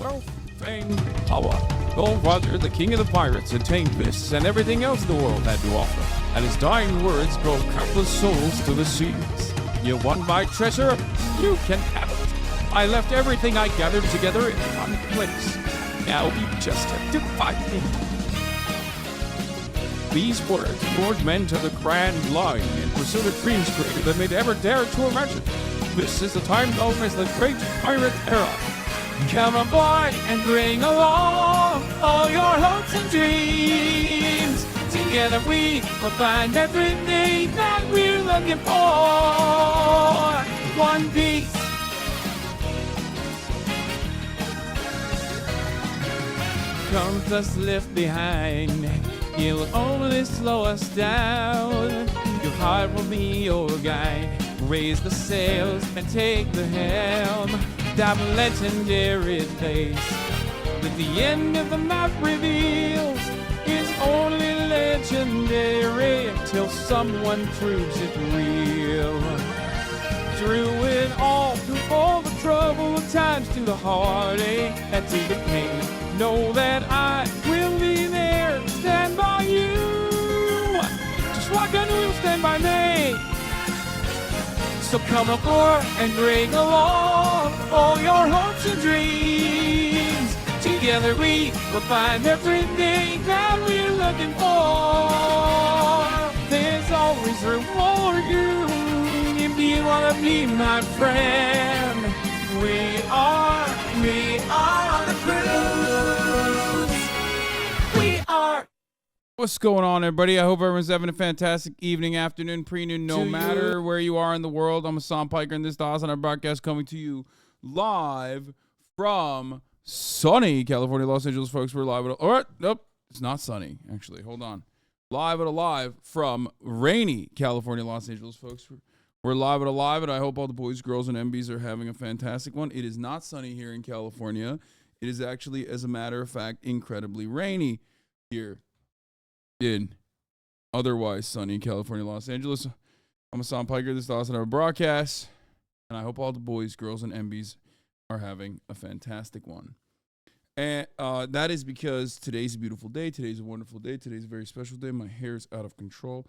wealth, fame, power. Old Roger, the king of the pirates, attained this and everything else the world had to offer, and his dying words drove countless souls to the seas. You want my treasure? You can have it. I left everything I gathered together in one place. Now you just have to find me. These words lured men to the grand line in pursuit of dreams greater than they'd ever dared to imagine. This is the time known as the Great Pirate Era. Come aboard and bring along all your hopes and dreams. Together we will find everything that we're looking for. One piece. Come just left behind. You'll only slow us down. Your heart will be your guide. Raise the sails and take the helm. Down a legendary place that the end of the map reveals is only legendary until someone proves it real. Through it all, through all the trouble of times, to the heartache and to the pain, know that I will be there, stand by you. Just like I knew you'll stand by me. So come aboard and bring along all your hopes and dreams. Together we will find everything that we're looking for. There's always room for you if you want to be my friend. We are the crews. We are. What's going on, everybody? I hope everyone's having a fantastic evening, afternoon, pre-noon, no matter where you are in the world. I'm Hasan Piker, and this is the HasanAbi broadcast coming to you live from sunny California, Los Angeles, folks. We're live at nope, it's not sunny, actually. Hold on. Live from rainy California, Los Angeles, folks. We're live, and I hope all the boys, girls, and MBs are having a fantastic one. It is not sunny here in California. It is actually, as a matter of fact, incredibly rainy here in otherwise sunny California, Los Angeles. I'm Hasan Piker. This is the HasanAbi broadcast, and I hope all the boys, girls, and MBs are having a fantastic one. And that is because today's a beautiful day. Today's a wonderful day. Today's a very special day. My hair is out of control.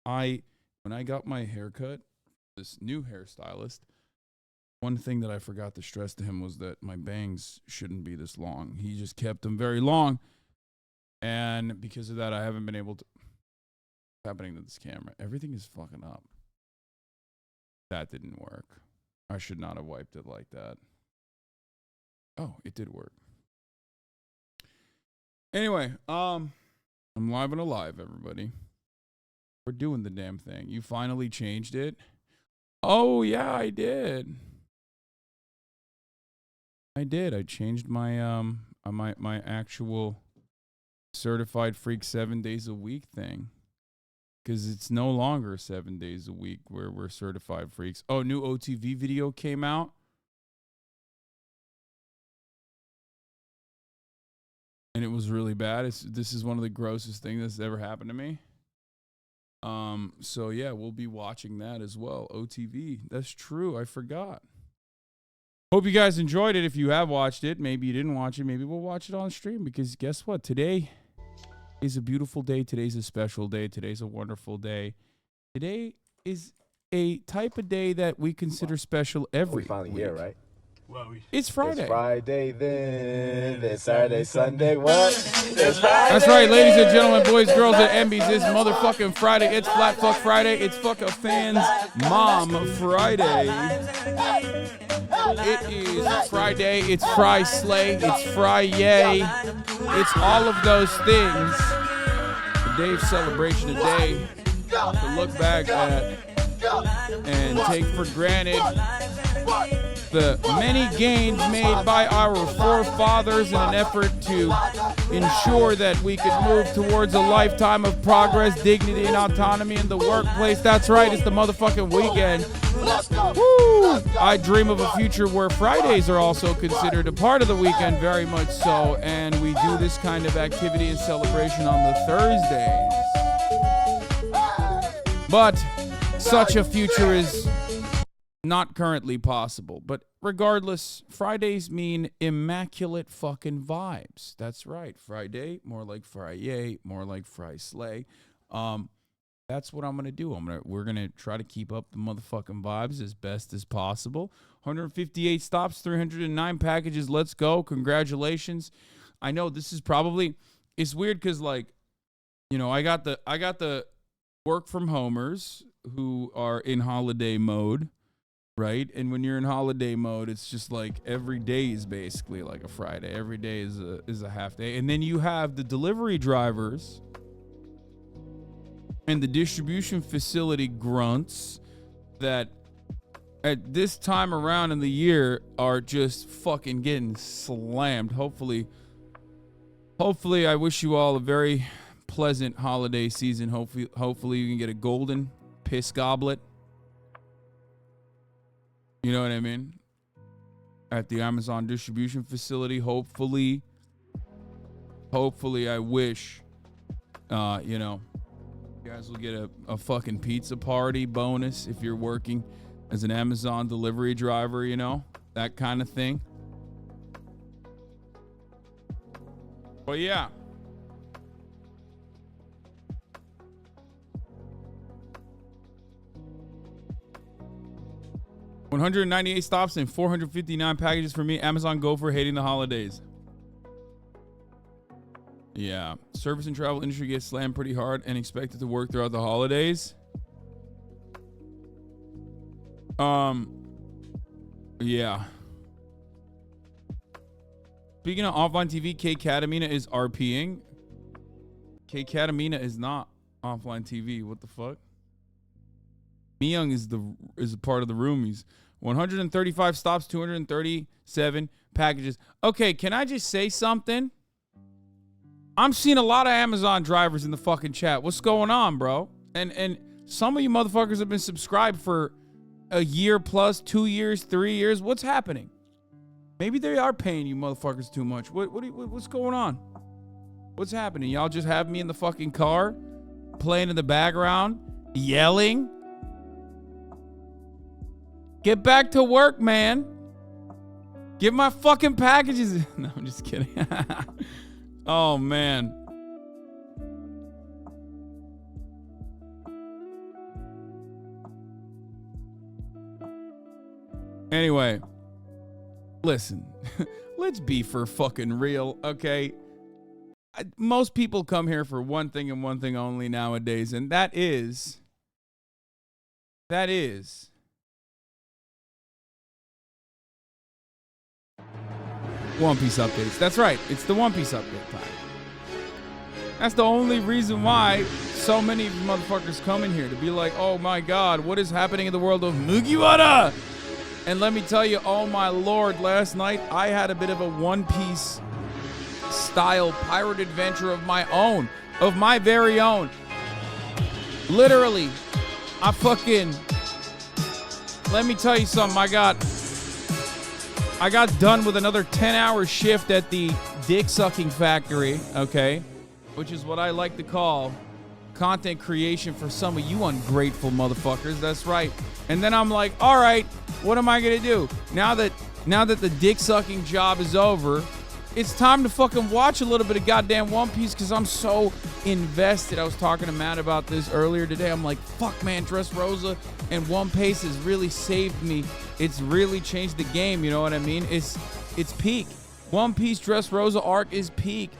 When I got my haircut, this new hairstylist, one thing that I forgot to stress to him was that my bangs shouldn't be this long. He just kept them very long. And because of that, I haven't been able to. What's happening to this camera? Everything is fucking up. That didn't work. I should not have wiped it like that. Oh, it did work. Anyway, I'm live and alive, everybody. We're doing the damn thing. You finally changed it? Oh, yeah, I did. I changed my my actual certified freak 7 days a week thing, because it's no longer 7 days a week where we're certified freaks. Oh, new OTV video came out. And it was really bad. This is one of the grossest things that's ever happened to me. So yeah, we'll be watching that as well. OTV. That's true. I forgot. Hope you guys enjoyed it. If you have watched it, maybe you didn't watch it. Maybe we'll watch it on stream, because guess what? Today is a beautiful day. Today's a special day. Today's a wonderful day. Today is a type of day that we consider special every week. Finally here, right? Well, It's Friday. It's Friday then. It's Saturday, Sunday. What? It's Friday. That's right, ladies and gentlemen, boys, girls, and MBs. It's motherfucking Friday. It's Flat Fuck Friday. It's Fuck a Fan's Mom Friday. It is Friday. It's Fry Slay. It's Fry Yay. It's all of those things. A day of celebration, a day to look back at and take for granted the many gains made by our forefathers in an effort to ensure that we could move towards a lifetime of progress, dignity, and autonomy in the workplace. That's right, it's the motherfucking weekend. Woo! I dream of a future where Fridays are also considered a part of the weekend, very much so, and we do this kind of activity and celebration on the Thursdays. But such a future is not currently possible. But regardless, Fridays mean immaculate fucking vibes. That's right. Friday, more like Friday, more like Fry Slay. That's what I'm gonna do. We're gonna try to keep up the motherfucking vibes as best as possible. 158 stops, 309 packages. Let's go. Congratulations. I know this is probably, it's weird because, like, you know, I got the work from homers who are in holiday mode, right? And when you're in holiday mode, it's just like every day is basically like a Friday. Every day is a half day. And then you have the delivery drivers and the distribution facility grunts that at this time around in the year are just fucking getting slammed. Hopefully I wish you all a very pleasant holiday season. Hopefully you can get a golden piss goblet. You know what I mean? At the Amazon distribution facility. Hopefully I wish, you know, you guys will get a fucking pizza party bonus if you're working as an Amazon delivery driver, you know, that kind of thing. But yeah. $198 stops and 459 packages for me. Amazon go for hating the holidays. Yeah. Service and travel industry gets slammed pretty hard and expected to work throughout the holidays. Yeah. Speaking of offline TV, Keytruda is RPing. Keytruda is not offline TV. What the fuck? Myung is a part of the roomies. 135 stops, 237 packages. Okay, can I just say something? I'm seeing a lot of Amazon drivers in the fucking chat. What's going on, bro? And some of you motherfuckers have been subscribed for a year plus, 2 years, 3 years. What's happening? Maybe they are paying you motherfuckers too much. What's going on? What's happening? Y'all just have me in the fucking car, playing in the background, yelling. Get back to work, man. Get my fucking packages. No, I'm just kidding. Oh, man. Anyway, listen, let's be for fucking real, okay? Most people come here for one thing and one thing only nowadays, and that is One Piece updates. That's right. It's the One Piece update time. That's the only reason why so many motherfuckers come in here, to be like, oh my God, what is happening in the world of Mugiwara? And let me tell you, oh my Lord, last night I had a bit of a One Piece style pirate adventure of my own, of my very own. Literally, let me tell you something. I got done with another 10-hour shift at the dick sucking factory, okay? Which is what I like to call content creation for some of you ungrateful motherfuckers. That's right. And then I'm like, all right, what am I gonna do? Now that the dick sucking job is over, it's time to fucking watch a little bit of goddamn One Piece because I'm so invested. I was talking to Matt about this earlier today. I'm like, fuck, man, Dressrosa and One Piece has really saved me. It's really changed the game, you know what I mean? It's peak. One Piece Dressrosa arc is peak.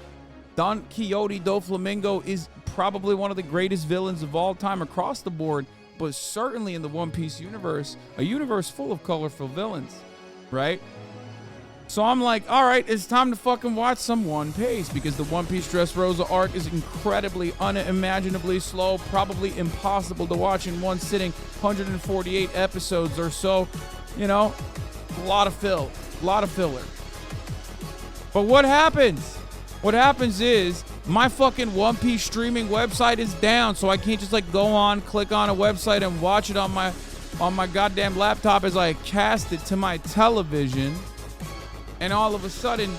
Don Quixote do Flamingo is probably one of the greatest villains of all time across the board, but certainly in the One Piece universe, a universe full of colorful villains, right? So I'm like, all right, it's time to fucking watch some One Piece because the One Piece Dressrosa arc is incredibly, unimaginably slow, probably impossible to watch in one sitting, 148 episodes or so, you know, a lot of filler. But what happens? What happens is my fucking One Piece streaming website is down, so I can't just like go on, click on a website and watch it on my goddamn laptop as I cast it to my television. And all of a sudden,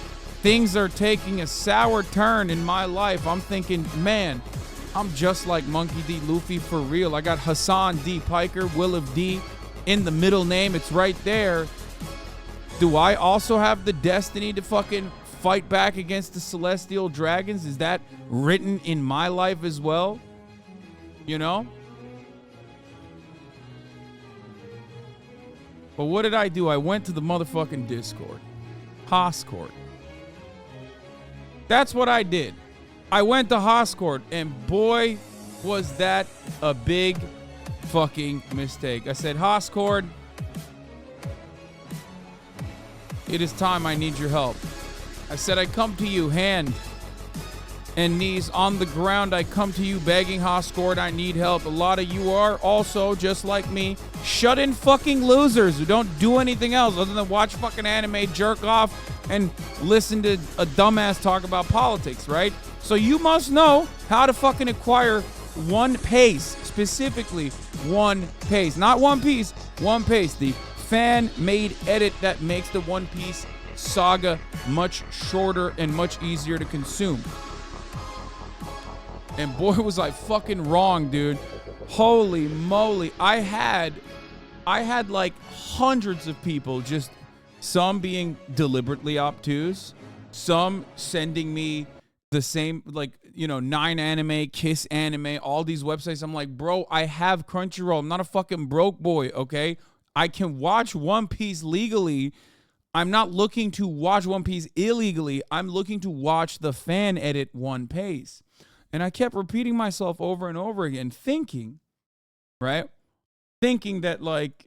things are taking a sour turn in my life. I'm thinking, man, I'm just like Monkey D. Luffy for real. I got Hasan D. Piker, Will of D, in the middle name. It's right there. Do I also have the destiny to fucking fight back against the celestial dragons? Is that written in my life as well? You know? But what did I do? I went to the motherfucking Discord. Hoscord. That's what I did. I went to Hoscord, and boy, was that a big fucking mistake. I said, Hoscord, it is time. I need your help. I said, I come to you, hand and knees on the ground. I come to you begging, Hoscord, I need help. A lot of you are also, just like me, shut-in fucking losers who don't do anything else other than watch fucking anime, jerk off, and listen to a dumbass talk about politics, right? So you must know how to fucking acquire One Pace, specifically One Pace. Not One Piece, One Pace, the fan-made edit that makes the One Piece saga much shorter and much easier to consume. And boy, was I fucking wrong, dude. Holy moly. I had like hundreds of people, just some being deliberately obtuse, some sending me the same, like, you know, 9anime, Kiss Anime, all these websites. I'm like, bro, I have Crunchyroll. I'm not a fucking broke boy, okay? I can watch One Piece legally. I'm not looking to watch One Piece illegally. I'm looking to watch the fan edit One Piece. And I kept repeating myself over and over again, thinking, right? Thinking that, like,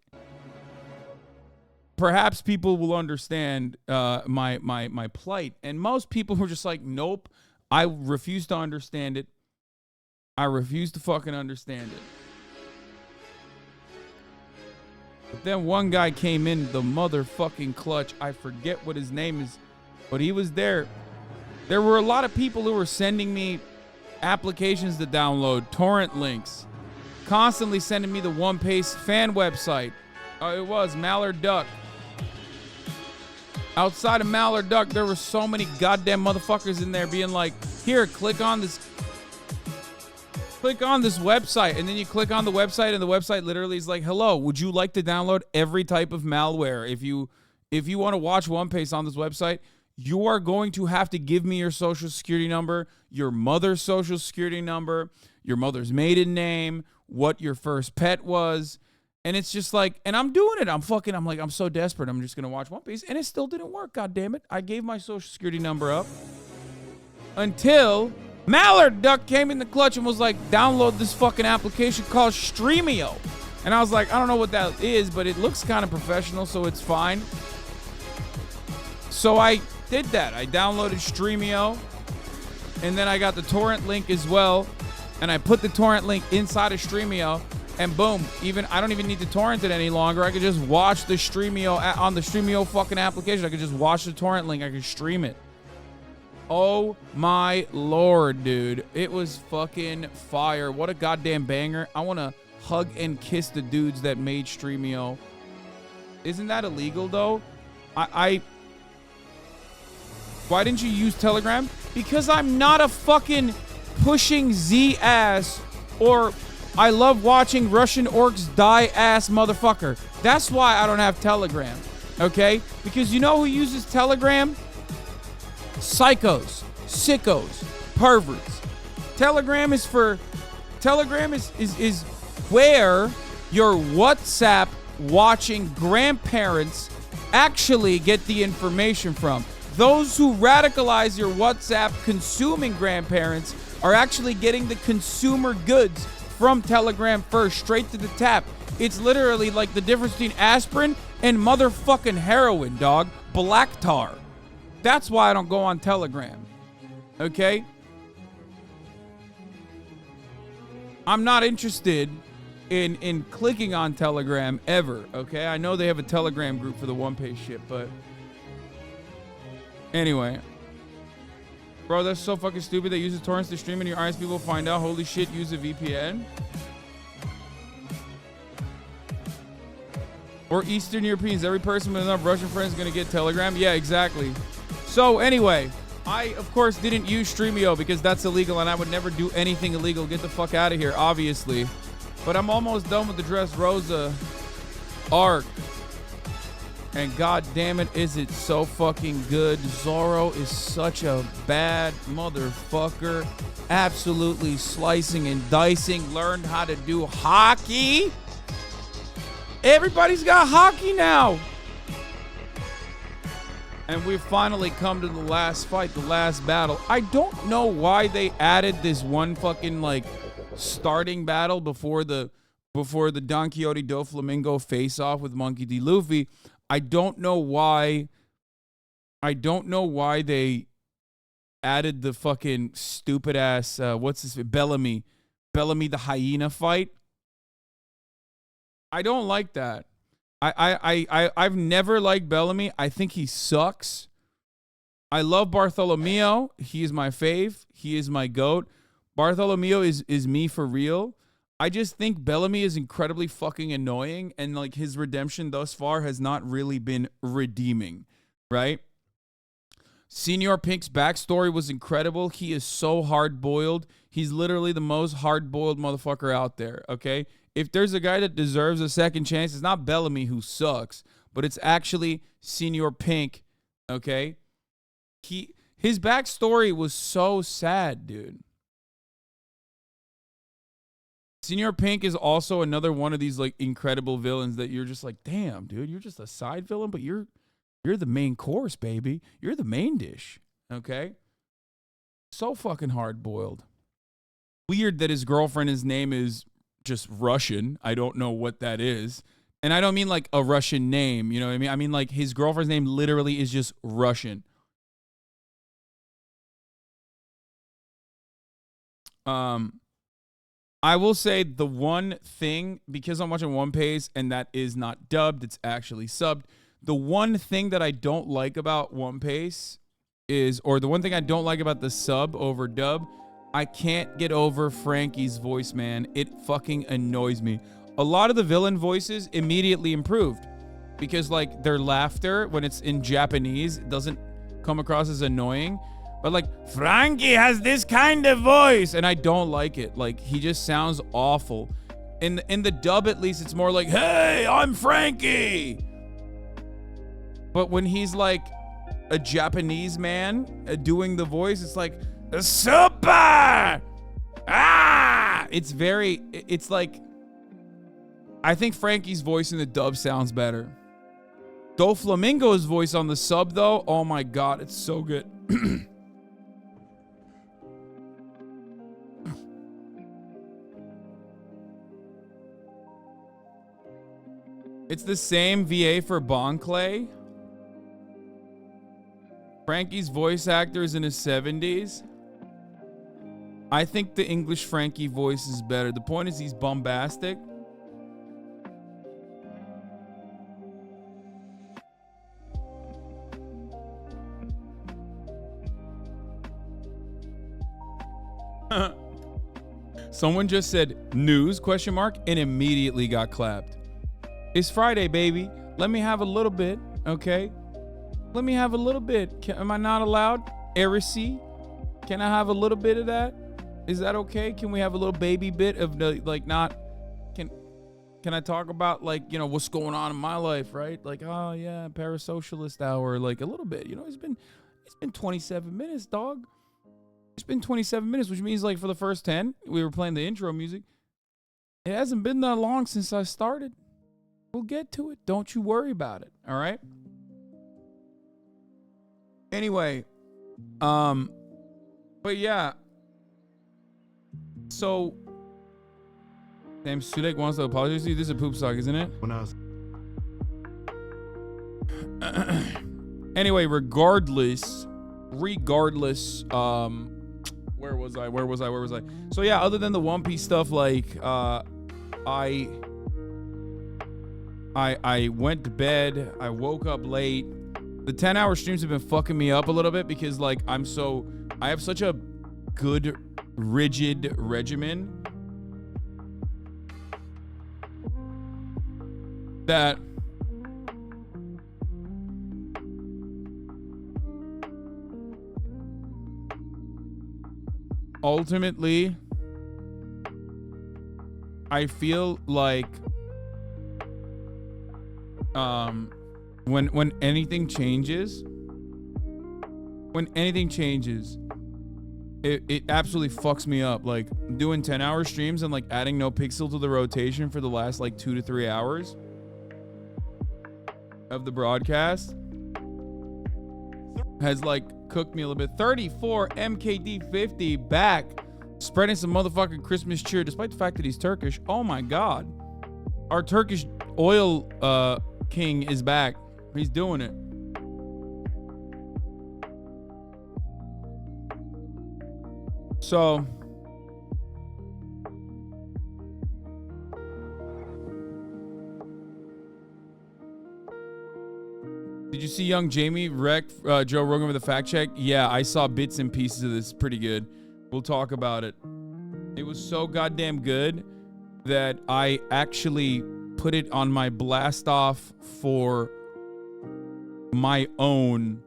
perhaps people will understand my plight. And most people were just like, nope, I refuse to understand it. I refuse to fucking understand it. But then one guy came in the motherfucking clutch. I forget what his name is, but he was there. There were a lot of people who were sending me applications to download, torrent links, constantly sending me the One Piece fan website. It was Mallard Duck. Outside of Mallard Duck, there were so many goddamn motherfuckers in there being like, here, click on this website. And then you click on the website, and the website literally is like, hello, would you like to download every type of malware? If you want to watch One Piece on this website, you are going to have to give me your social security number, your mother's social security number, your mother's maiden name, what your first pet was. And it's just like, and I'm doing it. I'm like, I'm so desperate. I'm just going to watch One Piece. And it still didn't work, God damn it. I gave my social security number up until Mallard Duck came in the clutch and was like, download this fucking application called Streamio. And I was like, I don't know what that is, but it looks kind of professional, so it's fine. So I did that. I downloaded Streamio, and then I got the torrent link as well, and I put the torrent link inside of Streamio, and boom, I don't even need to torrent it any longer. I could just watch the Streamio on the Streamio fucking application. I could just watch the torrent link. I could stream it. Oh my lord, dude. It was fucking fire. What a goddamn banger. I want to hug and kiss the dudes that made Streamio. Isn't that illegal, though? Why didn't you use Telegram? Because I'm not a fucking pushing Z ass or I love watching Russian orcs die ass motherfucker. That's why I don't have Telegram, okay? Because you know who uses Telegram? Psychos, sickos, perverts. Telegram is where your WhatsApp watching grandparents actually get the information from. Those who radicalize your WhatsApp consuming grandparents are actually getting the consumer goods from Telegram first, straight to the tap. It's literally like the difference between aspirin and motherfucking heroin, dog. Black tar. That's why I don't go on Telegram. Okay? I'm not interested in clicking on Telegram ever, okay? I know they have a Telegram group for the One Piece shit, but anyway. Bro, that's so fucking stupid. They use the torrents to stream and your eyes people find out. Holy shit, use a VPN. Or Eastern Europeans. Every person with enough Russian friends is going to get Telegram. Yeah, exactly. So anyway, I, of course, didn't use Streamio because that's illegal and I would never do anything illegal. Get the fuck out of here, obviously. But I'm almost done with the Dressrosa arc. And god damn it, is it so fucking good. Zoro is such a bad motherfucker. Absolutely slicing and dicing. Learned how to do hockey. Everybody's got hockey now. And we've finally come to the last fight, the last battle. I don't know why they added this one fucking like starting battle before the Don Quixote do Flamingo face off with Monkey D. Luffy. I don't know why they added the fucking stupid ass what's this Bellamy the hyena fight. I don't like that. I've never liked Bellamy. I think he sucks. I love Bartholomew. He is my fave. He is my goat. Bartholomew is me for real. I just think Bellamy is incredibly fucking annoying, and like his redemption thus far has not really been redeeming, right? Senior Pink's backstory was incredible. He is so hard-boiled. He's literally the most hard-boiled motherfucker out there, okay? If there's a guy that deserves a second chance, it's not Bellamy who sucks, but it's actually Senior Pink, okay? His backstory was so sad, dude. Senior Pink is also another one of these like incredible villains that you're just like, damn, dude, you're just a side villain, but you're the main course, baby. You're the main dish, okay? So fucking hard-boiled. Weird that his girlfriend, his name is just Russian. I don't know what that is. And I don't mean like a Russian name, you know what I mean? I mean like his girlfriend's name literally is just Russian. I will say the one thing, because I'm watching One Piece and that is not dubbed, it's actually subbed. The one thing that I don't like about One Piece is, or the one thing I don't like about the sub over dub, I can't get over Frankie's voice, man. It fucking annoys me. A lot of the villain voices immediately improved because like their laughter when it's in Japanese doesn't come across as annoying. But like, Frankie has this kind of voice, and I don't like it. Like, he just sounds awful. In the dub, at least, it's more like, hey, I'm Frankie. But when he's like a Japanese man doing the voice, it's like, super! Ah! It's like, I think Frankie's voice in the dub sounds better. Doflamingo's voice on the sub, though, oh my God, it's so good. It's the same VA for Bon Clay. Frankie's voice actor is in his 70s. I think the English Frankie voice is better. The point is he's bombastic. Someone just said news question mark and immediately got clapped. It's Friday, baby. Let me have a little bit, okay? Let me have a little bit. Am I not allowed? Heresy? Can I have a little bit of that? Is that okay? Can we have a little baby bit of the, like, not, can I talk about, like, you know, what's going on in my life, right? Like, oh yeah, parasocialist hour, like a little bit, you know, it's been 27 minutes, dog. It's been 27 minutes, which means like for the first 10, we were playing the intro music. It hasn't been that long since I started. We'll get to it. Don't you worry about it. All right. Anyway, but yeah. So, damn, Sudek wants to apologize to you. This is a poop sock, isn't it? Anyway, regardless, where was I? So yeah, other than the One Piece stuff, like, I went to bed. I woke up late. The 10-hour streams have been fucking me up a little bit because like I have such a good rigid regimen that ultimately I feel like when anything changes, it absolutely fucks me up. Like doing 10-hour streams and like adding no pixel to the rotation for the last like 2 to 3 hours of the broadcast has like cooked me a little bit. 34 MKD50 back, spreading some motherfucking Christmas cheer despite the fact that he's Turkish. Oh my God. Our Turkish oil king is back. He's doing it. So did you see young Jamie wreck Joe Rogan with a fact check? Yeah, I saw bits and pieces of this. Pretty good. We'll talk about it. It was so goddamn good that I actually put it on my blast off for my own.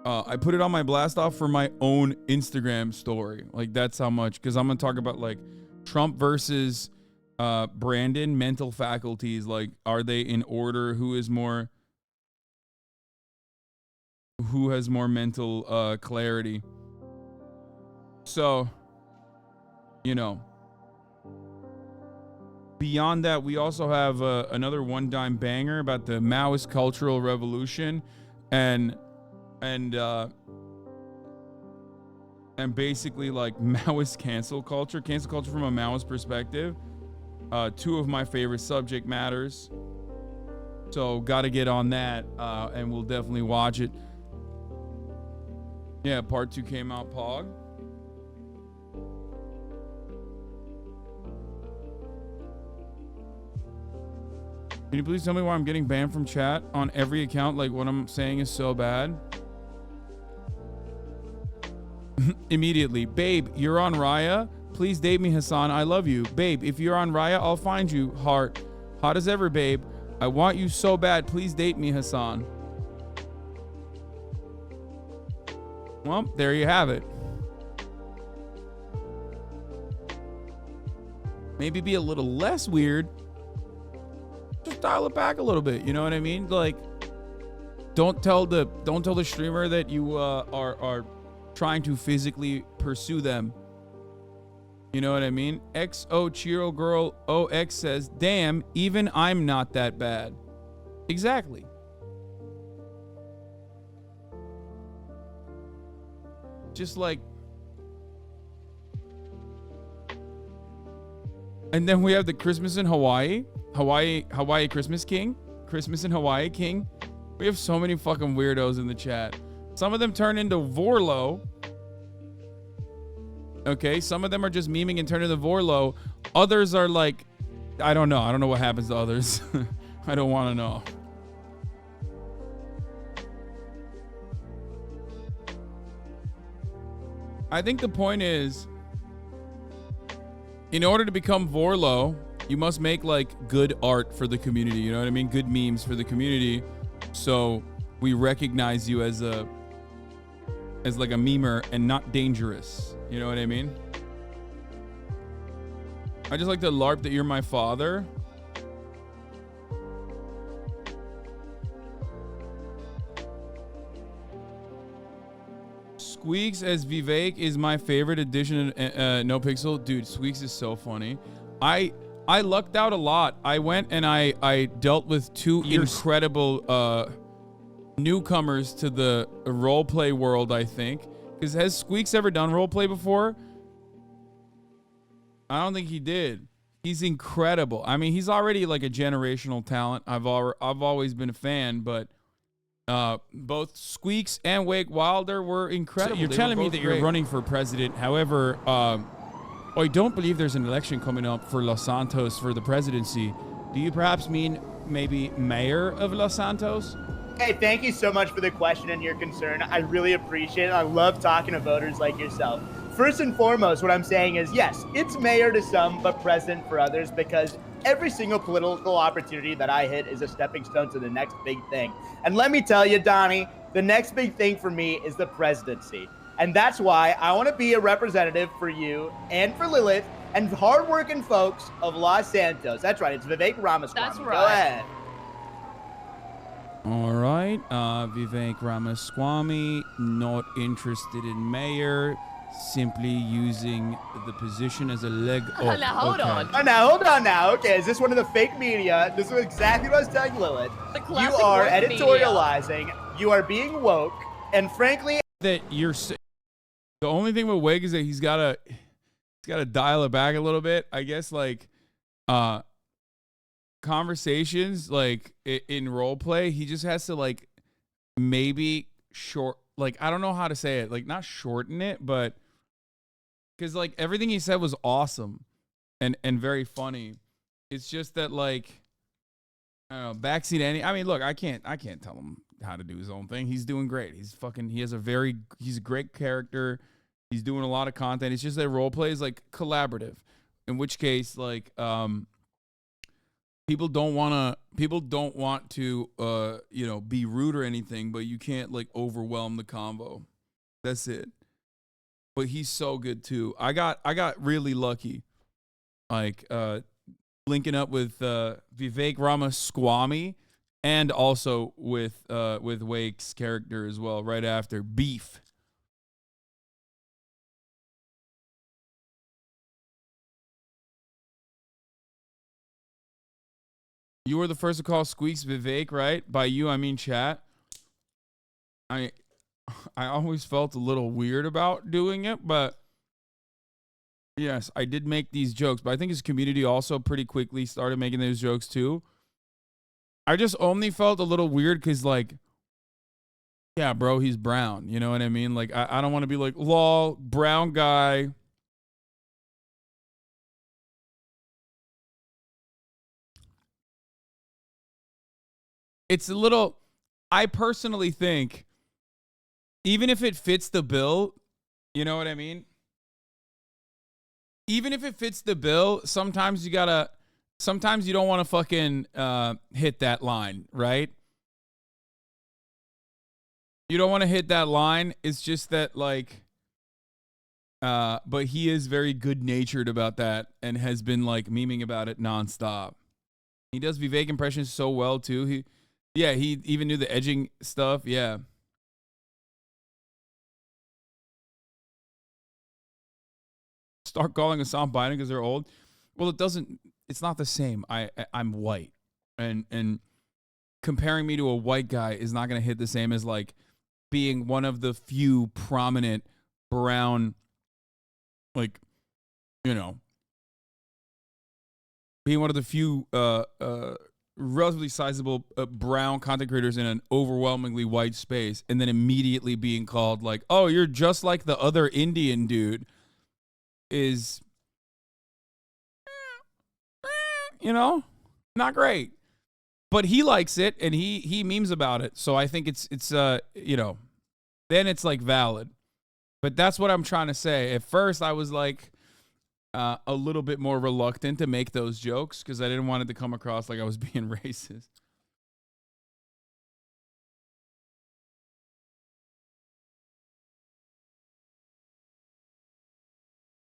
I put it on my blast off for my own Instagram story. Like that's how much, because I'm gonna talk about like Trump versus Brandon mental faculties. Like, are they in order? Who has more mental clarity? So, you know. Beyond that, we also have another one-dime banger about the Maoist cultural revolution and basically like Maoist cancel culture from a Maoist perspective. Two of my favorite subject matters. So gotta get on that, and we'll definitely watch it. Yeah, part 2 came out, Pog. Can you please tell me why I'm getting banned from chat on every account? Like what I'm saying is so bad. Immediately. Babe, you're on Raya. Please date me, Hasan. I love you. Babe, if you're on Raya, I'll find you. Heart. Hot as ever, babe. I want you so bad. Please date me, Hasan. Well, there you have it. Maybe be a little less weird. Just dial it back a little bit. You know what I mean? Like, don't tell the streamer that you are trying to physically pursue them. You know what I mean? XO Chiro Girl OX says, damn, even I'm not that bad. Exactly. Just like. And then we have the Christmas in Hawaii Christmas King. Christmas in Hawaii King. We have so many fucking weirdos in the chat. Some of them turn into Vorlo. Okay, some of them are just memeing and turn into Vorlo. Others are like, I don't know. I don't know what happens to others. I don't want to know. I think the point is, in order to become Vorlo, you must make like good art for the community. You know what I mean? Good memes for the community. So we recognize you as like a memer and not dangerous. You know what I mean? I just like to LARP that you're my father. Squeaks as Vivek is my favorite addition in No Pixel. Dude, Squeaks is so funny. I lucked out a lot. I went and I dealt with two incredible newcomers to the roleplay world, I think. Because has Squeaks ever done roleplay before? I don't think he did. He's incredible. I mean, he's already like a generational talent. I've always been a fan, but both Squeaks and Wake Wilder were incredible. So you're telling me that you're running for president. However, I don't believe there's an election coming up for Los Santos for the presidency. Do you perhaps mean maybe mayor of Los Santos? Hey, thank you so much for the question and your concern. I really appreciate it. I love talking to voters like yourself. First and foremost, what I'm saying is, yes, it's mayor to some, but president for others, because every single political opportunity that I hit is a stepping stone to the next big thing. And let me tell you, Donnie, the next big thing for me is the presidency. And that's why I want to be a representative for you and for Lilith and hardworking folks of Los Santos. That's right. It's Vivek Ramaswamy. That's right. Go ahead. right. Vivek Ramaswamy, not interested in mayor, simply using the position as a leg up. Now, hold on. Oh, now, hold on now. Okay, is this one of the fake media? This is exactly what I was telling Lilith. The You classic are woke editorializing. You are being woke. And frankly, That you're the only thing with Wig is that he's gotta dial it back a little bit. I guess like conversations like in role play, he just has to like maybe like I don't know how to say it, like not shorten it, but because like everything he said was awesome and very funny. It's just that like I don't know, backseat any. I mean, look, I can't tell him how to do his own thing. He's doing great. He's a great character. He's doing a lot of content. It's just that role play is like collaborative, in which case like people don't want to be rude or anything, but you can't like overwhelm the convo. That's it. But he's so good too. I got really lucky, like linking up with Vivek Ramaswamy and also with Wake's character as well. Right after Beef. You were the first to call Squeaks Vivek, right? By you, I mean chat. I always felt a little weird about doing it, but yes, I did make these jokes. But I think his community also pretty quickly started making those jokes too. I just only felt a little weird because, like, yeah, bro, he's brown. You know what I mean? Like, I don't want to be like, lol, brown guy. It's a little, I personally think, even if it fits the bill, you know what I mean? Even if it fits the bill, sometimes you don't want to fucking hit that line, right? You don't want to hit that line. It's just that, like, but he is very good-natured about that and has been, like, memeing about it nonstop. He does Vivek impressions so well, too. He even knew the edging stuff. Yeah. Start calling Hassan Biden because they're old. Well, it's not the same. I'm white. And comparing me to a white guy is not going to hit the same as like being one of the few prominent brown, like, being one of the few relatively sizable brown content creators in an overwhelmingly white space, and then immediately being called like, oh, you're just like the other Indian dude is, not great. But he likes it and he memes about it. So I think it's then it's like valid. But that's what I'm trying to say. At first I was like a little bit more reluctant to make those jokes because I didn't want it to come across like I was being racist.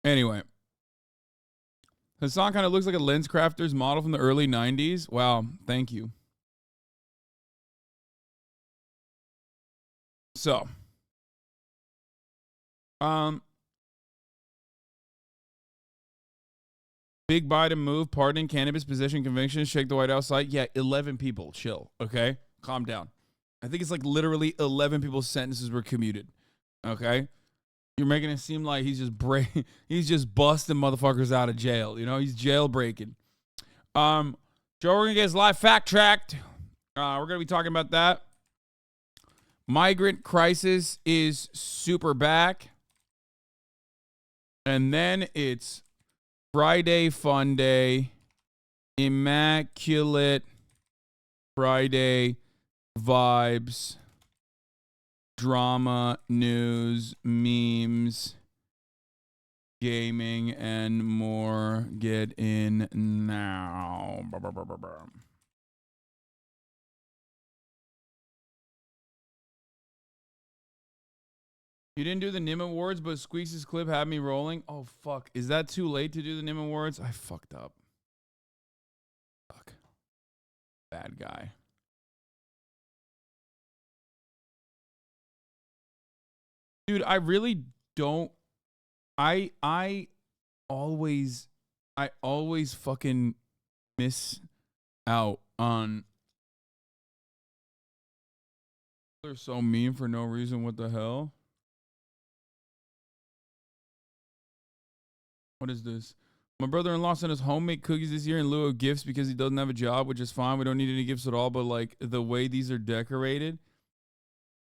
Anyway, Hasan kind of looks like a lens crafter's model from the early 90s. Wow, thank you. So, big Biden move, pardon, cannabis possession conviction, shake the White House site. Yeah, 11 people. Chill, okay? Calm down. I think it's like literally 11 people's sentences were commuted, okay? You're making it seem like he's just busting motherfuckers out of jail. He's jailbreaking. Joe Rogan gets live fact-checked. We're going to be talking about that. Migrant crisis is super back. And then it's Friday Fun Day. Immaculate Friday vibes. Drama, news, memes, gaming, and more. Get in now. You didn't do the NIM Awards, but Squeaks' clip had me rolling. Oh, fuck. Is that too late to do the NIM Awards? I fucked up. Fuck. Bad guy. Dude, I really don't. I always fucking miss out on. They're so mean for no reason. What the hell? What is this? My brother-in-law sent us homemade cookies this year in lieu of gifts because he doesn't have a job, which is fine. We don't need any gifts at all, but like the way these are decorated.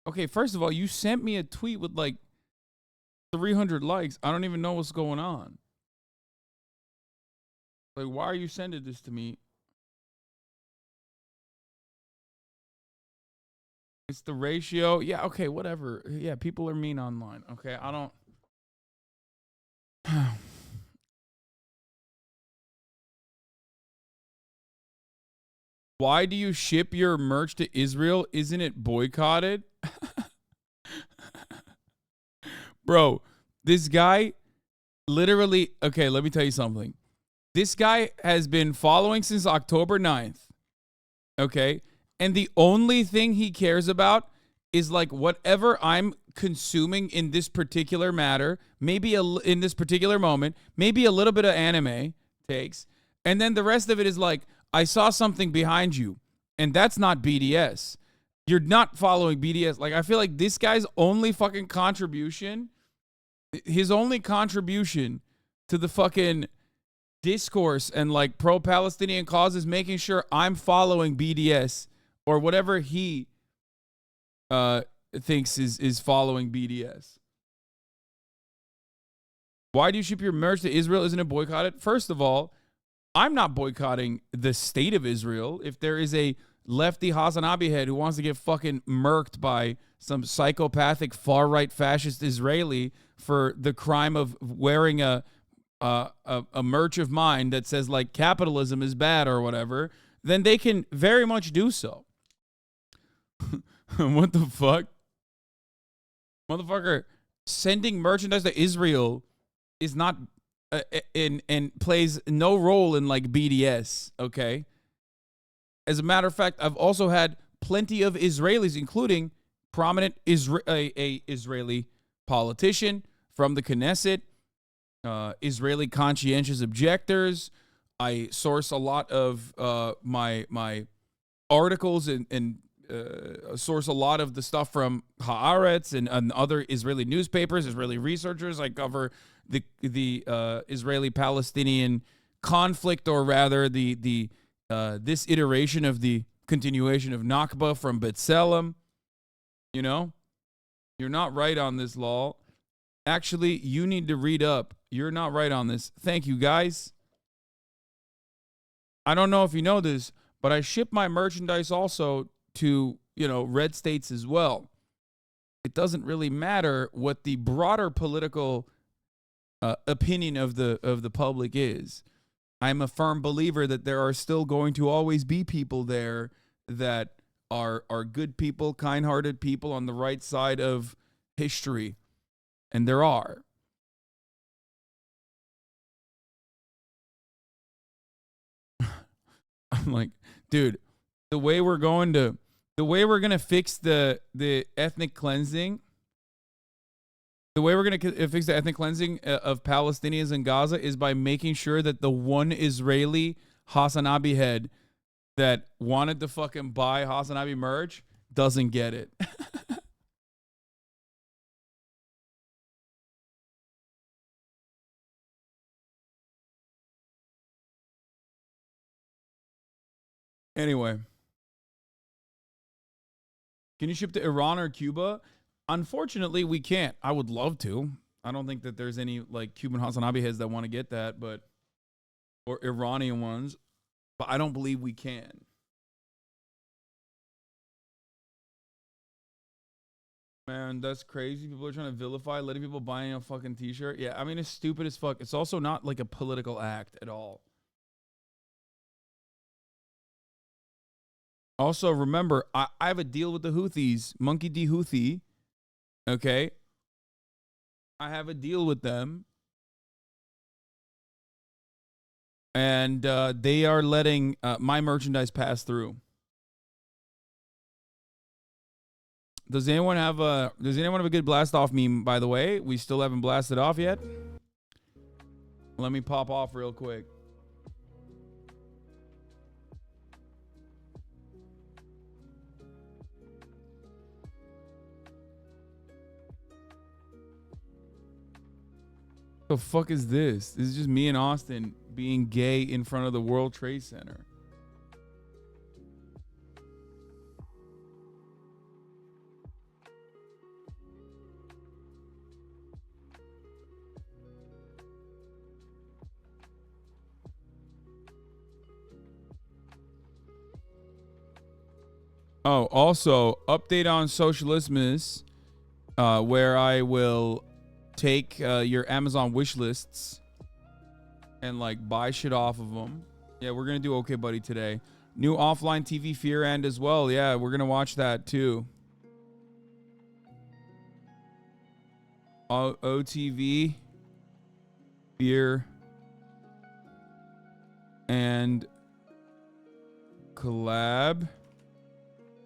Okay, first of all, you sent me a tweet with like 300 likes. I don't even know what's going on. Like, why are you sending this to me? It's the ratio. Yeah, okay, whatever. Yeah, people are mean online. Okay, I don't. Why do you ship your merch to Israel? Isn't it boycotted? Bro, this guy literally, okay, let me tell you something. This guy has been following since October 9th. Okay? And the only thing he cares about is like whatever I'm consuming in this particular matter, maybe in this particular moment, maybe a little bit of anime takes. And then the rest of it is like, I saw something behind you, and that's not BDS. You're not following BDS. Like, I feel like this guy's only fucking contribution, his only contribution to the fucking discourse and like pro-Palestinian cause is making sure I'm following BDS or whatever he thinks is following BDS. Why do you ship your merch to Israel? Isn't it boycotted? First of all, I'm not boycotting the state of Israel. If there is a lefty HasanAbi head who wants to get fucking murked by some psychopathic far-right fascist Israeli for the crime of wearing a merch of mine that says like capitalism is bad or whatever, then they can very much do so. What the fuck? Motherfucker, sending merchandise to Israel is not and plays no role in like BDS, okay? As a matter of fact, I've also had plenty of Israelis, including prominent Israeli politician from the Knesset, Israeli conscientious objectors. I source a lot of my articles and source a lot of the stuff from Haaretz and other Israeli newspapers, Israeli researchers. I cover the Israeli-Palestinian conflict, or rather the this iteration of the continuation of Nakba from B'Tselem. You know, you're not right on this, law. Actually, you need to read up. You're not right on this. Thank you, guys. I don't know if you know this, but I ship my merchandise also to, you know, red states as well. It doesn't really matter what the broader political opinion of the public is. I'm a firm believer that there are still going to always be people there that are good people, kind-hearted people on the right side of history. And there are. I'm like, dude, the way we're going to fix the ethnic cleansing, the way we're going to fix the ethnic cleansing of Palestinians in Gaza is by making sure that the one Israeli HasanAbi head that wanted to fucking buy HasanAbi merch doesn't get it. Anyway, can you ship to Iran or Cuba? Unfortunately, we can't. I would love to. I don't think that there's any like Cuban HasanAbi heads that want to get that, but or Iranian ones, but I don't believe we can. Man, that's crazy. People are trying to vilify letting people buy a fucking t-shirt. Yeah, I mean, it's stupid as fuck. It's also not like a political act at all. Also, remember, I have a deal with the Houthis, Monkey D. Houthi. Okay? I have a deal with them. And they are letting my merchandise pass through. Does anyone have a good blast off meme, by the way? We still haven't blasted off yet. Let me pop off real quick. The fuck is this? This is just me and Austin being gay in front of the World Trade Center. Oh, also, update on Socialistmas, where I will take your Amazon wish lists and like buy shit off of them. Yeah, we're gonna do OKBUDDY today. New offline TV Fear End as well. Yeah, we're gonna watch that too. OTV Fear and collab.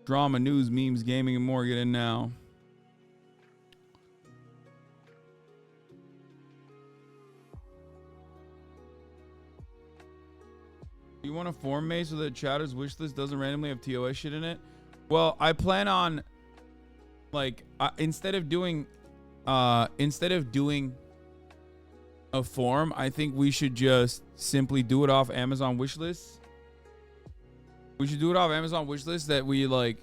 Drama, news, memes, gaming, and more. Get in now. You want to form me so that Chatter's wish list doesn't randomly have TOS shit in it? Well, I plan on, like, instead of doing a form, I think we should just simply do it off Amazon wish lists. We should do it off Amazon wish lists that we like.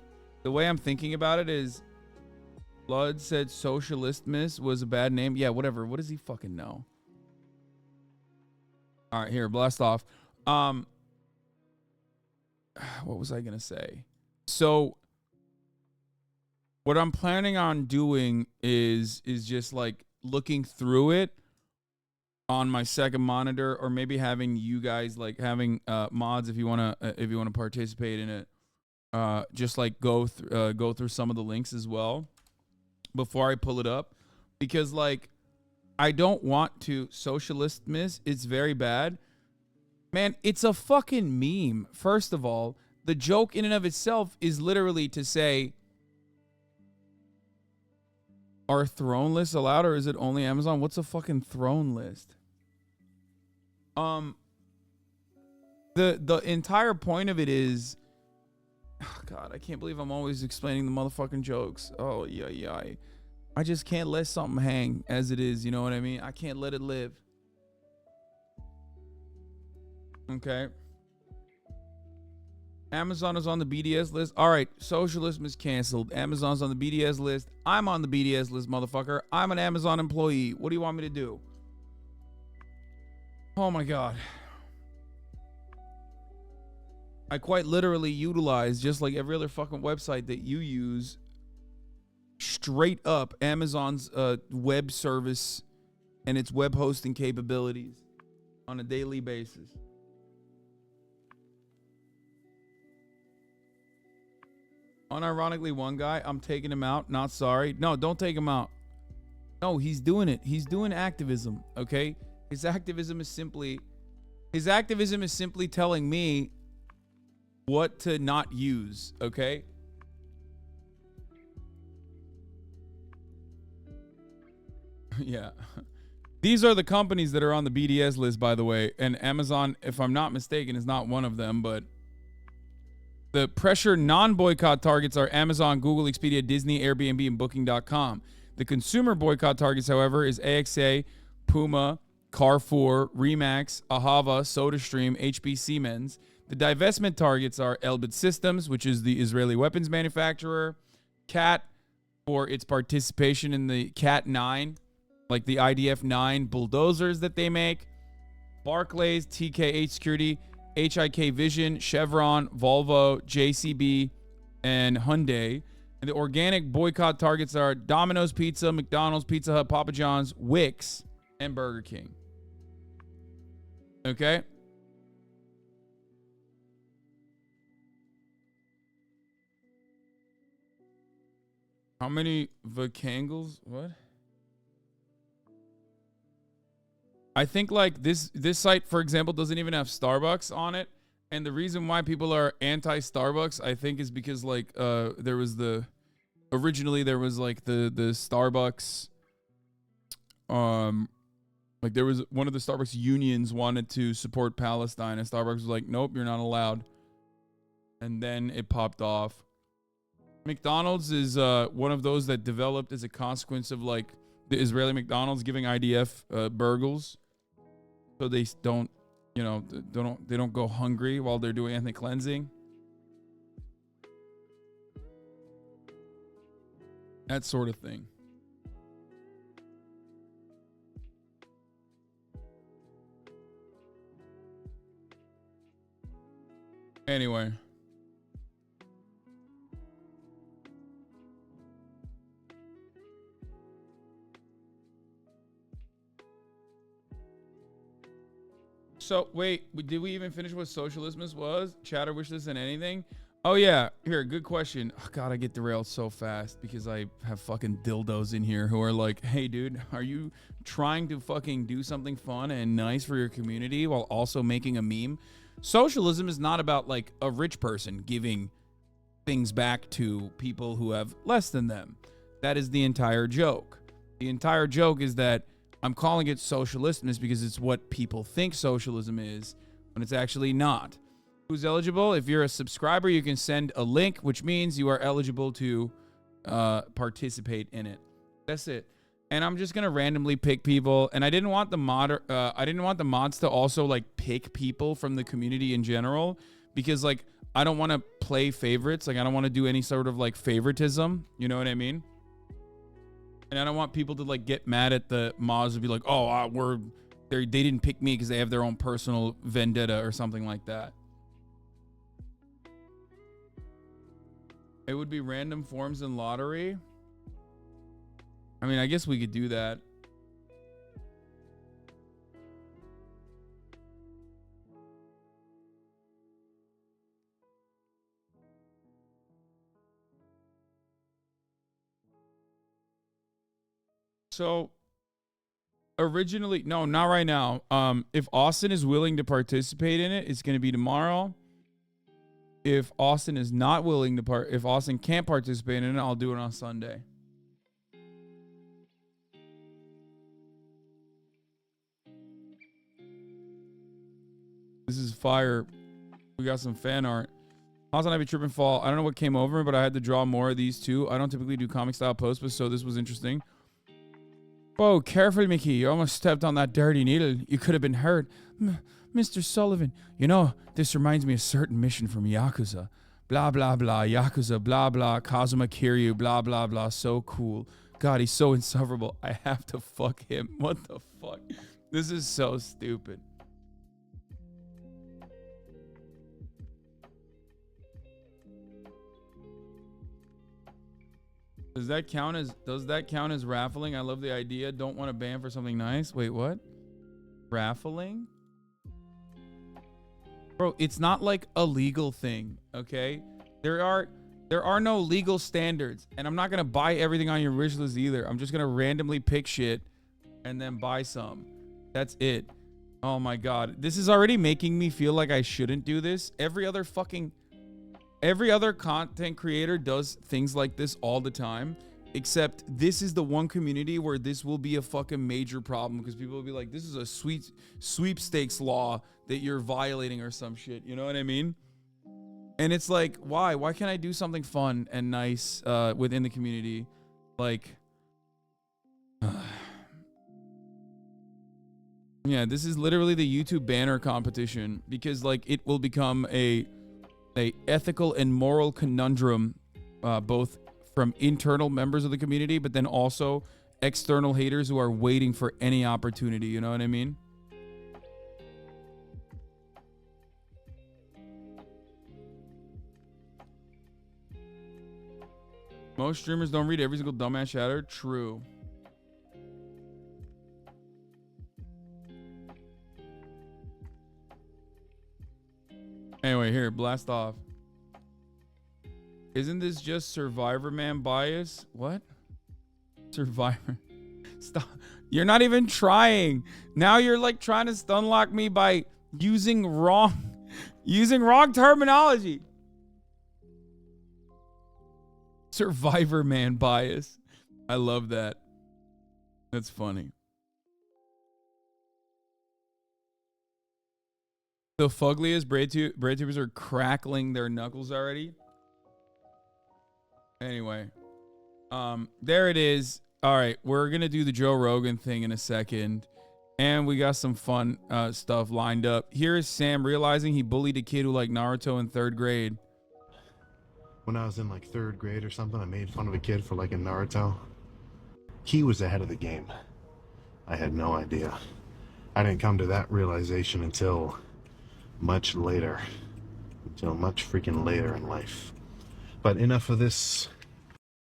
The way I'm thinking about it is, Lud said Socialistmas was a bad name. Yeah, whatever. What does he fucking know? All right, here, blast off. What was I gonna say? So what I'm planning on doing is just like looking through it on my second monitor, or maybe having you guys like having mods if you wanna participate in it. Just like go through some of the links as well before I pull it up, because like I don't want to. Socialistmas, it's very bad. Man, it's a fucking meme. First of all, the joke in and of itself is literally to say, are throne lists allowed, or is it only Amazon? What's a fucking throne list? The entire point of it is, oh God, I can't believe I'm always explaining the motherfucking jokes. Oh yeah. I just can't let something hang as it is. You know what I mean? I can't let it live. Okay. Amazon is on the BDS list. All right, Socialism is canceled. Amazon's on the BDS list. I'm on the BDS list, motherfucker. I'm an Amazon employee. What do you want me to do? Oh my God. I quite literally utilize, just like every other fucking website that you use, straight up Amazon's web service and its web hosting capabilities on a daily basis. Unironically, one guy, I'm taking him out. Not sorry. No, don't take him out. No, he's doing it. He's doing activism. Okay. His activism is simply telling me what to not use. Okay. Yeah. These are the companies that are on the BDS list, by the way. And Amazon, if I'm not mistaken, is not one of them, but the pressure non-boycott targets are Amazon, Google, Expedia, Disney, Airbnb, and Booking.com. The consumer boycott targets, however, is AXA, Puma, Carrefour, Remax, Ahava, SodaStream, HB Siemens. The divestment targets are Elbit Systems, which is the Israeli weapons manufacturer, CAT for its participation in the CAT 9, like the IDF 9 bulldozers that they make, Barclays, TKH Security, HIK Vision, Chevron, Volvo, JCB, and Hyundai. And the organic boycott targets are Domino's Pizza, McDonald's, Pizza Hut, Papa John's, Wix, and Burger King. Okay? How many Vacangles? What? I think like this site, for example, doesn't even have Starbucks on it. And the reason why people are anti-Starbucks, I think, is because like there was the originally there was like the Starbucks, like there was one of the Starbucks unions wanted to support Palestine, and Starbucks was like, nope, you're not allowed. And then it popped off. McDonald's is one of those that developed as a consequence of like the Israeli McDonald's giving IDF burgers, so they don't, you know, they don't go hungry while they're doing ethnic cleansing. That sort of thing. Anyway. So, wait, did we even finish what Socialistmas was? Chatter wish list and anything? Oh, yeah. Here, good question. Oh, God, I get derailed so fast because I have fucking dildos in here who are like, hey, dude, are you trying to fucking do something fun and nice for your community while also making a meme? Socialism is not about, like, a rich person giving things back to people who have less than them. That is the entire joke. The entire joke is that I'm calling it Socialistmas because it's what people think socialism is, when it's actually not. Who's eligible? If you're a subscriber, you can send a link, which means you are eligible to participate in it. That's it. And I'm just gonna randomly pick people. And I didn't want the mods to also like pick people from the community in general, because like I don't want to play favorites. Like I don't want to do any sort of like favoritism. You know what I mean? And I don't want people to like get mad at the mods and be like, oh, they didn't pick me because they have their own personal vendetta or something like that. It would be random forms and lottery. I mean, I guess we could do that. So originally, no, not right now. If Austin is willing to participate in it, it's going to be tomorrow. If Austin is not willing to if Austin can't participate in it, I'll do it on Sunday. This is fire. We got some fan art. HasanAbi trip and fall. I don't know what came over, but I had to draw more of these too. I don't typically do comic style posts, but so this was interesting. Whoa, careful, Mickey. You almost stepped on that dirty needle. You could have been hurt. Mr. Sullivan, you know, this reminds me of a certain mission from Yakuza. Blah, blah, blah. Yakuza, blah, blah. Kazuma Kiryu, blah, blah, blah. So cool. God, he's so insufferable. I have to fuck him. What the fuck? This is so stupid. Does that count as raffling? I love the idea. Don't want to ban for something nice. Wait, what? Raffling? Bro, it's not like a legal thing, okay? There are no legal standards, and I'm not gonna buy everything on your wish list either. I'm just gonna randomly pick shit and then buy some. That's it. Oh my god. This is already making me feel like I shouldn't do this. Every other content creator does things like this all the time, except this is the one community where this will be a fucking major problem, because people will be like, this is a sweepstakes law that you're violating or some shit. You know what I mean? And it's like, why can't I do something fun and nice within the community? Like, yeah, this is literally the YouTube banner competition, because like it will become a ethical and moral conundrum, both from internal members of the community, but then also external haters who are waiting for any opportunity. You know what I mean? Most streamers don't read every single dumbass chatter. True. Anyway, here, blast off. Isn't this just Survivor Man bias? What? Survivor. Stop. You're not even trying. Now you're like trying to stunlock me by using wrong terminology. Survivor man bias. I love that. That's funny. The fuggliest braid tubers are crackling their knuckles already. Anyway, there it is. All right, we're gonna do the Joe Rogan thing in a second, and we got some fun stuff lined up. Here is Sam realizing he bullied a kid who liked Naruto in 3rd grade. When I was in like 3rd grade or something, I made fun of a kid for liking Naruto. He was ahead of the game. I had no idea. I didn't come to that realization until much later. Until much freaking later in life. But enough of this.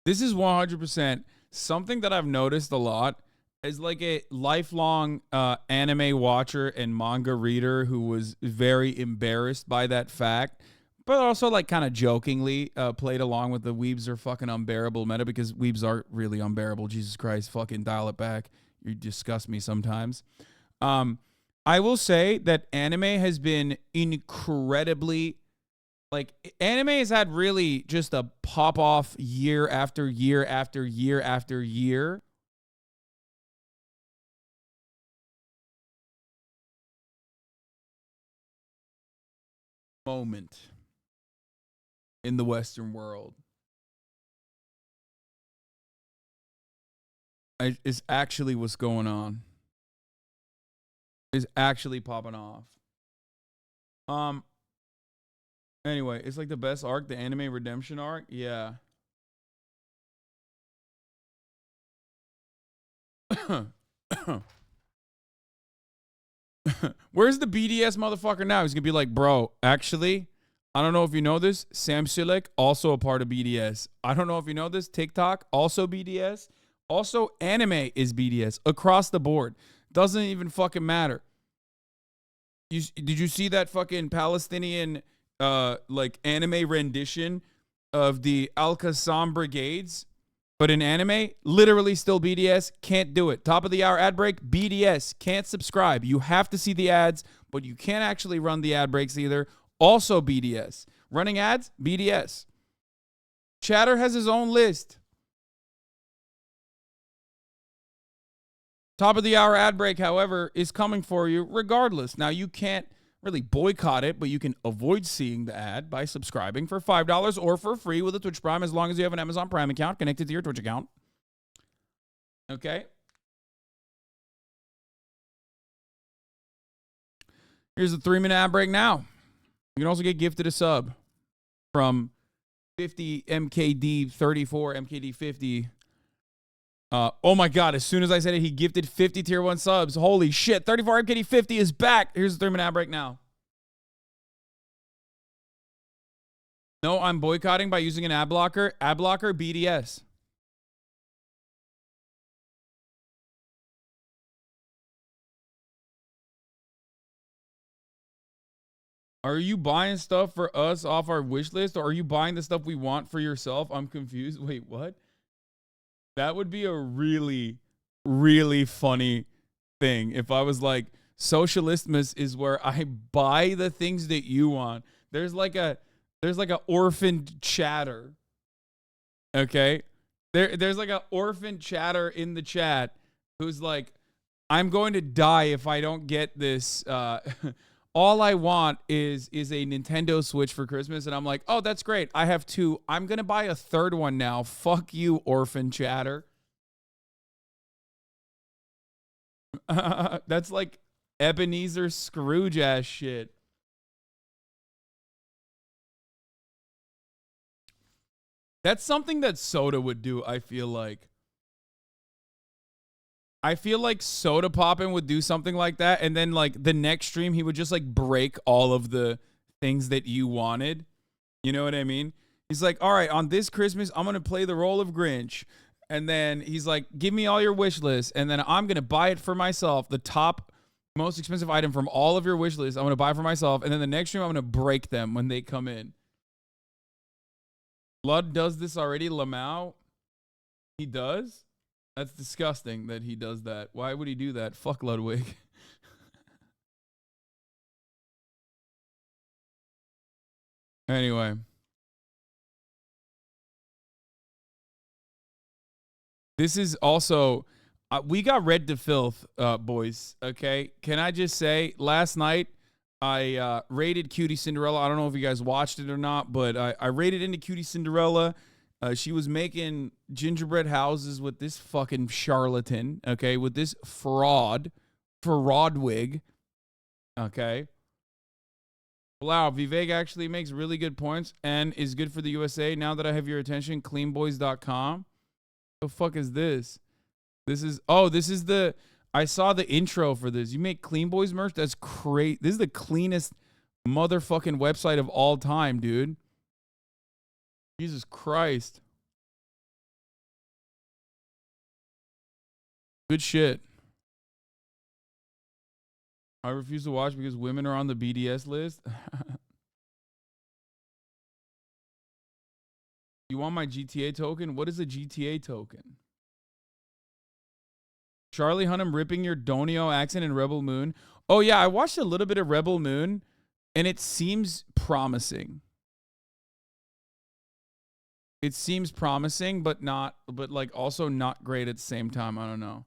This is 100% something that I've noticed a lot as like a lifelong anime watcher and manga reader who was very embarrassed by that fact, but also like kind of jokingly played along with the weebs are fucking unbearable meta, because weebs are really unbearable. Jesus Christ, fucking dial it back. You disgust me sometimes. I will say that anime has been incredibly, like, anime has had really just a pop off year after year after year after year. Moment in the Western world. Is actually what's going on. Is actually popping off. Anyway, it's like the best arc, the anime redemption arc. Yeah. Where's the BDS motherfucker now? He's gonna be like, bro, actually, I don't know if you know this, Sam Silek, also a part of BDS. I don't know if you know this, TikTok, also BDS. Also, anime is BDS across the board. Doesn't even fucking matter. Did you see that fucking Palestinian like anime rendition of the Al-Qassam brigades? But in anime, literally still BDS, can't do it. Top of the hour ad break, BDS, can't subscribe. You have to see the ads, but you can't actually run the ad breaks either. Also BDS. Running ads, BDS. Chatter has his own list. Top of the hour ad break, however, is coming for you regardless. Now, you can't really boycott it, but you can avoid seeing the ad by subscribing for $5 or for free with a Twitch Prime, as long as you have an Amazon Prime account connected to your Twitch account. Okay? Here's a 3-minute ad break now. You can also get gifted a sub from 50 MKD 34, MKD 50. Oh my God, as soon as I said it, he gifted 50 tier 1 subs. Holy shit, 34 MKD 50 is back. Here's a 3-minute ad break now. No, I'm boycotting by using an ad blocker. Ad blocker, BDS. Are you buying stuff for us off our wish list, or are you buying the stuff we want for yourself? I'm confused. Wait, what? That would be a really, really funny thing if I was like, Socialistmas is where I buy the things that you want. There's like a orphaned chatter. Okay? There's like an orphaned chatter in the chat who's like, I'm going to die if I don't get this. All I want is a Nintendo Switch for Christmas. And I'm like, oh, that's great. I have 2. I'm going to buy a 3rd one now. Fuck you, orphan chatter. That's like Ebenezer Scrooge ass shit. That's something that Soda would do, I feel like. I feel like Soda Poppin would do something like that, and then like the next stream he would just like break all of the things that you wanted. You know what I mean? He's like, all right, on this Christmas, I'm gonna play the role of Grinch. And then he's like, give me all your wish lists, and then I'm gonna buy it for myself. The top most expensive item from all of your wish lists, I'm gonna buy for myself, and then the next stream I'm gonna break them when they come in. Lud does this already, Lamau. He does? That's disgusting that he does that. Why would he do that? Fuck Ludwig. Anyway. This is also, we got read to filth, boys. Okay. Can I just say, last night I rated QTCinderalla. I don't know if you guys watched it or not, but I rated into QTCinderalla. She was making gingerbread houses with this fucking charlatan. Okay. With this fraud for Rodwig. Okay. Wow, Vivek actually makes really good points and is good for the USA. Now that I have your attention, cleanboys.com. The fuck is this? This is the, I saw the intro for this. You make Clean Boys merch? That's great. This is the cleanest motherfucking website of all time, dude. Jesus Christ. Good shit. I refuse to watch because women are on the BDS list. You want my GTA token? What is a GTA token? Charlie Hunnam ripping your Donio accent in Rebel Moon. Oh, yeah, I watched a little bit of Rebel Moon, and it seems promising. It seems promising, but like also not great at the same time. I don't know.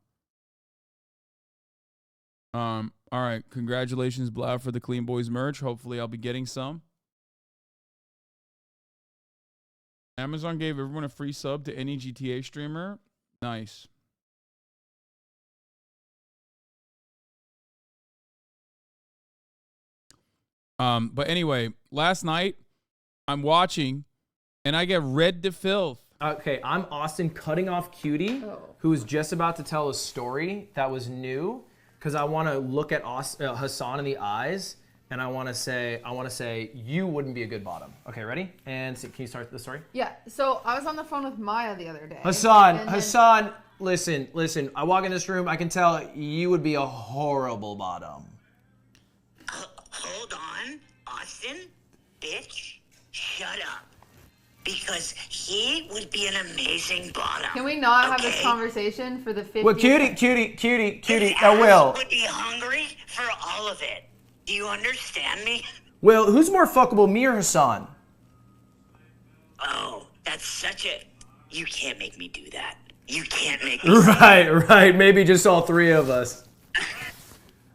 All right, congratulations, Blau, for the Clean Boys merch. Hopefully, I'll be getting some. Amazon gave everyone a free sub to any GTA streamer. Nice. But anyway, last night I'm watching, and I get read to filth. Okay, I'm Austin cutting off Cutie, who is just about to tell a story that was new. Because I want to look at Hasan in the eyes, and I want to say, you wouldn't be a good bottom. Okay, ready? And can you start the story? Yeah. So I was on the phone with Maya the other day. Hasan, listen. I walk in this room, I can tell you would be a horrible bottom. Hold on, Austin, bitch, shut up. Because he would be an amazing bottom. Can we not have this conversation for the 50th? Well, cutie, I will. Would be hungry for all of it. Do you understand me? Well, who's more fuckable, me or Hasan? Oh, that's such a... You can't make me do that. You can't make me Right. Maybe just all three of us.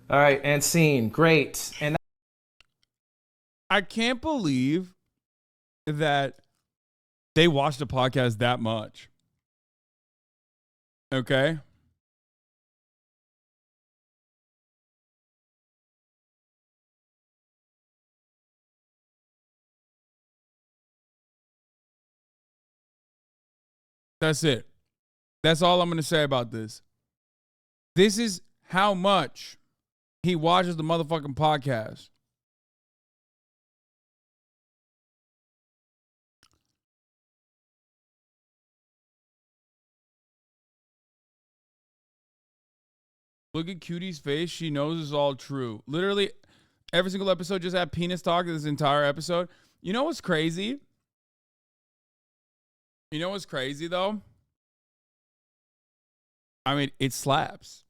All right, and scene. Great. And I can't believe that they watched the podcast that much. Okay. That's it. That's all I'm going to say about this. This is how much he watches the motherfucking podcast. Look at Cutie's face. She knows it's all true. Literally, every single episode just had penis talk this entire episode. You know what's crazy? You know what's crazy, though? I mean, it slaps.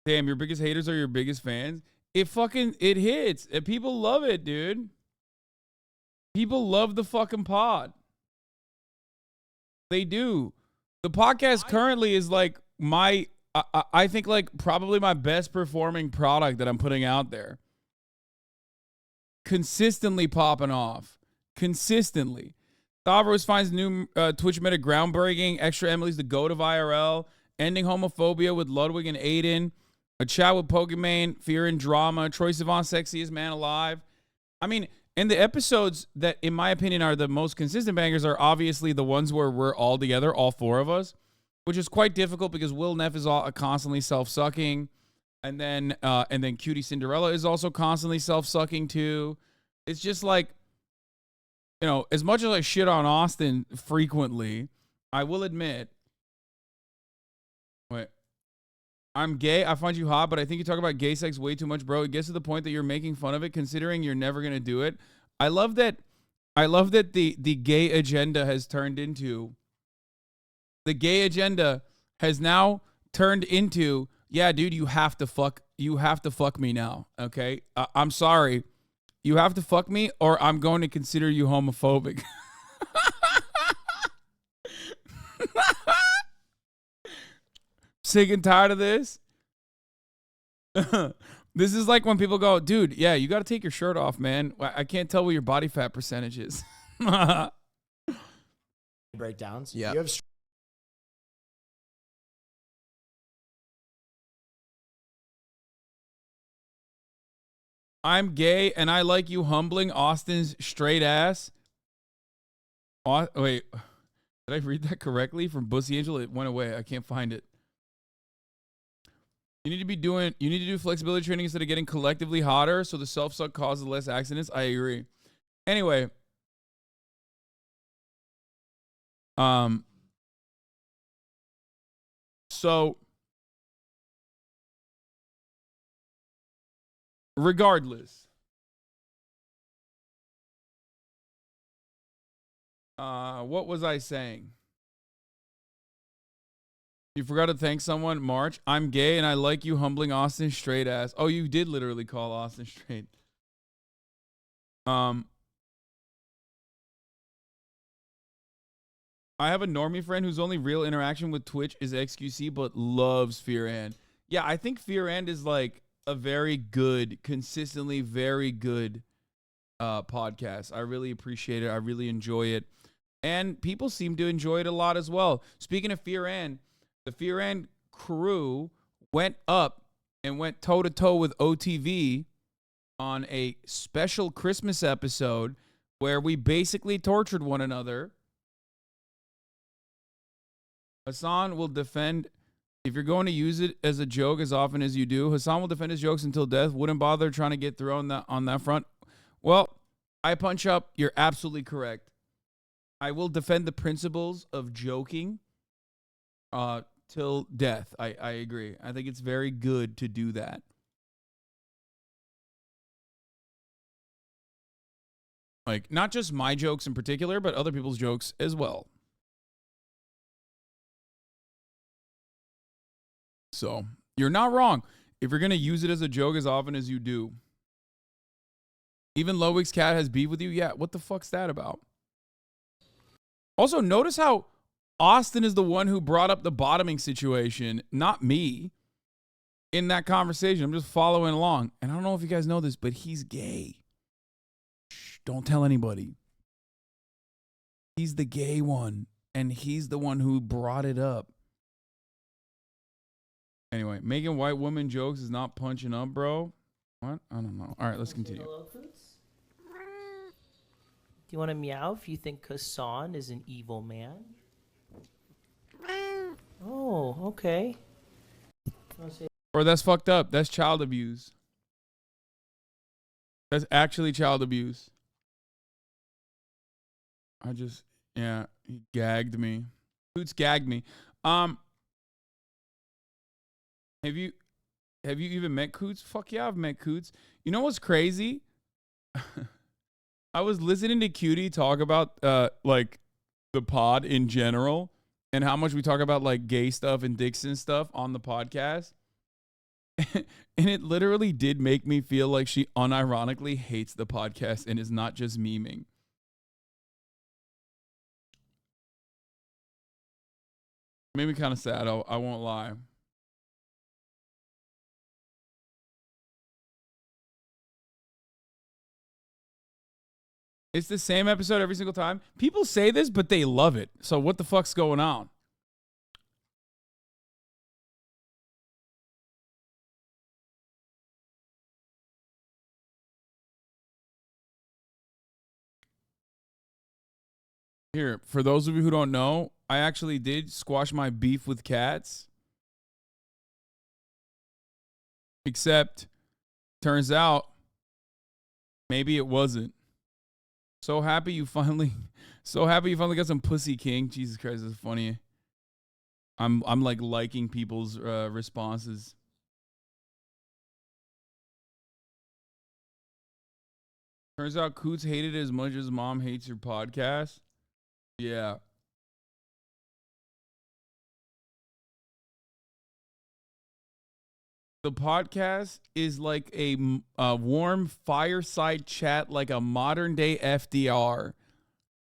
Damn, your biggest haters are your biggest fans. It hits. And people love it, dude. People love the fucking pod. They do. The podcast currently is like I think like probably my best performing product that I'm putting out there. Consistently popping off. Consistently. Stavros finds new Twitch meta groundbreaking. Extra Emily's the goat of IRL. Ending homophobia with Ludwig and Aiden. A chat with Pokemon. Fear and drama. Troye Sivan, sexiest man alive. I mean, and the episodes that, in my opinion, are the most consistent bangers are obviously the ones where we're all together, all four of us. Which is quite difficult because Will Neff is constantly self-sucking. And then QTCinderalla is also constantly self-sucking too. It's just like, you know, as much as I shit on Austin frequently, I will admit, I'm gay. I find you hot, but I think you talk about gay sex way too much, bro. It gets to the point that you're making fun of it, considering you're never going to do it. I love that the gay agenda has turned into... The gay agenda has now turned into, yeah, dude, you have to fuck me now, okay? I'm sorry. You have to fuck me or I'm going to consider you homophobic. Sick and tired of this. This is like when people go, dude, yeah, you got to take your shirt off, man. I can't tell what your body fat percentage is. Breakdowns. Yeah. You have I'm gay and I like you humbling Austin's straight ass. Wait, did I read that correctly from Bussy Angel? It went away. I can't find it. You need to do flexibility training instead of getting collectively hotter so the self-suck causes less accidents. I agree. Anyway. So regardless. What was I saying? You forgot to thank someone, March. I'm gay and I like you humbling Austin straight ass. Oh, you did literally call Austin straight. I have a normie friend whose only real interaction with Twitch is XQC, but loves Fear and. Yeah, I think Fear and is like a very good, consistently very good podcast. I really appreciate it. I really enjoy it. And people seem to enjoy it a lot as well. Speaking of Fear and, the Fear and crew went up and went toe-to-toe with OTV on a special Christmas episode where we basically tortured one another. Hasan will defend, if you're going to use it as a joke as often as you do, Hasan will defend his jokes until death. Wouldn't bother trying to get through on that front. Well, I punch up. You're absolutely correct. I will defend the principles of joking till death. I agree. I think it's very good to do that. Like, not just my jokes in particular, but other people's jokes as well. So, you're not wrong if you're going to use it as a joke as often as you do. Even Ludwig's cat has beef with you? Yeah, what the fuck's that about? Also, notice how Austin is the one who brought up the bottoming situation, not me, in that conversation. I'm just following along. And I don't know if you guys know this, but he's gay. Shh, don't tell anybody. He's the gay one, and he's the one who brought it up. Anyway, making white woman jokes is not punching up, bro. What? I don't know. All right, let's continue. Do you want to meow if you think Hasan is an evil man? Oh, okay. Or that's fucked up. That's child abuse. That's actually child abuse. Yeah, he gagged me. Boots gagged me. Have you even met Coots? Fuck yeah, I've met Coots. You know what's crazy? I was listening to Cutie talk about like the pod in general and how much we talk about like gay stuff and Dixon stuff on the podcast. And it literally did make me feel like she unironically hates the podcast and is not just memeing. Made me kind of sad, I won't lie. It's the same episode every single time. People say this, but they love it. So what the fuck's going on? Here, for those of you who don't know, I actually did squash my beef with cats. Except, turns out, maybe it wasn't. So happy you finally got some pussy, King. Jesus Christ, this is funny. I'm like liking people's responses. Turns out Coots hated it as much as mom hates your podcast. Yeah. The podcast is like a warm fireside chat, like a modern day FDR.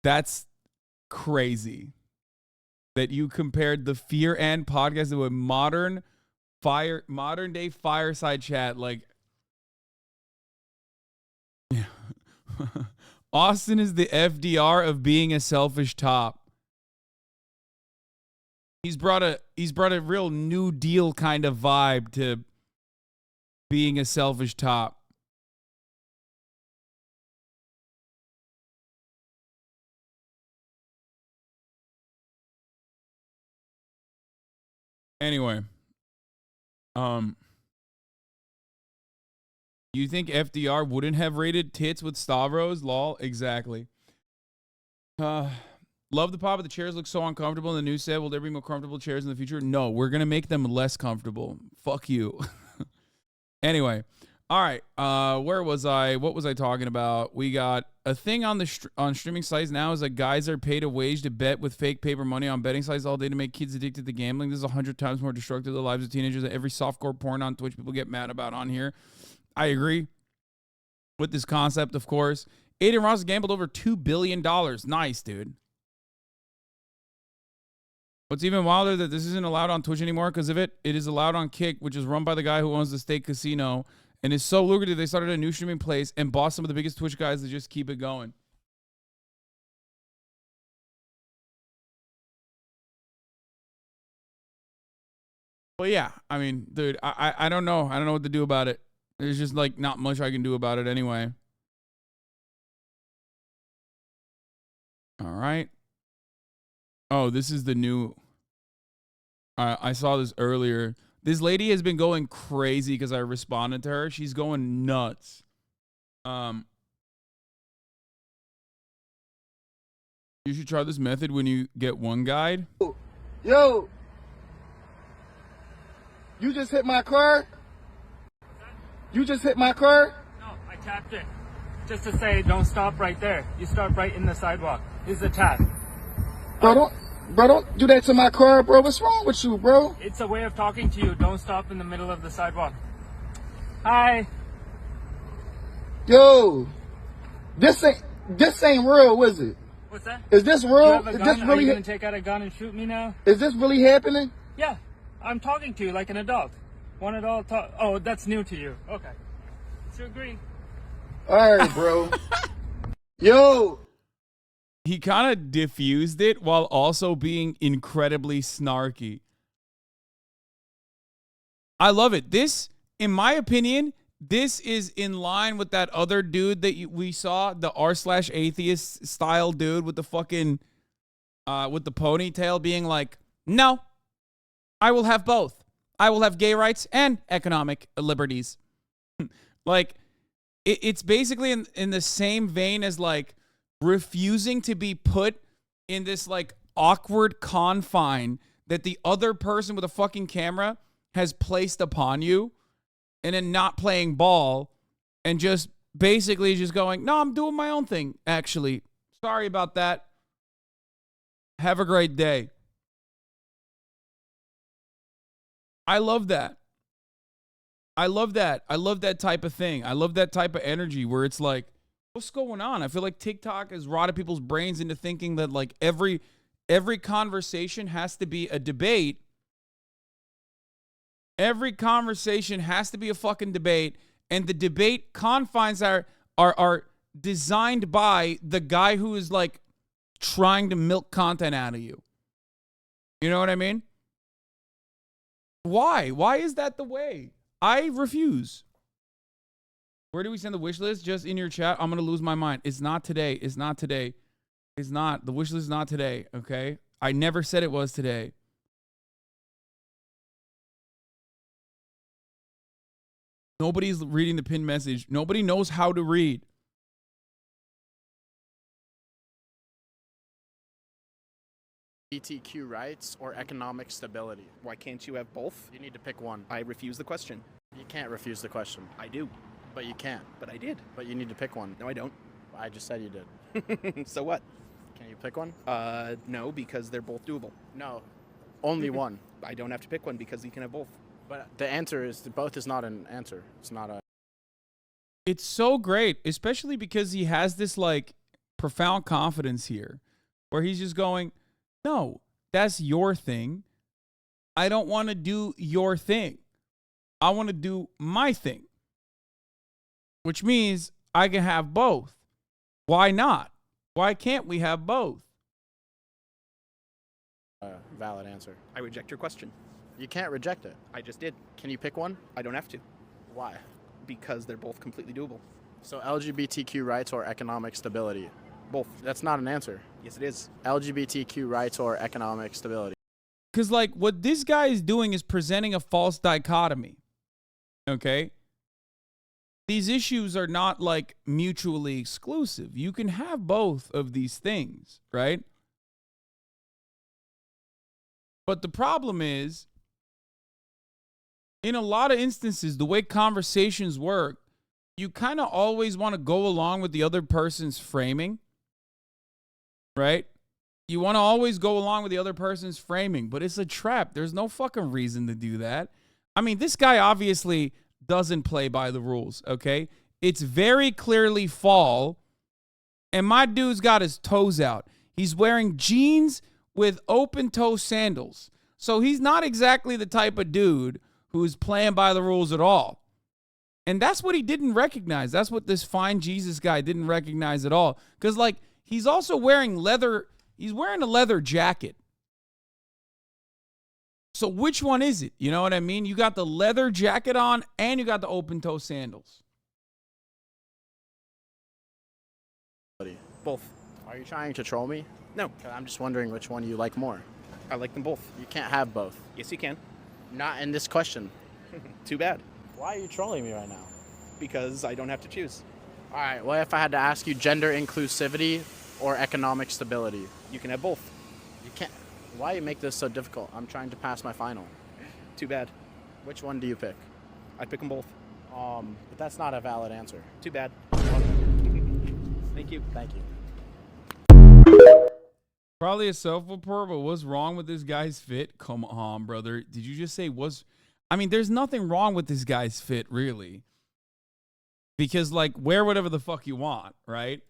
That's crazy. that you compared the Fear and podcast to a modern day fireside chat. Like, yeah. Austin is the FDR of being a selfish top. He's brought a real New Deal kind of vibe to being a selfish top. Anyway, you think FDR wouldn't have rated tits with Stavros? Lol, exactly. Love the pop, but the chairs look so uncomfortable in the new set. Will there be more comfortable chairs in the future? No, we're going to make them less comfortable. Fuck you. Anyway, all right. Where was I? What was I talking about? We got a thing on the on streaming sites now is that guys are paid a wage to bet with fake paper money on betting sites all day to make kids addicted to gambling. This is 100 times more destructive to the lives of teenagers than every softcore porn on Twitch people get mad about on here. I agree with this concept, of course. Aiden Ross gambled over $2 billion. Nice, dude. What's even wilder that this isn't allowed on Twitch anymore because of it. It is allowed on Kick, which is run by the guy who owns the state casino, and is so lucrative they started a new streaming place and bought some of the biggest Twitch guys to just keep it going. Well, yeah. I mean, dude, I don't know. I don't know what to do about it. There's just like not much I can do about it anyway. All right. Oh, this is the new. I saw this earlier. This lady has been going crazy because I responded to her. She's going nuts. You should try this method when you get one guide. Yo, you just hit my car? You just hit my car? No, I tapped it. Just to say, don't stop right there. You stop right in the sidewalk. It's a tap. Bro, don't do that to my car, bro. What's wrong with you, bro? It's a way of talking to you. Don't stop in the middle of the sidewalk. Hi. Yo, this ain't real, is it? What's that? Is this real? You have a Is gun? this really? Are you gonna take out a gun and shoot me now? Is this really happening? Yeah, I'm talking to you like an adult. One adult talk. Oh, that's new to you. Okay. So agree. All right, bro. Yo. He kind of diffused it while also being incredibly snarky. I love it. This, in my opinion, this is in line with that other dude that we saw, the r/atheist style dude with the fucking, with the ponytail being like, no, I will have both. I will have gay rights and economic liberties. Like, it's basically in the same vein as like, refusing to be put in this like awkward confine that the other person with a fucking camera has placed upon you, and then not playing ball and just basically just going, no, I'm doing my own thing, actually. Sorry about that. Have a great day. I love that. I love that. I love that type of thing. I love that type of energy where it's like, what's going on? I feel like TikTok has rotted people's brains into thinking that like every conversation has to be a debate. Every conversation has to be a fucking debate, and the debate confines are designed by the guy who is like trying to milk content out of you. You know what I mean? Why? Why is that the way? I refuse. Where do we send the wish list? Just in your chat. I'm going to lose my mind. It's not today. It's not today. It's not. The wish list is not today, okay? I never said it was today. Nobody's reading the pinned message. Nobody knows how to read. LGBTQ rights or economic stability? Why can't you have both? You need to pick one. I refuse the question. You can't refuse the question. I do. But you can't. But I did. But you need to pick one. No, I don't. I just said you did. So what? Can you pick one? No, because they're both doable. No. Only one. I don't have to pick one because you can have both. But the answer is both is not an answer. It's not a... It's so great, especially because he has this like profound confidence here where he's just going, no, that's your thing. I don't want to do your thing. I want to do my thing, which means I can have both. Why not? Why can't we have both? Valid answer. I reject your question. You can't reject it. I just did. Can you pick one? I don't have to. Why? Because they're both completely doable. So LGBTQ rights or economic stability? Both. That's not an answer. Yes, it is. LGBTQ rights or economic stability? Because, like, what this guy is doing is presenting a false dichotomy. Okay? These issues are not, like, mutually exclusive. You can have both of these things, right? But the problem is, in a lot of instances, the way conversations work, you kind of always want to go along with the other person's framing, right? You want to always go along with the other person's framing, but it's a trap. There's no fucking reason to do that. I mean, this guy obviously doesn't play by the rules, okay? It's very clearly fall, and my dude's got his toes out. He's wearing jeans with open-toe sandals. So he's not exactly the type of dude who's playing by the rules at all. And that's what he didn't recognize. That's what this fine Jesus guy didn't recognize at all. Because, like, he's also wearing leather. He's wearing a leather jacket. So which one is it? You know what I mean? You got the leather jacket on and you got the open-toe sandals. Both. Are you trying to troll me? No. I'm just wondering which one you like more. I like them both. You can't have both. Yes, you can. Not in this question. Too bad. Why are you trolling me right now? Because I don't have to choose. All right, what if I had to ask you gender inclusivity or economic stability? You can have both. You can't. Why you make this so difficult? I'm trying to pass my final. Too bad. Which one do you pick? I pick them both. But that's not a valid answer. Too bad. Thank you. Thank you. Probably a self-report, but what's wrong with this guy's fit? Come on, brother. Did you just say was? I mean, there's nothing wrong with this guy's fit, really. Because, like, wear whatever the fuck you want, right?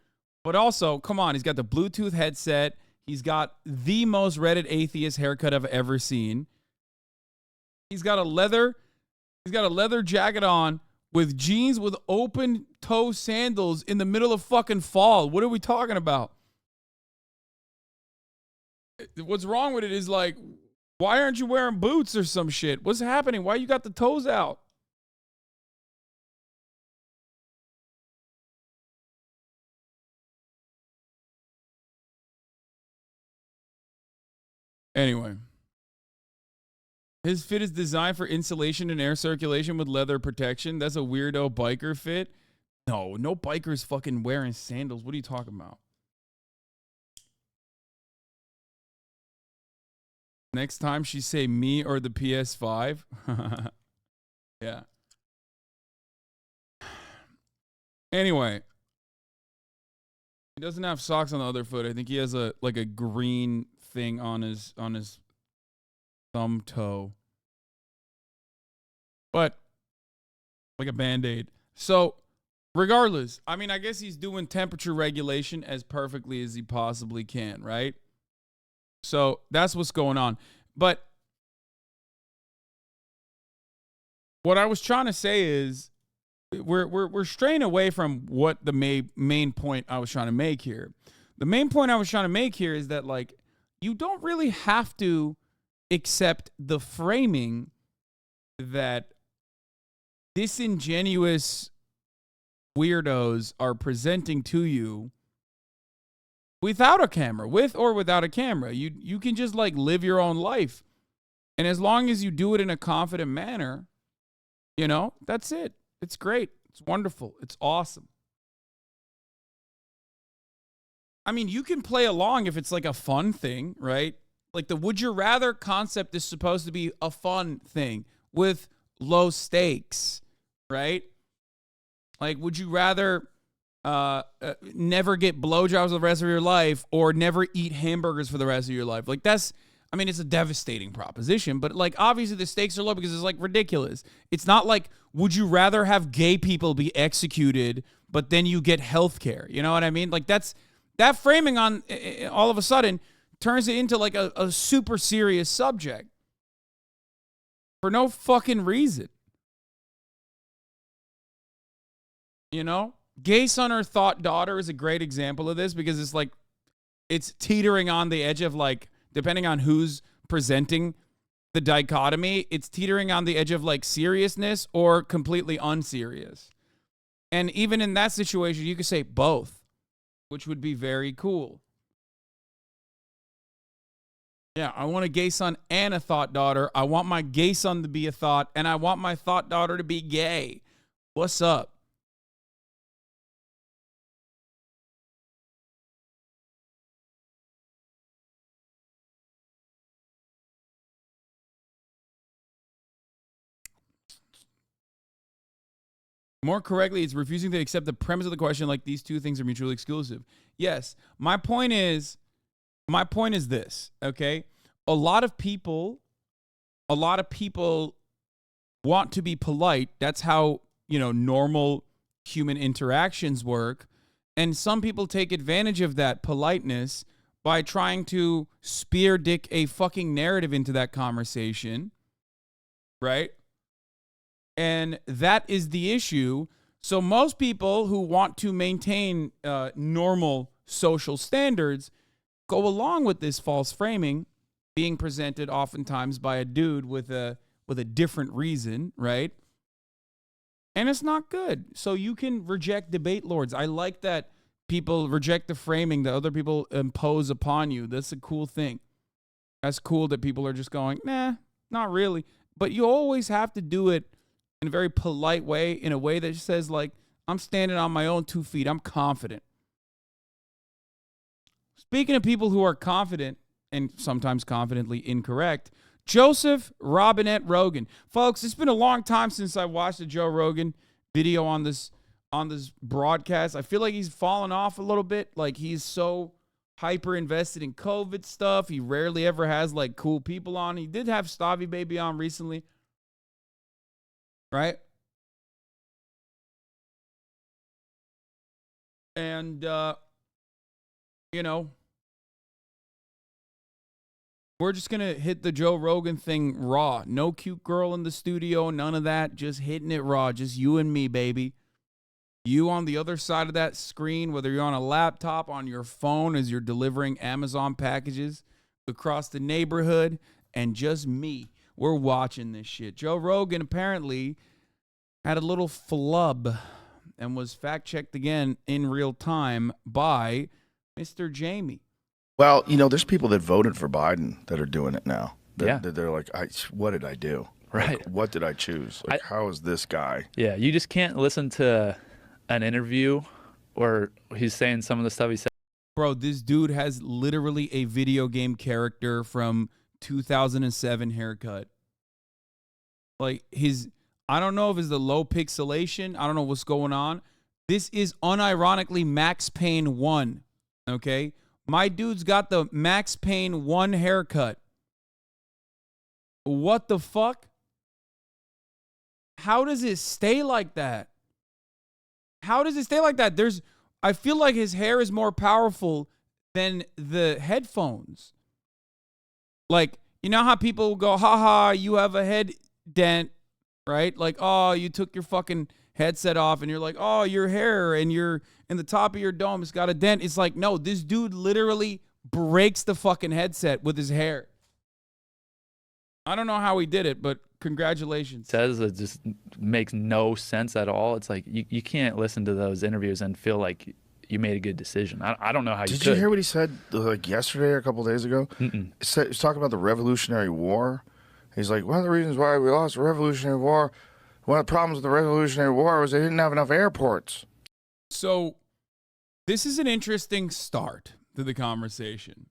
But also, come on, he's got the Bluetooth headset. He's got the most Reddit atheist haircut I've ever seen. He's got a leather jacket on with jeans with open toe sandals in the middle of fucking fall. What are we talking about? What's wrong with it is, like, why aren't you wearing boots or some shit? What's happening? Why you got the toes out? Anyway, his fit is designed for insulation and air circulation with leather protection. That's a weirdo biker fit. No biker's fucking wearing sandals. What are you talking about? Next time she say me or the PS5. Yeah. Anyway. He doesn't have socks on the other foot. I think he has a green thing on his thumb toe. But like a Band-Aid. So regardless, I mean, I guess he's doing temperature regulation as perfectly as he possibly can, right? So that's what's going on. But what I was trying to say is we're straying away from what the main point I was trying to make here. The main point I was trying to make here is that, like, you don't really have to accept the framing that disingenuous weirdos are presenting to you without a camera, with or without a camera. You can just, like, live your own life. And as long as you do it in a confident manner, you know, that's it. It's great. It's wonderful. It's awesome. I mean, you can play along if it's like a fun thing, right? Like the would you rather concept is supposed to be a fun thing with low stakes, right? Like, would you rather never get blowjobs the rest of your life or never eat hamburgers for the rest of your life? Like, that's, I mean, it's a devastating proposition, but, like, obviously the stakes are low because it's, like, ridiculous. It's not like, would you rather have gay people be executed, but then you get health care? You know what I mean? Like, that framing on all of a sudden turns it into like a super serious subject for no fucking reason. You know? Gay son or thought daughter is a great example of this because it's like, it's teetering on the edge of like, depending on who's presenting the dichotomy, it's teetering on the edge of like seriousness or completely unserious. And even in that situation, you could say both, which would be very cool. Yeah, I want a gay son and a thought daughter. I want my gay son to be a thought, and I want my thought daughter to be gay. What's up? More correctly, it's refusing to accept the premise of the question like these two things are mutually exclusive. Yes, my point is this, okay? A lot of people want to be polite. That's how, normal human interactions work. And some people take advantage of that politeness by trying to spear dick a fucking narrative into that conversation, right? And that is the issue. So most people who want to maintain normal social standards go along with this false framing being presented oftentimes by a dude with a different reason, right? And it's not good. So you can reject debate lords. I like that people reject the framing that other people impose upon you. That's a cool thing. That's cool that people are just going, nah, not really. But you always have to do it in a very polite way, in a way that says, like, I'm standing on my own 2 feet. I'm confident. Speaking of people who are confident and sometimes confidently incorrect, Joseph Robinette Rogan. Folks, it's been a long time since I watched a Joe Rogan video on this broadcast. I feel like he's fallen off a little bit. Like, he's so hyper invested in COVID stuff. He rarely ever has, like, cool people on. He did have Stavy Baby on recently. Right? And, we're just going to hit the Joe Rogan thing raw. No cute girl in the studio, none of that. Just hitting it raw. Just you and me, baby. You on the other side of that screen, whether you're on a laptop, on your phone as you're delivering Amazon packages across the neighborhood, and just me. We're watching this shit. Joe Rogan apparently had a little flub and was fact-checked again in real time by Mr. Jamie. Well, there's people that voted for Biden that are doing it now. They're like, what did I do? Right. Like, what did I choose? Like, how is this guy? Yeah, you just can't listen to an interview where he's saying some of the stuff he said. Bro, this dude has literally a video game character from 2007 haircut. Like, I don't know if it's the low pixelation. I don't know what's going on. This is unironically Max Payne 1, okay? My dude's got the Max Payne 1 haircut. What the fuck? How does it stay like that? How does it stay like that? I feel like his hair is more powerful than the headphones. Like, you know how people go, haha, you have a head dent, right? Like, oh, you took your fucking headset off and you're like, oh, your hair and you're in the top of your dome, it's got a dent. It's like, no, this dude literally breaks the fucking headset with his hair. I don't know how he did it, but congratulations. Says it just makes no sense at all. It's like you can't listen to those interviews and feel like you made a good decision. I don't know how you could. Did you hear what he said like yesterday or a couple days ago? He was talking about the Revolutionary War. He's like, one of the reasons why we lost the Revolutionary War, one of the problems with the Revolutionary War was they didn't have enough airports. So this is an interesting start to the conversation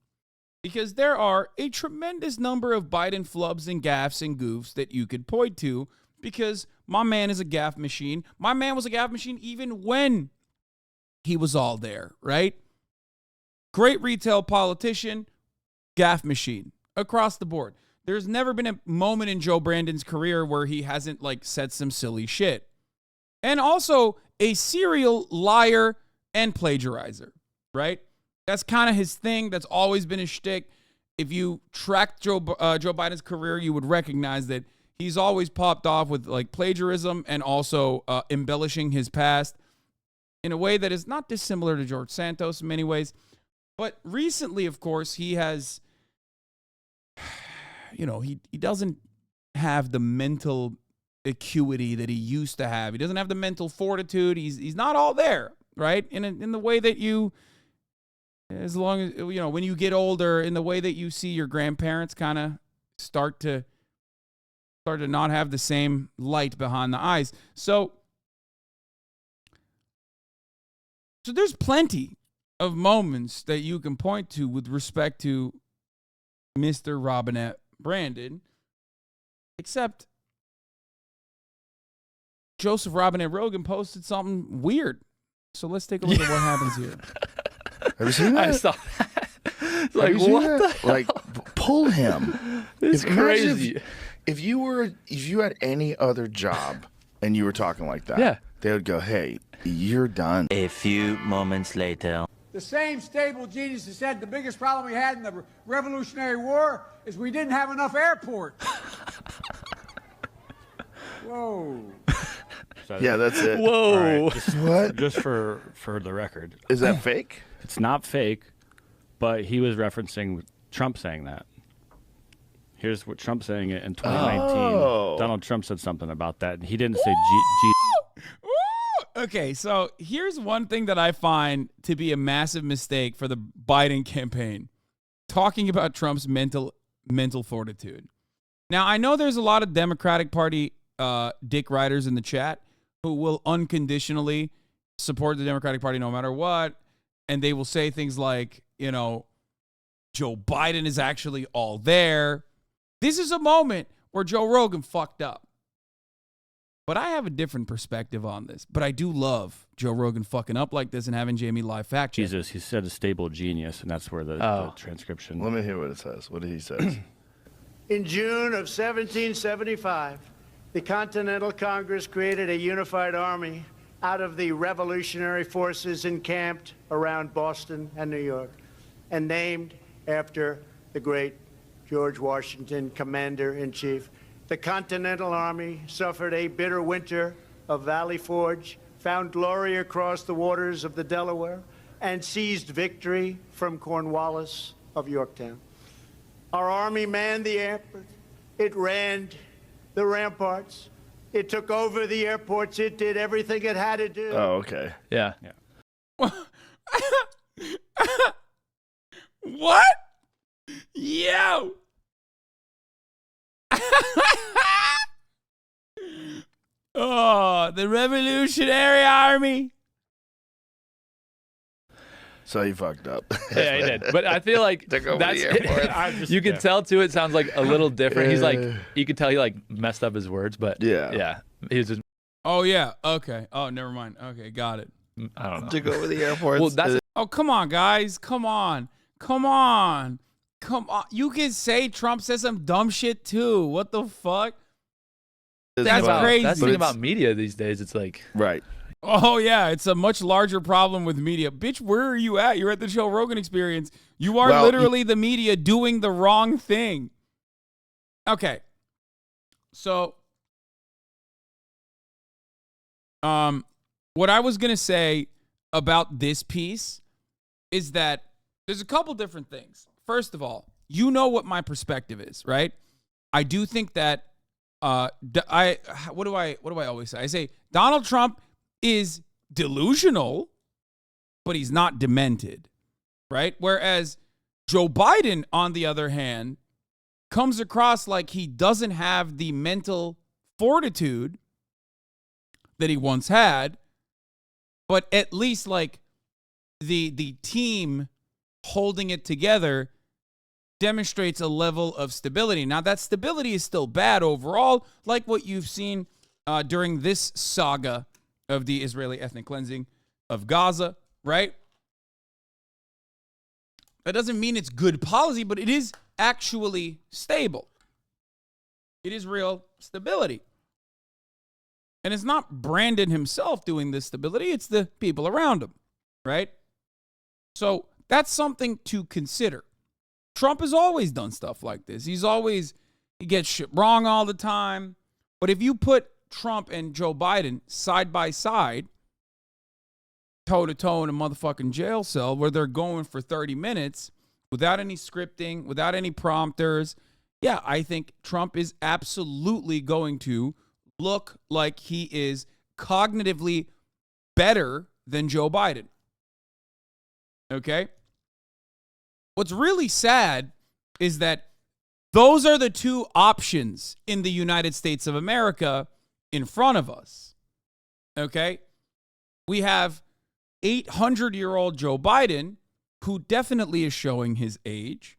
because there are a tremendous number of Biden flubs and gaffes and goofs that you could point to because my man is a gaffe machine. My man was a gaffe machine even when he was all there, right? Great retail politician, gaffe machine across the board. There's never been a moment in Joe Brandon's career where he hasn't like said some silly shit. And also a serial liar and plagiarizer, right? That's kind of his thing. That's always been his shtick. if you tracked Joe Biden's career, you would recognize that he's always popped off with like plagiarism and also embellishing his past in a way that is not dissimilar to George Santos in many ways. But recently, of course, he has, he doesn't have the mental acuity that he used to have. He doesn't have the mental fortitude. He's not all there, right? In the way that you, as long as, when you get older, in the way that you see your grandparents kind of start to not have the same light behind the eyes. So there's plenty of moments that you can point to with respect to Mr. Robinette Brandon, except Joseph Robinette Rogan posted something weird. So let's take a look at what happens here. Have you seen that? I saw that. It's like, Have you seen what that? the hell? Like, pull him. It's Imagine crazy. If you had any other job and you were talking like that, Yeah. they would go, "Hey, you're done." A few moments later. The same stable genius that said the biggest problem we had in the Revolutionary War is we didn't have enough airports. Whoa. Yeah, that's it. Whoa. All right. What? Just for the record. Is that fake? It's not fake, but he was referencing Trump saying that. Here's what Trump saying it in 2019. Oh. Donald Trump said something about that, and he didn't say G. Okay, so here's one thing that I find to be a massive mistake for the Biden campaign. Talking about Trump's mental fortitude. Now, I know there's a lot of Democratic Party dick riders in the chat who will unconditionally support the Democratic Party no matter what, and they will say things like, Joe Biden is actually all there. This is a moment where Joe Rogan fucked up. But I have a different perspective on this. But I do love Joe Rogan fucking up like this and having Jamie live fact check. Jesus, he said a stable genius, and that's where the transcription. Let me hear what it says. What did he say? In June of 1775, the Continental Congress created a unified army out of the revolutionary forces encamped around Boston and New York, and named after the great George Washington, Commander-in-Chief. The Continental Army suffered a bitter winter of Valley Forge, found glory across the waters of the Delaware, and seized victory from Cornwallis of Yorktown. Our army manned the airport. It ran the ramparts. It took over the airports. It did everything it had to do. Oh, okay. Yeah. What? Yo! Oh, the Revolutionary Army. So he fucked up. Yeah, he did. But I feel like Took over that's the airport. you can tell too. It sounds like a little different. He's like, you could tell he like messed up his words, but yeah, he was just. Oh yeah. Okay. Oh, never mind. Okay, got it. I don't know. Took over the airport. Well, that's Oh, come on, guys. Come on. You can say Trump says some dumb shit too. What the fuck? That's crazy. That's the thing about media these days. It's like right. Oh, yeah. It's a much larger problem with media. Bitch, where are you at? You're at the Joe Rogan Experience. You are literally the media doing the wrong thing. Okay. So, what I was going to say about this piece is that there's a couple different things. First of all, you know what my perspective is, right? I do think that what do I always say? I say Donald Trump is delusional, but he's not demented, right? Whereas Joe Biden, on the other hand, comes across like he doesn't have the mental fortitude that he once had, but at least like the team holding it together demonstrates a level of stability. Now, that stability is still bad overall, like what you've seen during this saga of the Israeli ethnic cleansing of Gaza, right? That doesn't mean it's good policy, but it is actually stable. It is real stability. And it's not Brandon himself doing this stability, it's the people around him, right? So that's something to consider. Trump has always done stuff like this. He gets shit wrong all the time. But if you put Trump and Joe Biden side by side, toe to toe in a motherfucking jail cell where they're going for 30 minutes without any scripting, without any prompters, yeah, I think Trump is absolutely going to look like he is cognitively better than Joe Biden. Okay? What's really sad is that those are the two options in the United States of America in front of us. Okay? We have 800-year-old Joe Biden, who definitely is showing his age.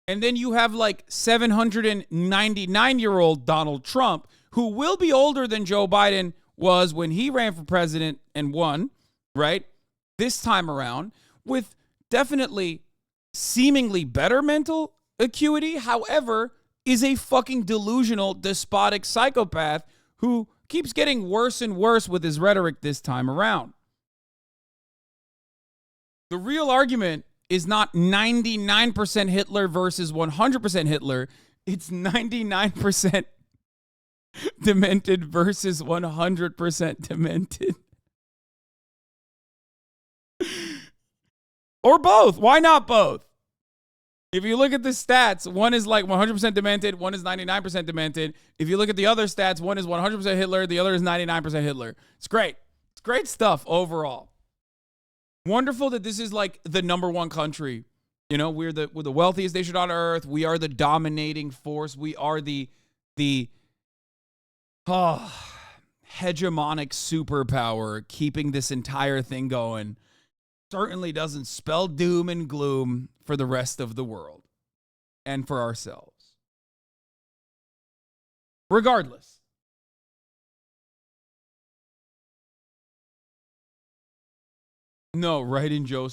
And then you have like 799-year-old Donald Trump, who will be older than Joe Biden was when he ran for president and won, right? This time around, with definitely seemingly better mental acuity, however, is a fucking delusional, despotic psychopath who keeps getting worse and worse with his rhetoric this time around. The real argument is not 99% Hitler versus 100% Hitler. It's 99% demented versus 100% demented. Or both. Why not both? If you look at the stats, one is like 100% demented, one is 99% demented. If you look at the other stats, one is 100% Hitler, the other is 99% Hitler. It's great. It's great stuff overall. Wonderful that this is like the number one country. You know, we're the wealthiest nation on earth. We are the dominating force. We are the hegemonic superpower keeping this entire thing going. Certainly doesn't spell doom and gloom for the rest of the world and for ourselves. Regardless. No, right in George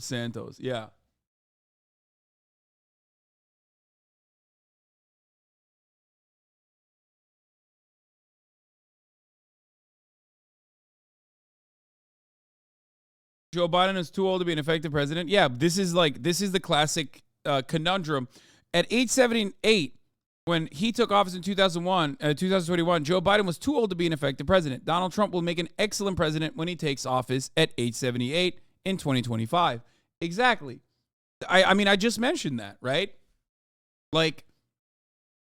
Santos. Yeah. Joe Biden is too old to be an effective president. Yeah, this is the classic conundrum. At age 78, when he took office in 2021, Joe Biden was too old to be an effective president. Donald Trump will make an excellent president when he takes office at age 78 in 2025. Exactly. I mean, I just mentioned that, right? Like,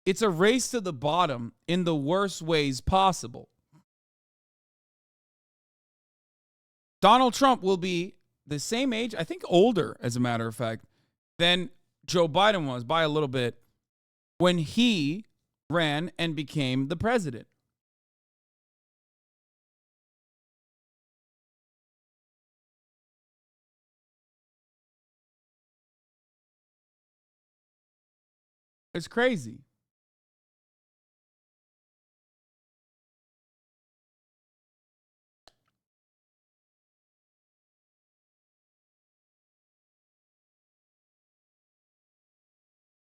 it's a race to the bottom in the worst ways possible. Donald Trump will be the same age, I think older, as a matter of fact, than Joe Biden was by a little bit when he ran and became the president. It's crazy.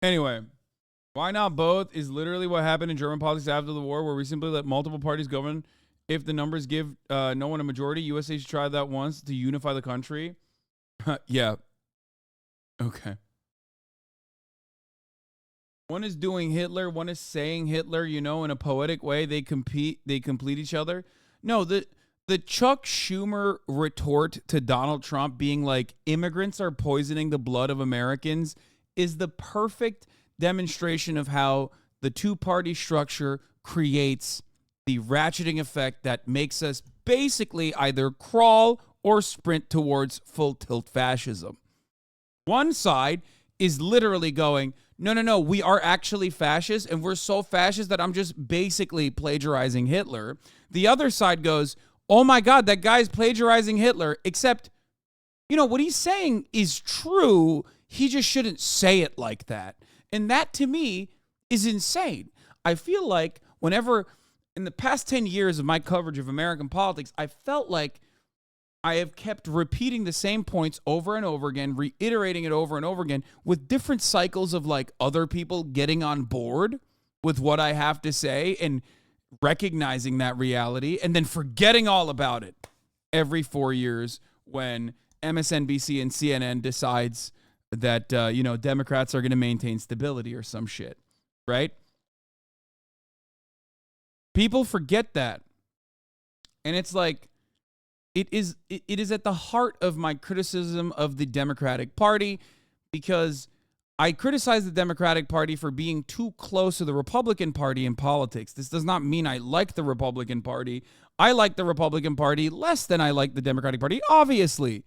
Anyway, why not both is literally what happened in German politics after the war, where we simply let multiple parties govern. If the numbers give no one a majority, USA should try that once to unify the country. Yeah. Okay. One is doing Hitler, one is saying Hitler, you know, in a poetic way. They complete each other. No, the Chuck Schumer retort to Donald Trump being like, immigrants are poisoning the blood of Americans is the perfect demonstration of how the two-party structure creates the ratcheting effect that makes us basically either crawl or sprint towards full-tilt fascism. One side is literally going, no, we are actually fascists, and we're so fascist that I'm just basically plagiarizing Hitler. The other side goes, oh my God, that guy's plagiarizing Hitler, except, you know, what he's saying is true. He just shouldn't say it like that. And that, to me, is insane. I feel like whenever, in the past 10 years of my coverage of American politics, I felt like I have kept repeating the same points over and over again, reiterating it over and over again, with different cycles of like other people getting on board with what I have to say and recognizing that reality and then forgetting all about it every 4 years when MSNBC and CNN decides that Democrats are going to maintain stability or some shit, right? People forget that. And it's like, it is at the heart of my criticism of the Democratic Party, because I criticize the Democratic Party for being too close to the Republican Party in politics. This does not mean I like the Republican Party. I like the Republican Party less than I like the Democratic Party, obviously.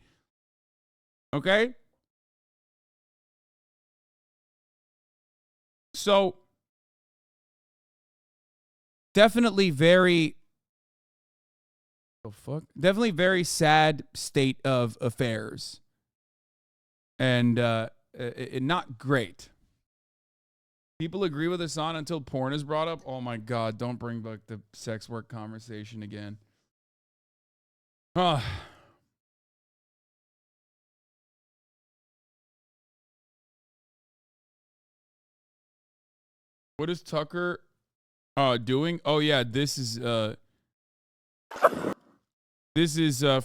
Okay? So, definitely very sad state of affairs. And not great. People agree with Hasan until porn is brought up. Oh my God, don't bring back the sex work conversation again. What is Tucker doing? Oh yeah, this is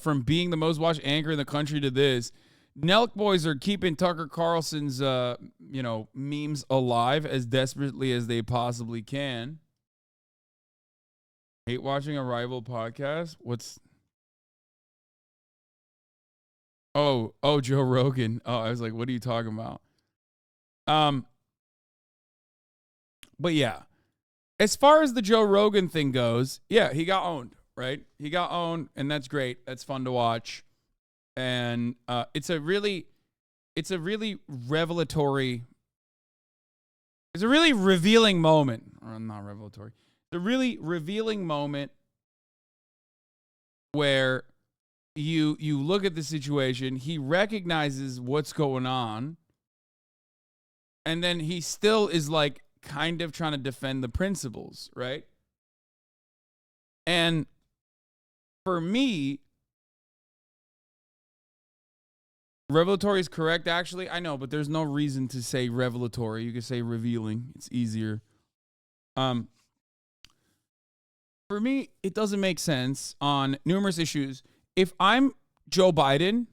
from being the most watched anchor in the country to this. Nelk boys are keeping Tucker Carlson's, memes alive as desperately as they possibly can. Hate watching a rival podcast? What's... Oh, Joe Rogan. Oh, I was like, what are you talking about? But yeah, as far as the Joe Rogan thing goes, yeah, he got owned, right? He got owned, and that's great. That's fun to watch. And it's a really revelatory, it's a really revealing moment, or not revelatory, it's a really revealing moment where you look at the situation, he recognizes what's going on, and then he still is like kind of trying to defend the principles, right? And for me, revelatory is correct, actually. I know, but there's no reason to say revelatory. You could say revealing. It's easier. For me, it doesn't make sense on numerous issues. If I'm Joe Biden,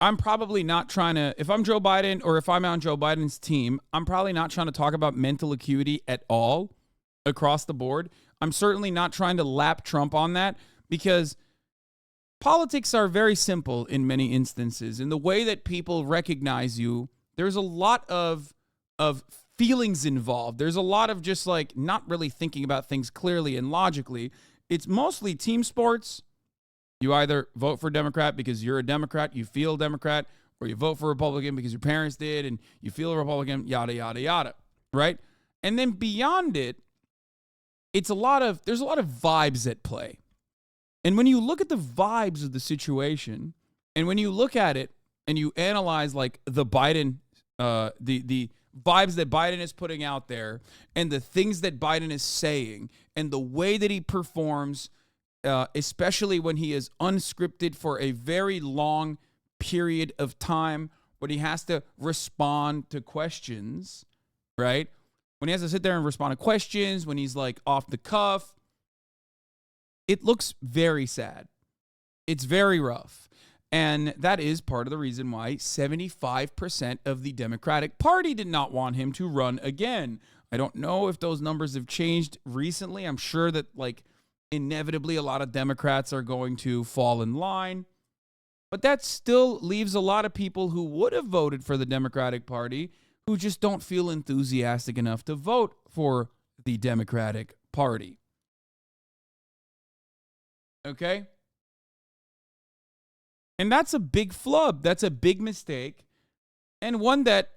I'm probably not trying to, if I'm Joe Biden or if I'm on Joe Biden's team, I'm probably not trying to talk about mental acuity at all across the board. I'm certainly not trying to lap Trump on that, because politics are very simple in many instances. In the way that people recognize you, there's a lot of feelings involved. There's a lot of just like not really thinking about things clearly and logically. It's mostly team sports. You either vote for Democrat because you're a Democrat, you feel Democrat, or you vote for Republican because your parents did and you feel a Republican, yada, yada, yada, right? And then beyond it, there's a lot of vibes at play. And when you look at the vibes of the situation, and when you look at it and you analyze like the Biden, the vibes that Biden is putting out there, and the things that Biden is saying, and the way that he performs, especially when he is unscripted for a very long period of time, when he has to respond to questions, right? When he has to sit there and respond to questions, when he's like off the cuff, it looks very sad. It's very rough. And that is part of the reason why 75% of the Democratic Party did not want him to run again. I don't know if those numbers have changed recently. I'm sure that like inevitably a lot of Democrats are going to fall in line. But that still leaves a lot of people who would have voted for the Democratic Party who just don't feel enthusiastic enough to vote for the Democratic Party. Okay? And that's a big flub. That's a big mistake. And one that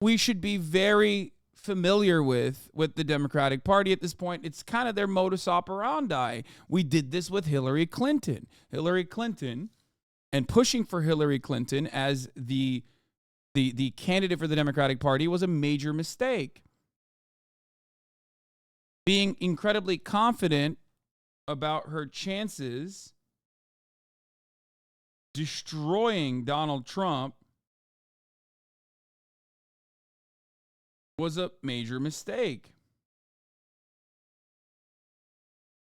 we should be very familiar with the Democratic Party at this point. It's kind of their modus operandi. We did this with Hillary Clinton. Hillary Clinton, and pushing for Hillary Clinton as the candidate for the Democratic Party was a major mistake. Being incredibly confident about her chances, destroying Donald Trump, was a major mistake.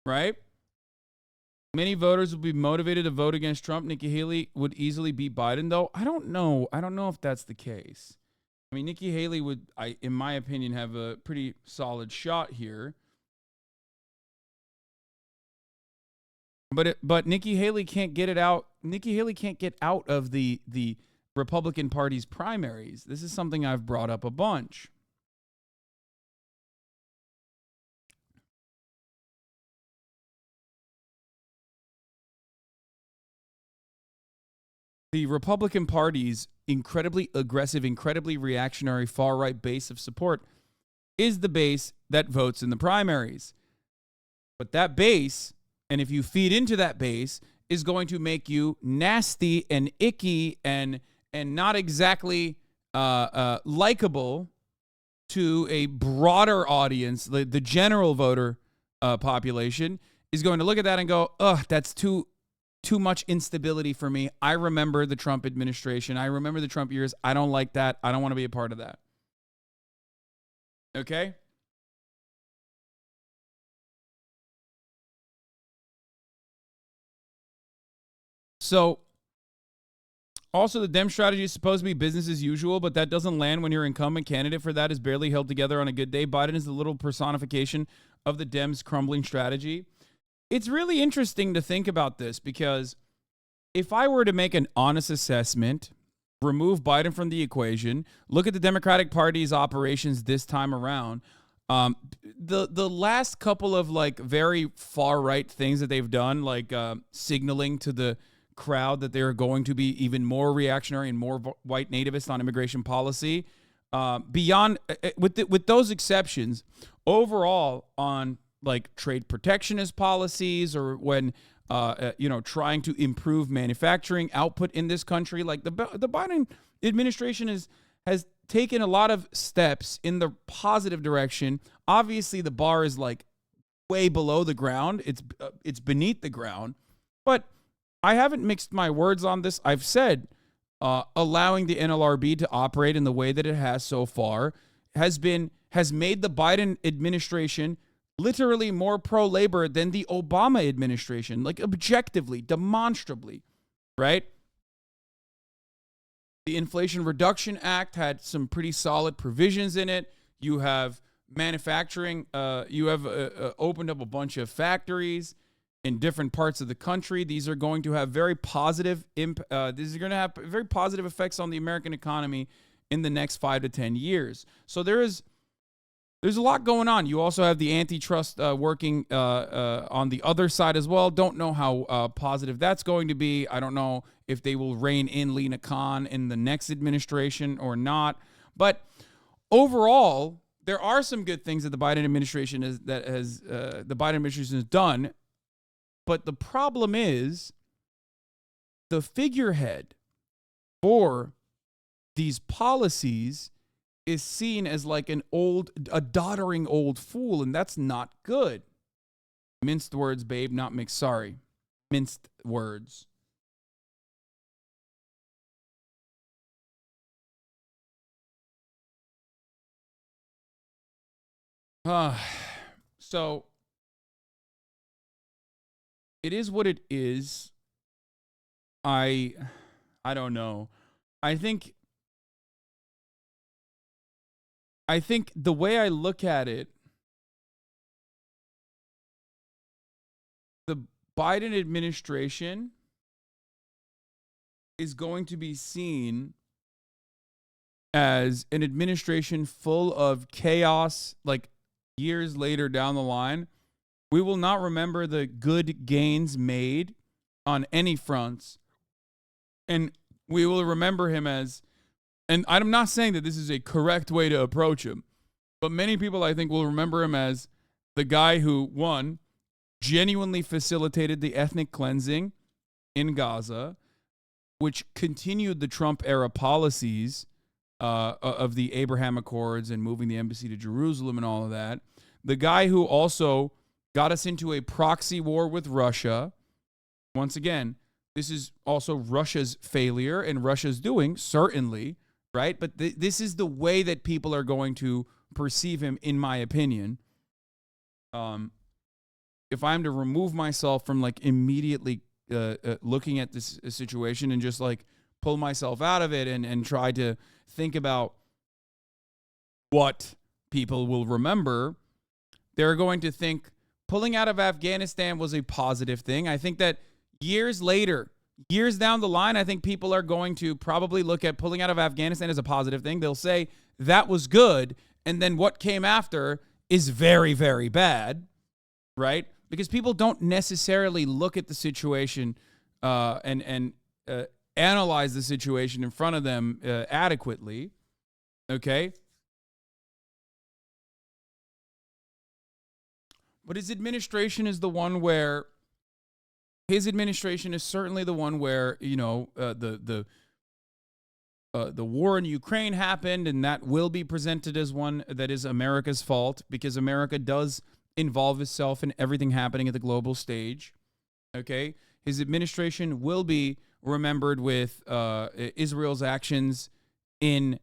Right? Many voters will be motivated to vote against Trump. Nikki Haley would easily beat Biden, though. I don't know. I don't know if that's the case. I mean, Nikki Haley would, in my opinion, have a pretty solid shot here. But Nikki Haley can't get it out. Nikki Haley can't get out of the Republican Party's primaries. This is something I've brought up a bunch. The Republican Party's incredibly aggressive, incredibly reactionary far-right base of support is the base that votes in the primaries. But that base, and if you feed into that base, is going to make you nasty and icky and not exactly likable to a broader audience. The general voter population is going to look at that and go, ugh, that's too much instability for me. I remember the Trump administration. I remember the Trump years. I don't like that. I don't want to be a part of that. Okay? So, also the Dem strategy is supposed to be business as usual, but that doesn't land when your incumbent candidate for that is barely held together on a good day. Biden is the little personification of the Dems' crumbling strategy. It's really interesting to think about this because if I were to make an honest assessment, remove Biden from the equation, look at the Democratic Party's operations this time around, the last couple of like very far right things that they've done, like signaling to the crowd that they're going to be even more reactionary and more white nativist on immigration policy, beyond with those exceptions, overall on like trade protectionist policies or when, trying to improve manufacturing output in this country, like the Biden administration has taken a lot of steps in the positive direction. Obviously, the bar is like way below the ground. It's beneath the ground, but I haven't mixed my words on this. I've said allowing the NLRB to operate in the way that it has so far has made the Biden administration literally more pro-labor than the Obama administration, like objectively, demonstrably, right? The Inflation Reduction Act had some pretty solid provisions in it. You have manufacturing. You have opened up a bunch of factories in different parts of the country. These are going to have very positive these are going to have very positive effects on the American economy in the next 5 to 10 years. So there's a lot going on. You also have the antitrust working on the other side as well. Don't know how positive that's going to be. I don't know if they will rein in Lena Khan in the next administration or not. But overall, there are some good things that the Biden administration has done. But the problem is the figurehead for these policies is seen as like a doddering old fool, and that's not good. Minced words, babe, not mixed. Sorry. Minced words. So it is what it is. I don't know. I think the way I look at it, the Biden administration is going to be seen as an administration full of chaos, like years later down the line. We will not remember the good gains made on any fronts. And we will remember him as, and I'm not saying that this is a correct way to approach him, but many people, I think, will remember him as the guy who, one, genuinely facilitated the ethnic cleansing in Gaza, which continued the Trump-era policies of the Abraham Accords and moving the embassy to Jerusalem and all of that. The guy who also got us into a proxy war with Russia. Once again, this is also Russia's failure and Russia's doing, certainly, right? But this is the way that people are going to perceive him, in my opinion. if I'm to remove myself from like immediately looking at this situation and just like pull myself out of it and try to think about what people will remember, they're going to think pulling out of Afghanistan was a positive thing. I think that years later, years down the line, I think people are going to probably look at pulling out of Afghanistan as a positive thing. They'll say that was good, and then what came after is very, very bad, right? Because people don't necessarily look at the situation and analyze the situation in front of them adequately, okay? But his administration is certainly the one where, you know, the war in Ukraine happened, and that will be presented as one that is America's fault because America does involve itself in everything happening at the global stage. Okay, his administration will be remembered with Israel's actions in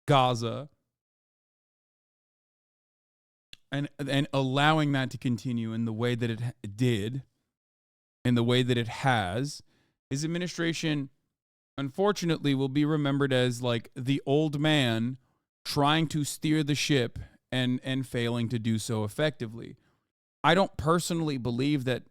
Gaza. And allowing that to continue in the way that it did, in the way that it has. His administration, unfortunately, will be remembered as like the old man trying to steer the ship and failing to do so effectively. I don't personally believe that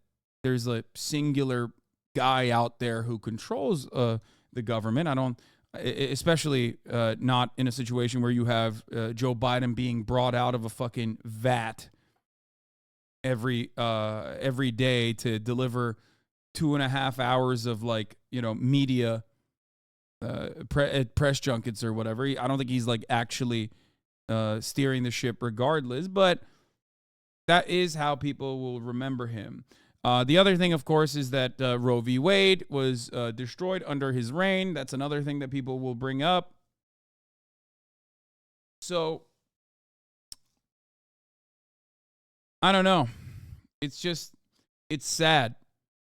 there's a singular guy out there who controls the government. I don't, especially not in a situation where you have Joe Biden being brought out of a fucking vat every day to deliver 2.5 hours of like, you know, media press junkets or whatever. I don't think he's like actually steering the ship regardless, but that is how people will remember him. The other thing, of course, is that Roe v. Wade was destroyed under his reign. That's another thing that people will bring up. So, I don't know. It's sad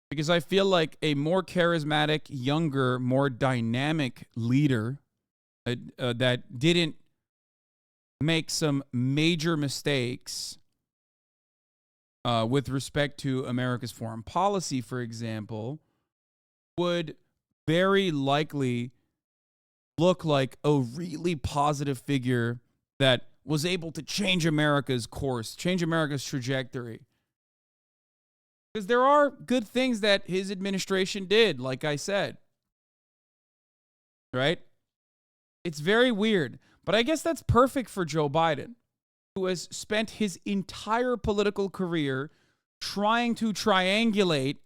because I feel like a more charismatic, younger, more dynamic leader that didn't make some major mistakes with respect to America's foreign policy, for example, would very likely look like a really positive figure that was able to change America's course, change America's trajectory. Because there are good things that his administration did, like I said. Right? It's very weird. But I guess that's perfect for Joe Biden, who has spent his entire political career trying to triangulate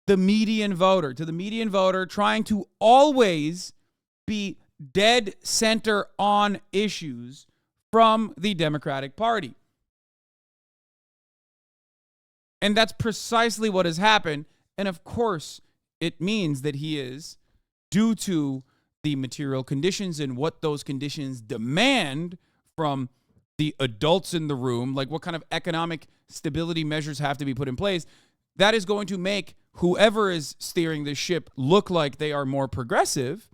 the median voter, trying to always be dead center on issues from the Democratic Party. And that's precisely what has happened. And of course, it means that he is, due to the material conditions and what those conditions demand from the adults in the room, like what kind of economic stability measures have to be put in place, that is going to make whoever is steering the ship look like they are more progressive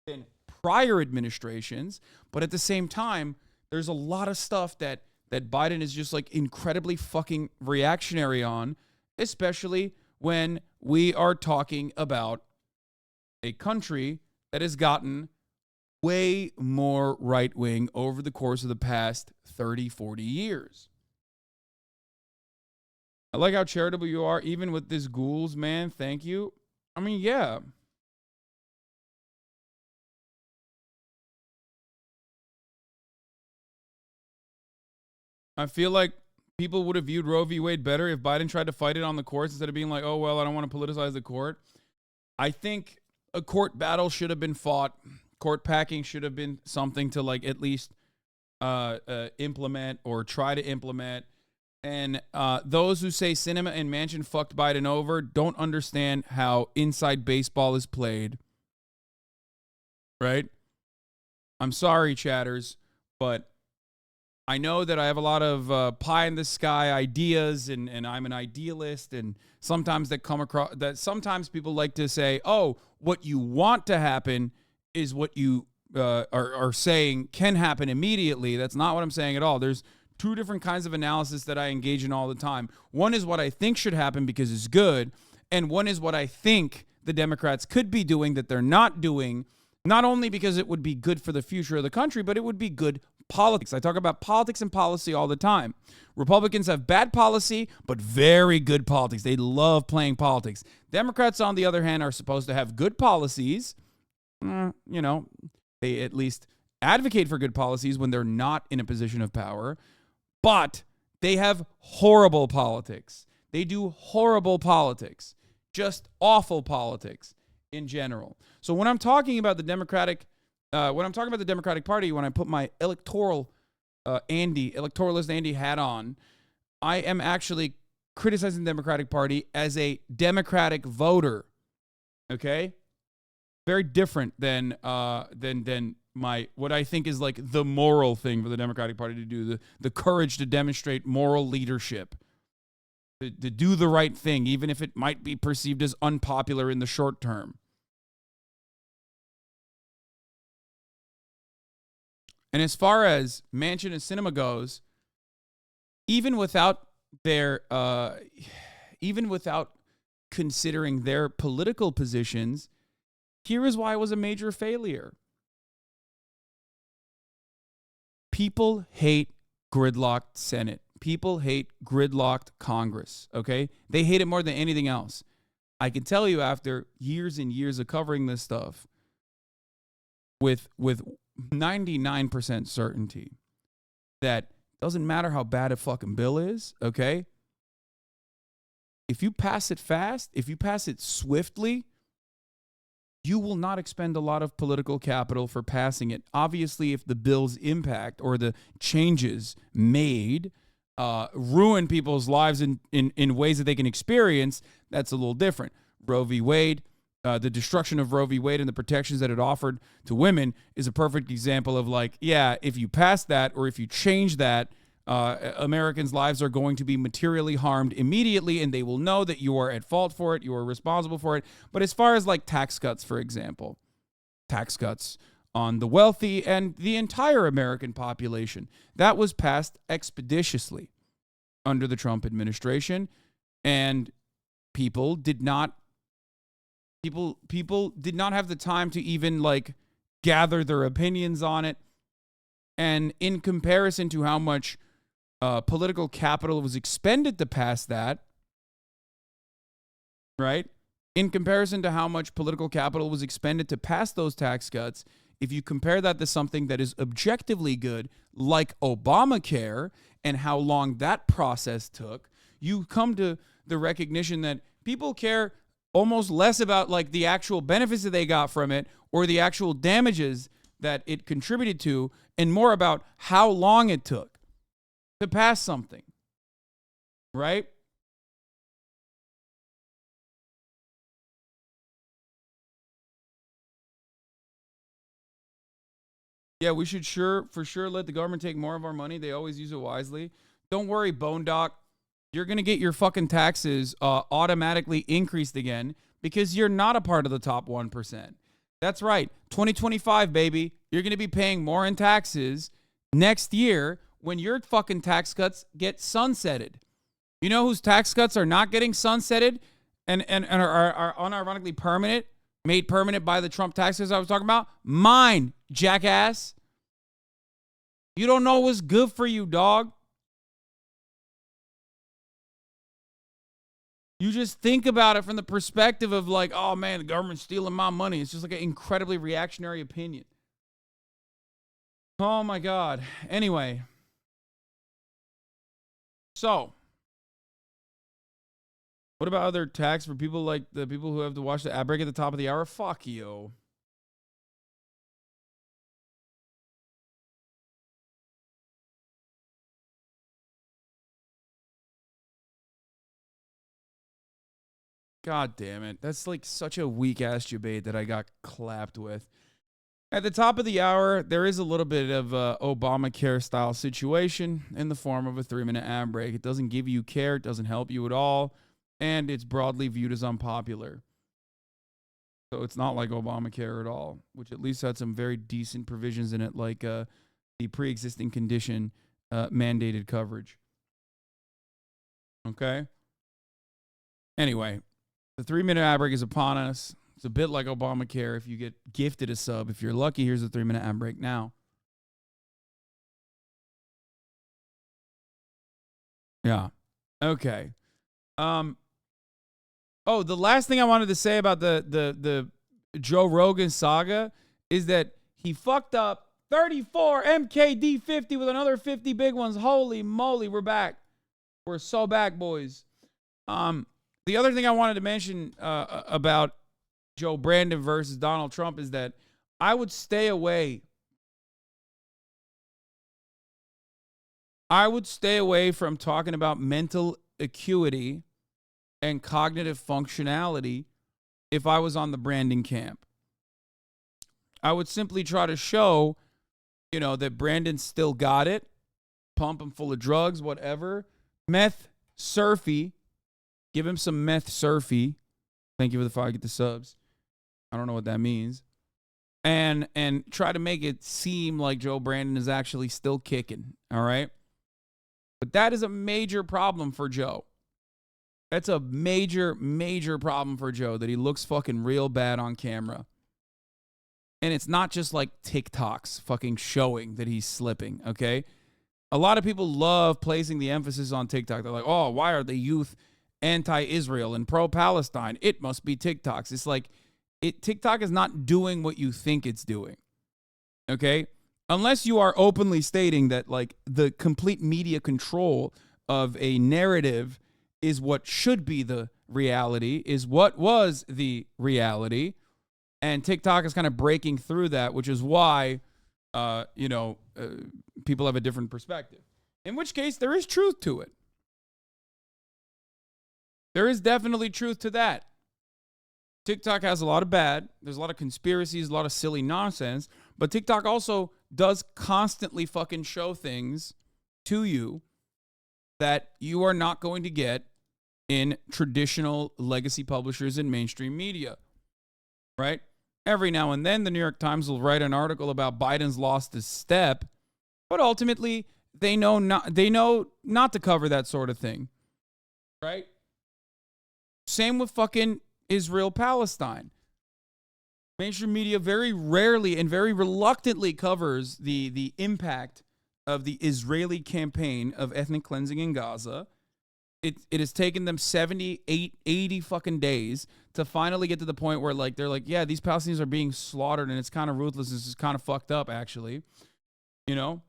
than prior administrations. But at the same time, there's a lot of stuff that Biden is just like incredibly fucking reactionary on, especially when we are talking about a country that has gotten way more right-wing over the course of the past 30, 40 years. I like how charitable you are, even with this ghouls, man. Thank you. I mean, yeah. I feel like people would have viewed Roe v. Wade better if Biden tried to fight it on the courts instead of being like, oh, well, I don't want to politicize the court. I think a court battle should have been fought. Court packing should have been something to like at least implement or try to implement. And those who say Sinema and Manchin fucked Biden over don't understand how inside baseball is played. Right? I'm sorry, chatters, but I know that I have a lot of pie in the sky ideas, and I'm an idealist, and sometimes that come across that sometimes people like to say, oh, what you want to happen is what you are saying can happen immediately. That's not what I'm saying at all. There's two different kinds of analysis that I engage in all the time. One is what I think should happen because it's good, and one is what I think the Democrats could be doing that they're not doing, not only because it would be good for the future of the country, but it would be good politics. I talk about politics and policy all the time. Republicans have bad policy, but very good politics. They love playing politics. Democrats, on the other hand, are supposed to have good policies. You know, they at least advocate for good policies when they're not in a position of power, but they have horrible politics. They do horrible politics, just awful politics in general. So when I'm talking about the Democratic Party, when I put my electoralist Andy hat on, I am actually criticizing the Democratic Party as a Democratic voter. Okay? Very different than my what I think is like the moral thing for the Democratic Party to do, the courage to demonstrate moral leadership, to do the right thing, even if it might be perceived as unpopular in the short term. And as far as Manchin and Sinema goes, even without considering their political positions, here is why it was a major failure. People hate gridlocked Senate. People hate gridlocked Congress, okay? They hate it more than anything else. I can tell you after years and years of covering this stuff with 99% certainty that doesn't matter how bad a fucking bill is, okay? If you pass it fast, if you pass it swiftly, you will not expend a lot of political capital for passing it. Obviously, if the bill's impact or the changes made ruin people's lives in ways that they can experience, that's a little different. Roe v. Wade, the destruction of Roe v. Wade and the protections that it offered to women is a perfect example of like, yeah, if you pass that or if you change that, Americans' lives are going to be materially harmed immediately, and they will know that you are at fault for it, you are responsible for it. But as far as like tax cuts, for example, tax cuts on the wealthy and the entire American population, that was passed expeditiously under the Trump administration, and people did not have the time to even like gather their opinions on it. And in comparison to how much political capital was expended to pass that, right? In comparison to how much political capital was expended to pass those tax cuts, if you compare that to something that is objectively good, like Obamacare, and how long that process took, you come to the recognition that people care almost less about like the actual benefits that they got from it or the actual damages that it contributed to, and more about how long it took to pass something, right? Yeah, we should for sure let the government take more of our money. They always use it wisely. Don't worry, Bone Doc. You're going to get your fucking taxes automatically increased again because you're not a part of the top 1%. That's right. 2025, baby. You're going to be paying more in taxes next year when your fucking tax cuts get sunsetted. You know whose tax cuts are not getting sunsetted and are unironically permanent, made permanent by the Trump taxes I was talking about? Mine, jackass. You don't know what's good for you, dog. You just think about it from the perspective of like, oh man, the government's stealing my money. It's just like an incredibly reactionary opinion. Oh my God. Anyway. So, what about other tax for people like the people who have to watch the ad break at the top of the hour? Fuck you. God damn it. That's like such a weak ass debate that I got clapped with. At the top of the hour, there is a little bit of a Obamacare style situation in the form of a 3-minute ad break. It doesn't give you care. It doesn't help you at all. And it's broadly viewed as unpopular. So it's not like Obamacare at all, which at least had some very decent provisions in it, like the pre-existing condition mandated coverage. Okay? Anyway, the 3-minute ad break is upon us. It's a bit like Obamacare. If you get gifted a sub, if you're lucky, here's the 3-minute ad break now. Yeah. Okay. Oh, the last thing I wanted to say about the Joe Rogan saga is that he fucked up 34 MKD50 with another 50 big ones. Holy moly, we're back. We're so back, boys. The other thing I wanted to mention about Joe Brandon versus Donald Trump is that I would stay away. I would stay away from talking about mental acuity and cognitive functionality if I was on the Brandon camp. I would simply try to show, that Brandon still got it. Pump him full of drugs, whatever. Meth surfy. Give him some meth surfy. Thank you for the 5 get the subs. I don't know what that means. And try to make it seem like Joe Brandon is actually still kicking. All right? But that is a major problem for Joe. That's a major, major problem for Joe, that he looks fucking real bad on camera. And it's not just like TikToks fucking showing that he's slipping, okay? A lot of people love placing the emphasis on TikTok. They're like, oh, why are the youth anti-Israel and pro-Palestine? It must be TikToks. It's like, TikTok is not doing what you think it's doing, okay? Unless you are openly stating that, like, the complete media control of a narrative is what should be the reality, is what was the reality, and TikTok is kind of breaking through that, which is why, people have a different perspective. In which case, there is truth to it. There is definitely truth to that. TikTok has a lot of bad. There's a lot of conspiracies, a lot of silly nonsense. But TikTok also does constantly fucking show things to you that you are not going to get in traditional legacy publishers and mainstream media, right? Every now and then, the New York Times will write an article about Biden's lost his step, but ultimately, they know not to cover that sort of thing, right? Same with fucking Israel-Palestine. Mainstream media very rarely and very reluctantly covers the impact of the Israeli campaign of ethnic cleansing in Gaza. It has taken them 80 fucking days to finally get to the point where, like, they're like, yeah, these Palestinians are being slaughtered and it's kind of ruthless. This is kind of fucked up, actually. It's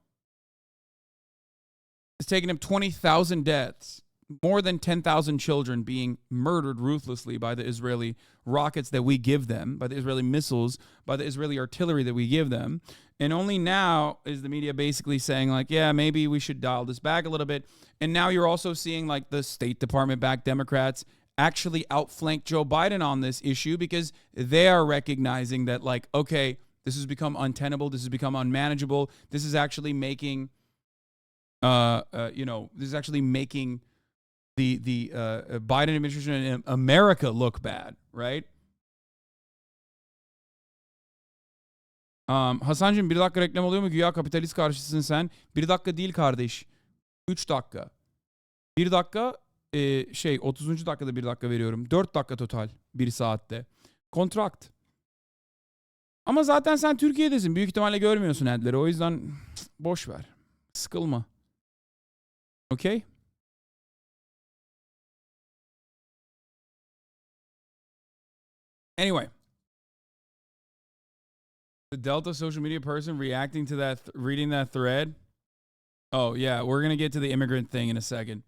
taken them 20,000 deaths, more than 10,000 children being murdered ruthlessly by the Israeli rockets that we give them, by the Israeli missiles, by the Israeli artillery that we give them. And only now is the media basically saying, like, yeah, maybe we should dial this back a little bit. And now you're also seeing, like, the State Department-backed Democrats actually outflank Joe Biden on this issue because they are recognizing that, like, okay, this has become untenable. This has become unmanageable. This is actually making, the Biden administration and America look bad, right? Hasan'cığım 1 dakika reklam oluyor mu? Güya kapitalist karşısın sen. 1 dakika değil kardeş. 3 dakika. 1 dakika 30. dakikada 1 dakika veriyorum. 4 dakika total 1 saatte. Kontrakt. Ama zaten sen Türkiye'desin. Büyük ihtimalle görmüyorsun adleri. O yüzden boş ver. Sıkılma. Okay? Anyway. The Delta social media person reacting to that, reading that thread. Oh, yeah, we're going to get to the immigrant thing in a second.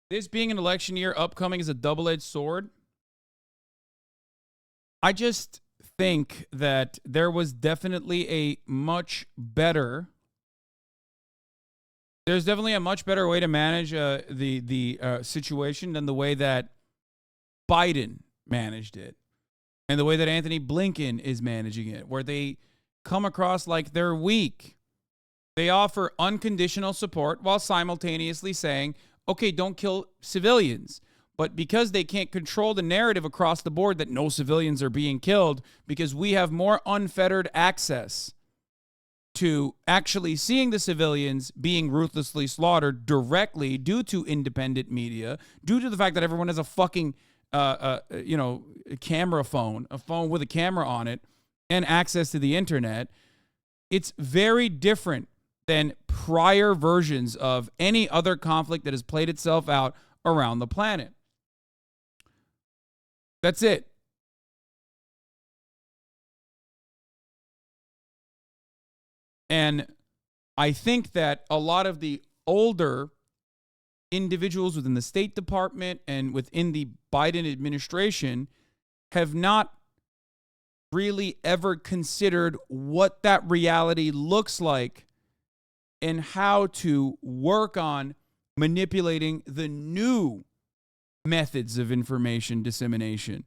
This being an election year, upcoming is a double-edged sword. I just think that there was definitely a much better... There's definitely a much better way to manage the situation than the way that Biden managed it. And the way that Anthony Blinken is managing it, where they come across like they're weak. They offer unconditional support while simultaneously saying, okay, don't kill civilians. But because they can't control the narrative across the board that no civilians are being killed because we have more unfettered access to actually seeing the civilians being ruthlessly slaughtered directly due to independent media, due to the fact that everyone has a fucking, a phone with a camera on it, and access to the internet. It's very different than prior versions of any other conflict that has played itself out around the planet. That's it. And I think that a lot of the older individuals within the State Department and within the Biden administration have not really ever considered what that reality looks like and how to work on manipulating the new methods of information dissemination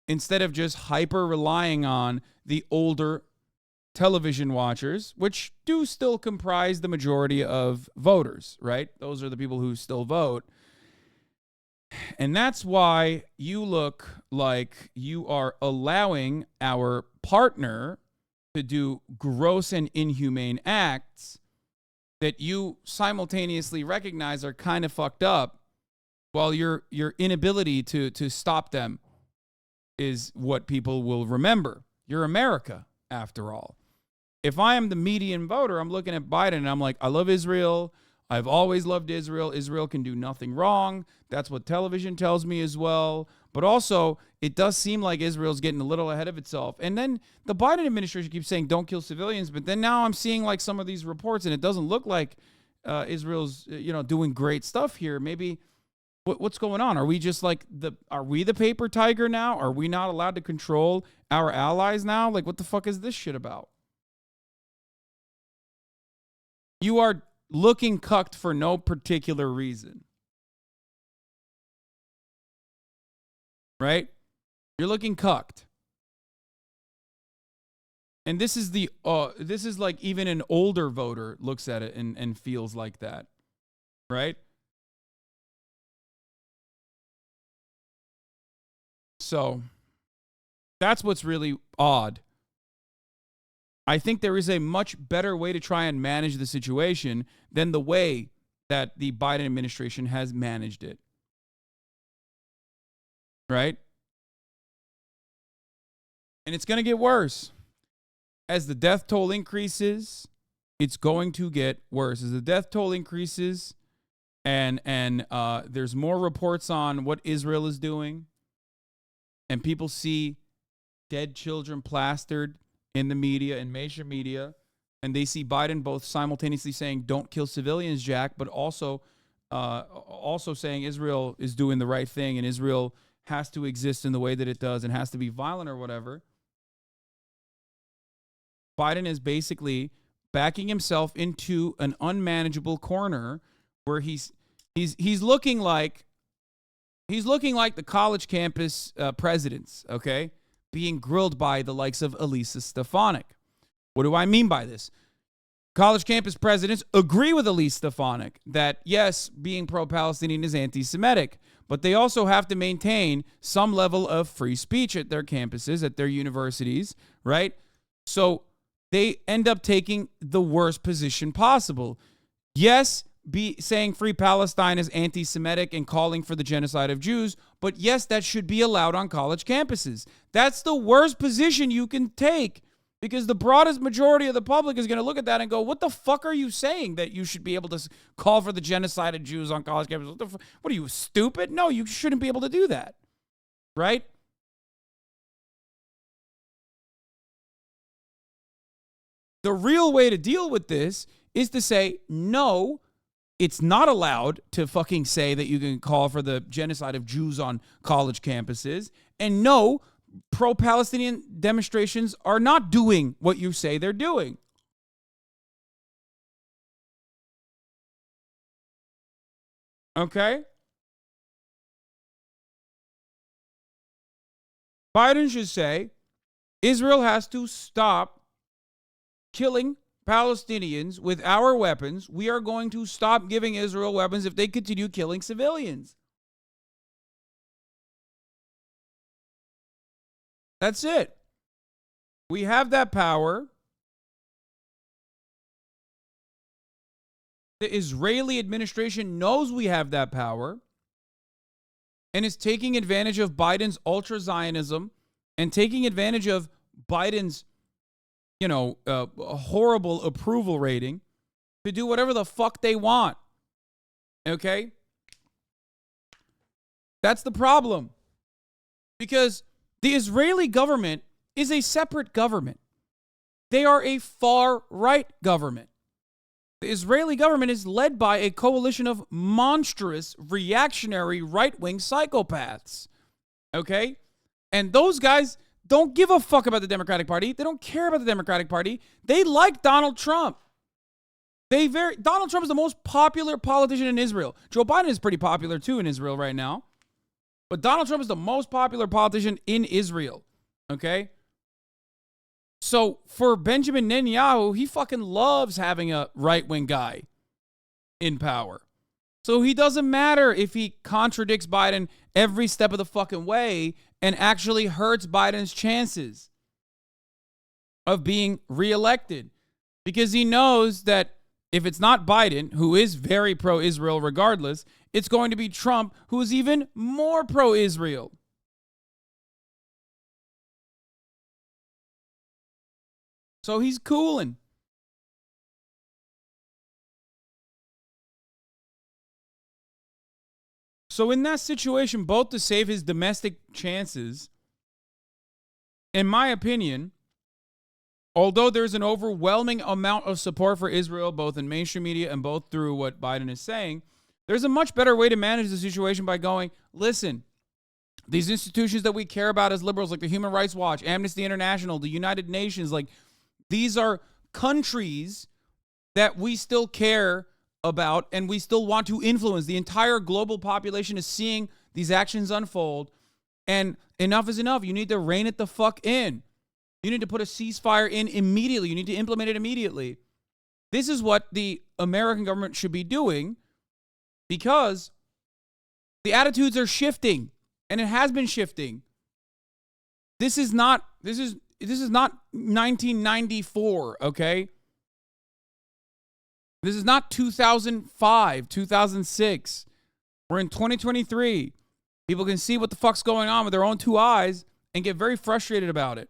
instead of just hyper relying on the older television watchers, which do still comprise the majority of voters, right? Those are the people who still vote. And that's why you look like you are allowing our partner to do gross and inhumane acts that you simultaneously recognize are kind of fucked up, while your inability to stop them is what people will remember. You're America, after all. If I am the median voter, I'm looking at Biden and I'm like, I love Israel. I've always loved Israel. Israel can do nothing wrong. That's what television tells me as well. But also, it does seem like Israel's getting a little ahead of itself. And then the Biden administration keeps saying, don't kill civilians. But then now I'm seeing like some of these reports and it doesn't look like Israel's, doing great stuff here. Maybe what's going on? Are we just like are we the paper tiger now? Are we not allowed to control our allies now? Like, what the fuck is this shit about? You are looking cucked for no particular reason. Right? You're looking cucked. And this is like even an older voter looks at it and feels like that. Right? So that's what's really odd. I think there is a much better way to try and manage the situation than the way that the Biden administration has managed it. Right? And it's going to get worse. As the death toll increases, it's going to get worse. As the death toll increases and there's more reports on what Israel is doing, and people see dead children plastered in the media and major media, and they see Biden both simultaneously saying, don't kill civilians, Jack, but also saying Israel is doing the right thing and Israel has to exist in the way that it does and has to be violent or whatever. Biden is basically backing himself into an unmanageable corner where he's looking like the college campus presidents, okay? Being grilled by the likes of Elisa Stefanik. What do I mean by this? College campus presidents agree with Elisa Stefanik that, yes, being pro-Palestinian is anti-Semitic, but they also have to maintain some level of free speech at their campuses, at their universities, right? So they end up taking the worst position possible. Yes, saying free Palestine is anti-Semitic and calling for the genocide of Jews, but yes, that should be allowed on college campuses. That's the worst position you can take, because the broadest majority of the public is going to look at that and go, what the fuck are you saying that you should be able to call for the genocide of Jews on college campuses? What are you, stupid? No, you shouldn't be able to do that, right? The real way to deal with this is to say, no, it's not allowed to fucking say that you can call for the genocide of Jews on college campuses. And no, pro-Palestinian demonstrations are not doing what you say they're doing. Okay? Biden should say, Israel has to stop killing Palestinians with our weapons. We are going to stop giving Israel weapons if they continue killing civilians. That's it. We have that power. The Israeli administration knows we have that power and is taking advantage of Biden's ultra-Zionism and taking advantage of Biden's, horrible approval rating to do whatever the fuck they want. Okay? That's the problem. Because the Israeli government is a separate government. They are a far-right government. The Israeli government is led by a coalition of monstrous, reactionary, right-wing psychopaths. Okay? And those guys don't give a fuck about the Democratic Party. They don't care about the Democratic Party. They like Donald Trump. Donald Trump is the most popular politician in Israel. Joe Biden is pretty popular too in Israel right now. But Donald Trump is the most popular politician in Israel. Okay? So for Benjamin Netanyahu, he fucking loves having a right-wing guy in power. So he doesn't matter if he contradicts Biden every step of the fucking way and actually hurts Biden's chances of being reelected. Because he knows that if it's not Biden, who is very pro-Israel regardless, it's going to be Trump, who is even more pro-Israel. So he's cooling. So in that situation, both to save his domestic chances, in my opinion, although there's an overwhelming amount of support for Israel, both in mainstream media and both through what Biden is saying, there's a much better way to manage the situation by going, listen, these institutions that we care about as liberals, like the Human Rights Watch, Amnesty International, the United Nations, like these are countries that we still care about and we still want to influence. The entire global population is seeing these actions unfold, and enough is enough. You need to rein it the fuck in. You need to put a ceasefire in immediately. You need to implement it immediately. This is what the American government should be doing, because the attitudes are shifting, and it has been shifting. This is not 1994, okay? This is not 2005, 2006. We're in 2023. People can see what the fuck's going on with their own two eyes and get very frustrated about it.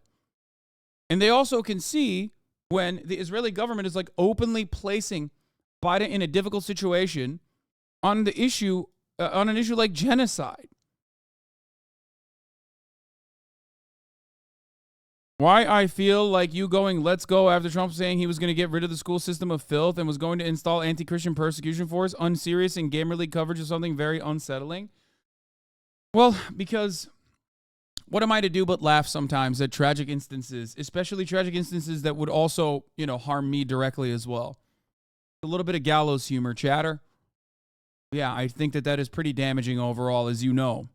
And they also can see when the Israeli government is like openly placing Biden in a difficult situation on the issue, on an issue like genocide. Why I feel like you going, let's go, after Trump saying he was going to get rid of the school system of filth and was going to install anti-Christian persecution force, unserious and gamer league coverage is something very unsettling. Well, because what am I to do but laugh sometimes at tragic instances, especially tragic instances that would also, harm me directly as well. A little bit of gallows humor, chatter. Yeah, I think that is pretty damaging overall, as you know.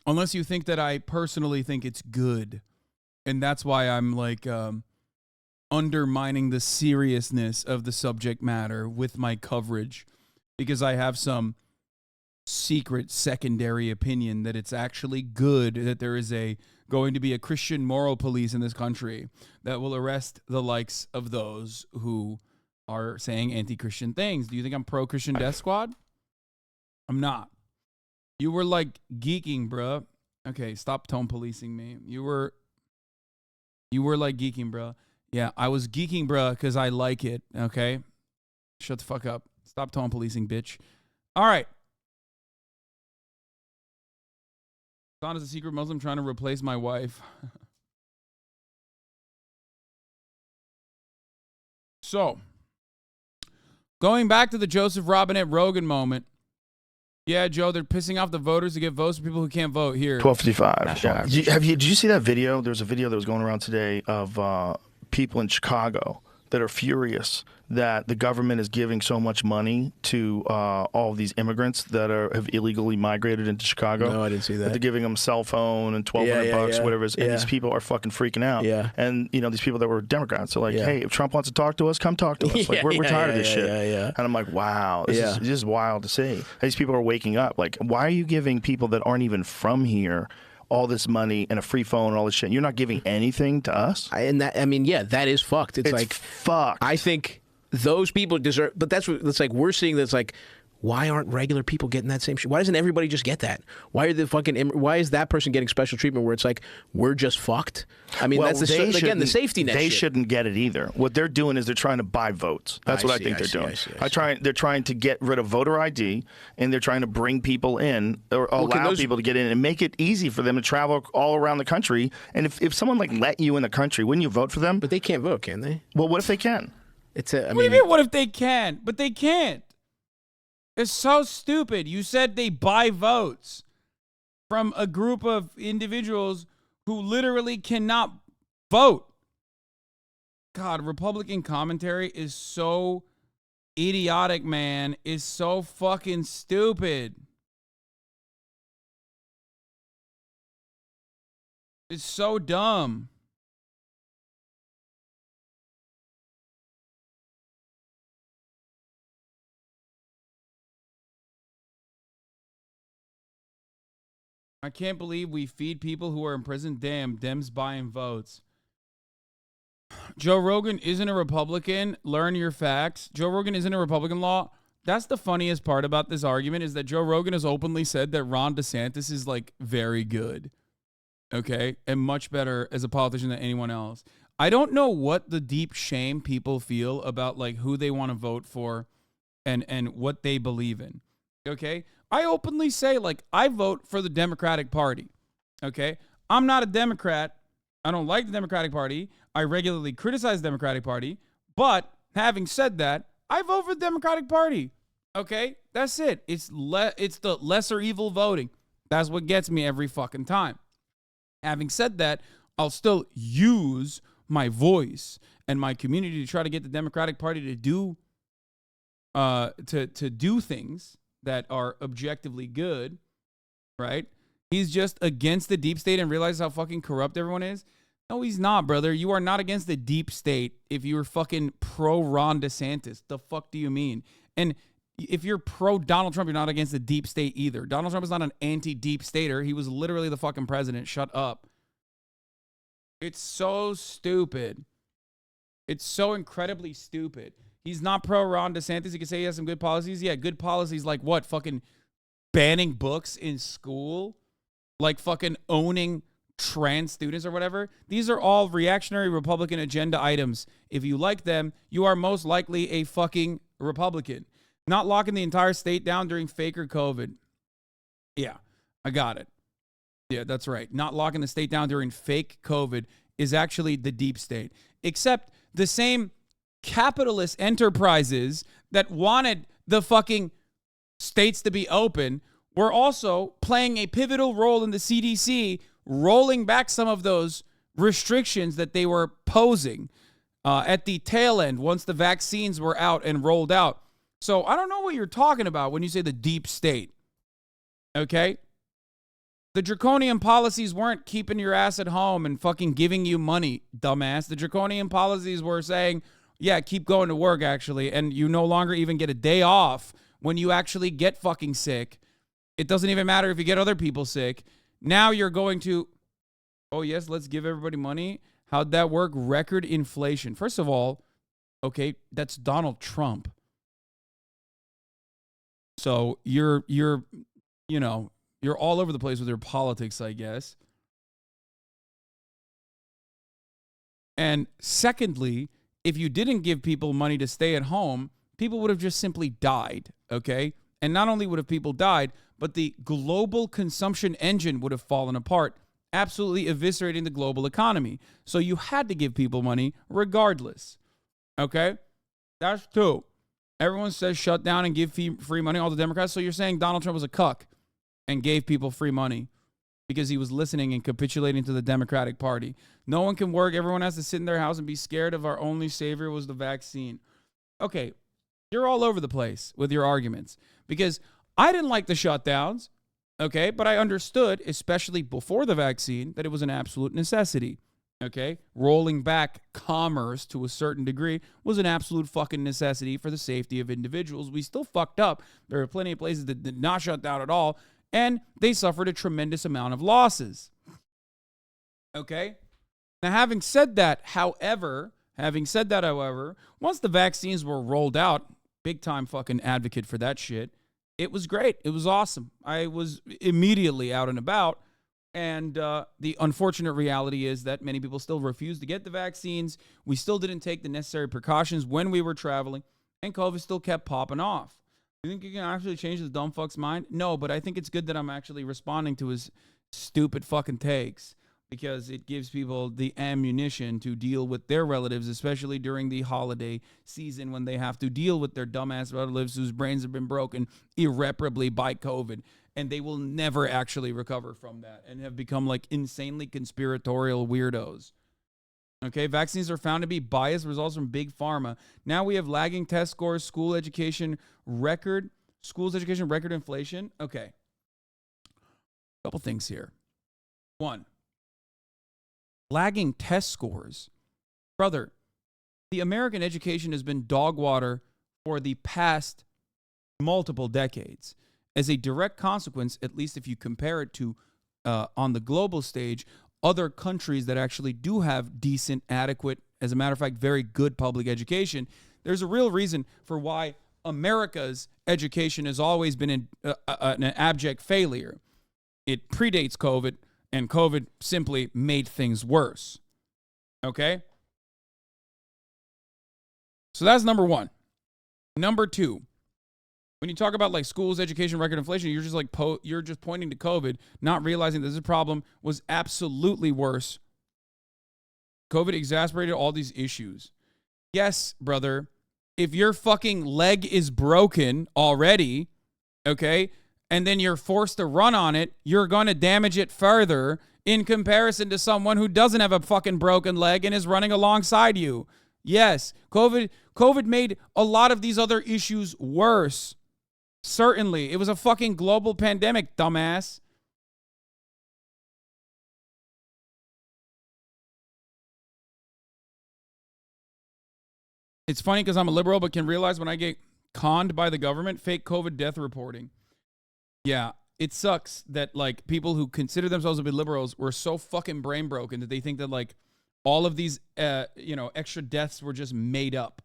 Unless you think that I personally think it's good. And that's why I'm like undermining the seriousness of the subject matter with my coverage. Because I have some secret secondary opinion that it's actually good that there is going to be a Christian moral police in this country that will arrest the likes of those who are saying anti-Christian things. Do you think I'm pro-Christian Death Squad? I'm not. You were like geeking, bruh. Okay, stop tone policing me. You were like geeking, bruh. Yeah, I was geeking, bruh, because I like it, okay? Shut the fuck up. Stop tone policing, bitch. All right. Hasan is a secret Muslim trying to replace my wife. So, going back to the Joseph Robinette Rogan moment. Yeah, Joe, they're pissing off the voters to get votes for people who can't vote here. 12:55. Yeah. Did you see that video? There was a video that was going around today of people in Chicago that are furious that the government is giving so much money to all of these immigrants that have illegally migrated into Chicago. No, I didn't see that. They're giving them a cell phone and $1,200, whatever it is. And these people are fucking freaking out. Yeah. And, these people that were Democrats are like, hey, if Trump wants to talk to us, come talk to us. Like, we're tired of this shit. Yeah. And I'm like, wow, this is wild to see. These people are waking up. Like, why are you giving people that aren't even from here all this money and a free phone and all this shit. You're not giving anything to us. That is fucked. It's like fucked. I think those people deserve, but that's what it's like. We're seeing that's like, why aren't regular people getting that same shit? Why doesn't everybody just get that? Why is that person getting special treatment where it's like, we're just fucked? I mean, that's the safety net. They shit. shouldn't get it either. What they're doing is they're trying to buy votes. That's what I think they're doing. They're trying to get rid of voter ID, and they're trying to bring people in, or allow people to get in, and make it easy for them to travel all around the country. And if someone like let you in the country, wouldn't you vote for them? But they can't vote, can they? Well, what if they can? What do you mean, what if they can? But they can't. It's so stupid. You said they buy votes from a group of individuals who literally cannot vote. God, Republican commentary is so idiotic, man. Is so fucking stupid. It's so dumb. I can't believe we feed people who are in prison. Damn, Dems buying votes. Joe Rogan isn't a Republican. Learn your facts. Joe Rogan isn't a Republican law. That's the funniest part about this argument is that Joe Rogan has openly said that Ron DeSantis is like very good. Okay? And much better as a politician than anyone else. I don't know what the deep shame people feel about like who they want to vote for and what they believe in. Okay? I openly say, like, I vote for the Democratic Party, okay? I'm not a Democrat. I don't like the Democratic Party. I regularly criticize the Democratic Party. But having said that, I vote for the Democratic Party, okay? That's it. It's the lesser evil voting. That's what gets me every fucking time. Having said that, I'll still use my voice and my community to try to get the Democratic Party to do do things that are objectively good, right? He's just against the deep state and realizes how fucking corrupt everyone is. No, he's not, brother. You are not against the deep state if you're fucking pro Ron DeSantis. The fuck do you mean? And if you're pro Donald Trump, you're not against the deep state either. Donald Trump is not an anti-deep stater. He was literally the fucking president. Shut up. It's so stupid. It's so incredibly stupid. He's not pro Ron DeSantis. He can say he has some good policies. Yeah, good policies like what? Fucking banning books in school? Like fucking owning trans students or whatever? These are all reactionary Republican agenda items. If you like them, you are most likely a fucking Republican. Not locking the entire state down during faker COVID. Yeah, I got it. Yeah, that's right. Not locking the state down during fake COVID is actually the deep state. Except the same capitalist enterprises that wanted the fucking states to be open were also playing a pivotal role in the CDC, rolling back some of those restrictions that they were posing at the tail end once the vaccines were out and rolled out. So I don't know what you're talking about when you say the deep state. Okay? The draconian policies weren't keeping your ass at home and fucking giving you money, dumbass. The draconian policies were saying, yeah, keep going to work, actually, and you no longer even get a day off when you actually get fucking sick. It doesn't even matter if you get other people sick. Now you're going to, oh, yes, let's give everybody money. How'd that work? Record inflation. First of all, okay, that's Donald Trump. So you're all over the place with your politics, I guess. And secondly, if you didn't give people money to stay at home, people would have just simply died, okay? And not only would have people died, but the global consumption engine would have fallen apart, absolutely eviscerating the global economy. So you had to give people money regardless, okay? That's two. Everyone says shut down and give free money, all the Democrats. So you're saying Donald Trump was a cuck and gave people free money because he was listening and capitulating to the Democratic Party. No one can work. Everyone has to sit in their house and be scared of our only savior was the vaccine. Okay, you're all over the place with your arguments because I didn't like the shutdowns, okay, but I understood, especially before the vaccine, that it was an absolute necessity, okay? Rolling back commerce to a certain degree was an absolute fucking necessity for the safety of individuals. We still fucked up. There are plenty of places that did not shut down at all, and they suffered a tremendous amount of losses. Okay? Now, having said that, however, once the vaccines were rolled out, big time fucking advocate for that shit, it was great. It was awesome. I was immediately out and about. And the unfortunate reality is that many people still refuse to get the vaccines. We still didn't take the necessary precautions when we were traveling, and COVID still kept popping off. You think you can actually change the dumb fuck's mind? No, but I think it's good that I'm actually responding to his stupid fucking takes, because it gives people the ammunition to deal with their relatives, especially during the holiday season when they have to deal with their dumbass relatives whose brains have been broken irreparably by COVID, and they will never actually recover from that and have become like insanely conspiratorial weirdos. Okay, vaccines are found to be biased results from big pharma. Now we have lagging test scores, schools education record inflation. Okay, a couple things here. One, lagging test scores. Brother, the American education has been dog water for the past multiple decades. As a direct consequence, at least if you compare it to on the global stage, other countries that actually do have decent, adequate, as a matter of fact, very good public education, there's a real reason for why America's education has always been an abject failure. It predates COVID, and COVID simply made things worse. Okay? So that's number one. Number two, when you talk about like schools, education, record inflation, you're just like you're just pointing to COVID, not realizing that this problem was absolutely worse. COVID exacerbated all these issues. Yes, brother, if your fucking leg is broken already, okay, and then you're forced to run on it, you're going to damage it further in comparison to someone who doesn't have a fucking broken leg and is running alongside you. Yes, COVID made a lot of these other issues worse. Certainly. It was a fucking global pandemic, dumbass. It's funny because I'm a liberal, but can realize when I get conned by the government, fake COVID death reporting. Yeah, it sucks that like people who consider themselves to be liberals were so fucking brain broken that they think that like all of these, extra deaths were just made up.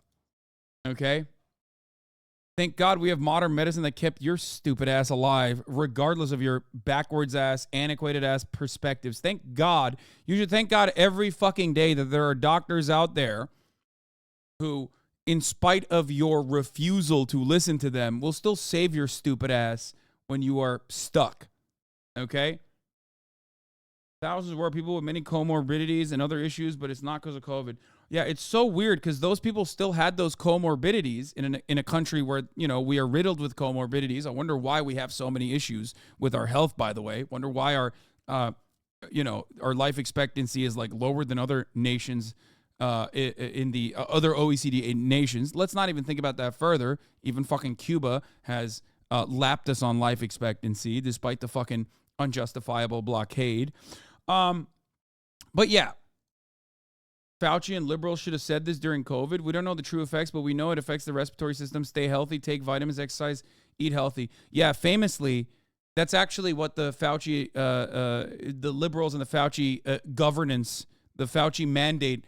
Okay? Thank God we have modern medicine that kept your stupid ass alive, regardless of your backwards ass, antiquated ass perspectives. Thank God. You should thank God every fucking day that there are doctors out there who, in spite of your refusal to listen to them, will still save your stupid ass when you are stuck. Okay? Thousands were people with many comorbidities and other issues, but it's not because of COVID. Yeah, it's so weird because those people still had those comorbidities in a country where, we are riddled with comorbidities. I wonder why we have so many issues with our health, by the way. Wonder why our life expectancy is like lower than other nations in the other OECD nations. Let's not even think about that further. Even fucking Cuba has lapped us on life expectancy despite the fucking unjustifiable blockade. But yeah, Fauci and liberals should have said this during COVID. We don't know the true effects, but we know it affects the respiratory system. Stay healthy, take vitamins, exercise, eat healthy. Yeah, famously, that's actually what the Fauci, the liberals and the Fauci governance, the Fauci mandate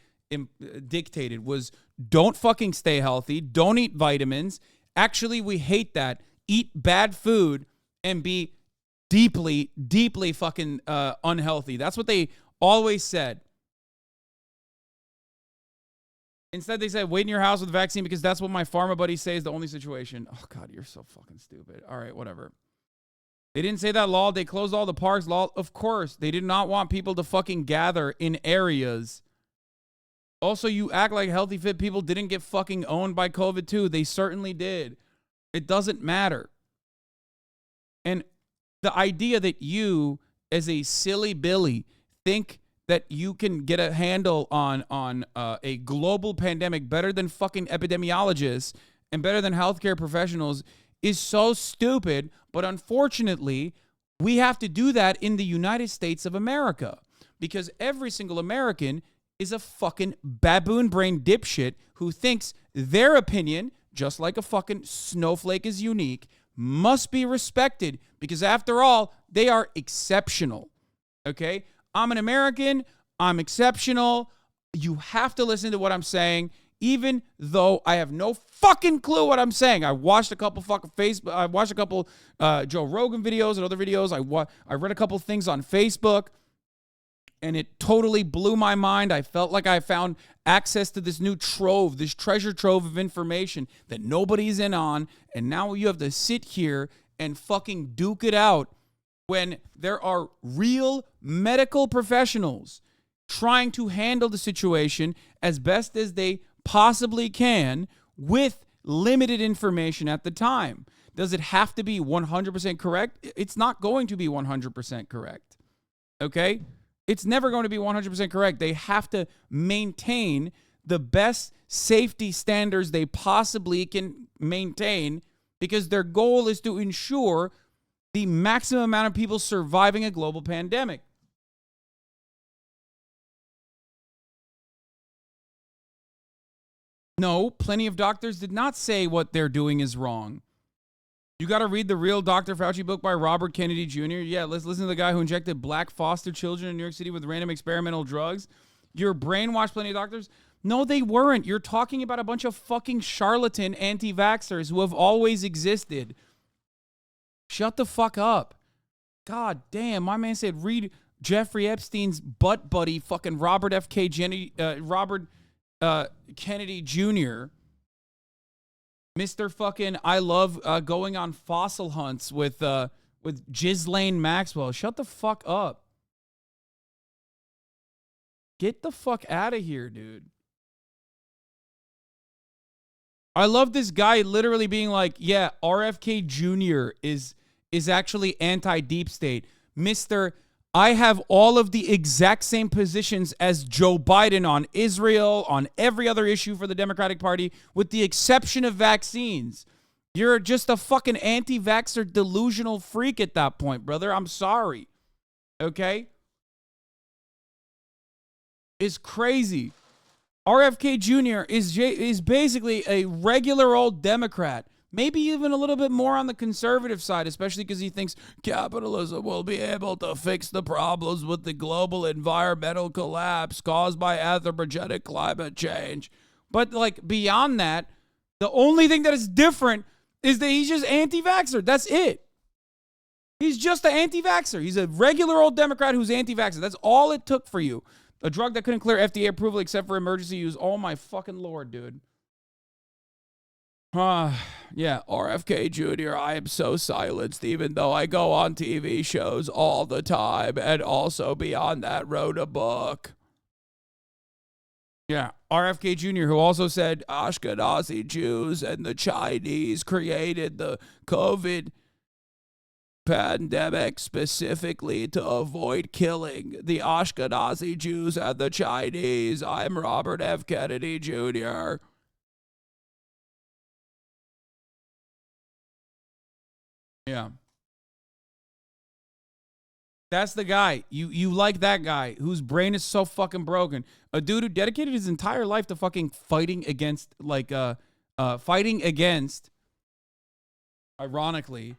dictated was don't fucking stay healthy, don't eat vitamins. Actually, we hate that. Eat bad food and be deeply, deeply fucking unhealthy. That's what they always said. Instead, they said, wait in your house with the vaccine because that's what my pharma buddies say is the only situation. Oh, God, you're so fucking stupid. All right, whatever. They didn't say that, lol. They closed all the parks, lol. Of course. They did not want people to fucking gather in areas. Also, you act like healthy, fit people didn't get fucking owned by COVID, too. They certainly did. It doesn't matter. And the idea that you, as a silly Billy, think that you can get a handle on a global pandemic better than fucking epidemiologists and better than healthcare professionals is so stupid. But unfortunately, we have to do that in the United States of America because every single American is a fucking baboon brain dipshit who thinks their opinion, just like a fucking snowflake is unique, must be respected because after all, they are exceptional. Okay? I'm an American. I'm exceptional. You have to listen to what I'm saying, even though I have no fucking clue what I'm saying. I watched a couple fucking Facebook. I watched a couple Joe Rogan videos and other videos. I read a couple things on Facebook, and it totally blew my mind. I felt like I found access to this new trove, this treasure trove of information that nobody's in on, and now you have to sit here and fucking duke it out when there are real medical professionals trying to handle the situation as best as they possibly can with limited information at the time. Does it have to be 100% correct? It's not going to be 100% correct. Okay? It's never going to be 100% correct. They have to maintain the best safety standards they possibly can maintain because their goal is to ensure the maximum amount of people surviving a global pandemic. No, plenty of doctors did not say what they're doing is wrong. You got to read the real Dr. Fauci book by Robert Kennedy Jr. Yeah, let's listen to the guy who injected black foster children in New York City with random experimental drugs. You're brainwashed, plenty of doctors. No, they weren't. You're talking about a bunch of fucking charlatan anti-vaxxers who have always existed. Shut the fuck up. God damn, my man said read Jeffrey Epstein's butt buddy, fucking Robert Kennedy Jr., Mr. fucking I love going on fossil hunts with Ghislaine Maxwell. Shut the fuck up. Get the fuck out of here, dude. I love this guy literally being like, yeah, RFK Jr. is actually anti-deep state. Mr. I have all of the exact same positions as Joe Biden on Israel, on every other issue for the Democratic Party, with the exception of vaccines. You're just a fucking anti-vaxxer delusional freak at that point, brother. I'm sorry. Okay? It's crazy. RFK Jr. is basically a regular old Democrat. Maybe even a little bit more on the conservative side, especially because he thinks capitalism will be able to fix the problems with the global environmental collapse caused by anthropogenic climate change. But like beyond that, the only thing that is different is that he's just anti-vaxxer. That's it. He's just an anti-vaxxer. He's a regular old Democrat who's anti-vaxxer. That's all it took for you. A drug that couldn't clear FDA approval except for emergency use. Oh my fucking Lord, dude. Yeah, RFK Jr., I am so silenced even though I go on TV shows all the time and also beyond that wrote a book. Yeah, RFK Jr., who also said Ashkenazi Jews and the Chinese created the COVID pandemic specifically to avoid killing the Ashkenazi Jews and the Chinese. I'm Robert F. Kennedy Jr. Yeah. That's the guy. You like that guy whose brain is so fucking broken. A dude who dedicated his entire life to fucking fighting against, ironically,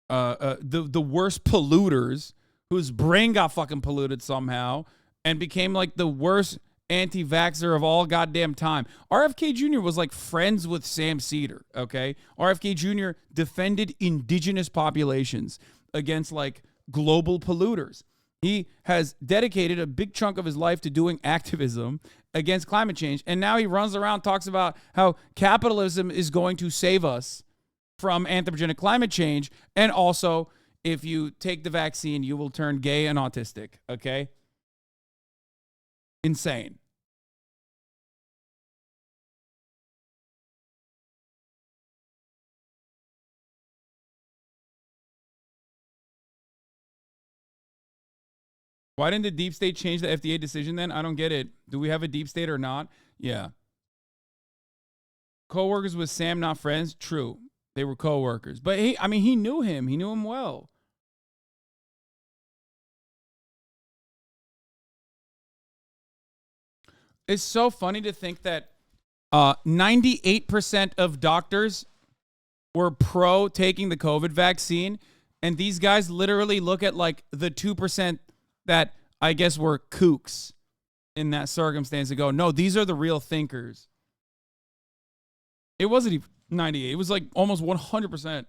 the worst polluters, whose brain got fucking polluted somehow and became like the worst anti-vaxxer of all goddamn time. RFK Jr. was like friends with Sam Cedar, okay? RFK Jr. defended indigenous populations against like global polluters. He has dedicated a big chunk of his life to doing activism against climate change, and now he runs around, talks about how capitalism is going to save us from anthropogenic climate change, and also if you take the vaccine, you will turn gay and autistic, okay? Insane. Why didn't the deep state change the FDA decision then? I don't get it. Do we have a deep state or not? Yeah. Co-workers with Sam, not friends? True. They were co-workers. But he knew him. He knew him well. It's so funny to think that 98% of doctors were pro taking the COVID vaccine, and these guys literally look at like the 2% that I guess were kooks in that circumstance and go, no, these are the real thinkers. It wasn't even 98. It was like almost 100%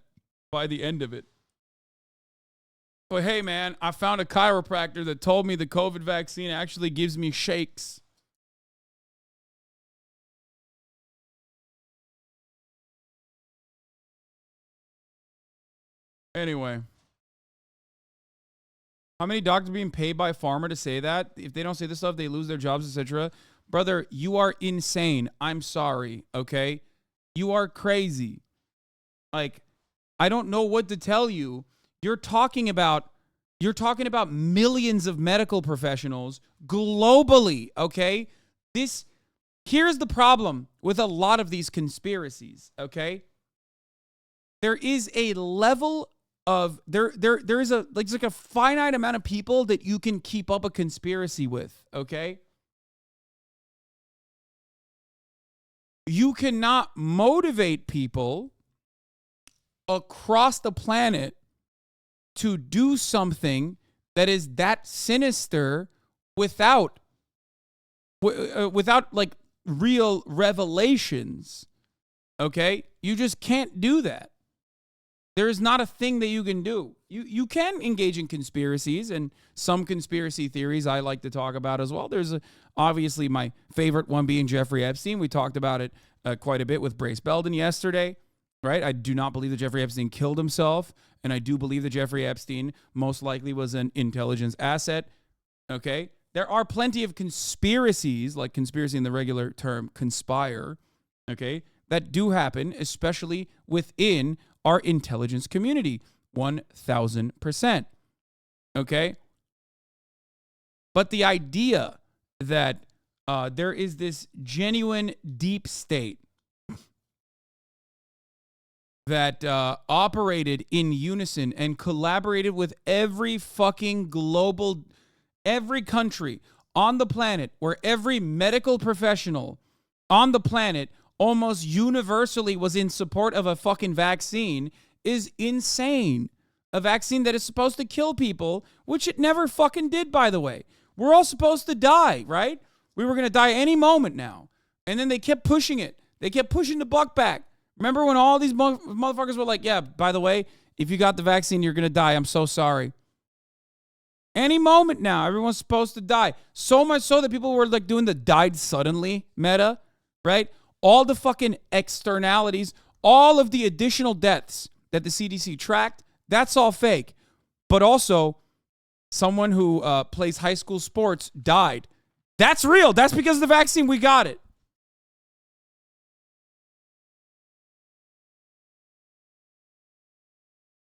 by the end of it. But hey, man, I found a chiropractor that told me the COVID vaccine actually gives me shakes. Anyway. How many doctors are being paid by pharma to say that? If they don't say this stuff, they lose their jobs, etc. Brother, you are insane. I'm sorry, okay? You are crazy. Like, I don't know what to tell you. You're talking about millions of medical professionals globally, okay? Here's the problem with a lot of these conspiracies, okay? There is a level of there is a like a finite amount of people that you can keep up a conspiracy with, okay? You cannot motivate people across the planet to do something that is that sinister without like real revelations, okay? You just can't do that. There is not a thing that you can do. You can engage in conspiracies, and some conspiracy theories I like to talk about as well. There's obviously my favorite one being Jeffrey Epstein. We talked about it quite a bit with Brace Belden yesterday, right? I do not believe that Jeffrey Epstein killed himself, and I do believe that Jeffrey Epstein most likely was an intelligence asset, okay? There are plenty of conspiracies, like conspiracy in the regular term, conspire, okay, that do happen, especially within our intelligence community, 1,000%. Okay? But the idea that there is this genuine deep state that operated in unison and collaborated with every fucking every country on the planet, where every medical professional on the planet almost universally was in support of a fucking vaccine, is insane. A vaccine that is supposed to kill people, which it never fucking did, by the way. We're all supposed to die, right? We were going to die any moment now. And then they kept pushing it. They kept pushing the buck back. Remember when all these motherfuckers were like, yeah, by the way, if you got the vaccine, you're going to die. I'm so sorry. Any moment now, everyone's supposed to die. So much so that people were like doing the died suddenly meta, right? All the fucking externalities, all of the additional deaths that the CDC tracked, that's all fake. But also, someone who plays high school sports died. That's real. That's because of the vaccine. We got it.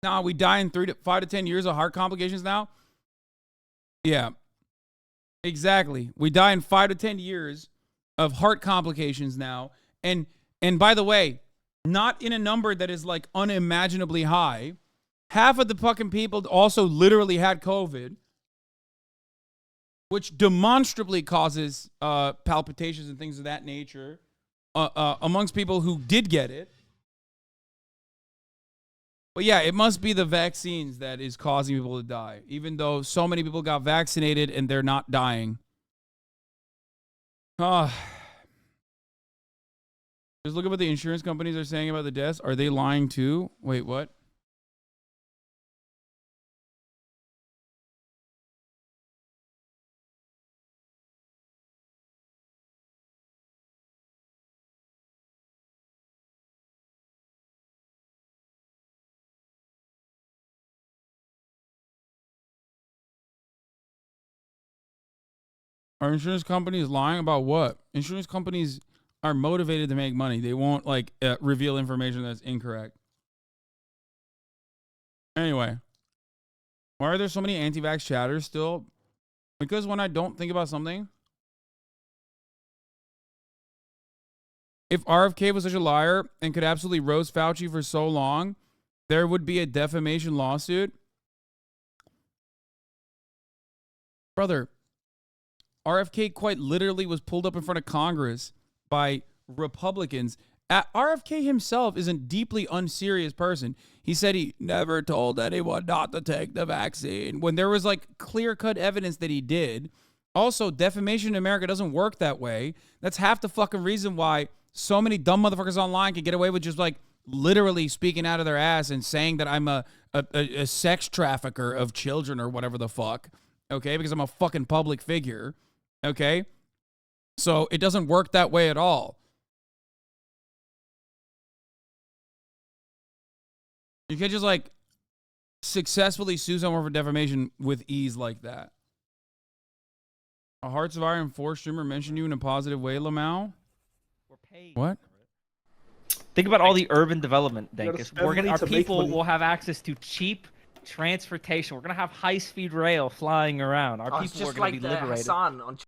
Now, we die in 5 to 10 years of heart complications now? Yeah, exactly. We die in 5 to 10 years of heart complications now. And by the way, not in a number that is like unimaginably high. Half of the fucking people also literally had COVID, which demonstrably causes palpitations and things of that nature amongst people who did get it. But yeah, it must be the vaccines that is causing people to die, even though so many people got vaccinated and they're not dying. Just look at what the insurance companies are saying about the deaths. Are they lying too? Wait, what? Are insurance companies lying about what? Insurance companies are motivated to make money. They won't like reveal information that's incorrect. Anyway, why are there so many anti-vax chatters still? Because when I don't think about something, if RFK was such a liar and could absolutely roast Fauci for so long, there would be a defamation lawsuit. Brother, RFK quite literally was pulled up in front of Congress by Republicans. RFK himself is a deeply unserious person. He said he never told anyone not to take the vaccine when there was like clear-cut evidence that he did. Also, defamation in America doesn't work that way. That's half the fucking reason why so many dumb motherfuckers online can get away with just like literally speaking out of their ass and saying that I'm a sex trafficker of children or whatever the fuck. Okay, because I'm a fucking public figure. Okay, so it doesn't work that way at all. You can't just like successfully sue someone for defamation with ease like that. A Hearts of Iron 4 streamer mentioned you in a positive way, Lamau? We're paid. What? Think about all the urban development, You gotta Dankus. spend money Our to make people money. will have access to cheap transportation. We're gonna have high-speed rail flying around. Our It's people are just gonna like be liberated. Hasan on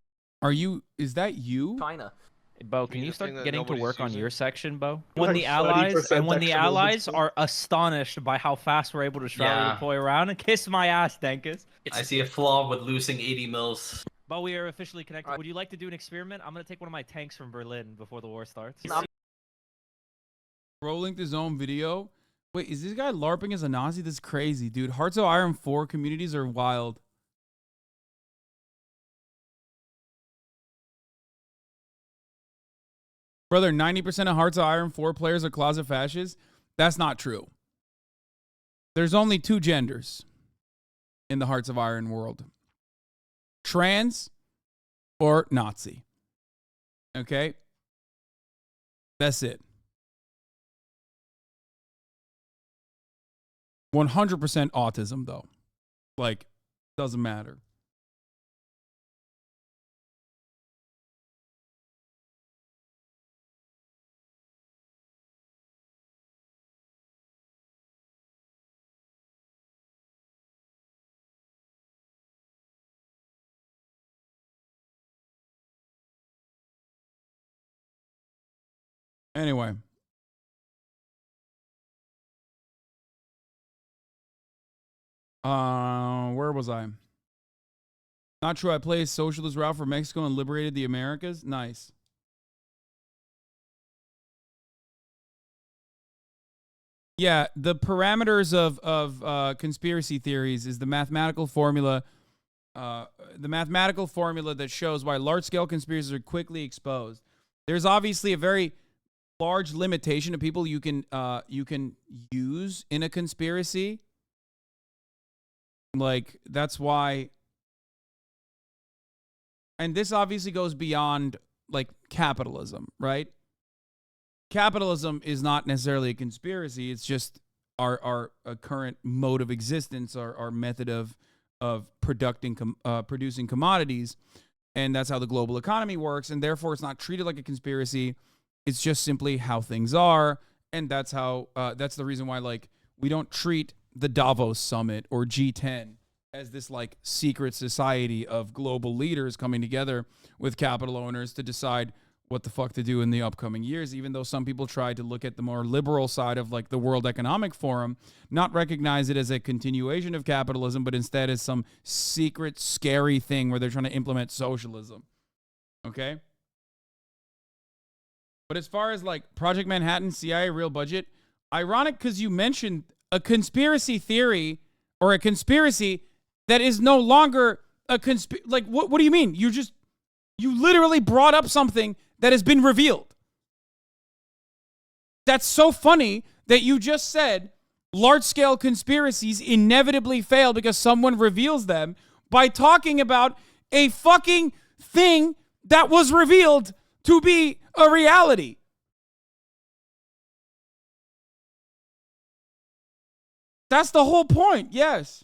Is that you? China. Hey, Bo, can you thing start that getting to nobody's work on using? your section, Bo? You When have the allies 30% extra are astonished by how fast we're able to travel Yeah. and deploy around, and kiss my ass, Dankus. I see a flaw with losing 80 mils. Bo, we are officially connected. Would you like to do an experiment? I'm gonna take one of my tanks from Berlin before the war starts. Rolling his own video. Wait, is this guy LARPing as a Nazi? This is crazy, dude. Hearts of Iron 4 communities are wild. Brother, 90% of Hearts of Iron 4 players are closet fascists. That's not true. There's only two genders in the Hearts of Iron world. Trans or Nazi. Okay? That's it. 100% autism, though. Like, doesn't matter. Anyway. Where was I? Not true. I played socialist route for Mexico and liberated the Americas. Nice. Yeah, the parameters of conspiracy theories is the mathematical formula. The mathematical formula that shows why large-scale conspiracies are quickly exposed. There's obviously a very large limitation of people you can use in a conspiracy. Like, that's why, and this obviously goes beyond, like, capitalism, right? Capitalism is not necessarily a conspiracy. It's just our current mode of existence, our method of producing commodities, and that's how the global economy works, and therefore it's not treated like a conspiracy. It's just simply how things are, and that's how that's the reason why, like, we don't treat the Davos summit or G10 as this like secret society of global leaders coming together with capital owners to decide what the fuck to do in the upcoming years, even though some people try to look at the more liberal side of like the World Economic Forum, not recognize it as a continuation of capitalism, but instead as some secret scary thing where they're trying to implement socialism. Okay? But as far as like Project Manhattan, CIA, real budget, ironic because you mentioned a conspiracy theory or a conspiracy that is no longer a like what do you mean? You literally brought up something that has been revealed. That's so funny that you just said large-scale conspiracies inevitably fail because someone reveals them by talking about a fucking thing that was revealed to be a reality. That's the whole point, yes.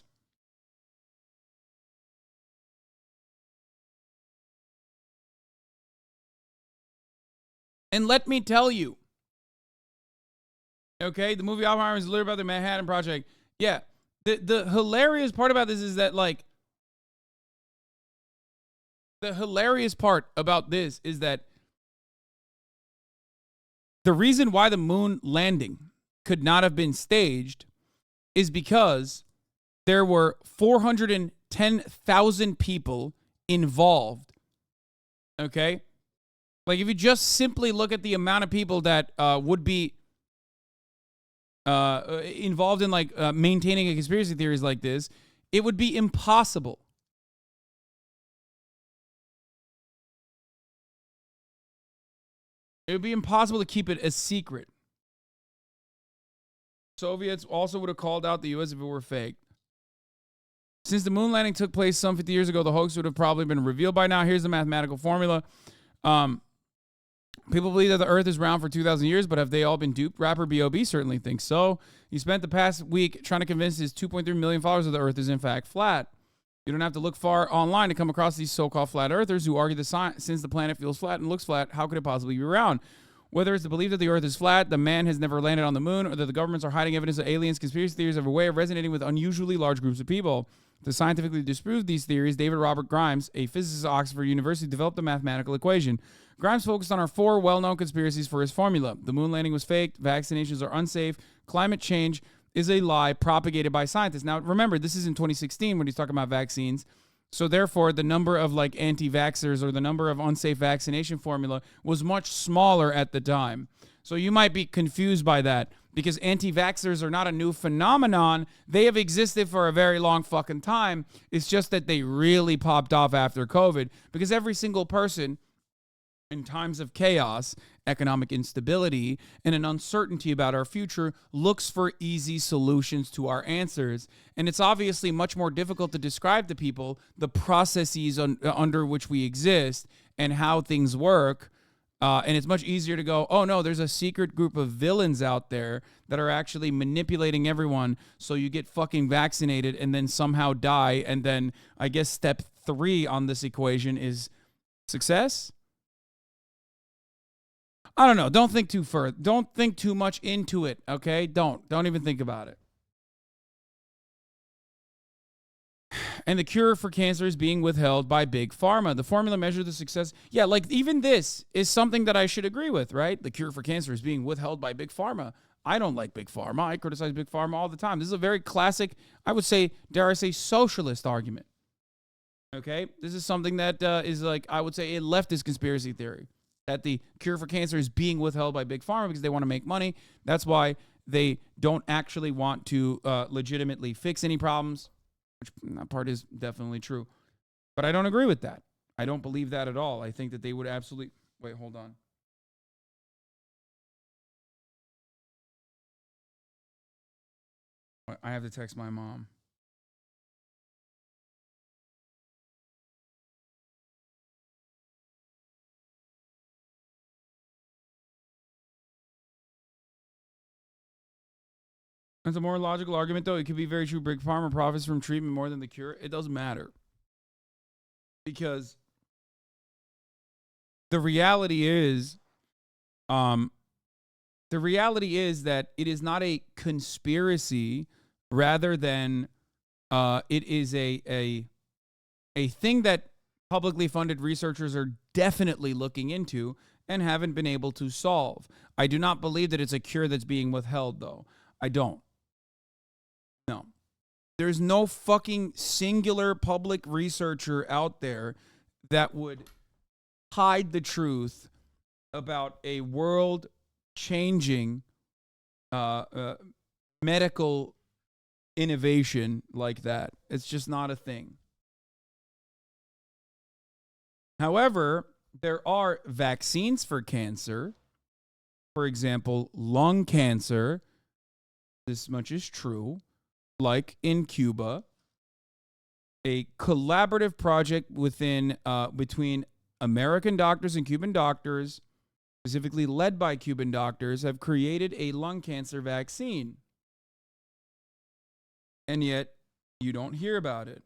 And let me tell you, okay, the movie Oppenheimer is literally about the Manhattan Project. Yeah, the hilarious part about this is that, like, the hilarious part about this is that the reason why the moon landing could not have been staged is because there were 410,000 people involved. Okay? Like, if you just simply look at the amount of people that would be involved in, like, maintaining a conspiracy theories like this, it would be impossible. It would be impossible to keep it a secret. Soviets also would have called out the U.S. if it were fake. Since the moon landing took place some 50 years ago, the hoax would have probably been revealed by now. Here's the mathematical formula. People believe that the Earth is round for 2,000 years, but have they all been duped? Rapper B.O.B. certainly thinks so. He spent the past week trying to convince his 2.3 million followers that the Earth is in fact flat. You don't have to look far online to come across these so-called flat earthers who argue that since the planet feels flat and looks flat, how could it possibly be round? Whether it's the belief that the Earth is flat, the man has never landed on the moon, or that the governments are hiding evidence of aliens, conspiracy theories have a way of resonating with unusually large groups of people. To scientifically disprove these theories, David Robert Grimes, a physicist at Oxford University, developed a mathematical equation. Grimes focused on our 4 well-known conspiracies for his formula. The moon landing was faked, vaccinations are unsafe, climate change is a lie propagated by scientists. Now, remember, this is in 2016 when he's talking about vaccines. So therefore, the number of like anti-vaxxers or the number of unsafe vaccination formula was much smaller at the time. So you might be confused by that because anti-vaxxers are not a new phenomenon. They have existed for a very long fucking time. It's just that they really popped off after COVID because every single person in times of chaos, economic instability, and an uncertainty about our future looks for easy solutions to our answers. And it's obviously much more difficult to describe to people the processes under which we exist and how things work. And it's much easier to go, oh no, there's a secret group of villains out there that are actually manipulating everyone so you get fucking vaccinated and then somehow die. And then I guess step 3 on this equation is success. I don't know. Don't think too further. Don't think too much into it, okay? Don't even think about it. And the cure for cancer is being withheld by Big Pharma. The formula measures the success. Yeah, like even this is something that I should agree with, right? The cure for cancer is being withheld by Big Pharma. I don't like Big Pharma. I criticize Big Pharma all the time. This is a very classic, I would say, dare I say, socialist argument. Okay? This is something that is like, I would say, a leftist conspiracy theory. That the cure for cancer is being withheld by Big Pharma because they want to make money. That's why they don't actually want to legitimately fix any problems, which that part is definitely true. But I don't agree with that. I don't believe that at all. I think that they would absolutely... Wait, hold on. I have to text my mom. It's a more logical argument, though. It could be very true. Big Pharma profits from treatment more than the cure. It doesn't matter. Because the reality is that it is not a conspiracy, rather than it is a thing that publicly funded researchers are definitely looking into and haven't been able to solve. I do not believe that it's a cure that's being withheld, though. I don't. No. There's no fucking singular public researcher out there that would hide the truth about a world-changing medical innovation like that. It's just not a thing. However, there are vaccines for cancer. For example, lung cancer. This much is true. Like in Cuba, a collaborative project between American doctors and Cuban doctors, specifically led by Cuban doctors, have created a lung cancer vaccine. And yet, you don't hear about it.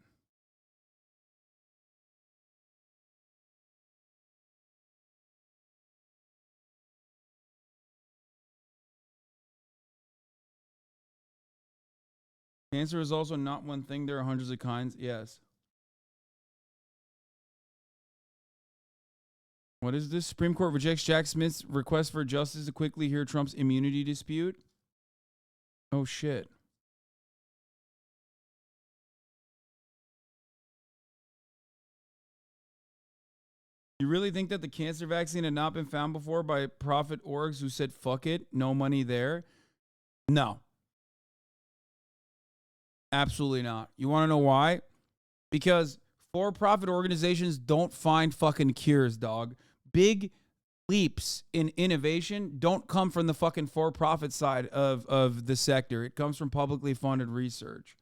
Cancer is also not one thing. There are hundreds of kinds. Yes. What is this? Supreme Court rejects Jack Smith's request for justice to quickly hear Trump's immunity dispute. Oh, shit. You really think that the cancer vaccine had not been found before by profit orgs who said, fuck it, no money there? No. Absolutely not. You want to know why? Because for-profit organizations don't find fucking cures, dog. Big leaps in innovation don't come from the fucking for-profit side of the sector. It comes from publicly funded research.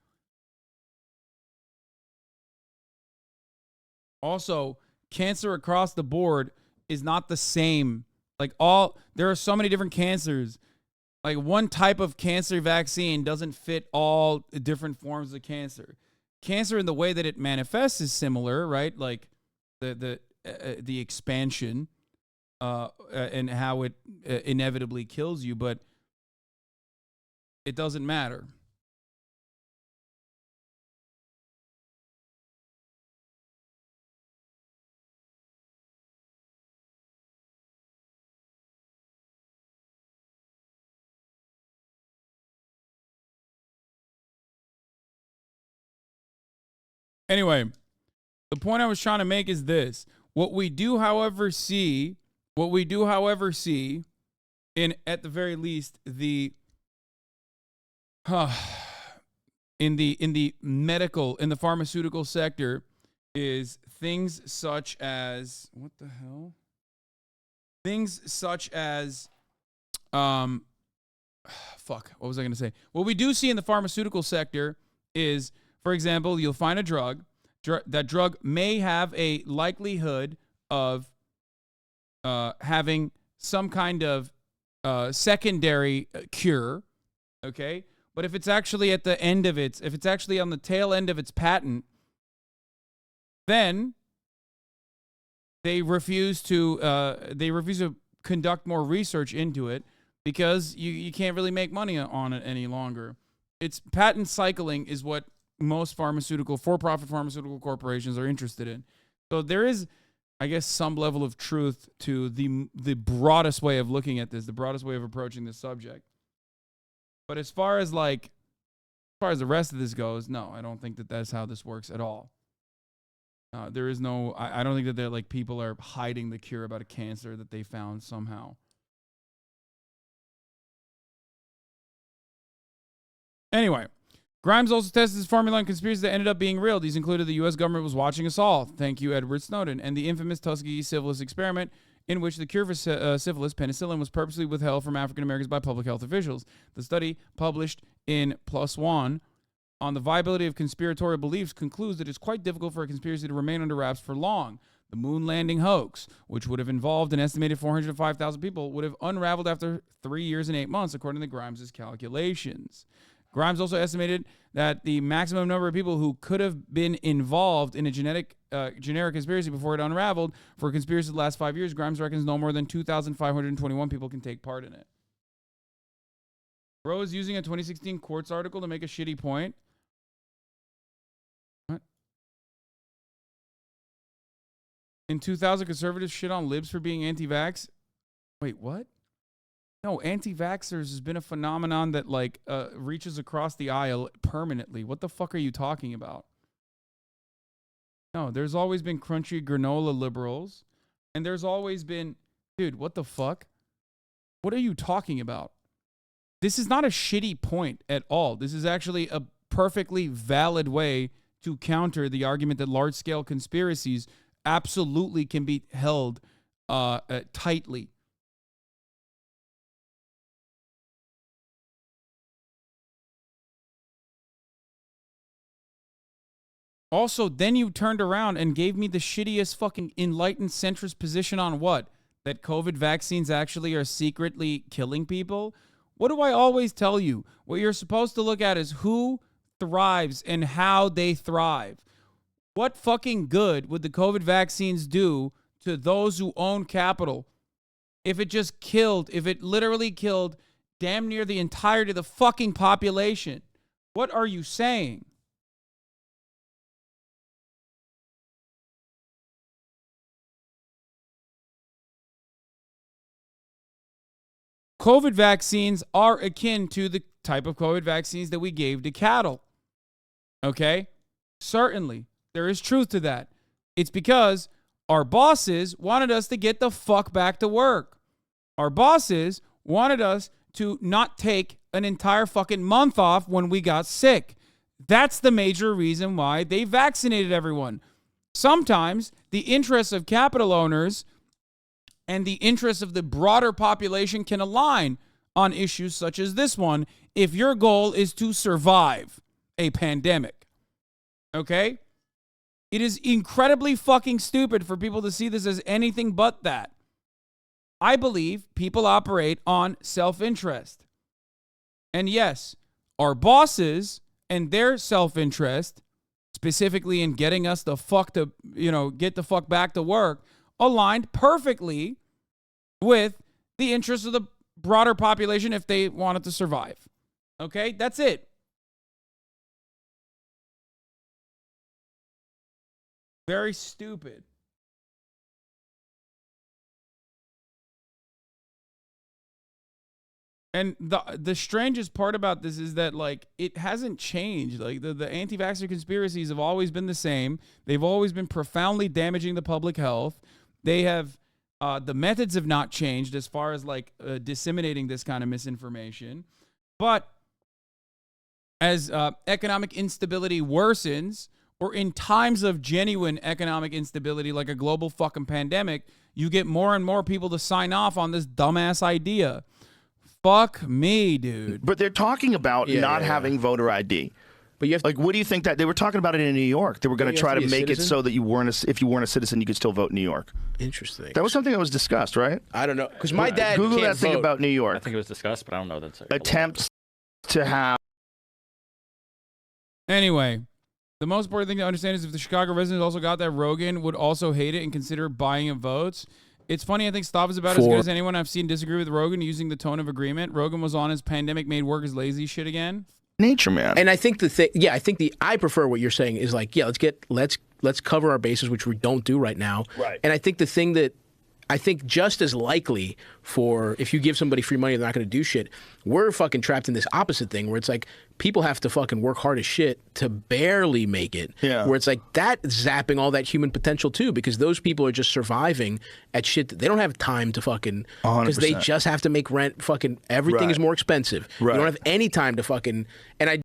Also, cancer across the board is not the same. Like there are so many different cancers. Like one type of cancer vaccine doesn't fit all different forms of cancer. Cancer in the way that it manifests is similar, right? Like the expansion and how it inevitably kills you, but it doesn't matter. Anyway, the point I was trying to make is this. What we do, however, see in, at the very least, in the pharmaceutical sector is things such as, what the hell? Things such as, what was I going to say? What we do see in the pharmaceutical sector is, for example, you'll find a drug. That drug may have a likelihood of having some kind of secondary cure, okay? But if it's actually at the end of if it's actually on the tail end of its patent, then they refuse to conduct more research into it because you can't really make money on it any longer. It's patent cycling is what most for-profit pharmaceutical corporations are interested in. So there is, I guess, some level of truth to the broadest way of looking at this, the broadest way of approaching this subject. But as far as the rest of this goes, no, I don't think that that's how this works at all. There is no, I don't think that they're like people are hiding the cure about a cancer that they found somehow. Anyway, Grimes also tested his formula on conspiracies that ended up being real. These included the U.S. government was watching us all. Thank you, Edward Snowden. And the infamous Tuskegee syphilis experiment in which the cure for syphilis, penicillin, was purposely withheld from African Americans by public health officials. The study, published in PLOS ONE on the viability of conspiratorial beliefs, concludes that it's quite difficult for a conspiracy to remain under wraps for long. The moon landing hoax, which would have involved an estimated 405,000 people, would have unraveled after 3 years and 8 months, according to Grimes' calculations. Grimes also estimated that the maximum number of people who could have been involved in a generic conspiracy before it unraveled for a conspiracy the last 5 years, Grimes reckons no more than 2,521 people can take part in it. Bro is using a 2016 Quartz article to make a shitty point. What? In 2000, conservatives shit on libs for being anti-vax. Wait, what? No, anti-vaxxers has been a phenomenon that reaches across the aisle permanently. What the fuck are you talking about? No, there's always been crunchy granola liberals, and there's always been, dude, what the fuck? What are you talking about? This is not a shitty point at all. This is actually a perfectly valid way to counter the argument that large-scale conspiracies absolutely can be held tightly. Also, then you turned around and gave me the shittiest fucking enlightened centrist position on what? That COVID vaccines actually are secretly killing people? What do I always tell you? What you're supposed to look at is who thrives and how they thrive. What fucking good would the COVID vaccines do to those who own capital if it literally killed damn near the entirety of the fucking population? What are you saying? COVID vaccines are akin to the type of COVID vaccines that we gave to cattle. Okay? Certainly. There is truth to that. It's because our bosses wanted us to get the fuck back to work. Our bosses wanted us to not take an entire fucking month off when we got sick. That's the major reason why they vaccinated everyone. Sometimes the interests of capital owners and the interests of the broader population can align on issues such as this one if your goal is to survive a pandemic. Okay? It is incredibly fucking stupid for people to see this as anything but that. I believe people operate on self-interest. And yes, our bosses and their self-interest, specifically in getting us the fuck to, get the fuck back to work, aligned perfectly with the interests of the broader population if they wanted to survive. Okay? That's it. Very stupid. And the strangest part about this is that, like, it hasn't changed. Like, the anti-vaxxer conspiracies have always been the same. They've always been profoundly damaging the public health. They have, the methods have not changed as far as, like, disseminating this kind of misinformation. But as economic instability worsens, or in times of genuine economic instability, like a global fucking pandemic, you get more and more people to sign off on this dumbass idea. Fuck me, dude. But they're talking about not having voter ID. But you have like, what do you think that they were talking about it in New York? They were going to try to make it so that you weren't, if you weren't a citizen, you could still vote in New York. Interesting. That was something that was discussed, right? I don't know, because my dad Google can't that thing vote. about New York. I think it was discussed, but I don't know that's attempts to have. Anyway, the most important thing to understand is if the Chicago residents also got that, Rogan would also hate it and consider buying of votes. It's funny, I think Stavros is about as good as anyone I've seen disagree with Rogan using the tone of agreement. Rogan was on his pandemic made workers lazy shit again. Nature, man. And I think I prefer what you're saying is like, let's cover our bases, which we don't do right now. Right. And I think the thing that I think just as likely for if you give somebody free money, they're not going to do shit. We're fucking trapped in this opposite thing where it's like people have to fucking work hard as shit to barely make it. Yeah. Where it's like that zapping all that human potential too, because those people are just surviving at shit that they don't have time to fucking, because they 100%. just have to make rent. Fucking everything Right. is more expensive. Right. You don't have any time to fucking, and I.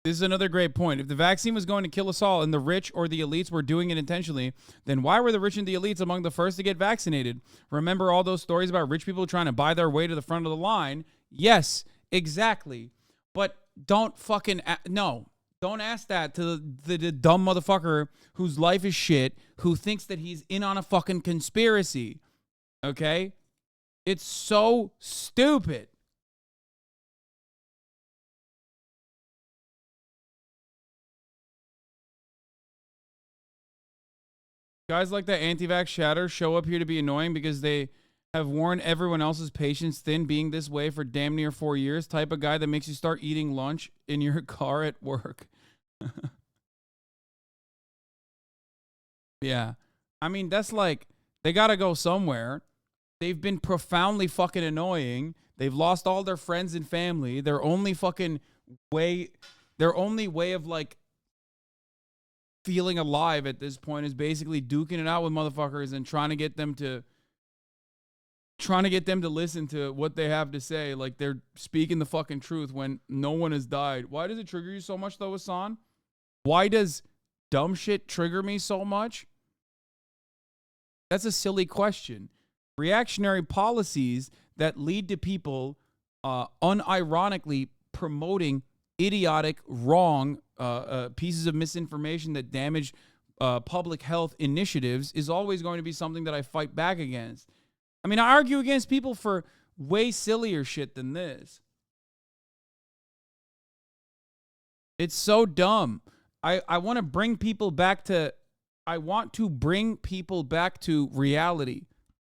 This is another great point. If the vaccine was going to kill us all and the rich or the elites were doing it intentionally, then why were the rich and the elites among the first to get vaccinated? Remember all those stories about rich people trying to buy their way to the front of the line? Yes, exactly. But don't fucking, don't ask that to the dumb motherfucker whose life is shit, who thinks that he's in on a fucking conspiracy. Okay? It's so stupid. Guys like that anti-vax shatter show up here to be annoying because they have worn everyone else's patience thin being this way for damn near 4 years. Type of guy that makes you start eating lunch in your car at work. Yeah. I mean, that's like, they got to go somewhere. They've been profoundly fucking annoying. They've lost all their friends and family. Their only way of like feeling alive at this point is basically duking it out with motherfuckers and trying to get them to listen to what they have to say, like they're speaking the fucking truth when no one has died. Why does it trigger you so much though, Hasan? Why does dumb shit trigger me so much? That's a silly question. Reactionary policies that lead to people unironically promoting idiotic, wrong pieces of misinformation that damage public health initiatives is always going to be something that I fight back against. I mean, I argue against people for way sillier shit than this. It's so dumb. I want to bring people back to reality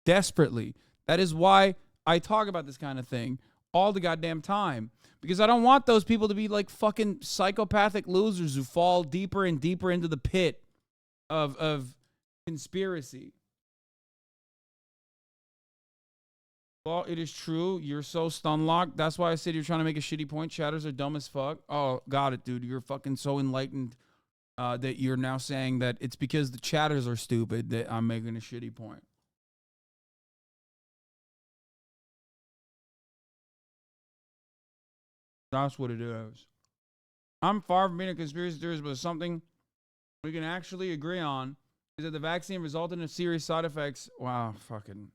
desperately. That is why I talk about this kind of thing all the goddamn time. Because I don't want those people to be like fucking psychopathic losers who fall deeper and deeper into the pit of conspiracy. Well, it is true. You're so stun-locked. That's why I said you're trying to make a shitty point. Chatters are dumb as fuck. Oh, got it, dude. You're fucking so enlightened that you're now saying that it's because the chatters are stupid that I'm making a shitty point. That's what it is. I'm far from being a conspiracy theorist, but it's something we can actually agree on is that the vaccine resulted in serious side effects. Wow, fucking.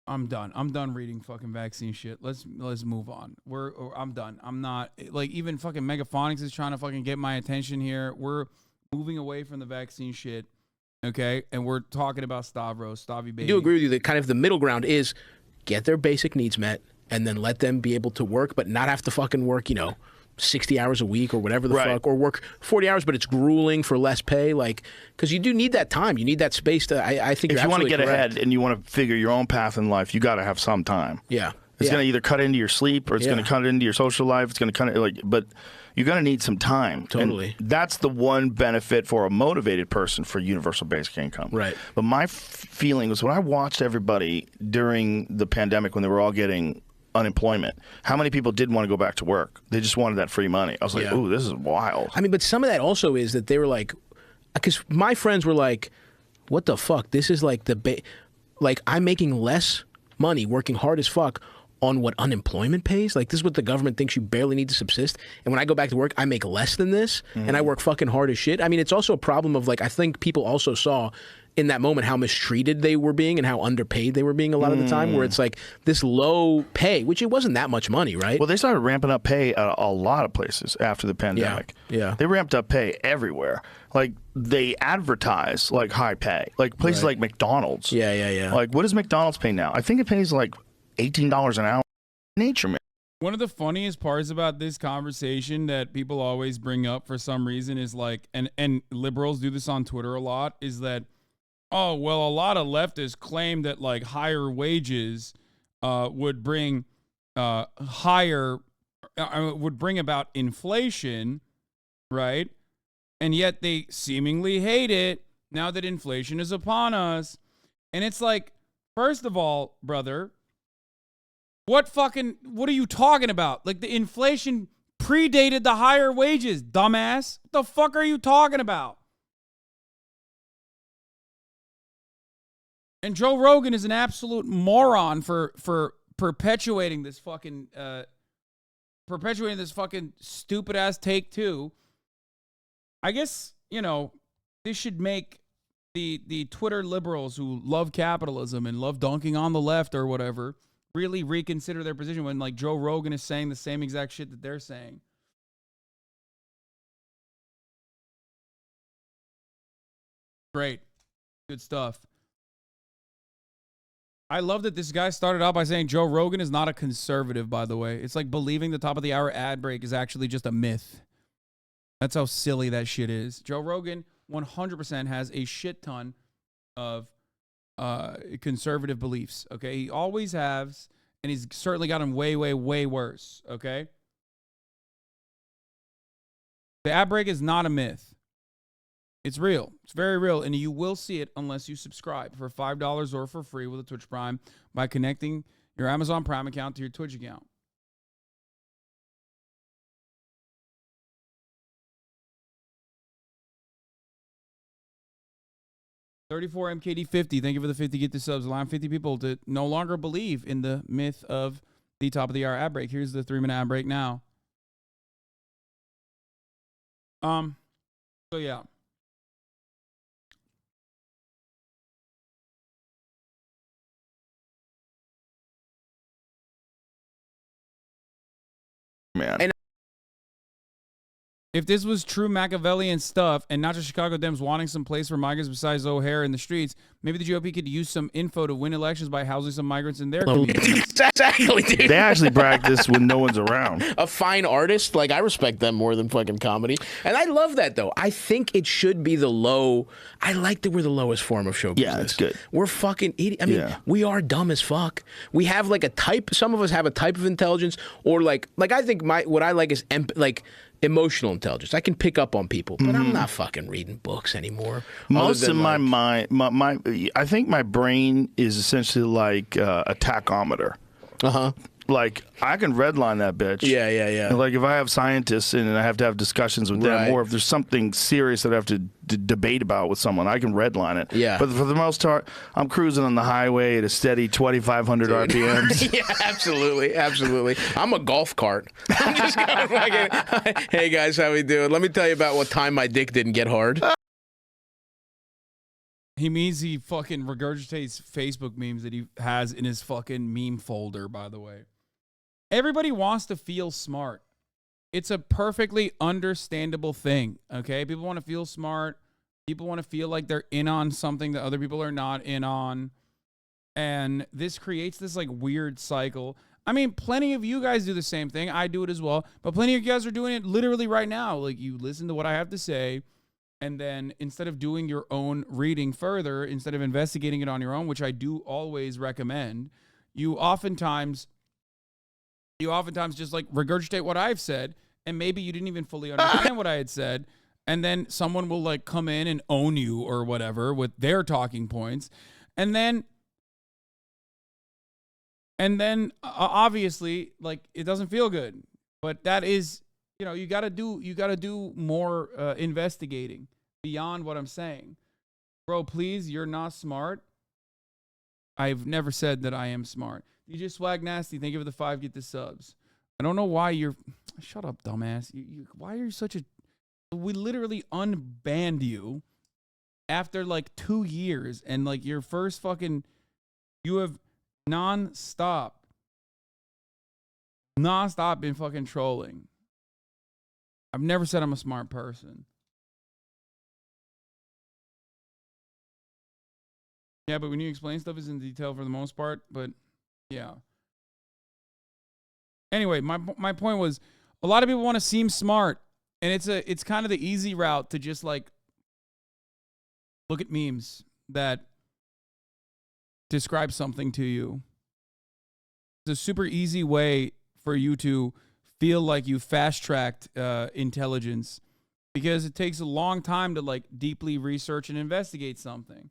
I'm done. I'm done reading fucking vaccine shit. Let's move on. I'm done. I'm not like even fucking Megaphonics is trying to fucking get my attention here. We're moving away from the vaccine shit, okay? And we're talking about Stavros, Stavy baby. I do agree with you that kind of the middle ground is get their basic needs met and then let them be able to work, but not have to fucking work, 60 hours a week or whatever the fuck, or work 40 hours, but it's grueling for less pay, because you do need that time. You need that space to, I think if you want to get correct. ahead and you want to figure your own path in life, you got to have some time. Yeah. It's going to either cut into your sleep or it's going to cut into your social life. It's going to cut it, but you're going to need some time. Totally. And that's the one benefit for a motivated person for universal basic income. Right. But my feeling was when I watched everybody during the pandemic when they were all getting unemployment, how many people didn't want to go back to work? They just wanted that free money. I was like, ooh, this is wild. I mean, but some of that also is that they were like, because my friends were like, what the fuck? This is like I'm making less money working hard as fuck on what unemployment pays. Like, this is what the government thinks you barely need to subsist. And when I go back to work, I make less than this and I work fucking hard as shit. I mean, it's also a problem of I think people also saw in that moment how mistreated they were being and how underpaid they were being a lot of the time, where it's like this low pay, which it wasn't that much money, right? Well, they started ramping up pay at a lot of places after the pandemic. Yeah. They ramped up pay everywhere. Like, they advertise high pay. Like places like McDonald's. Yeah. Like, what does McDonald's pay now? I think it pays like $18 an hour. Nature, man. One of the funniest parts about this conversation that people always bring up for some reason is and liberals do this on Twitter a lot, is that, oh, well, a lot of leftists claim that higher wages would bring would bring about inflation, right? And yet they seemingly hate it now that inflation is upon us. And it's like, first of all, brother, what are you talking about? Like, the inflation predated the higher wages, dumbass. What the fuck are you talking about? And Joe Rogan is an absolute moron for perpetuating this fucking stupid ass take too. I guess, this should make the Twitter liberals who love capitalism and love dunking on the left or whatever really reconsider their position when Joe Rogan is saying the same exact shit that they're saying. Great. Good stuff. I love that this guy started out by saying Joe Rogan is not a conservative, by the way. It's like believing the top of the hour ad break is actually just a myth. That's how silly that shit is. Joe Rogan 100% has a shit ton of conservative beliefs, okay? He always has, and he's certainly got them way, way, way worse, okay? The ad break is not a myth. It's real. It's very real, and you will see it unless you subscribe for $5 or for free with a Twitch Prime by connecting your Amazon Prime account to your Twitch account. $34 MKD50. Thank you for the 50 get the subs. Allowing 50 people to no longer believe in the myth of the top of the hour ad break. Here's the 3-minute ad break now. So yeah. Man. And if this was true Machiavellian stuff and not just Chicago Dems wanting some place for migrants besides O'Hare in the streets, maybe the GOP could use some info to win elections by housing some migrants in their communities. Exactly, dude. They actually practice when no one's around. A fine artist, I respect them more than fucking comedy. And I love that, though. I think it should be I like that we're the lowest form of show business. Yeah, it's good. We're fucking idiots. I mean, we are dumb as fuck. We have a type, some of us have a type of intelligence, or I think what I like is emotional intelligence. I can pick up on people, but I'm not fucking reading books anymore. Most of my mind, I think my brain is essentially like a tachometer. like I can redline that bitch. Yeah. Like if I have scientists and I have to have discussions with them, or if there's something serious that I have to debate about with someone, I can redline it. Yeah. But for the most part, I'm cruising on the highway at a steady 2,500 RPMs. Yeah, absolutely. I'm a golf cart. I'm just going like, hey guys, how we doing? Let me tell you about what time my dick didn't get hard. He means he fucking regurgitates Facebook memes that he has in his fucking meme folder, by the way. Everybody wants to feel smart. It's a perfectly understandable thing, okay? People want to feel smart. People want to feel like they're in on something that other people are not in on. And this creates this like weird cycle. I mean, plenty of you guys do the same thing. I do it as well. But plenty of you guys are doing it literally right now. Like you listen to what I have to say. And then instead of doing your own reading further, instead of investigating it on your own, which I do always recommend, you oftentimes just like regurgitate what I've said, and maybe you didn't even fully understand what I had said, and then someone will like come in and own you or whatever with their talking points, and then obviously like it doesn't feel good, but that is, you know, you got to do more investigating beyond what I'm saying. Bro, please, you're not smart. I've never said that I am smart. DJ Swag Nasty, thank you for the 5, get the subs. I don't know why you're... Shut up, dumbass. Why are you such a... We literally unbanned you after like 2 years, and like your first fucking... You have non-stop been fucking trolling. I've never said I'm a smart person. Yeah, but when you explain stuff, it's in detail for the most part. But yeah. Anyway, my point was, a lot of people want to seem smart, and it's kind of the easy route to just like look at memes that describe something to you. It's a super easy way for you to feel like you fast-tracked intelligence, because it takes a long time to like deeply research and investigate something.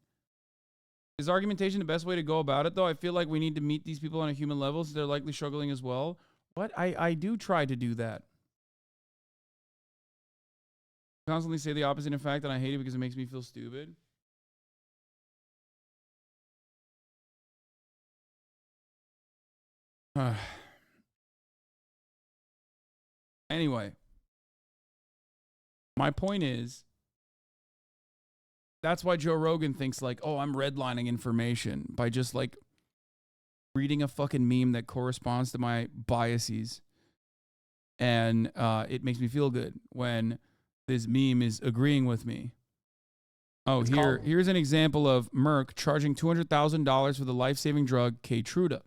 Is argumentation the best way to go about it, though? I feel like we need to meet these people on a human level, so they're likely struggling as well. What? I do try to do that. Constantly say the opposite, in fact, and I hate it because it makes me feel stupid. Anyway, my point is, that's why Joe Rogan thinks like, oh, I'm redlining information by just like reading a fucking meme that corresponds to my biases. And it makes me feel good when this meme is agreeing with me. Oh, here's an example of Merck charging $200,000 for the life-saving drug Keytruda.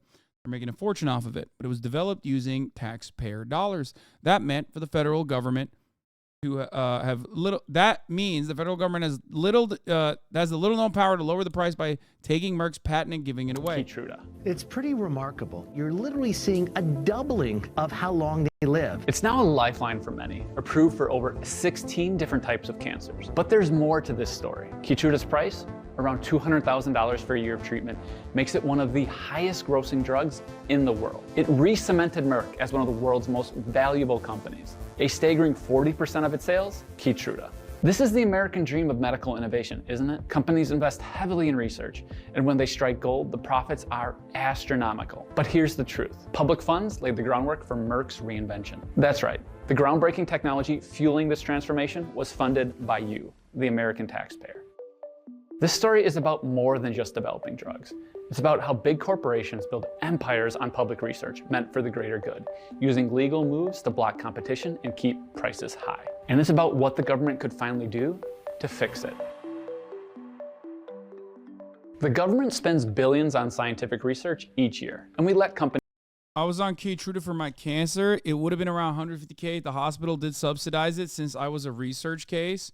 They're making a fortune off of it, but it was developed using taxpayer dollars. That meant for the federal government to have little. That means the federal government has the little known power to lower the price by taking Merck's patent and giving it away. Keytruda. It's pretty remarkable. You're literally seeing a doubling of how long they live. It's now a lifeline for many, approved for over 16 different types of cancers. But there's more to this story. Keytruda's price, around $200,000 for a year of treatment, makes it one of the highest grossing drugs in the world. It re-cemented Merck as one of the world's most valuable companies. A staggering 40% of its sales, Keytruda. This is the American dream of medical innovation, isn't it? Companies invest heavily in research, and when they strike gold, the profits are astronomical. But here's the truth. Public funds laid the groundwork for Merck's reinvention. That's right. The groundbreaking technology fueling this transformation was funded by you, the American taxpayer. This story is about more than just developing drugs. It's about how big corporations build empires on public research meant for the greater good, using legal moves to block competition and keep prices high. And it's about what the government could finally do to fix it. The government spends billions on scientific research each year, and we let companies... I was on Keytruda for my cancer. It would have been around $150K. The hospital did subsidize it since I was a research case.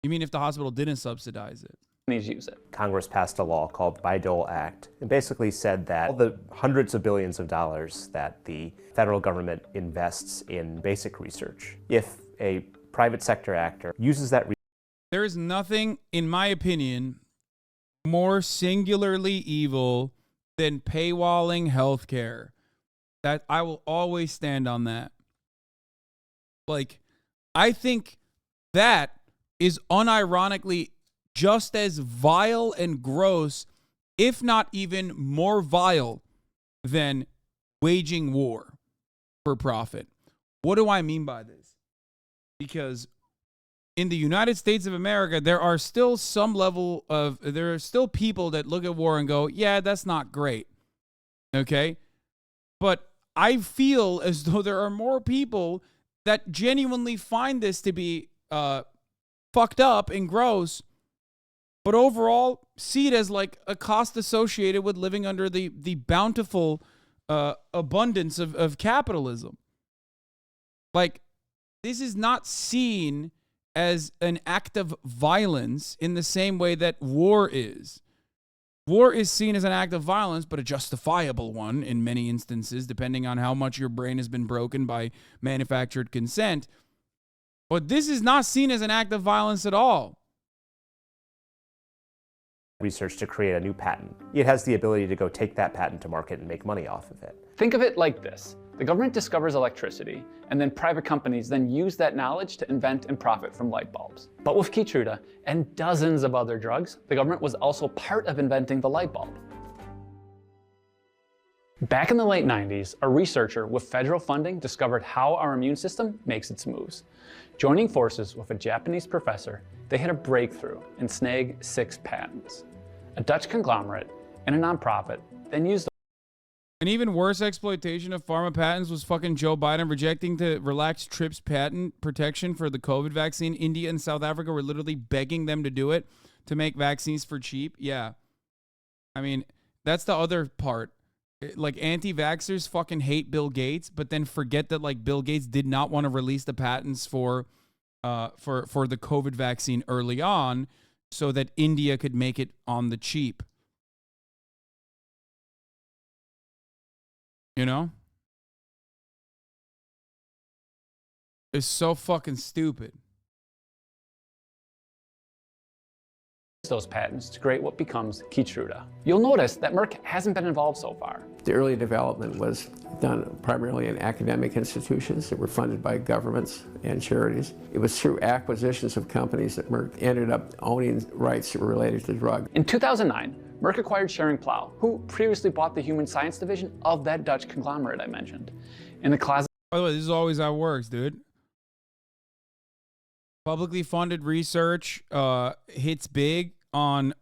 You mean if the hospital didn't subsidize it? Use it. Congress passed a law called the Bayh-Dole Act. It basically said that all the hundreds of billions of dollars that the federal government invests in basic research, if a private sector actor uses that... There is nothing, in my opinion, more singularly evil than paywalling healthcare. That I will always stand on that. Like, I think that is unironically just as vile and gross, if not even more vile, than waging war for profit. What do I mean by this? Because in the United States of America, there are still there are still people that look at war and go, yeah, that's not great. Okay? But I feel as though there are more people that genuinely find this to be fucked up and gross, but overall see it as like a cost associated with living under the bountiful abundance of capitalism. Like, this is not seen as an act of violence in the same way that war is. War is seen as an act of violence, but a justifiable one in many instances, depending on how much your brain has been broken by manufactured consent. But this is not seen as an act of violence at all. Research to create a new patent. It has the ability to go take that patent to market and make money off of it. Think of it like this. The government discovers electricity, and then private companies then use that knowledge to invent and profit from light bulbs. But with Keytruda and dozens of other drugs, the government was also part of inventing the light bulb. Back in the late 90s, a researcher with federal funding discovered how our immune system makes its moves. Joining forces with a Japanese professor, they had a breakthrough and snagged 6 patents. A Dutch conglomerate and a nonprofit then used. An even worse exploitation of pharma patents was fucking Joe Biden rejecting to relax TRIPS patent protection for the COVID vaccine. India and South Africa were literally begging them to do it to make vaccines for cheap. Yeah. I mean, that's the other part. Like, anti-vaxxers fucking hate Bill Gates, but then forget that, like, Bill Gates did not want to release the patents for the COVID vaccine early on so that India could make it on the cheap. You know? It's so fucking stupid. Those patents to create what becomes Keytruda. You'll notice that Merck hasn't been involved so far. The early development was done primarily in academic institutions that were funded by governments and charities. It was through acquisitions of companies that Merck ended up owning rights that were related to the drug. In 2009, Merck acquired Schering-Plough, who previously bought the human science division of that Dutch conglomerate I mentioned. In the class. By the way, this is always how it works, dude. Publicly funded research hits big on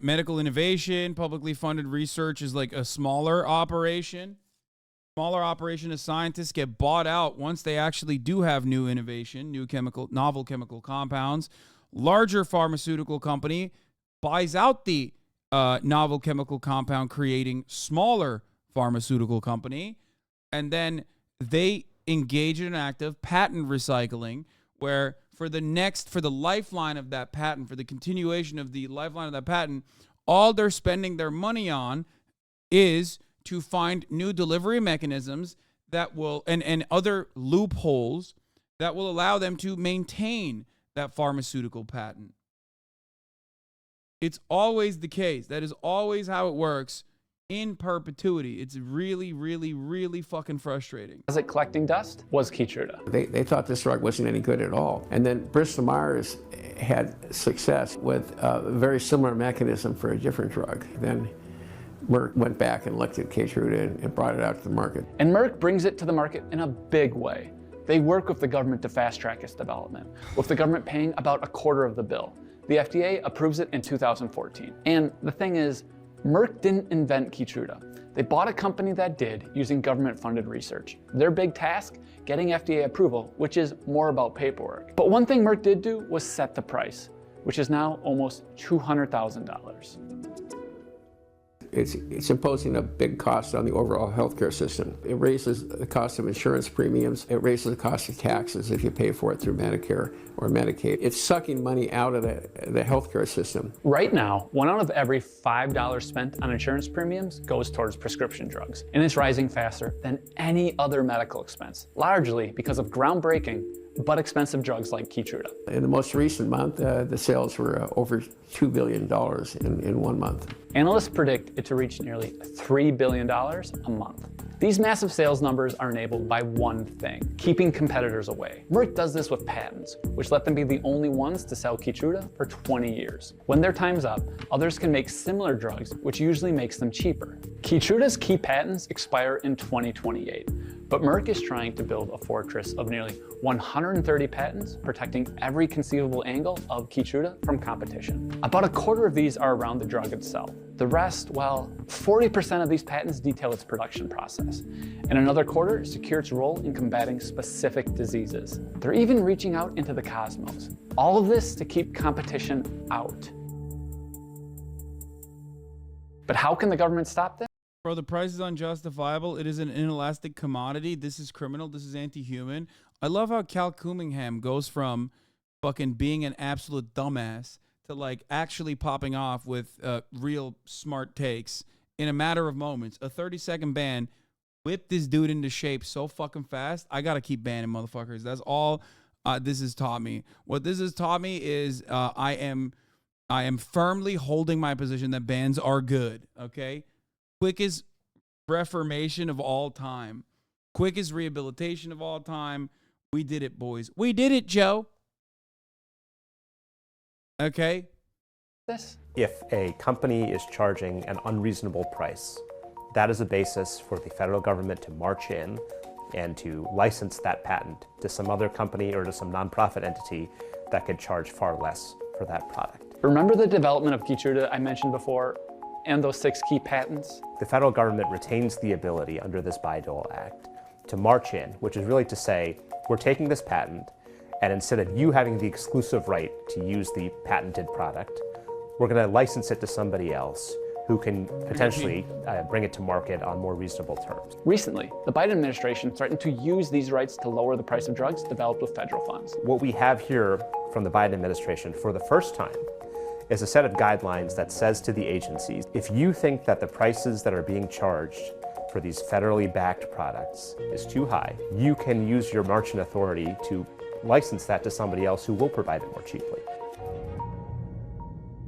medical innovation. Publicly funded research is like a smaller operation. Smaller operation of scientists get bought out once they actually do have new innovation, novel chemical compounds. Larger pharmaceutical company buys out the novel chemical compound creating smaller pharmaceutical company, and then they engage in an act of patent recycling where for the lifeline of that patent, for the continuation of the lifeline of that patent, all they're spending their money on is to find new delivery mechanisms that will, and other loopholes that will allow them to maintain that pharmaceutical patent. It's always the case. That is always how it works in perpetuity. It's really, really, really fucking frustrating. As it collecting dust was Keytruda. They thought this drug wasn't any good at all. And then Bristol-Myers had success with a very similar mechanism for a different drug. Then Merck went back and looked at Keytruda and brought it out to the market. And Merck brings it to the market in a big way. They work with the government to fast-track its development, with the government paying about a quarter of the bill. The FDA approves it in 2014. And the thing is, Merck didn't invent Keytruda. They bought a company that did using government-funded research. Their big task, getting FDA approval, which is more about paperwork. But one thing Merck did do was set the price, which is now almost $200,000. It's imposing a big cost on the overall healthcare system. It raises the cost of insurance premiums. It raises the cost of taxes if you pay for it through Medicare or Medicaid. It's sucking money out of the healthcare system. Right now, 1 out of every $5 spent on insurance premiums goes towards prescription drugs, and it's rising faster than any other medical expense, largely because of groundbreaking but expensive drugs like Keytruda. In the most recent month, the sales were over $2 billion in 1 month. Analysts predict it to reach nearly $3 billion a month. These massive sales numbers are enabled by one thing: keeping competitors away. Merck does this with patents, which let them be the only ones to sell Keytruda for 20 years. When their time's up, others can make similar drugs, which usually makes them cheaper. Keytruda's key patents expire in 2028. But Merck is trying to build a fortress of nearly 130 patents protecting every conceivable angle of Keytruda from competition. About a quarter of these are around the drug itself. The rest, well, 40% of these patents detail its production process, and another quarter secure its role in combating specific diseases. They're even reaching out into the cosmos. All of this to keep competition out. But how can the government stop this? Bro, the price is unjustifiable. It is an inelastic commodity. This is criminal. This is anti-human. I love how Cal Cunningham goes from fucking being an absolute dumbass to like actually popping off with real smart takes in a matter of moments. A 30-second ban whipped this dude into shape so fucking fast. I gotta keep banning motherfuckers. That's all this has taught me. What this has taught me is I am firmly holding my position that bans are good. Okay. Quickest reformation of all time. Quickest rehabilitation of all time. We did it, boys. We did it, Joe. Okay? If a company is charging an unreasonable price, that is a basis for the federal government to march in and to license that patent to some other company or to some nonprofit entity that could charge far less for that product. Remember the development of Keytruda I mentioned before? And those 6 key patents? The federal government retains the ability under this Bayh-Dole Act to march in, which is really to say, we're taking this patent, and instead of you having the exclusive right to use the patented product, we're going to license it to somebody else who can potentially bring it to market on more reasonable terms. Recently, the Biden administration threatened to use these rights to lower the price of drugs developed with federal funds. What we have here from the Biden administration for the first time is a set of guidelines that says to the agencies, if you think that the prices that are being charged for these federally backed products is too high, you can use your marching authority to license that to somebody else who will provide it more cheaply.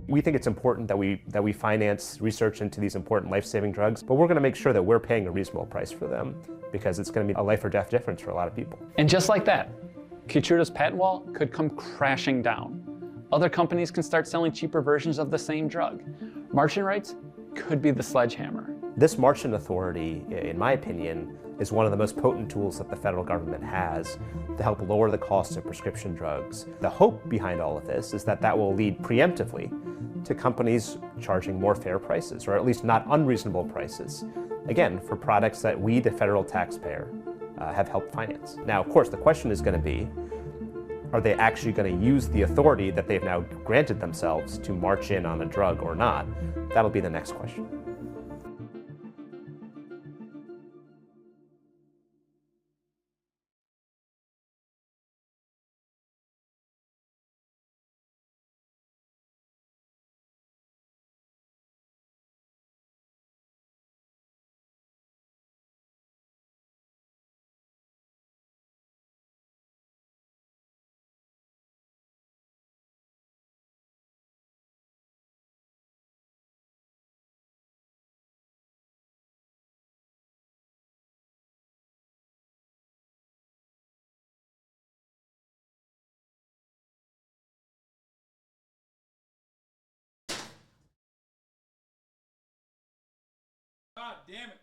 We think it's important that we finance research into these important life-saving drugs, but we're going to make sure that we're paying a reasonable price for them because it's going to be a life or death difference for a lot of people. And just like that, Keytruda's patent wall could come crashing down. Other companies can start selling cheaper versions of the same drug. Marching rights could be the sledgehammer. This marching authority, in my opinion, is one of the most potent tools that the federal government has to help lower the cost of prescription drugs. The hope behind all of this is that that will lead preemptively to companies charging more fair prices, or at least not unreasonable prices, again, for products that we, the federal taxpayer, have helped finance. Now, of course, the question is going to be, are they actually going to use the authority that they've now granted themselves to march in on a drug or not? That'll be the next question. God damn it.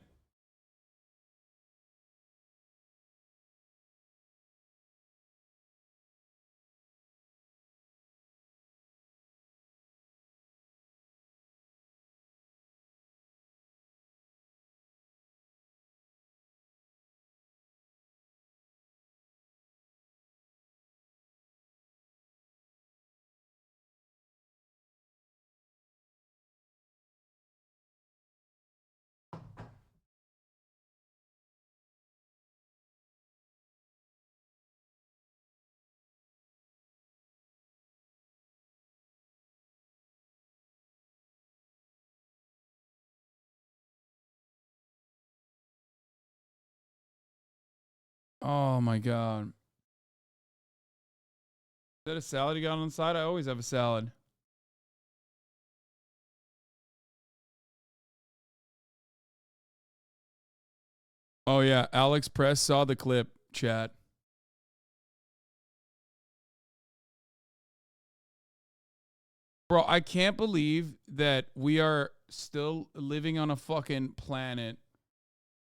Oh my God. Is that a salad you got on the side? I always have a salad. Oh, yeah. Alex Press saw the clip, chat. Bro, I can't believe that we are still living on a fucking planet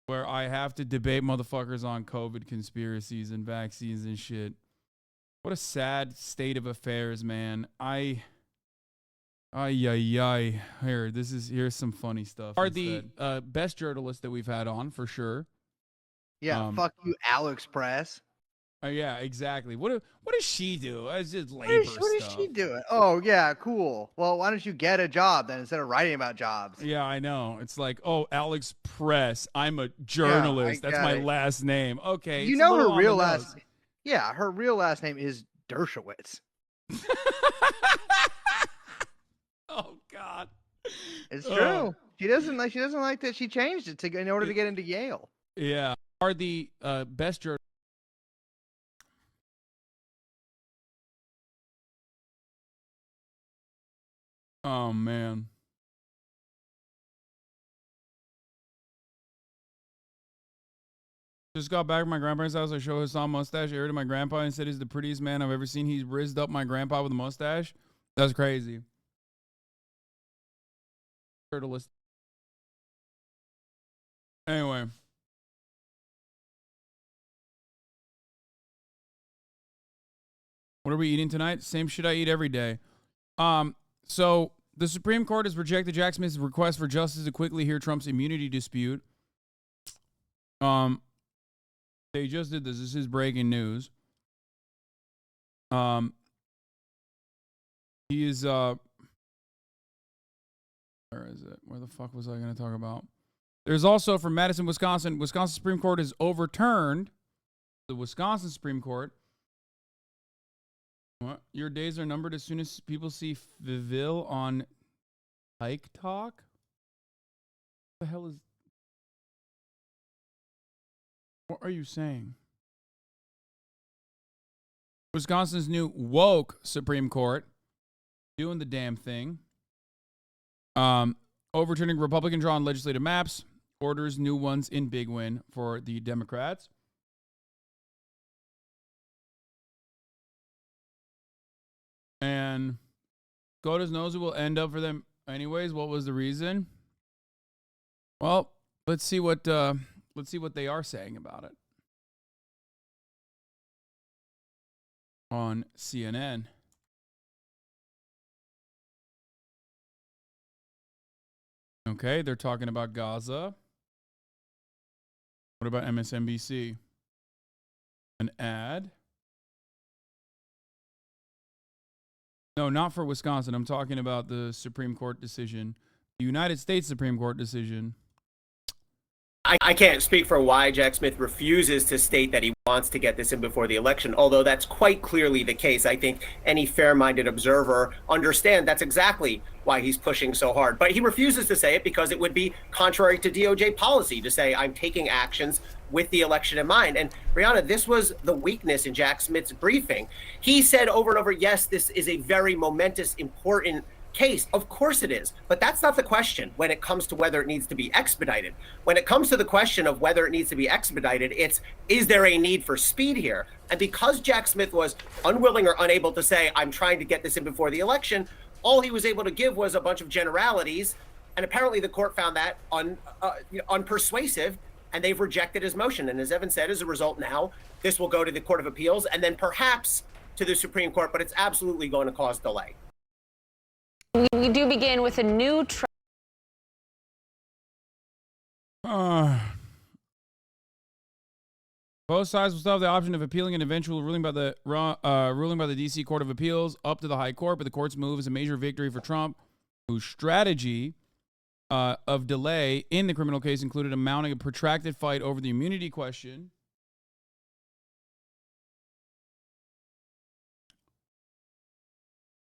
where I have to debate motherfuckers on COVID conspiracies and vaccines and shit. What a sad state of affairs, man. Ay. Here's some funny stuff. Are the best journalists that we've had on for sure. Yeah, fuck you, Alex Press. Yeah, exactly. What does she do? It's just labor stuff. What is she doing? Oh yeah, cool. Well, why don't you get a job then instead of writing about jobs? Yeah, I know. It's like, oh, Alex Press. I'm a journalist. That's my last name. Okay. You know her real last. Yeah, her real last name is Dershowitz. Oh God. It's true. She doesn't like that she changed it in order to get into Yale. Yeah. Are the best journalists. Oh, man. Just got back from my grandparents' house. I showed Hasan mustache area to my grandpa and said he's the prettiest man I've ever seen. He's rizzed up my grandpa with a mustache. That's crazy. Anyway. What are we eating tonight? Same shit I eat every day. So the Supreme Court has rejected Jack Smith's request for justice to quickly hear Trump's immunity dispute. They just did this. This is breaking news. He is where is it? Where the fuck was I going to talk about? There's also from Madison, Wisconsin. Wisconsin Supreme Court has overturned the Wisconsin Supreme Court. What? Your days are numbered as soon as people see Vivil on Ike Talk? What the hell is... What are you saying? Wisconsin's new woke Supreme Court doing the damn thing. Overturning Republican drawn legislative maps, orders new ones in big win for the Democrats. And SCOTUS knows it will end up for them anyways. What was the reason? Well, let's see what they are saying about it on CNN. Okay, they're talking about Gaza. What about MSNBC? An ad? No, not for Wisconsin. I'm talking about the Supreme Court decision. The United States Supreme Court decision. I can't speak for why Jack Smith refuses to state that he wants to get this in before the election, although that's quite clearly the case. I think any fair-minded observer understands that's exactly why he's pushing so hard. But he refuses to say it because it would be contrary to DOJ policy to say, I'm taking actions with the election in mind. And Brianna, this was the weakness in Jack Smith's briefing. He said over and over, yes, this is a very momentous, important case. Of course it is. But that's not the question when it comes to whether it needs to be expedited. When it comes to the question of whether it needs to be expedited, it's, is there a need for speed here? And because Jack Smith was unwilling or unable to say, I'm trying to get this in before the election, all he was able to give was a bunch of generalities. And apparently the court found that unpersuasive, and they've rejected his motion. And as Evan said, as a result now, this will go to the Court of Appeals and then perhaps to the Supreme Court, but it's absolutely going to cause delay. We do begin with a new both sides will still have the option of appealing an eventual ruling by the D.C. Court of Appeals up to the High Court, but the court's move is a major victory for Trump, whose strategy of delay in the criminal case included mounting a protracted fight over the immunity question.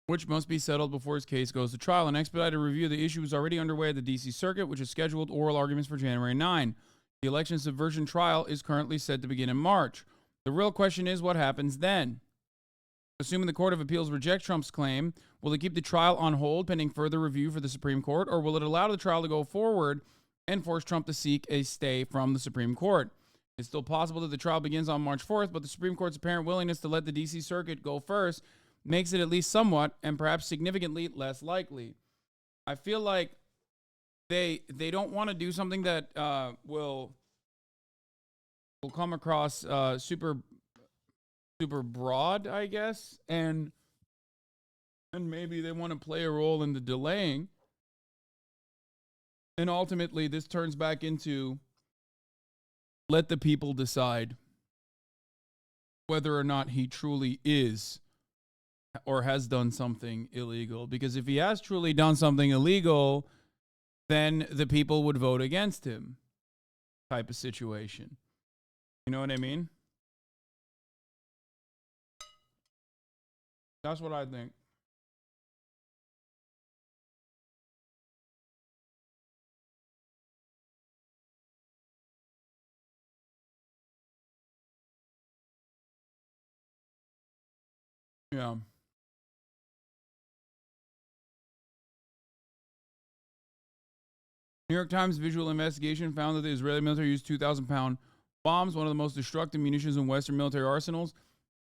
Which must be settled before his case goes to trial. An expedited review of the issue is already underway at the D.C. Circuit, which has scheduled oral arguments for January 9. The election subversion trial is currently set to begin in March. The real question is what happens then. Assuming the Court of Appeals rejects Trump's claim, will it keep the trial on hold pending further review for the Supreme Court, or will it allow the trial to go forward and force Trump to seek a stay from the Supreme Court? It's still possible that the trial begins on March 4th, but the Supreme Court's apparent willingness to let the D.C. Circuit go first makes it at least somewhat and perhaps significantly less likely. I feel like they don't want to do something that will come across super broad, I guess, and maybe they want to play a role in the delaying. And ultimately, this turns back into let the people decide whether or not he truly is or has done something illegal. Because if he has truly done something illegal, then the people would vote against him, type of situation. You know what I mean? That's what I think. Yeah. New York Times visual investigation found that the Israeli military used 2,000-pound bombs, one of the most destructive munitions in Western military arsenals,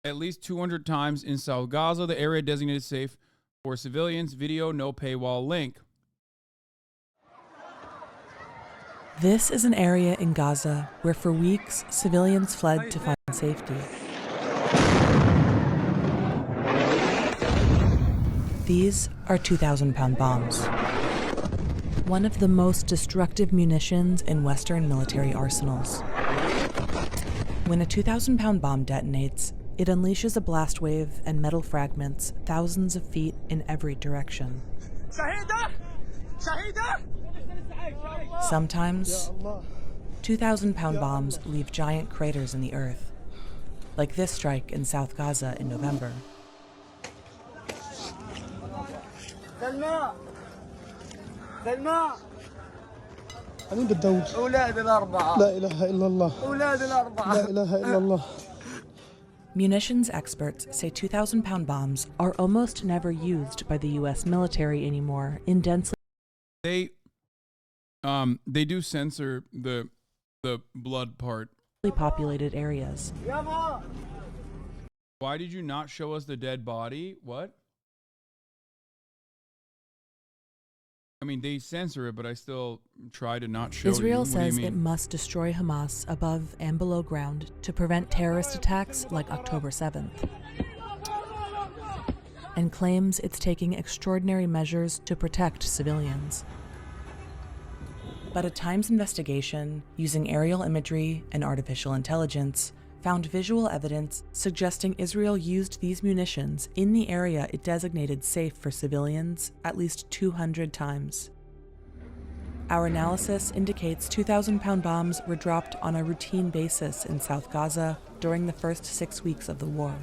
at least 200 times in South Gaza, the area designated safe for civilians. Video, no paywall link. This is an area in Gaza where for weeks civilians fled to find safety. These are 2,000-pound bombs. One of the most destructive munitions in Western military arsenals. When a 2,000-pound bomb detonates, it unleashes a blast wave and metal fragments thousands of feet in every direction. Sometimes, 2,000-pound bombs leave giant craters in the earth, like this strike in South Gaza in November. أنا بالدود أولاد الأربعة لا إله إلا الله أولاد الأربعة لا إله إلا الله. Munitions experts say 2,000-pound bombs are almost never used by the U.S. military anymore in densely. They do censor the blood part. Populated areas. Why did you not show us the dead body? What? I mean, they censor it, but I still try to not show Israel you. says it must destroy Hamas above and below ground to prevent terrorist attacks like October 7th. And claims it's taking extraordinary measures to protect civilians. But a Times investigation using aerial imagery and artificial intelligence found visual evidence suggesting Israel used these munitions in the area it designated safe for civilians at least 200 times. Our analysis indicates 2,000-pound bombs were dropped on a routine basis in South Gaza during the first 6 weeks of the war.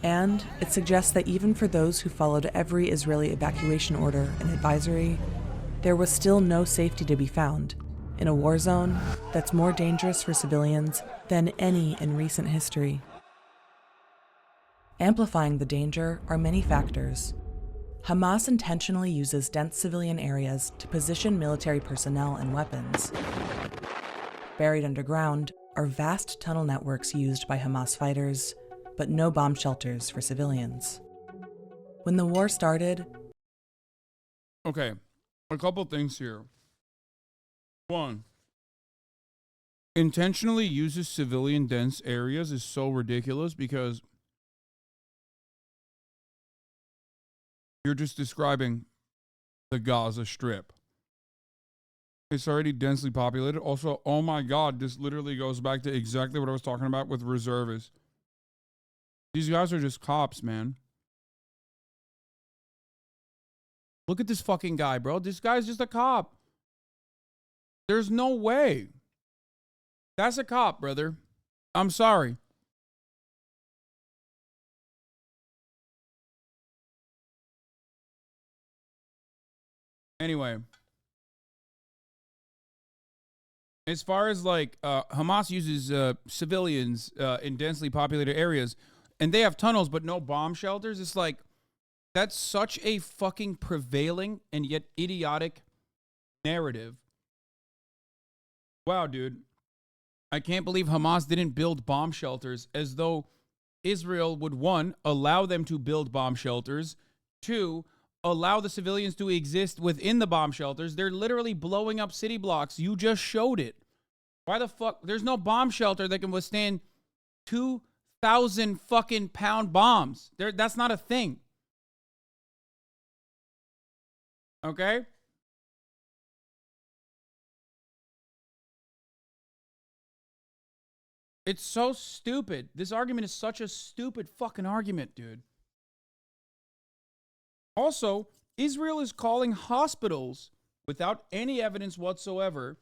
And it suggests that even for those who followed every Israeli evacuation order and advisory, there was still no safety to be found in a war zone that's more dangerous for civilians than any in recent history. Amplifying the danger are many factors. Hamas intentionally uses dense civilian areas to position military personnel and weapons. Buried underground are vast tunnel networks used by Hamas fighters, but no bomb shelters for civilians. When the war started... Okay, a couple things here. One, intentionally uses civilian dense areas is so ridiculous because you're just describing the Gaza Strip. It's already densely populated. Also, oh my God, this literally goes back to exactly what I was talking about with reservists. These guys are just cops, man. Look at this fucking guy, bro. This guy's just a cop. There's no way. That's a cop, brother. I'm sorry. Anyway. As far as like Hamas uses civilians in densely populated areas, and they have tunnels but no bomb shelters, it's like, that's such a fucking prevailing and yet idiotic narrative. Wow, dude. I can't believe Hamas didn't build bomb shelters, as though Israel would, 1, allow them to build bomb shelters, 2, allow the civilians to exist within the bomb shelters. They're literally blowing up city blocks. You just showed it. Why the fuck? There's no bomb shelter that can withstand 2,000 fucking pound bombs. That's not a thing. Okay? It's so stupid. This argument is such a stupid fucking argument, dude. Also, Israel is calling hospitals, without any evidence whatsoever,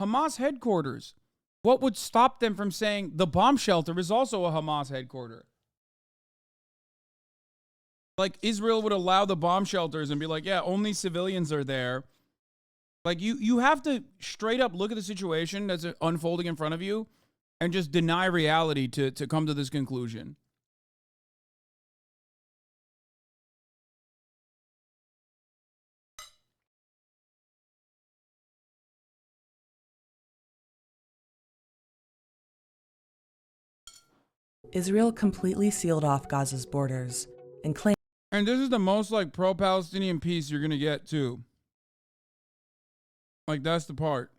Hamas headquarters. What would stop them from saying the bomb shelter is also a Hamas headquarters? Like, Israel would allow the bomb shelters and be like, yeah, only civilians are there. Like, you have to straight up look at the situation that's unfolding in front of you and just deny reality to come to this conclusion. Israel completely sealed off Gaza's borders and claimed. And this is the most like pro-Palestinian peace you're gonna get too. Like, that's the part.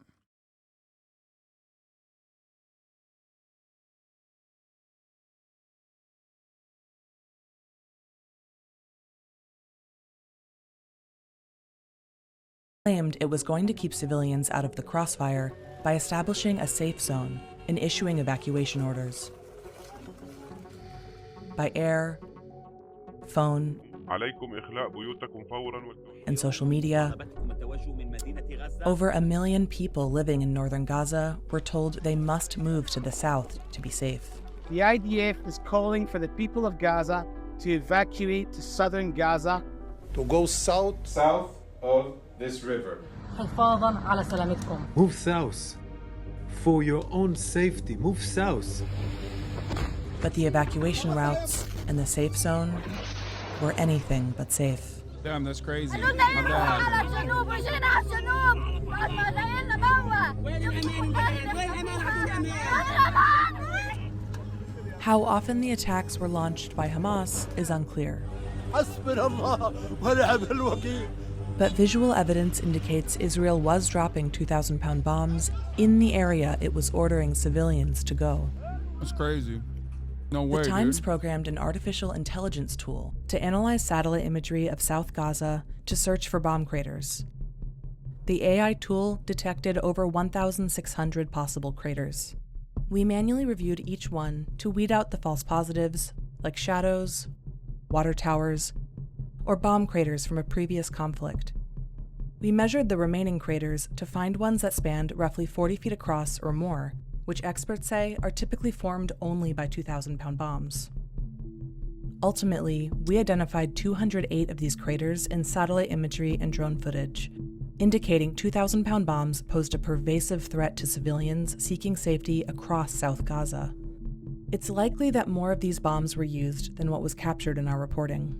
Claimed it was going to keep civilians out of the crossfire by establishing a safe zone and issuing evacuation orders. By air, phone, and social media, over 1 million people living in northern Gaza were told they must move to the south to be safe. The IDF is calling for the people of Gaza to evacuate to southern Gaza. To go south of this river. Move south. For your own safety, move south. But the evacuation routes and the safe zone were anything but safe. Damn, that's crazy. My bad. How often the attacks were launched by Hamas is unclear. But visual evidence indicates Israel was dropping 2,000-pound bombs in the area it was ordering civilians to go. That's crazy. No way, The Times dude. programmed an artificial intelligence tool to analyze satellite imagery of South Gaza to search for bomb craters. The AI tool detected over 1,600 possible craters. We manually reviewed each one to weed out the false positives, like shadows, water towers, or bomb craters from a previous conflict. We measured the remaining craters to find ones that spanned roughly 40 feet across or more, which experts say are typically formed only by 2,000-pound bombs. Ultimately, we identified 208 of these craters in satellite imagery and drone footage, indicating 2,000-pound bombs posed a pervasive threat to civilians seeking safety across South Gaza. It's likely that more of these bombs were used than what was captured in our reporting.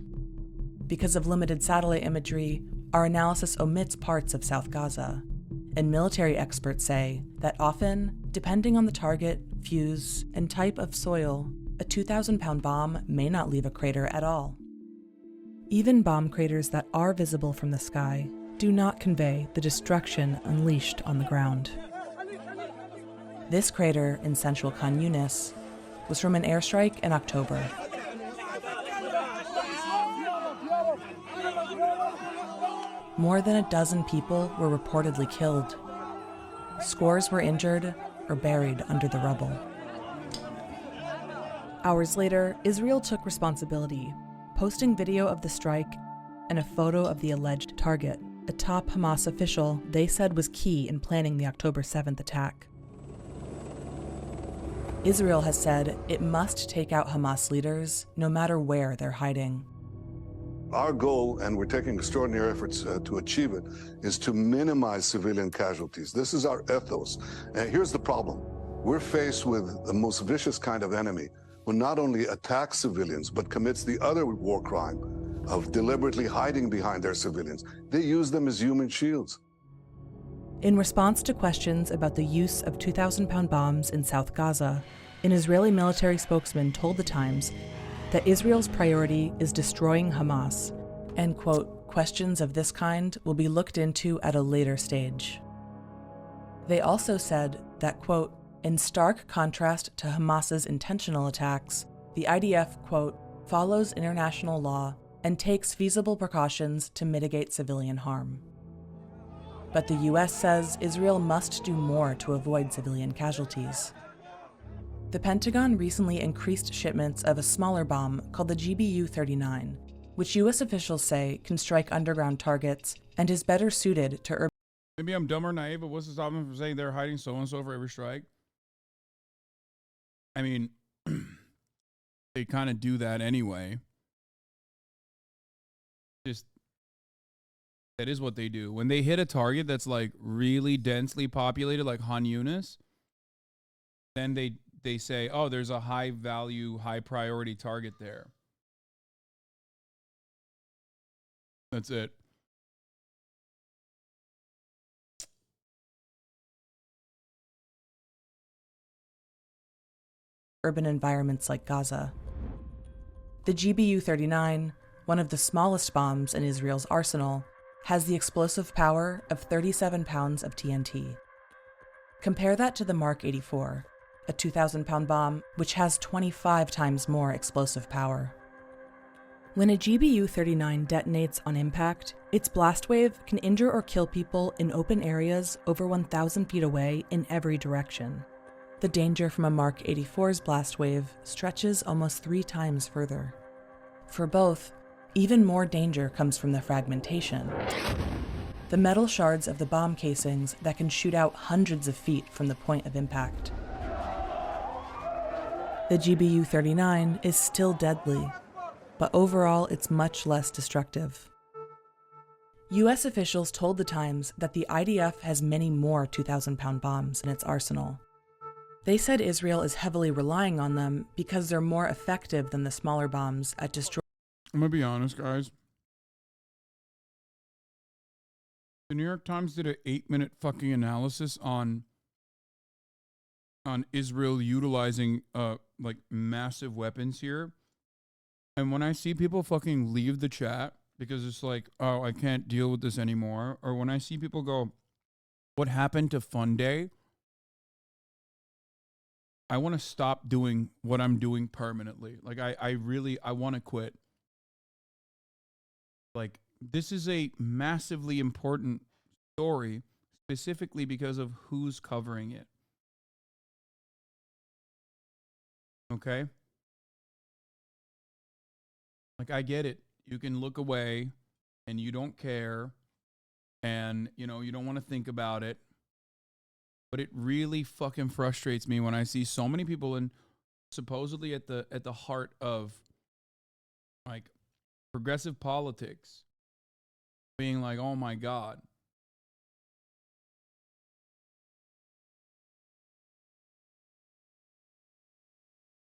Because of limited satellite imagery, our analysis omits parts of South Gaza, and military experts say that often, depending on the target, fuse, and type of soil, a 2,000-pound bomb may not leave a crater at all. Even bomb craters that are visible from the sky do not convey the destruction unleashed on the ground. This crater in central Khan Yunis was from an airstrike in October. More than a dozen people were reportedly killed. Scores were injured or buried under the rubble. Hours later, Israel took responsibility, posting video of the strike and a photo of the alleged target, a top Hamas official they said was key in planning the October 7th attack. Israel has said it must take out Hamas leaders no matter where they're hiding. Our goal, and we're taking extraordinary efforts to achieve it, is to minimize civilian casualties. This is our ethos. And here's the problem. We're faced with the most vicious kind of enemy who not only attacks civilians, but commits the other war crime of deliberately hiding behind their civilians. They use them as human shields. In response to questions about the use of 2,000-pound bombs in South Gaza, an Israeli military spokesman told The Times that Israel's priority is destroying Hamas, and, quote, questions of this kind will be looked into at a later stage. They also said that, quote, in stark contrast to Hamas's intentional attacks, the IDF, quote, follows international law and takes feasible precautions to mitigate civilian harm. But the US says Israel must do more to avoid civilian casualties. The Pentagon recently increased shipments of a smaller bomb called the GBU-39, which US officials say can strike underground targets and is better suited to urban. Maybe I'm dumb or naive, but what's to stop them from saying they're hiding so-and-so for every strike? I mean, they kind of do that anyway. Just, that is what they do. When they hit a target that's like really densely populated, like Han Yunis, then they say, oh, there's a high value, high priority target there. That's it. Urban environments like Gaza. The GBU-39, one of the smallest bombs in Israel's arsenal, has the explosive power of 37 pounds of TNT. Compare that to the Mark 84, a 2,000-pound bomb which has 25 times more explosive power. When a GBU-39 detonates on impact, its blast wave can injure or kill people in open areas over 1,000 feet away in every direction. The danger from a Mark 84's blast wave stretches almost 3 times further. For both, even more danger comes from the fragmentation. The metal shards of the bomb casings that can shoot out hundreds of feet from the point of impact. The GBU-39 is still deadly, but overall it's much less destructive. US officials told The Times that the IDF has many more 2,000-pound bombs in its arsenal. They said Israel is heavily relying on them because they're more effective than the smaller bombs at destroying. I'm gonna be honest, guys. The New York Times did an 8-minute fucking analysis on Israel utilizing like massive weapons here. And when I see people fucking leave the chat because it's like, oh, I can't deal with this anymore, or when I see people go, what happened to Fun Day? I want to stop doing what I'm doing permanently. Like, I want to quit. Like, this is a massively important story, specifically because of who's covering it. Okay? Like, I get it. You can look away and you don't care and, you know, you don't want to think about it. But it really fucking frustrates me when I see so many people in supposedly at the heart of like progressive politics being like, oh my God.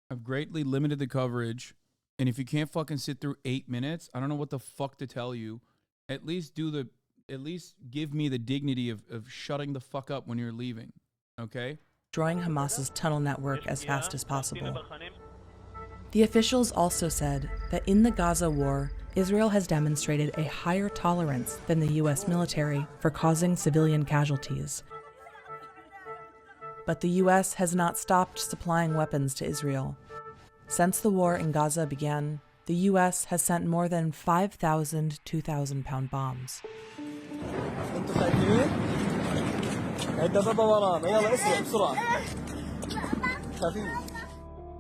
I've greatly limited the coverage, and if you can't fucking sit through 8 minutes, I don't know what the fuck to tell you. At least give me the dignity of shutting the fuck up when you're leaving, okay? Destroying Hamas's tunnel network as fast as possible. The officials also said that in the Gaza war, Israel has demonstrated a higher tolerance than the US military for causing civilian casualties. But the US has not stopped supplying weapons to Israel. Since the war in Gaza began, the US has sent more than 5,000 2,000-pound bombs.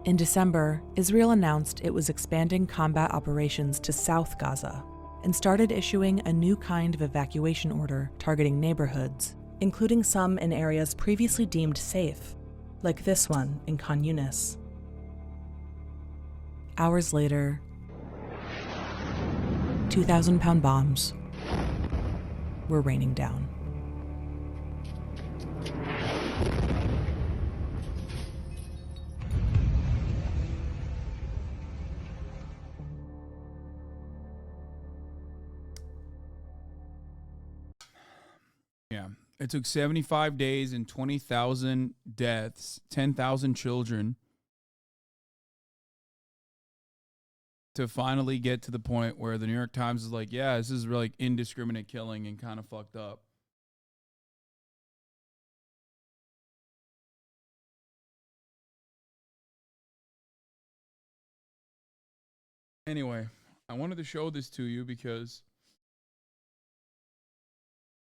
In December, Israel announced it was expanding combat operations to South Gaza and started issuing a new kind of evacuation order targeting neighborhoods, including some in areas previously deemed safe, like this one in Khan Yunis. Hours later, 2,000-pound bombs were raining down. Yeah, It took 75 days and 20,000 deaths, 10,000 children to finally get to the point where the New York Times is like, yeah, this is like indiscriminate killing and kind of fucked up. Anyway, I wanted to show this to you because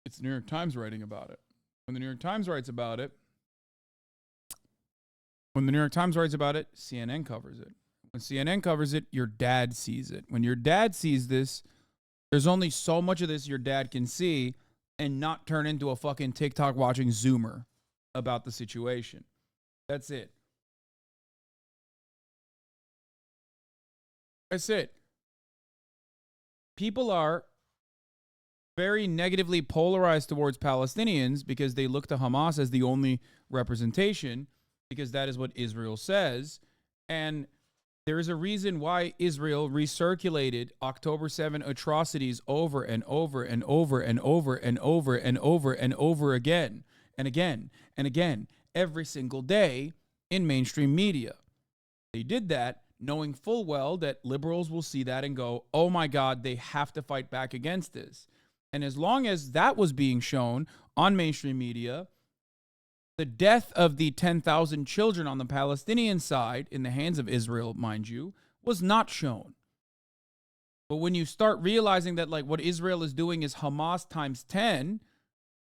it's the New York Times writing about it. When the New York Times writes about it, CNN covers it. When CNN covers it, your dad sees it. When your dad sees this, there's only so much of this your dad can see and not turn into a fucking TikTok watching Zoomer about the situation. That's it. That's it. People are very negatively polarized towards Palestinians because they look to Hamas as the only representation, because that is what Israel says. And there is a reason why Israel recirculated October 7 atrocities over and over and over and over and over and over and over again and again and again every single day in mainstream media. They did that knowing full well that liberals will see that and go, oh my God, they have to fight back against this. And as long as that was being shown on mainstream media, the death of the 10,000 children on the Palestinian side, in the hands of Israel, mind you, was not shown. But when you start realizing that like what Israel is doing is Hamas times 10,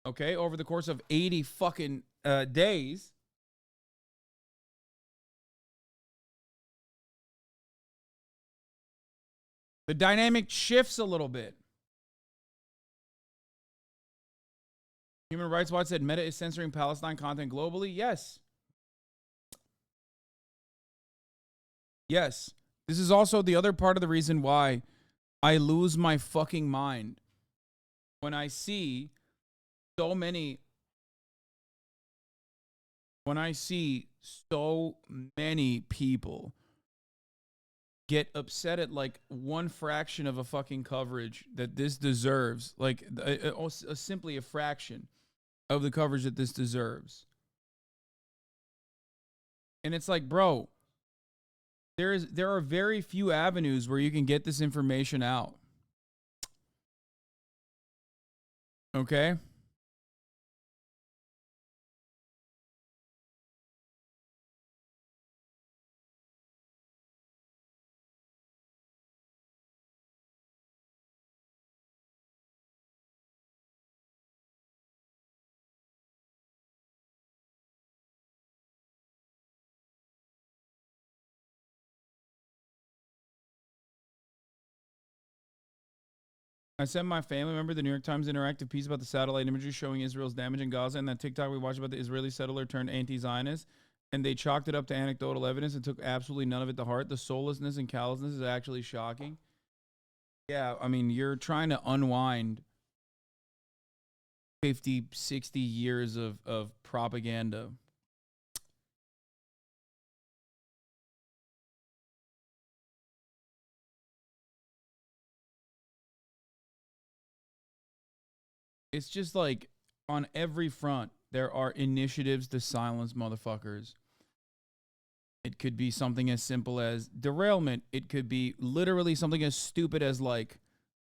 okay, over the course of 80 fucking days, the dynamic shifts a little bit. Human Rights Watch said Meta is censoring Palestine content globally. Yes. Yes. This is also the other part of the reason why I lose my fucking mind when I see so many people get upset at like one fraction of a fucking coverage that this deserves, like simply a fraction of the coverage that this deserves. And it's like, bro, there are very few avenues where you can get this information out. Okay? I sent my family member the New York Times interactive piece about the satellite imagery showing Israel's damage in Gaza, and that TikTok we watched about the Israeli settler turned anti-Zionist, and they chalked it up to anecdotal evidence and took absolutely none of it to heart. The soullessness and callousness is actually shocking. Yeah, I mean, you're trying to unwind 50, 60 years of propaganda. It's just like on every front, there are initiatives to silence motherfuckers. It could be something as simple as derailment. It could be literally something as stupid as like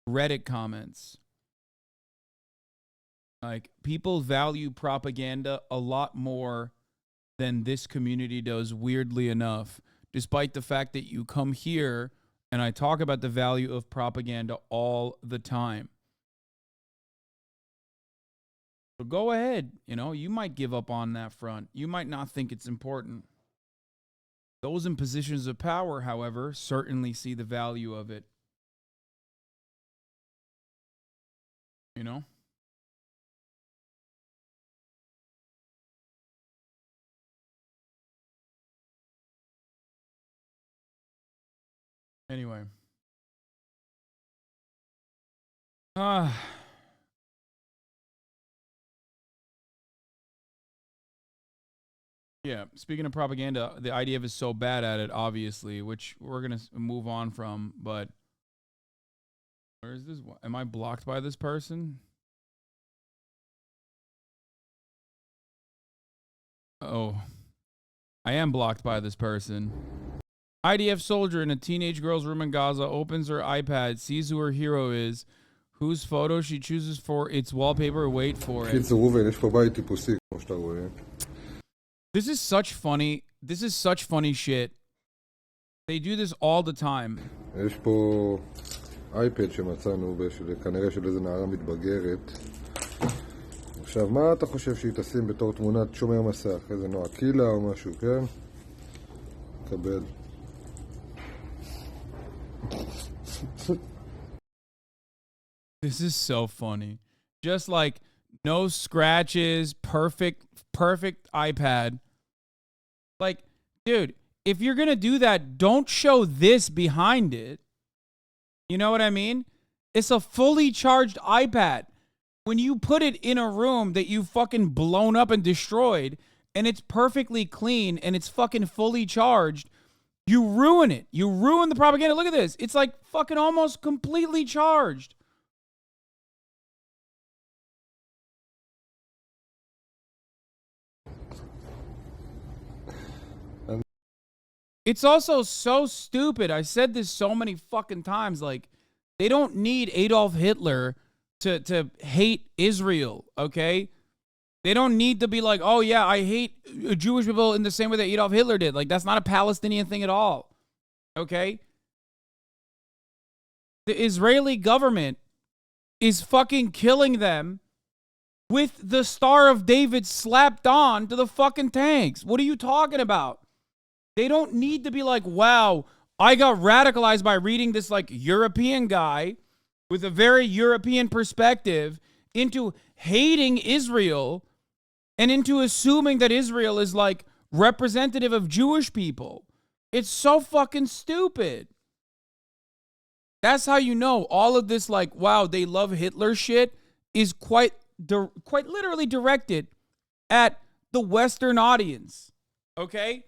Reddit comments. Like, people value propaganda a lot more than this community does, weirdly enough, despite the fact that you come here and I talk about the value of propaganda all the time. So go ahead, you might give up on that front. You might not think it's important. Those in positions of power, however, certainly see the value of it. Anyway. Yeah, speaking of propaganda, the IDF is so bad at it, obviously, which we're going to move on from, but where is this? Am I blocked by this person? Oh, I am blocked by this person. IDF soldier in a teenage girl's room in Gaza opens her iPad, sees who her hero is, whose photo she chooses for its wallpaper. Wait for it. This is such funny shit. They do this all the time. יש פה אייפד שמצאנו כנראה של איזה נערה מתבגרת. עכשיו, מה אתה חושב שהיא תשים בתור תמונת שומר מסך? איזה נועה קילה או משהו, כן? קבל. This is so funny. Just like no scratches, perfect iPad. Like, dude, if you're going to do that, don't show this behind it. You know what I mean? It's a fully charged iPad. When you put it in a room that you fucking blown up and destroyed, and it's perfectly clean and it's fucking fully charged, you ruin it. You ruin the propaganda. Look at this. It's like fucking almost completely charged. It's also so stupid. I said this so many fucking times. Like, they don't need Adolf Hitler to hate Israel, okay? They don't need to be like, oh yeah, I hate Jewish people in the same way that Adolf Hitler did. Like, that's not a Palestinian thing at all, okay? The Israeli government is fucking killing them with the Star of David slapped on to the fucking tanks. What are you talking about? They don't need to be like, wow, I got radicalized by reading this like European guy with a very European perspective into hating Israel and into assuming that Israel is like representative of Jewish people. It's so fucking stupid. That's how you know all of this like, wow, they love Hitler shit is quite literally directed at the Western audience. Okay?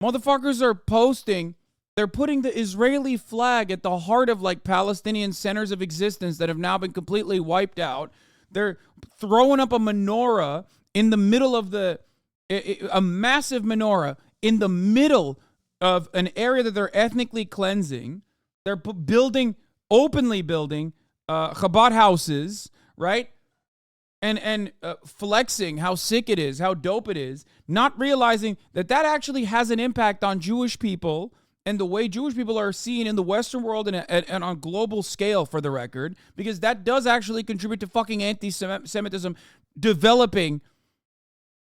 Motherfuckers are posting, they're putting the Israeli flag at the heart of like Palestinian centers of existence that have now been completely wiped out. They're throwing up a menorah in the middle of a massive menorah in the middle of an area that they're ethnically cleansing. They're openly building Chabad houses, right? And flexing how sick it is, how dope it is, not realizing that that actually has an impact on Jewish people and the way Jewish people are seen in the Western world and on global scale, for the record, because that does actually contribute to fucking anti-Semitism developing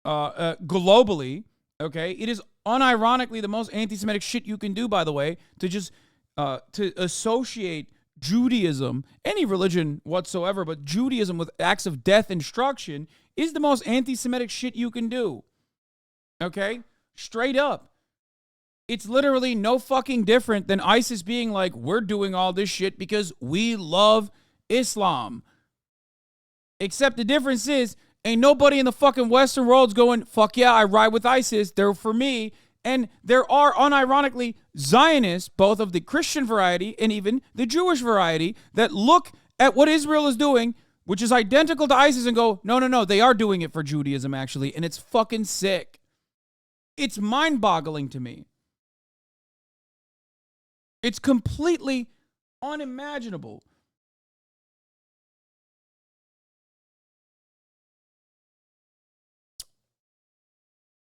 globally, okay? It is unironically the most anti-Semitic shit you can do, by the way, to just to associate Judaism, any religion whatsoever, but Judaism with acts of death and destruction is the most anti-Semitic shit you can do. Okay? Straight up. It's literally no fucking different than ISIS being like, we're doing all this shit because we love Islam. Except the difference is, ain't nobody in the fucking Western world's going, fuck yeah, I ride with ISIS, they're for me. And there are, unironically, Zionists, both of the Christian variety and even the Jewish variety, that look at what Israel is doing, which is identical to ISIS, and go, no, they are doing it for Judaism, actually, and it's fucking sick. It's mind-boggling to me. It's completely unimaginable.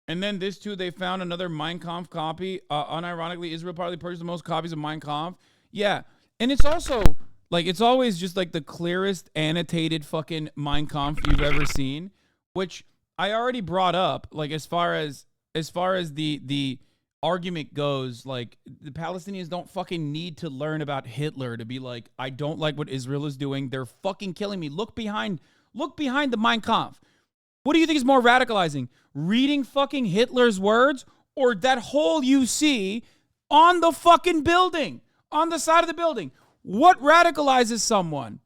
And then this too, they found another Mein Kampf copy. Unironically, Israel probably purchased the most copies of Mein Kampf. Yeah. And it's also, like, it's always just like the clearest annotated fucking Mein Kampf you've ever seen, which I already brought up, like, as far as the argument goes, like, the Palestinians don't fucking need to learn about Hitler to be like, I don't like what Israel is doing. They're fucking killing me. Look behind the Mein Kampf. What do you think is more radicalizing? Reading fucking Hitler's words or that hole you see on the fucking building, on the side of the building? What radicalizes someone?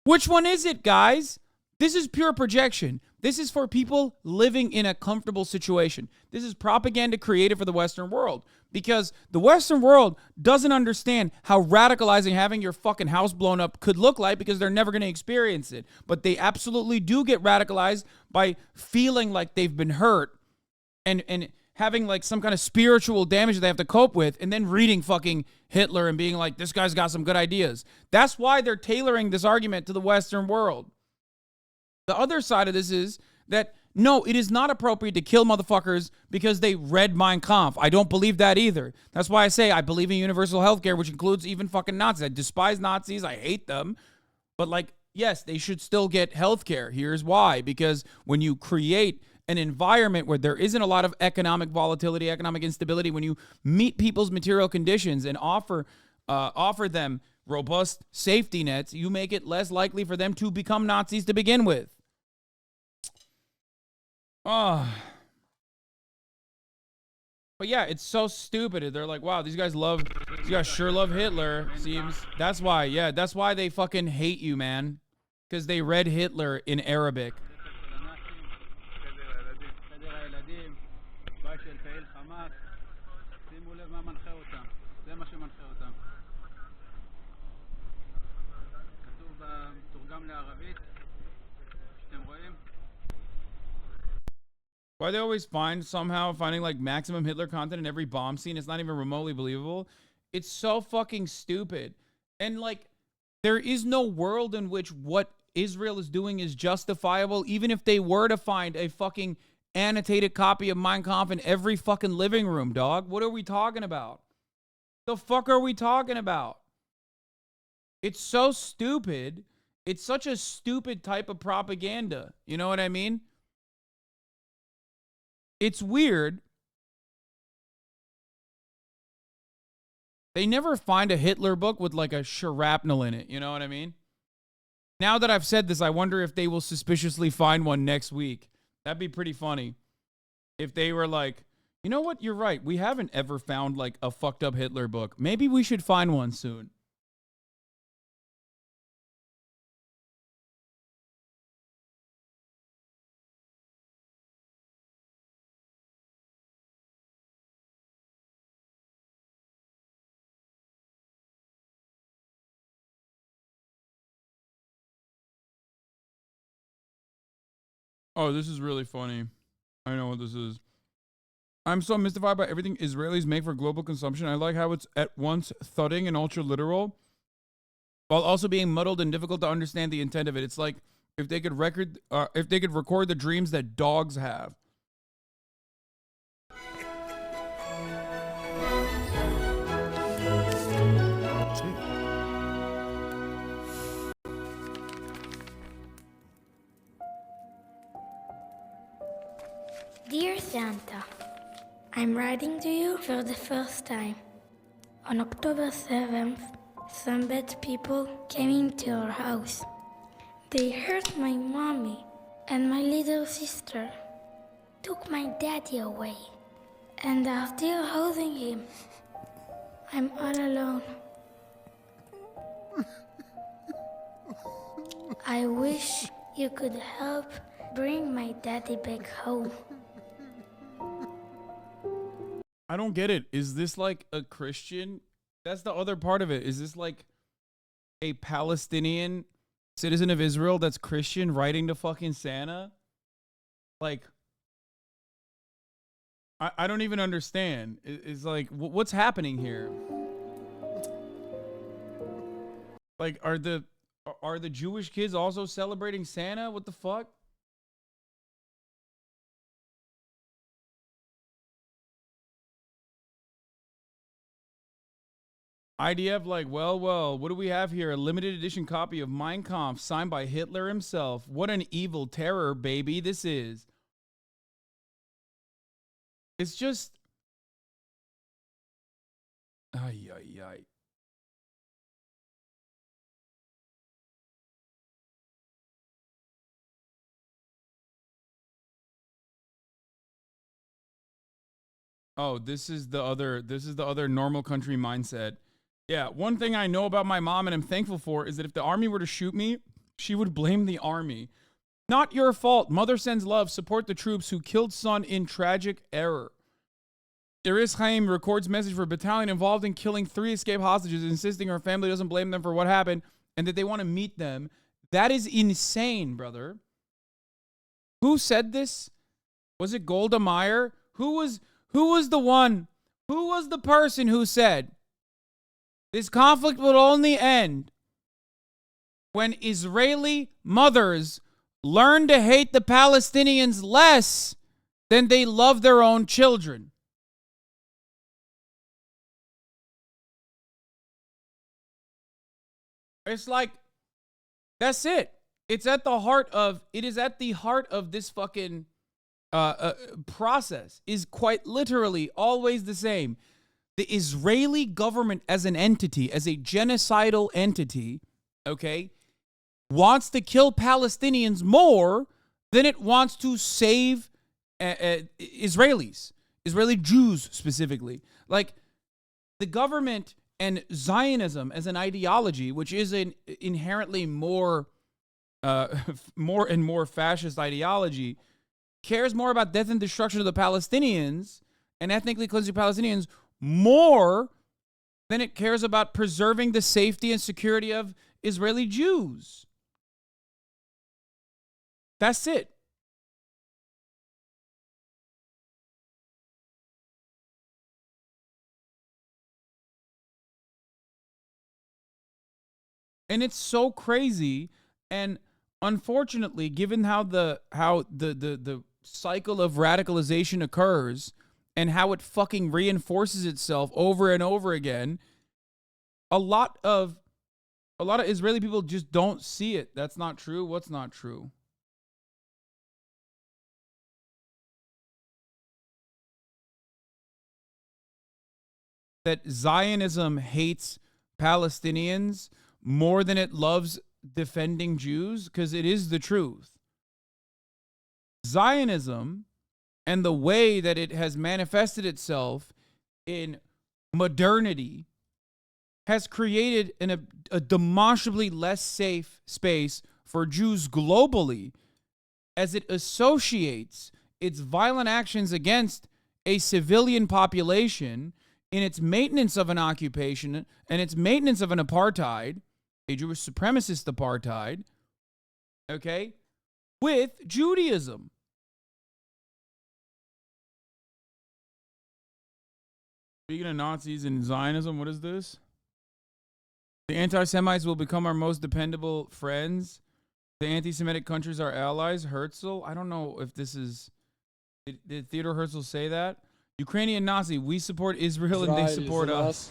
Which one is it, guys? This is pure projection. This is for people living in a comfortable situation. This is propaganda created for the Western world because the Western world doesn't understand how radicalizing having your fucking house blown up could look like because they're never going to experience it. But they absolutely do get radicalized by feeling like they've been hurt and having like some kind of spiritual damage that they have to cope with, and then reading fucking Hitler and being like, this guy's got some good ideas. That's why they're tailoring this argument to the Western world. The other side of this is that, no, it is not appropriate to kill motherfuckers because they read Mein Kampf. I don't believe that either. That's why I say I believe in universal health care, which includes even fucking Nazis. I despise Nazis. I hate them. But, like, yes, they should still get health care. Here's why. Because when you create an environment where there isn't a lot of economic volatility, economic instability, when you meet people's material conditions and offer them robust safety nets, you make it less likely for them to become Nazis to begin with. But yeah, it's so stupid. They're like, wow, these guys sure love Hitler. Seems that's why they fucking hate you, man. Because they read Hitler in Arabic. Why they always finding like maximum Hitler content in every bomb scene? It's not even remotely believable. It's so fucking stupid. And like, there is no world in which what Israel is doing is justifiable, even if they were to find a fucking annotated copy of Mein Kampf in every fucking living room, dog. What are we talking about? The fuck are we talking about? It's so stupid. It's such a stupid type of propaganda. You know what I mean? It's weird. They never find a Hitler book with like a shrapnel in it. You know what I mean? Now that I've said this, I wonder if they will suspiciously find one next week. That'd be pretty funny. If they were like, you know what? You're right. We haven't ever found like a fucked up Hitler book. Maybe we should find one soon. Oh, this is really funny. I know what this is. I'm so mystified by everything Israelis make for global consumption. I like how it's at once thudding and ultra literal, while also being muddled and difficult to understand the intent of it. It's like if they could record the dreams that dogs have. Dear Santa, I'm writing to you for the first time. On October 7th, some bad people came into our house. They hurt my mommy and my little sister, took my daddy away, and are still holding him. I'm all alone. I wish you could help bring my daddy back home. I don't get it. Is this like a Christian? That's the other part of it. Is this like a Palestinian citizen of Israel that's Christian writing to fucking Santa? Like, I don't even understand. It's like, what's happening here? Like, are the Jewish kids also celebrating Santa? What the fuck? IDF like, well, what do we have here? A limited edition copy of Mein Kampf signed by Hitler himself. What an evil terror, baby, this is. It's just... Ay. Oh, this is the other normal country mindset. Yeah, one thing I know about my mom and I'm thankful for is that if the army were to shoot me, she would blame the army. Not your fault. Mother sends love. Support the troops who killed son in tragic error. Iris Chaim records message for battalion involved in killing 3 escaped hostages, insisting her family doesn't blame them for what happened and that they want to meet them. That is insane, brother. Who said this? Was it Golda Meir? Who was the person who said this conflict will only end when Israeli mothers learn to hate the Palestinians less than they love their own children? It's like, that's it. It is at the heart of this fucking process, is quite literally always the same. The Israeli government as an entity, as a genocidal entity, okay, wants to kill Palestinians more than it wants to save Israelis, Israeli Jews specifically. Like, the government and Zionism as an ideology, which is an inherently more and more fascist ideology, cares more about death and destruction of the Palestinians and ethnically cleansing Palestinians more than it cares about preserving the safety and security of Israeli Jews. That's it. And it's so crazy, and unfortunately, given how the cycle of radicalization occurs and how it fucking reinforces itself over and over again, a lot of Israeli people just don't see it. That's not true. What's not true? That Zionism hates Palestinians more than it loves defending Jews, because it is the truth. Zionism and the way that it has manifested itself in modernity has created a demonstrably less safe space for Jews globally, as it associates its violent actions against a civilian population in its maintenance of an occupation and its maintenance of an apartheid, a Jewish supremacist apartheid, okay, with Judaism. Speaking of Nazis and Zionism, what is this? The anti-Semites will become our most dependable friends. The anti-Semitic countries are allies. Herzl? I don't know if this is... Did Theodore Herzl say that? Ukrainian Nazi, we support Israel and they support us.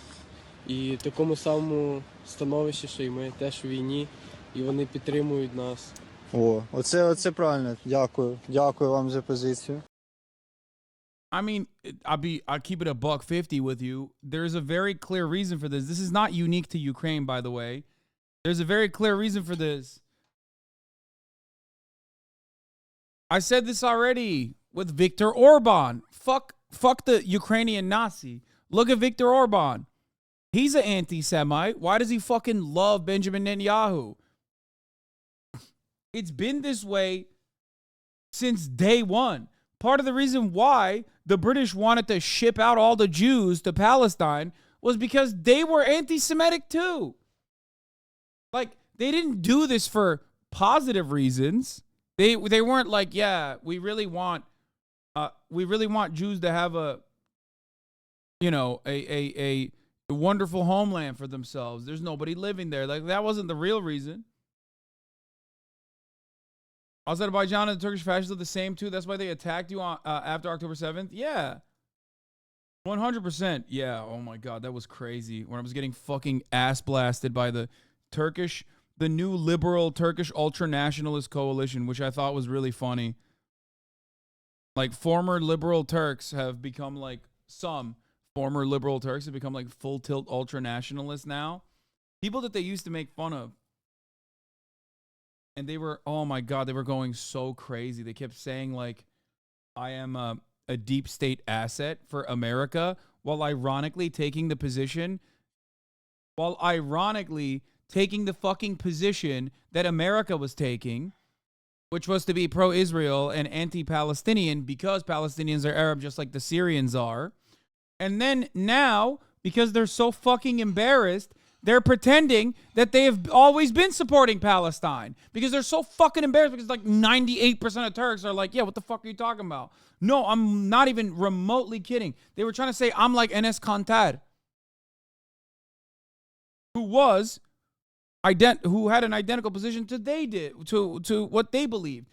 І в такому самому становищі, що і ми, теж у війні, і вони підтримують нас. Оце правильно. Дякую. Дякую вам за позицію. I mean, I'll keep it a $1.50 with you. There's a very clear reason for this. This is not unique to Ukraine, by the way. There's a very clear reason for this. I said this already with Viktor Orban. Fuck the Ukrainian Nazi. Look at Viktor Orban. He's an anti-Semite. Why does he fucking love Benjamin Netanyahu? It's been this way since day one. Part of the reason why the British wanted to ship out all the Jews to Palestine was because they were anti-Semitic too. Like, they didn't do this for positive reasons. They weren't like, yeah, we really want Jews to have a wonderful homeland for themselves. There's nobody living there. Like, that wasn't the real reason. Azerbaijan and the Turkish fascists are the same too. That's why they attacked you after October 7th. Yeah. 100%. Yeah. Oh my God. That was crazy. When I was getting fucking ass blasted by the new liberal Turkish ultra-nationalist coalition, which I thought was really funny. Like, former liberal Turks have become like, some former liberal Turks have become like full tilt ultra-nationalists now. People that they used to make fun of. And they were, oh my God, they were going so crazy. They kept saying, like, I am a deep state asset for America, while ironically taking the fucking position that America was taking which was to be pro-Israel and anti-Palestinian because Palestinians are Arab just like the Syrians are. And then now, because they're so fucking embarrassed, they're pretending that they have always been supporting Palestine because they're so fucking embarrassed because like 98% of Turks are like, yeah, what the fuck are you talking about? No, I'm not even remotely kidding. They were trying to say I'm like Enes Kanter, who had an identical position to what they believed.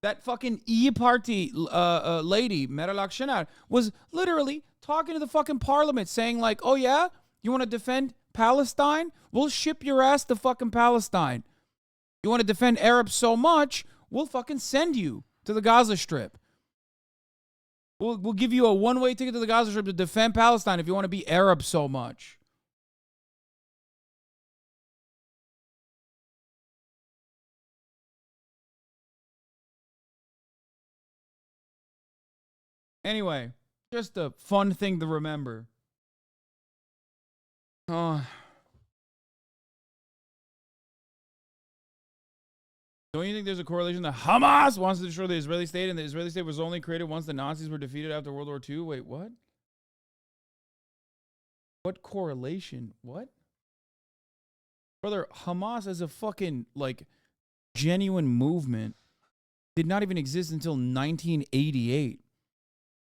That fucking E-Party lady, Meral Akşener, was literally talking to the fucking parliament saying like, oh yeah, you want to defend Palestine? We'll ship your ass to fucking Palestine. You want to defend Arabs so much, we'll fucking send you to the Gaza Strip. We'll give you a one-way ticket to the Gaza Strip to defend Palestine if you want to be Arab so much. Anyway, just a fun thing to remember. Don't you think there's a correlation that Hamas wants to destroy the Israeli state and the Israeli state was only created once the Nazis were defeated after World War II? Wait, what? What correlation? What? Brother, Hamas as a fucking, like, genuine movement did not even exist until 1988.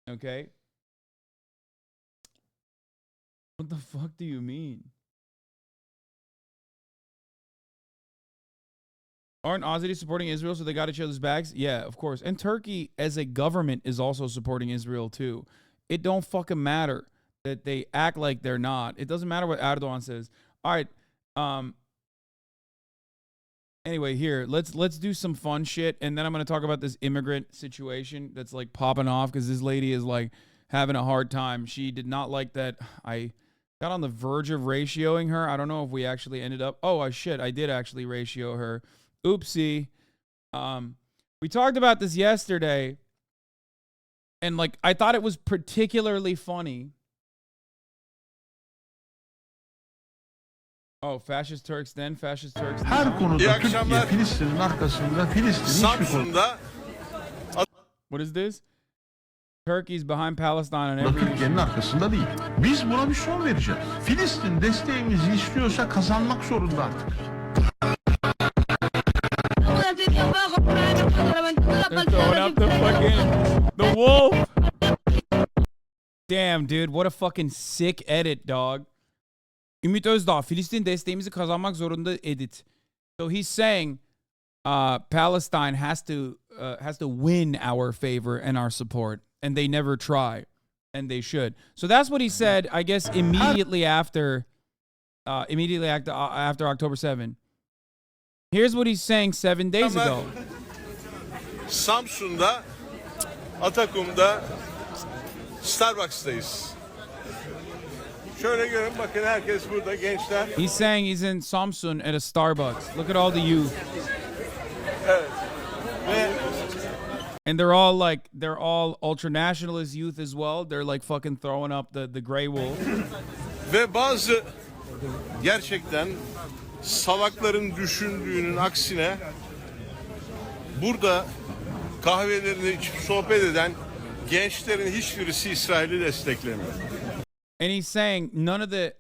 Okay? What the fuck do you mean? Aren't Aussies supporting Israel so they got each other's backs? Yeah, of course. And Turkey as a government is also supporting Israel too. It don't fucking matter that they act like they're not. It doesn't matter what Erdogan says. All right. Anyway, here, let's do some fun shit, and then I'm going to talk about this immigrant situation that's like popping off because this lady is like having a hard time. She did not like that I got on the verge of ratioing her. I don't know if we actually ended up. Oh, shit, I did actually ratio her. Oopsie. We talked about this yesterday, and like I thought it was particularly funny. Oh, Fascist Turks then, Fascist Turks then. Her konuda Türkiye Filistin'in arkasında Filistin hiçbir konuda. What is this? Turkey's behind Palestine on every Türkiye'nin arkasında değil. Biz buna bir son vereceğiz. Filistin desteğimizi istiyorsa kazanmak zorunda artık. Throwing up the wolf. Damn, dude, what a fucking sick edit, dog. Ümit Özdağ, Filistin desteğimizi kazanmak zorunda edit. So he's saying Palestine has to win our favor and our support, and they never try, and they should. So that's what he said, I guess, immediately after October 7. Here's what he's saying 7 days ago. Samsun'da, Atakum'da, Starbucks'tayız. Şöyle görün bakın herkes burada gençler. He's saying he's in Samsun at a Starbucks. Look at all the youth. Evet. And they're all ultra-nationalist youth as well. They're like fucking throwing up the gray wolf. Ve bazı gerçekten salakların düşündüğünün aksine burada kahvelerini içip sohbet eden gençlerin hiçbirisi İsrail'i desteklemiyor. And he's saying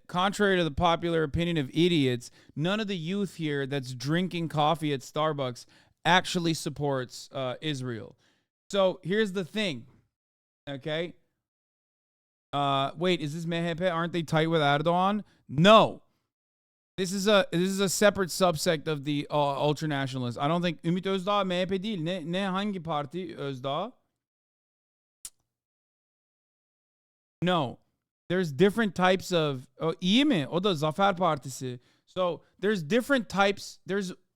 contrary to the popular opinion of idiots, none of the youth here that's drinking coffee at Starbucks actually supports Israel. So here's the thing, okay? Wait, is this MHP? Aren't they tight with Erdogan? No. This is a separate subsect of the ultranationalists. I don't think Ümit Özdağ MHP değil. Ne hangi parti Özdağ? No. There's different types of iyi mi? O da Zafer Partisi. So there's different types.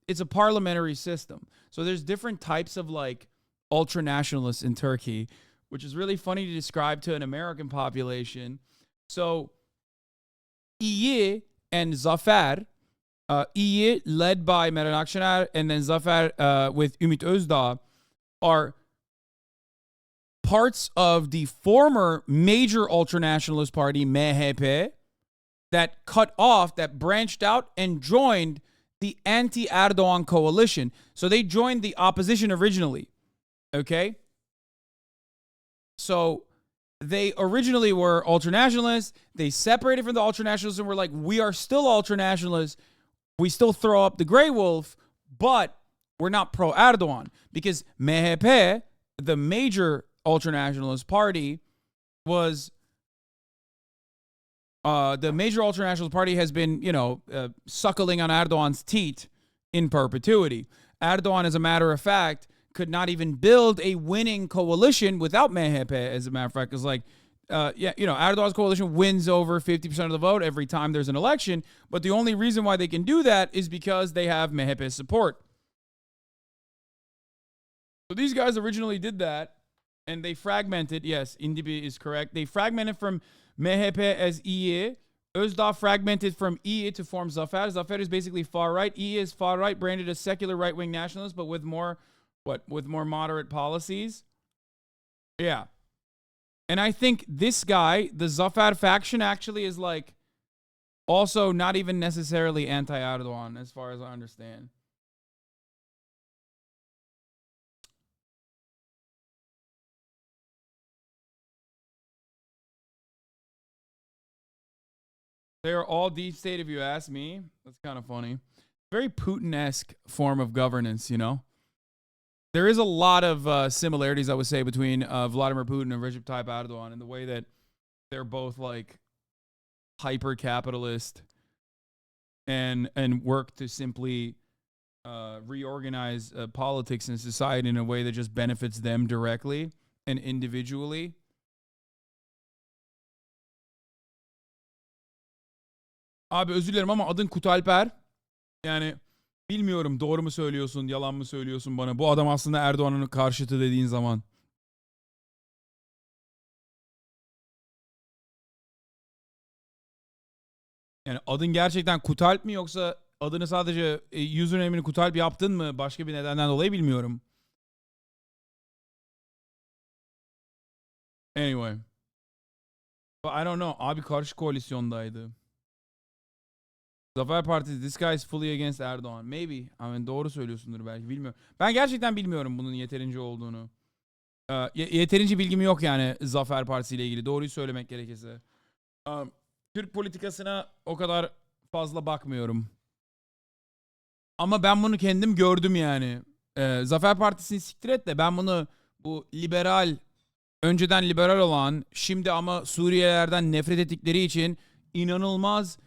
It's a parliamentary system. So there's different types of like ultranationalists in Turkey, which is really funny to describe to an American population. So İyi and Zafer, İyi led by Meral Akşener and then Zafer with Ümit Özdağ are parts of the former major ultranationalist party, MHP, that cut off, that branched out and joined the anti-Erdogan coalition. So they joined the opposition originally. Okay? So they originally were ultranationalists. They separated from the ultranationalists and were like, we are still ultranationalists. We still throw up the gray wolf, but we're not pro-Erdogan. Because MHP, the major ultranationalist party, was... the major ultranationalist party has been, suckling on Erdogan's teat in perpetuity. Erdogan, as a matter of fact, could not even build a winning coalition without MHP, as a matter of fact. It's like, Erdogan's coalition wins over 50% of the vote every time there's an election, but the only reason why they can do that is because they have MHP's support. So these guys originally did that, and they fragmented. Yes, Indibi is correct. They fragmented from MHP as İYİ. Özdağ fragmented from İYİ to form Zafer. Zafer is basically far right. İYİ is far right, branded as secular right-wing nationalists, but with more moderate policies. Yeah. And I think this guy, the Zafer faction, actually is like also not even necessarily anti-Erdogan, as far as I understand. They are all deep state, if you ask me. That's kind of funny. Very Putin-esque form of governance, There is a lot of similarities, I would say, between Vladimir Putin and Recep Tayyip Erdogan in the way that they're both like hyper-capitalist and work to simply reorganize politics and society in a way that just benefits them directly and individually. Abi özür dilerim ama adın Kutalper. Yani bilmiyorum doğru mu söylüyorsun, yalan mı söylüyorsun bana. Bu adam aslında Erdoğan'ın karşıtı dediğin zaman. Yani adın gerçekten Kutalp mi yoksa adını sadece username'ini Kutalp yaptın mı başka bir nedenden dolayı bilmiyorum. Anyway. But I don't know. Abi karşı koalisyondaydı. Zafer Partisi, this guy is fully against Erdoğan. Maybe. I mean, doğru söylüyorsundur belki. Bilmiyorum. Ben gerçekten bilmiyorum bunun yeterince olduğunu. Yeterince bilgim yok yani Zafer Partisi ile ilgili. Doğruyu söylemek gerekirse. Türk politikasına o kadar fazla bakmıyorum. Ama ben bunu kendim gördüm yani. Zafer Partisi'ni siktir et de ben bunu bu liberal, önceden liberal olan, şimdi ama Suriyelilerden nefret ettikleri için inanılmaz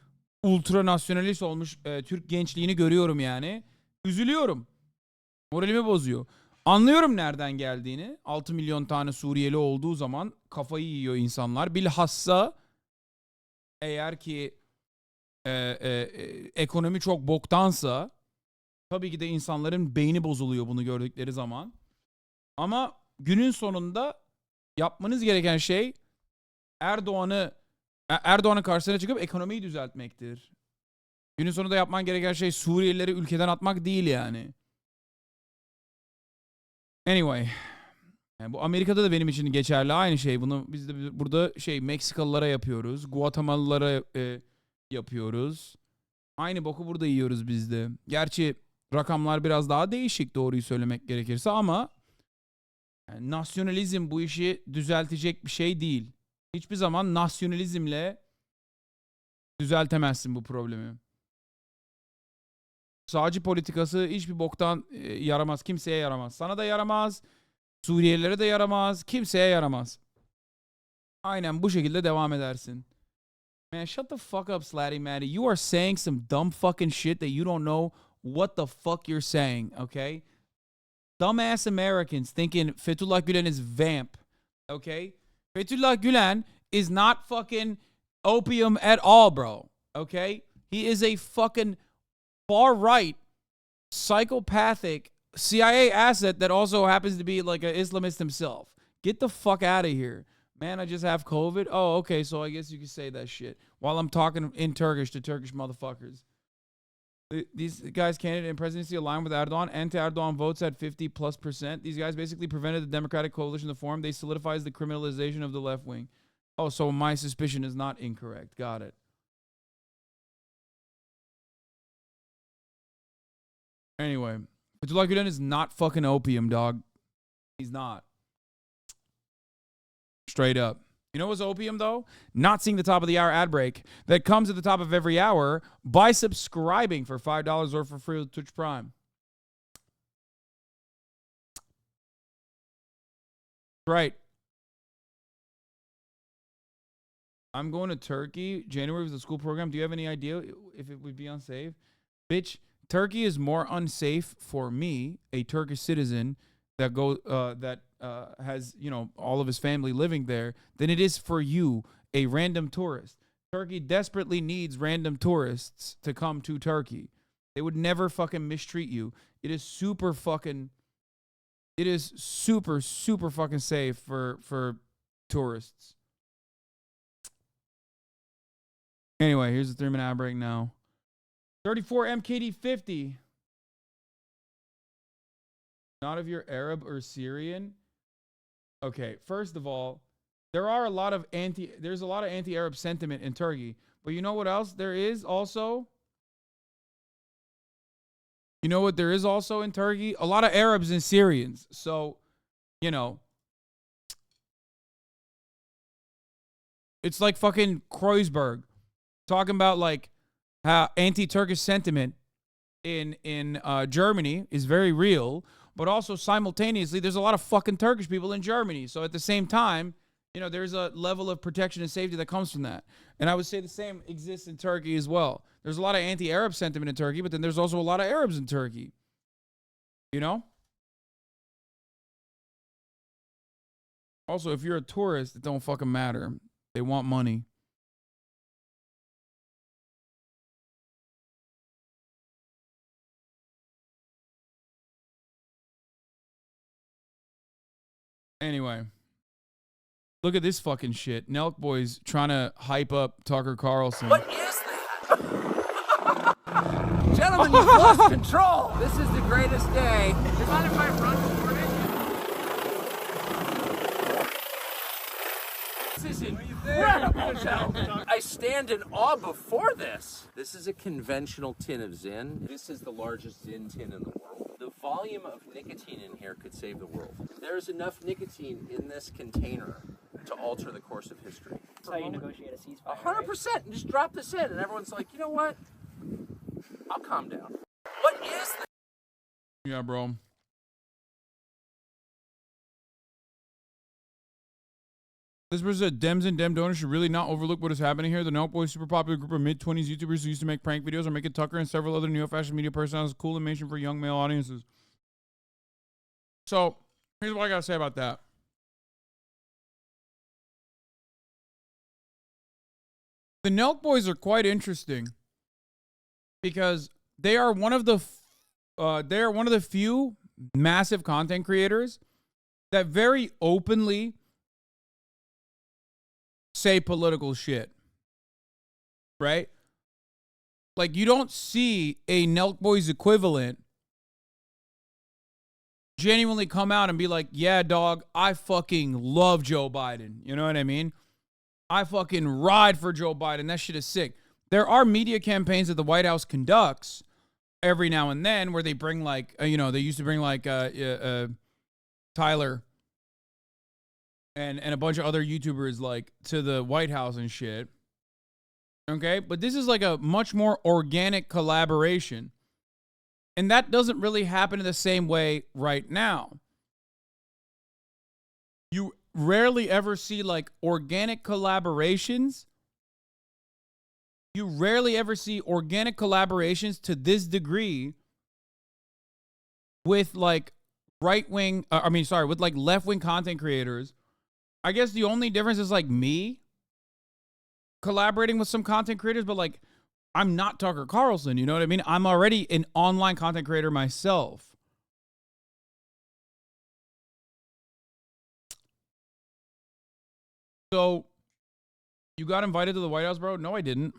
ultranasyonalist olmuş Türk gençliğini görüyorum yani. Üzülüyorum. Moralimi bozuyor. Anlıyorum nereden geldiğini. 6 milyon tane Suriyeli olduğu zaman kafayı yiyor insanlar. Bilhassa eğer ki ekonomi çok boktansa tabii ki de insanların beyni bozuluyor bunu gördükleri zaman. Ama günün sonunda yapmanız gereken şey Erdoğan'ın karşısına çıkıp ekonomiyi düzeltmektir. Günün sonunda yapman gereken şey Suriyelileri ülkeden atmak değil yani. Anyway. Yani bu Amerika'da da benim için geçerli aynı şey. Bunu biz de burada Meksikalılara yapıyoruz. Guatemalalılara yapıyoruz. Aynı boku burada yiyoruz biz de. Gerçi rakamlar biraz daha değişik doğruyu söylemek gerekirse ama yani nasyonalizm bu işi düzeltecek bir şey değil. Hiçbir zaman nasyonalizmle düzeltemezsin bu problemi. Sağcı politikası hiçbir boktan yaramaz. Kimseye yaramaz. Sana da yaramaz. Suriyelilere de yaramaz. Kimseye yaramaz. Aynen bu şekilde devam edersin. Man, shut the fuck up, Slatty Matty. You are saying some dumb fucking shit that you don't know what the fuck you're saying, okay? Dumbass Americans thinking Fethullah Gülen is vamp, okay? Fethullah Gülen is not fucking opium at all, bro, okay? He is a fucking far-right, psychopathic CIA asset that also happens to be like an Islamist himself. Get the fuck out of here. Man, I just have COVID. Oh, okay, so I guess you could say that shit while I'm talking in Turkish to Turkish motherfuckers. These guys' candidate in presidency aligned with Erdogan. Anti-Erdogan votes at 50+%. These guys basically prevented the Democratic coalition to form. They solidifies the criminalization of the left wing. Oh, so my suspicion is not incorrect. Got it. Anyway, Fethullah Gulen is not fucking opium, dog. He's not. Straight up. You know what's opium, though? Not seeing the top of the hour ad break that comes at the top of every hour by subscribing for $5 or for free with Twitch Prime. Right. I'm going to Turkey. January was the school program. Do you have any idea if it would be unsafe? Bitch, Turkey is more unsafe for me, a Turkish citizen that has, you know, all of his family living there, than it is for you, a random tourist. Turkey desperately needs random tourists to come to Turkey. They would never fucking mistreat you. It is super fucking safe for tourists. Anyway, here's the 3-minute ad break now. 34 MKD50. Not if you're Arab or Syrian. Okay, first of all, there's a lot of anti-Arab sentiment in Turkey. But you know what else there is also? You know what there is also in Turkey? A lot of Arabs and Syrians. So, you know, it's like fucking Kreuzberg talking about like how anti-Turkish sentiment in Germany is very real. But also simultaneously, there's a lot of fucking Turkish people in Germany. So at the same time, you know, there's a level of protection and safety that comes from that. And I would say the same exists in Turkey as well. There's a lot of anti-Arab sentiment in Turkey, but then there's also a lot of Arabs in Turkey. You know? Also, if you're a tourist, it don't fucking matter. They want money. Anyway, look at this fucking shit. Nelk boys trying to hype up Tucker Carlson. What is that? Gentlemen, you've lost control. This is the greatest day. Do you mind if I run for it? This is incredible. I stand in awe before this. This is a conventional tin of Zyn. This is the largest Zyn tin in the world. The volume of nicotine in here could save the world. There's enough nicotine in this container to alter the course of history. That's how you negotiate a ceasefire. 100%. Just drop this in, and everyone's like, you know what? I'll calm down. What is this? Yeah, bro. This person said, Dems and Dem donors should really not overlook what is happening here. The Nelk Boys, super popular group of mid-20s YouTubers who used to make prank videos, are making Tucker and several other neo-fascist media personalities cool animation for young male audiences. So, here's what I got to say about that. The Nelk Boys are quite interesting because they are one of the few massive content creators that very openly say political shit, right? Like, you don't see a Nelk Boys equivalent genuinely come out and be like, yeah, dog, I fucking love Joe Biden. You know what I mean? I fucking ride for Joe Biden. That shit is sick. There are media campaigns that the White House conducts every now and then where they bring like, they used to bring like Tyler and a bunch of other YouTubers like to the White House and shit. Okay? But this is like a much more organic collaboration. And that doesn't really happen in the same way right now. You rarely ever see like organic collaborations. You rarely ever see organic collaborations to this degree with like with like left-wing content creators. I guess the only difference is like me collaborating with some content creators, but like I'm not Tucker Carlson, you know what I mean? I'm already an online content creator myself. So, you got invited to the White House, bro? No, I didn't.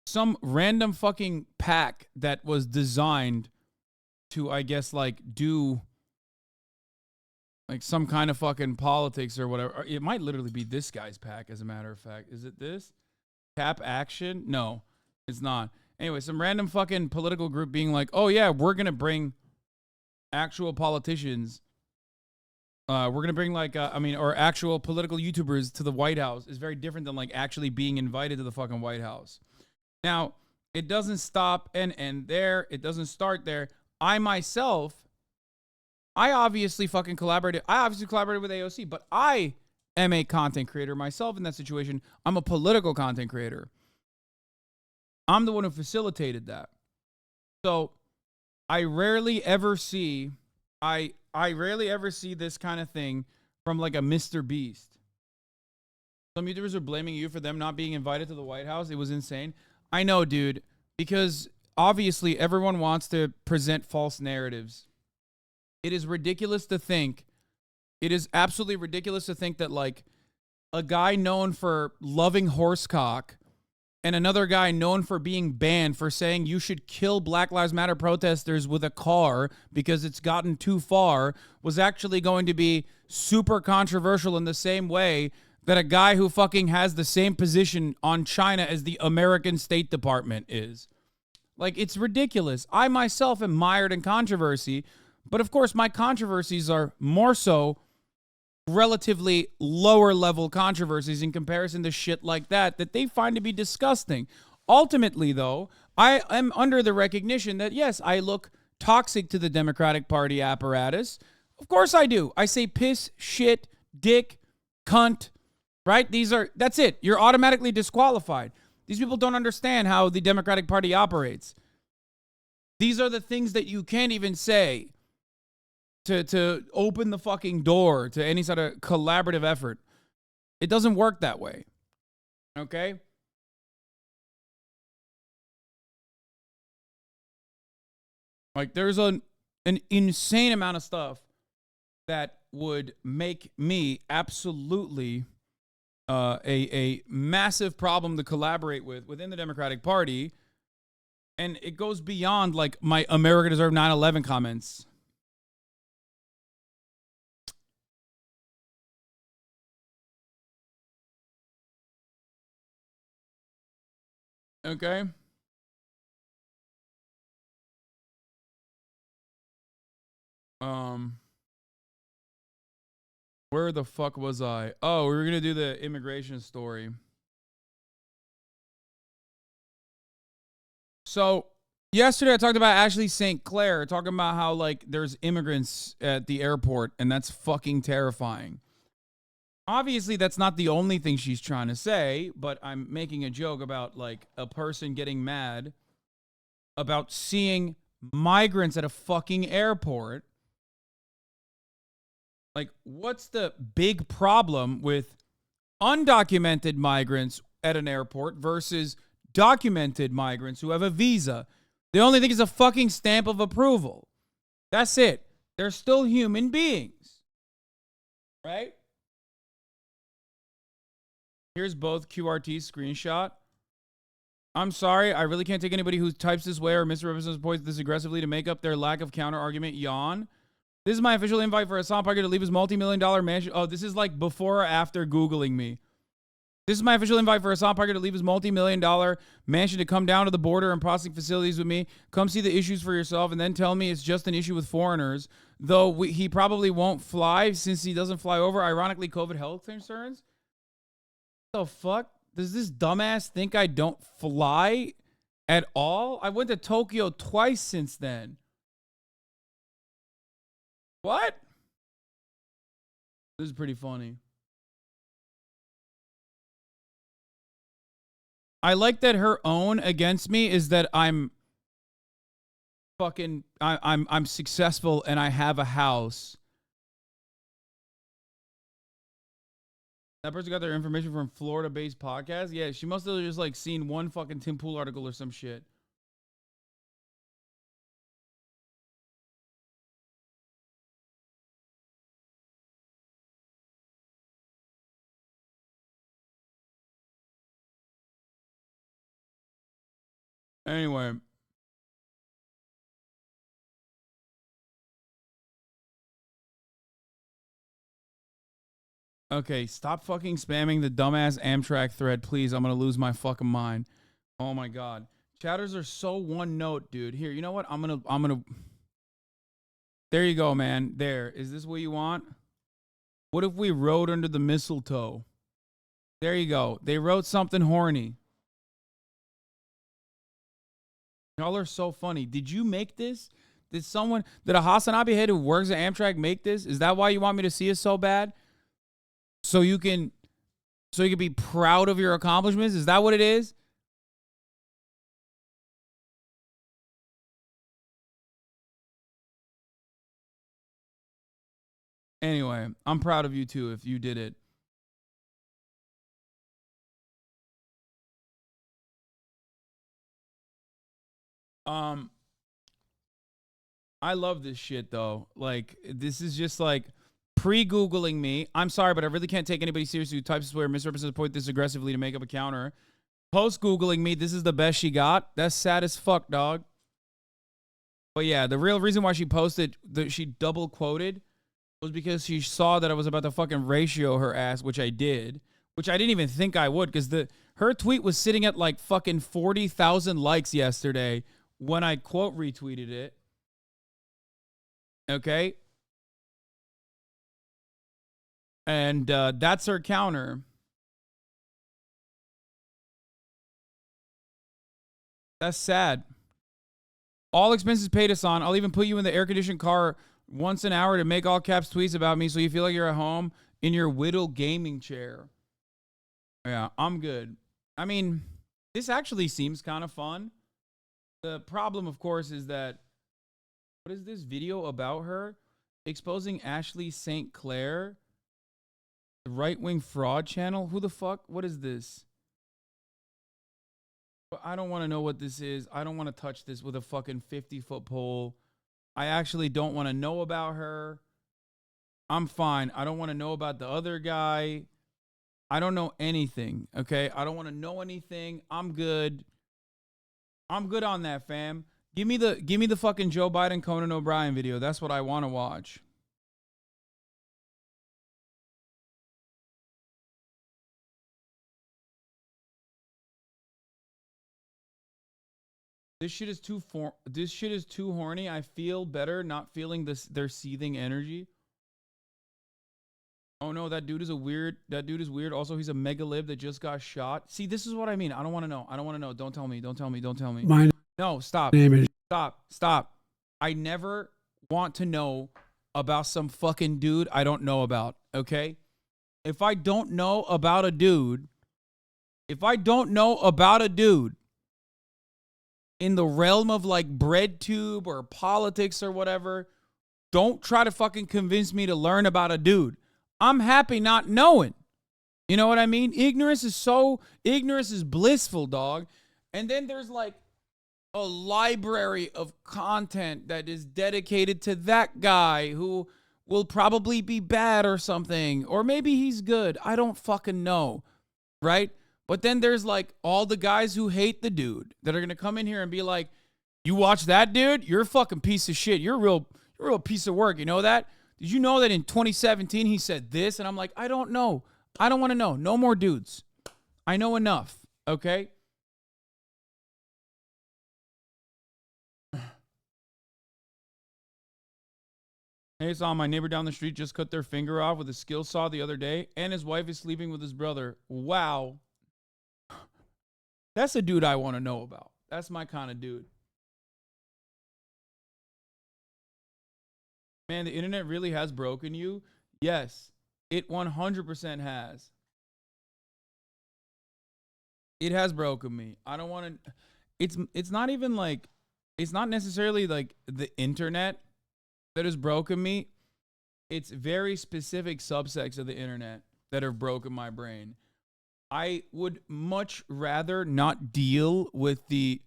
Some random fucking pack that was designed to, I guess, like, do like some kind of fucking politics or whatever. It might literally be this guy's pack, as a matter of fact. Is it this? Cap Action? No, it's not. Anyway, some random fucking political group being like, oh yeah, we're going to bring actual politicians. We're going to bring like, or actual political YouTubers to the White House is very different than like actually being invited to the fucking White House. Now, it doesn't stop and end there. It doesn't start there. I obviously collaborated with AOC, but I am a content creator myself in that situation. I'm a political content creator. I'm the one who facilitated that. So I rarely ever see this kind of thing from like a Mr. Beast. Some YouTubers are blaming you for them not being invited to the White House. It was insane. I know, dude, because obviously everyone wants to present false narratives. It is ridiculous to think, it is absolutely ridiculous to think that like a guy known for loving horsecock and another guy known for being banned for saying you should kill Black Lives Matter protesters with a car because it's gotten too far was actually going to be super controversial in the same way that a guy who fucking has the same position on China as the American State Department is. Like, it's ridiculous. I myself am mired in controversy, but of course my controversies are more so relatively lower level controversies in comparison to shit like that they find to be disgusting. Ultimately, though, I am under the recognition that, yes, I look toxic to the Democratic Party apparatus. Of course I do. I say piss, shit, dick, cunt, right? That's it. You're automatically disqualified. These people don't understand how the Democratic Party operates. These are the things that you can't even say to open the fucking door to any sort of collaborative effort. It doesn't work that way. Okay? Like, there's an insane amount of stuff that would make me absolutely a massive problem to collaborate within the Democratic Party. And it goes beyond, like, my America deserved 9/11 comments. Okay? Where the fuck was I? Oh, we were going to do the immigration story. So, yesterday I talked about Ashley St. Clair, talking about how, like, there's immigrants at the airport, and that's fucking terrifying. Obviously, that's not the only thing she's trying to say, but I'm making a joke about, like, a person getting mad about seeing migrants at a fucking airport. Like, what's the big problem with undocumented migrants at an airport versus documented migrants who have a visa? The only thing is a fucking stamp of approval. That's it. They're still human beings. Right? Here's both QRT screenshot. I'm sorry, I really can't take anybody who types this way or misrepresents points this aggressively to make up their lack of counter argument. Yawn. This is my official invite for Hasan Parker to leave his multi-million-dollar mansion. Oh, this is like before or after Googling me. This is my official invite for Hasan Parker to leave his multi-million-dollar mansion to come down to the border and processing facilities with me. Come see the issues for yourself and then tell me it's just an issue with foreigners. Though he probably won't fly since he doesn't fly over. Ironically, COVID health concerns. What the fuck? Does this dumbass think I don't fly at all? I went to Tokyo twice since then. What? This is pretty funny. I like that her own against me is that I'm fucking I'm successful and I have a house. That person got their information from Florida-based podcast? Yeah, she must have just like seen one fucking Tim Pool article or some shit. Anyway. Okay, stop fucking spamming the dumbass Amtrak thread, please. I'm going to lose my fucking mind. Oh my God. Chatters are so one note, dude. Here, you know what? I'm gonna. There you go, man. There. Is this what you want? What if we rode under the mistletoe? There you go. They wrote something horny. Y'all are so funny. Did you make this? Did a HasanAbi head who works at Amtrak make this? Is that why you want me to see it so bad? So you can be proud of your accomplishments? Is that what it is? Anyway, I'm proud of you too if you did it. I love this shit though. Like, this is just like pre-Googling me. I'm sorry, but I really can't take anybody seriously who types swear, misrepresents the point this aggressively to make up a counter. Post-Googling me, this is the best she got. That's sad as fuck, dog. But yeah, the real reason why she posted that she double quoted was because she saw that I was about to fucking ratio her ass, which I did, which I didn't even think I would, because her tweet was sitting at like fucking 40,000 likes yesterday when I quote retweeted it. Okay. And that's her counter. That's sad. All expenses paid, Hasan. I'll even put you in the air-conditioned car once an hour to make all caps tweets about me so you feel like you're at home in your Whittle gaming chair. Yeah, I'm good. I mean, this actually seems kind of fun. The problem, of course, is that what is this video about her? Exposing Ashley St. Clair, the right-wing fraud channel? Who the fuck? What is this? I don't want to know what this is. I don't want to touch this with a fucking 50-foot pole. I actually don't want to know about her. I'm fine. I don't want to know about the other guy. I don't know anything, okay? I don't want to know anything. I'm good. I'm good on that, fam. Give me the fucking Joe Biden Conan O'Brien video. That's what I want to watch. This shit is too horny. I feel better not feeling their seething energy. Oh no, that dude is weird. Also, he's a mega lib that just got shot. See, this is what I mean. I don't want to know. I don't want to know. Don't tell me. Don't tell me. Don't tell me. No, stop. Stop. I never want to know about some fucking dude I don't know about, okay? If I don't know about a dude in the realm of like BreadTube or politics or whatever, don't try to fucking convince me to learn about a dude. I'm happy not knowing. You know what I mean? Ignorance is blissful, dog. And then there's like a library of content that is dedicated to that guy who will probably be bad or something. Or maybe he's good. I don't fucking know. Right? But then there's like all the guys who hate the dude that are going to come in here and be like, you watch that dude? You're a fucking piece of shit. You're a real piece of work. You know that? Did you know that in 2017 he said this? And I'm like, I don't know. I don't want to know. No more dudes. I know enough. Okay? Hey, Hasan, my neighbor down the street just cut their finger off with a skill saw the other day, and his wife is sleeping with his brother. Wow. That's a dude I want to know about. That's my kind of dude. Man, the internet really has broken you. Yes, it 100% has. It has broken me. I don't want to. It's not even like, it's not necessarily like the internet that has broken me. It's very specific subsects of the internet that have broken my brain. I would much rather not deal with the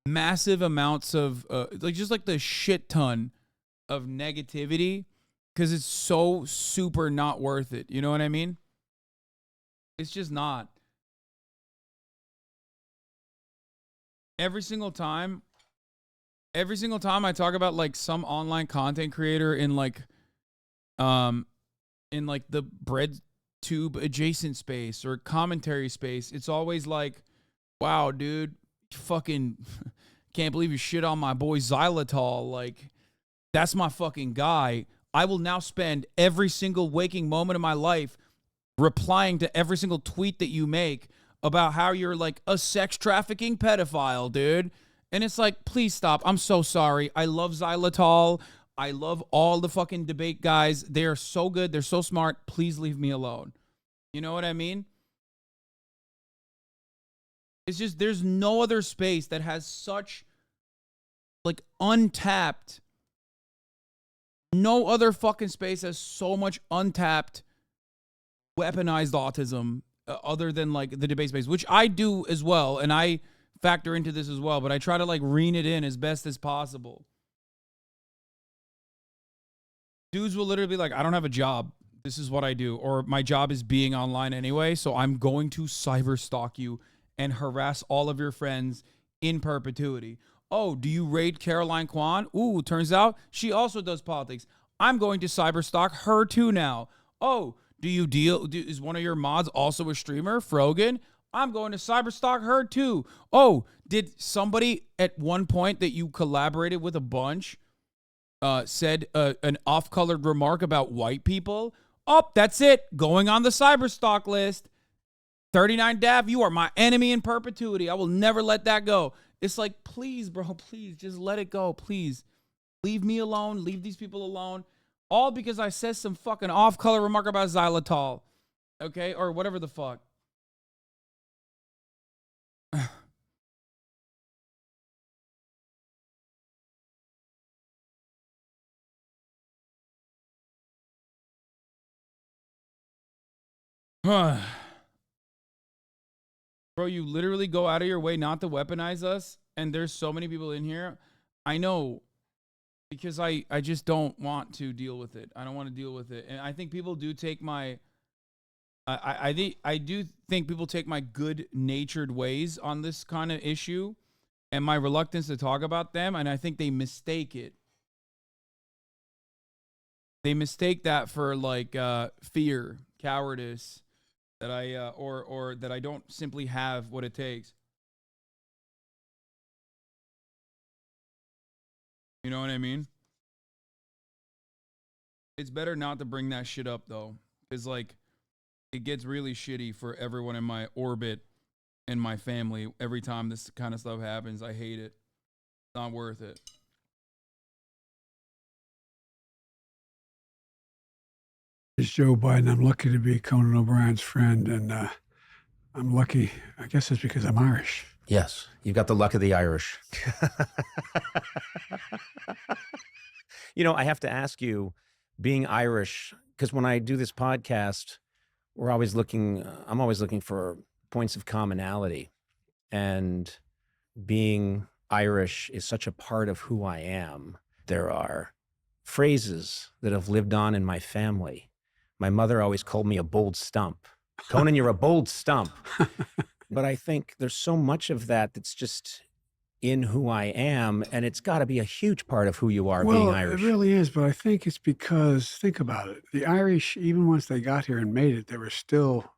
massive amounts of just like the shit ton of negativity, because it's so super not worth it. You know what I mean? It's just not. Every single time I talk about like some online content creator in like the BreadTube adjacent space or commentary space, it's always like, wow, dude, fucking can't believe you shit on my boy xylitol. Like, that's my fucking guy. I will now spend every single waking moment of my life replying to every single tweet that you make about how you're like a sex trafficking pedophile, dude. And it's like, please stop. I'm so sorry. I love xylitol. I love all the fucking debate guys. They're so good. They're so smart. Please leave me alone. You know what I mean? It's just, there's no other space that has such like untapped, no other fucking space has so much untapped weaponized autism other than like the debate space, which I do as well. And I factor into this as well, but I try to like rein it in as best as possible. Dudes will literally be like, I don't have a job. This is what I do. Or my job is being online anyway, so I'm going to cyber stalk you and harass all of your friends in perpetuity. Oh, do you raid Caroline Kwan? Ooh, turns out she also does politics. I'm going to cyber stalk her too now. Oh, is one of your mods also a streamer, Rogan? I'm going to cyber stalk her too. Oh, did somebody at one point that you collaborated with a bunch said an off-colored remark about white people? Oh, that's it. Going on the cyberstalk list. 39 Dav, you are my enemy in perpetuity. I will never let that go. It's like, please, bro, please, just let it go. Please. Leave me alone. Leave these people alone. All because I said some fucking off-color remark about xylitol. Okay? Or whatever the fuck. Bro, you literally go out of your way not to weaponize us, and there's so many people in here. I know, because I just don't want to deal with it. I don't want to deal with it. And I think people do take my I do think people take my good-natured ways on this kind of issue and my reluctance to talk about them, and I think they mistake it. They mistake that for like fear, cowardice, that I or that I don't simply have what it takes. You know what I mean? It's better not to bring that shit up though, because like it gets really shitty for everyone in my orbit and my family every time this kind of stuff happens. I hate it. It's not worth it. It's Joe Biden. I'm lucky to be Conan O'Brien's friend, and I'm lucky. I guess it's because I'm Irish. Yes, you've got the luck of the Irish. You know, I have to ask you, being Irish, because when I do this podcast, we're always looking, I'm always looking for points of commonality. And being Irish is such a part of who I am. There are phrases that have lived on in my family. My mother always called me a bold stump. Conan, you're a bold stump. But I think there's so much of that that's just in who I am, and it's got to be a huge part of who you are, being Irish. It really is, but I think it's because, think about it, the Irish, even once they got here and made it, they were still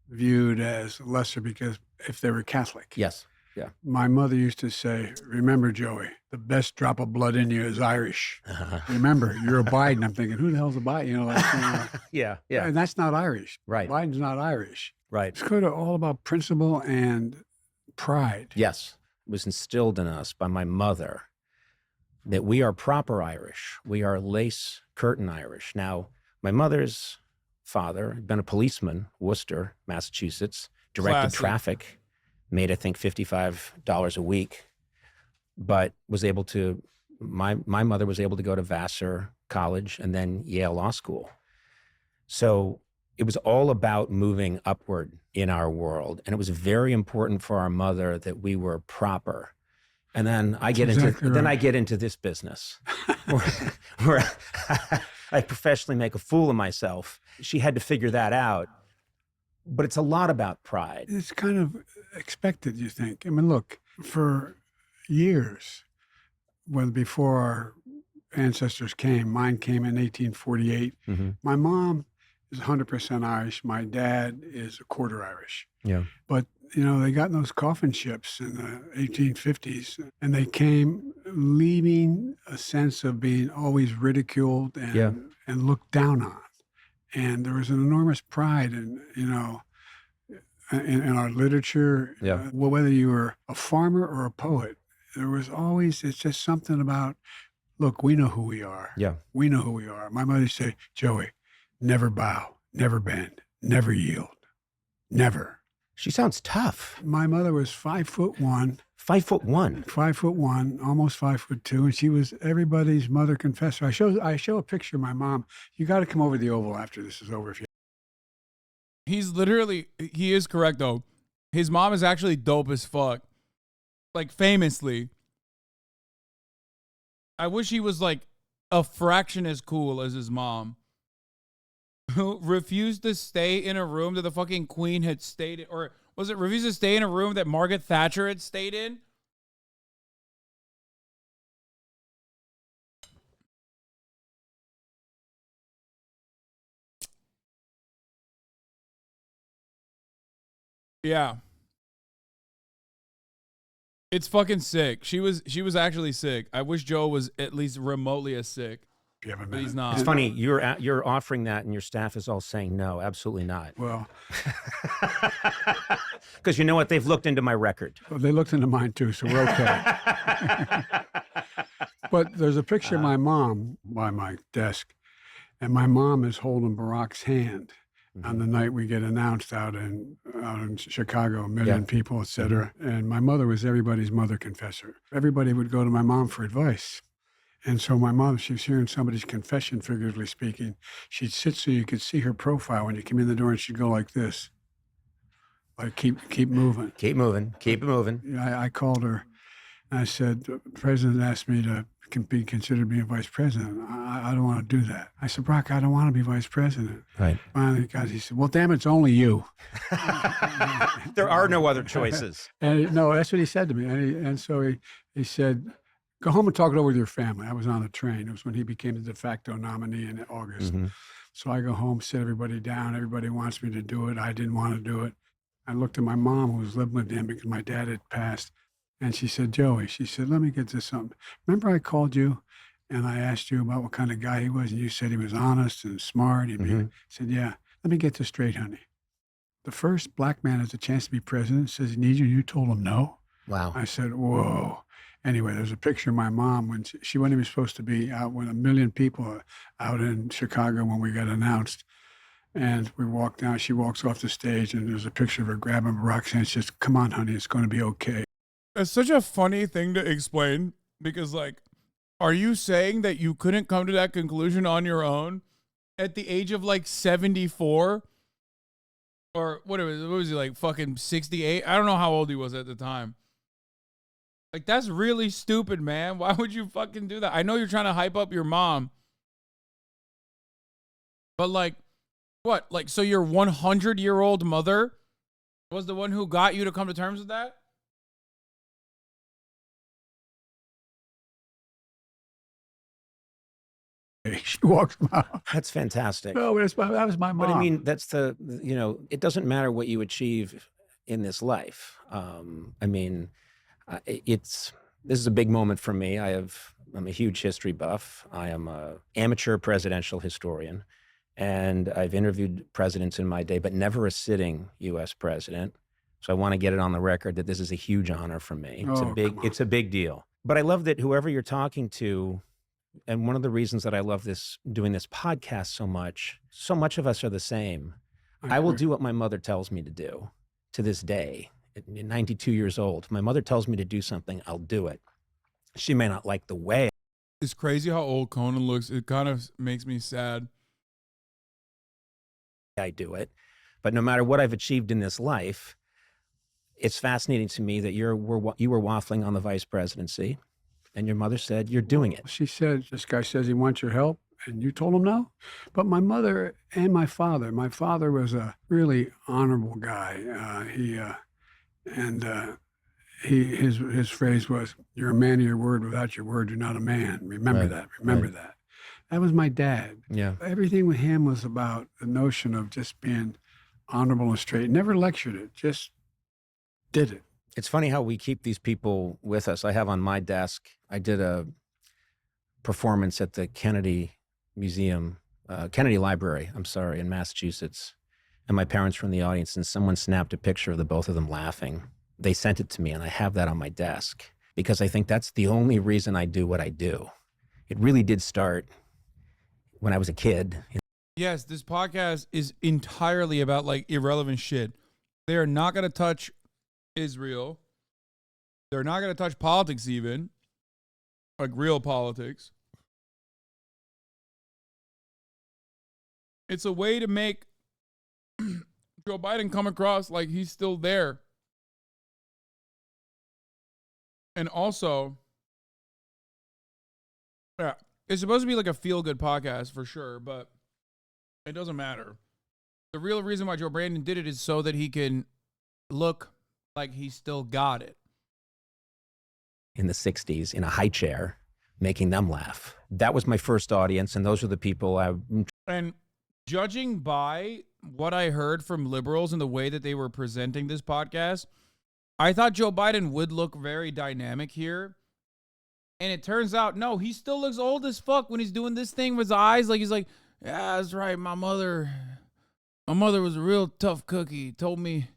viewed as lesser because if they were Catholic. Yes, yeah. My mother used to say, remember, Joey, the best drop of blood in you is Irish. Remember, you're a Biden. I'm thinking, who the hell's a Biden? You know, like, yeah, yeah. And that's not Irish. Right. Biden's not Irish. Right. It's kind of all about principle and pride. Yes. It was instilled in us by my mother that we are proper Irish. We are lace curtain Irish. Now, my mother's father had been a policeman, Worcester, Massachusetts, directed traffic, made, I think, $55 a week, but was able to, my mother was able to go to Vassar College and then Yale Law School. So it was all about moving upward in our world. And it was very important for our mother that we were proper. And then I get into this business where I professionally make a fool of myself. She had to figure that out. But it's a lot about pride. It's kind of expected, you think. I mean, look, for years, before our ancestors came, mine came in 1848. Mm-hmm. My mom is 100% Irish. My dad is a quarter Irish. Yeah. But you know, they got in those coffin ships in the 1850s, and they came leaving a sense of being always ridiculed and looked down on. And there was an enormous pride in, you know, in our literature, well, whether you were a farmer or a poet, there was always, it's just something about, look, we know who we are. Yeah. We know who we are. My mother used to say, Joey, never bow, never bend, never yield, never. She sounds tough. My mother was 5'1". 5'1". 5'1", almost 5'2", and she was everybody's mother confessor. I show a picture of my mom. You got to come over to the Oval after this is over. If you. He's literally, he is correct though. His mom is actually dope as fuck. Like famously. I wish he was like a fraction as cool as his mom. Who refused to stay in a room that the fucking Queen had stayed in, or was it refused to stay in a room that Margaret Thatcher had stayed in? Yeah. It's fucking sick. She was actually sick. I wish Joe was at least remotely as sick. But he's not. It's funny, you're offering that and your staff is all saying no, absolutely not. Well, because you know what? They've looked into my record. Well, they looked into mine too, so we're okay. But there's a picture of my mom by my desk, and my mom is holding Barack's hand on the night we get announced out in Chicago, 1 million people, et cetera. And my mother was everybody's mother confessor. Everybody would go to my mom for advice. And so my mom, she was hearing somebody's confession, figuratively speaking. She'd sit so you could see her profile when you came in the door, and she'd go like this. Like, keep moving. Keep moving. Keep it moving. I called her, and I said, the president asked me to be considered being vice president. I don't want to do that. I said, Brock, I don't want to be vice president. Right. Finally, he said, well, damn, it's only you. There are no other choices. And no, that's what he said to me. And so he said, go home and talk it over with your family. I was on the train. It was when he became the de facto nominee in August. So I go home, sit everybody down. Everybody wants me to do it. I didn't want to do it. I looked at my mom, who was living with him because my dad had passed. And she said, Joey, she said, let me get to something. Remember I called you and I asked you about what kind of guy he was, and you said he was honest and smart. I said, yeah, let me get this straight, honey. The first black man has a chance to be president, says he needs you, you told him no? Wow. I said, whoa. Anyway, there's a picture of my mom when she wasn't even supposed to be out with 1 million people out in Chicago when we got announced. And we walked down, she walks off the stage, and there's a picture of her grabbing Barack's hand. She says, come on, honey, it's going to be okay. It's such a funny thing to explain because, like, are you saying that you couldn't come to that conclusion on your own at the age of like 74? Or what was he, like fucking 68? I don't know how old he was at the time. Like, that's really stupid, man. Why would you fucking do that? I know you're trying to hype up your mom. But like, what? Like, so your 100-year-old mother was the one who got you to come to terms with that? She walks out. That's fantastic. No, that was my mom. But I mean, that's it doesn't matter what you achieve in this life. I mean, this is a big moment for me. I'm a huge history buff. I am an amateur presidential historian, and I've interviewed presidents in my day, but never a sitting U.S. president. So I want to get it on the record that this is a huge honor for me. It's a big deal. But I love that whoever you're talking to, and one of the reasons that I love doing this podcast so much of us are the same. I will do what my mother tells me to do to this day. At 92 years old, my mother tells me to do something, I'll do it. She may not like the way. It's crazy how old Conan looks. It kind of makes me sad. I do it. But no matter what I've achieved in this life, it's fascinating to me that you were waffling on the vice presidency. And your mother said, you're doing it. She said, this guy says he wants your help, and you told him no? But my mother and my father was a really honorable guy. His phrase was, you're a man of your word. Without your word, you're not a man. Remember that. Remember that. That was my dad. Yeah. Everything with him was about the notion of just being honorable and straight. Never lectured it, just did it. It's funny how we keep these people with us. I have on my desk, I did a performance at the Kennedy Museum, Kennedy Library, I'm sorry, in Massachusetts. And my parents were in the audience, and someone snapped a picture of the both of them laughing. They sent it to me, and I have that on my desk because I think that's the only reason I do what I do. It really did start when I was a kid. Yes, this podcast is entirely about like irrelevant shit. They are not going to touch Israel. They're not going to touch politics even, like real politics. It's a way to make Joe Biden come across like he's still there. And also, yeah, it's supposed to be like a feel-good podcast for sure, but it doesn't matter. The real reason why Joe Brandon did it is so that he can look like he still got it. In the 60s, in a high chair, making them laugh. That was my first audience, and those are the people I... And judging by what I heard from liberals and the way that they were presenting this podcast, I thought Joe Biden would look very dynamic here. And it turns out, no, he still looks old as fuck when he's doing this thing with his eyes. Like, he's like, yeah, that's right. My mother was a real tough cookie. Told me,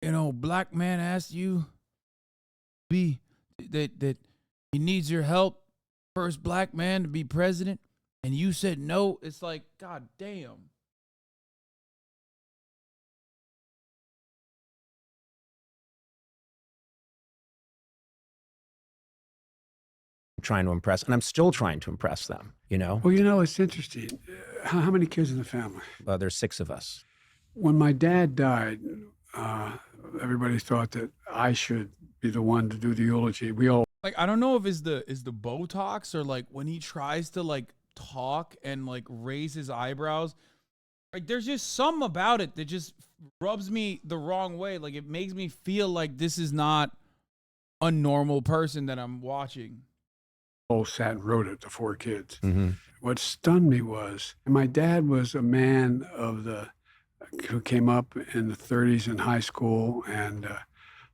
you know, black man asked you that he needs your help. First black man to be president. And you said no. It's like, God damn. Trying to impress, and I'm still trying to impress them, you know? Well, you know, it's interesting. How many kids in the family? There's 6 of us. When my dad died, everybody thought that I should be the one to do the eulogy. We all... Like, I don't know if it's the Botox or like when he tries to like talk and like raise his eyebrows. Like, there's just something about it that just rubs me the wrong way. Like, it makes me feel like this is not a normal person that I'm watching. All sat and wrote it, the 4 kids. Mm-hmm. What stunned me was, my dad was a man who came up in the 30s in high school and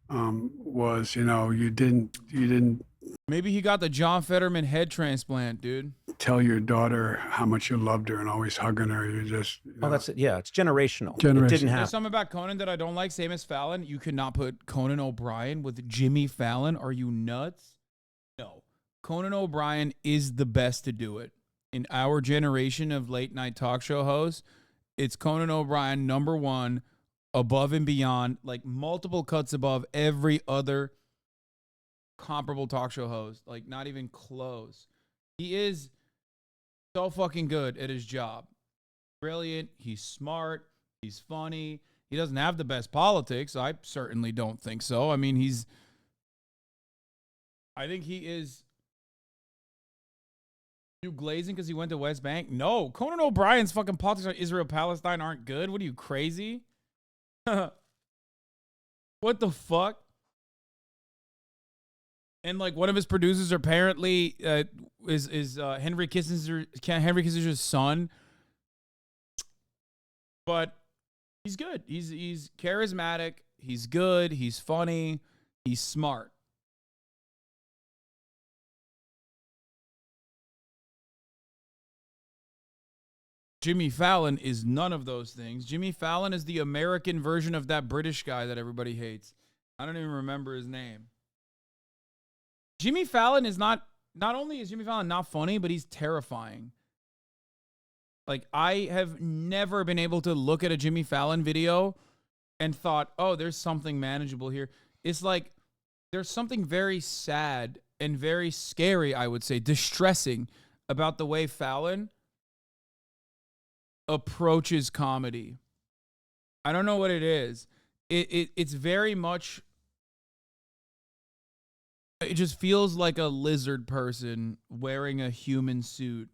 was, you know, you didn't Maybe he got the John Fetterman head transplant, dude. Tell your daughter how much you loved her and always hugging her. You just... You know. That's it. Yeah, it's generational. It didn't happen. There's something about Conan that I don't like, same as Fallon. You could not put Conan O'Brien with Jimmy Fallon. Are you nuts? No. Conan O'Brien is the best to do it. In our generation of late night talk show hosts, it's Conan O'Brien, number 1, above and beyond, like multiple cuts above every other comparable talk show host. Like, not even close. He is so fucking good at his job. Brilliant. He's smart. He's funny. He doesn't have the best politics. I certainly don't think so. I mean, I think he is... You glazing because he went to West Bank? No. Conan O'Brien's fucking politics on Israel-Palestine aren't good. What are you, crazy? What the fuck? And like one of his producers apparently is Henry Kissinger's son. But he's good. He's charismatic. He's good. He's funny. He's smart. Jimmy Fallon is none of those things. Jimmy Fallon is the American version of that British guy that everybody hates. I don't even remember his name. Jimmy Fallon is not only is Jimmy Fallon not funny, but he's terrifying. Like, I have never been able to look at a Jimmy Fallon video and thought, oh, there's something manageable here. It's like there's something very sad and very scary, I would say, distressing about the way Fallon approaches comedy. I don't know what it is. It's very much... It just feels like a lizard person wearing a human suit.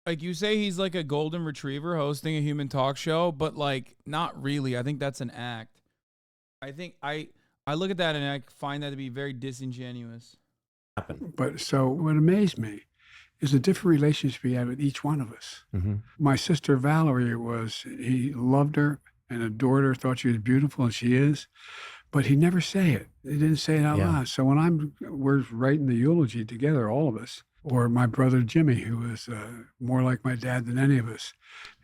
Like, you say he's like a golden retriever hosting a human talk show, but like, not really. I think that's an act. I think I look at that and I find that to be very disingenuous. happen. But so what amazed me is the different relationships he had with each one of us. Mm-hmm. My sister Valerie he loved her and adored her, thought she was beautiful, and she is, but he never say it. He didn't say it out loud. So when we're writing the eulogy together, all of us, or my brother Jimmy, who was more like my dad than any of us,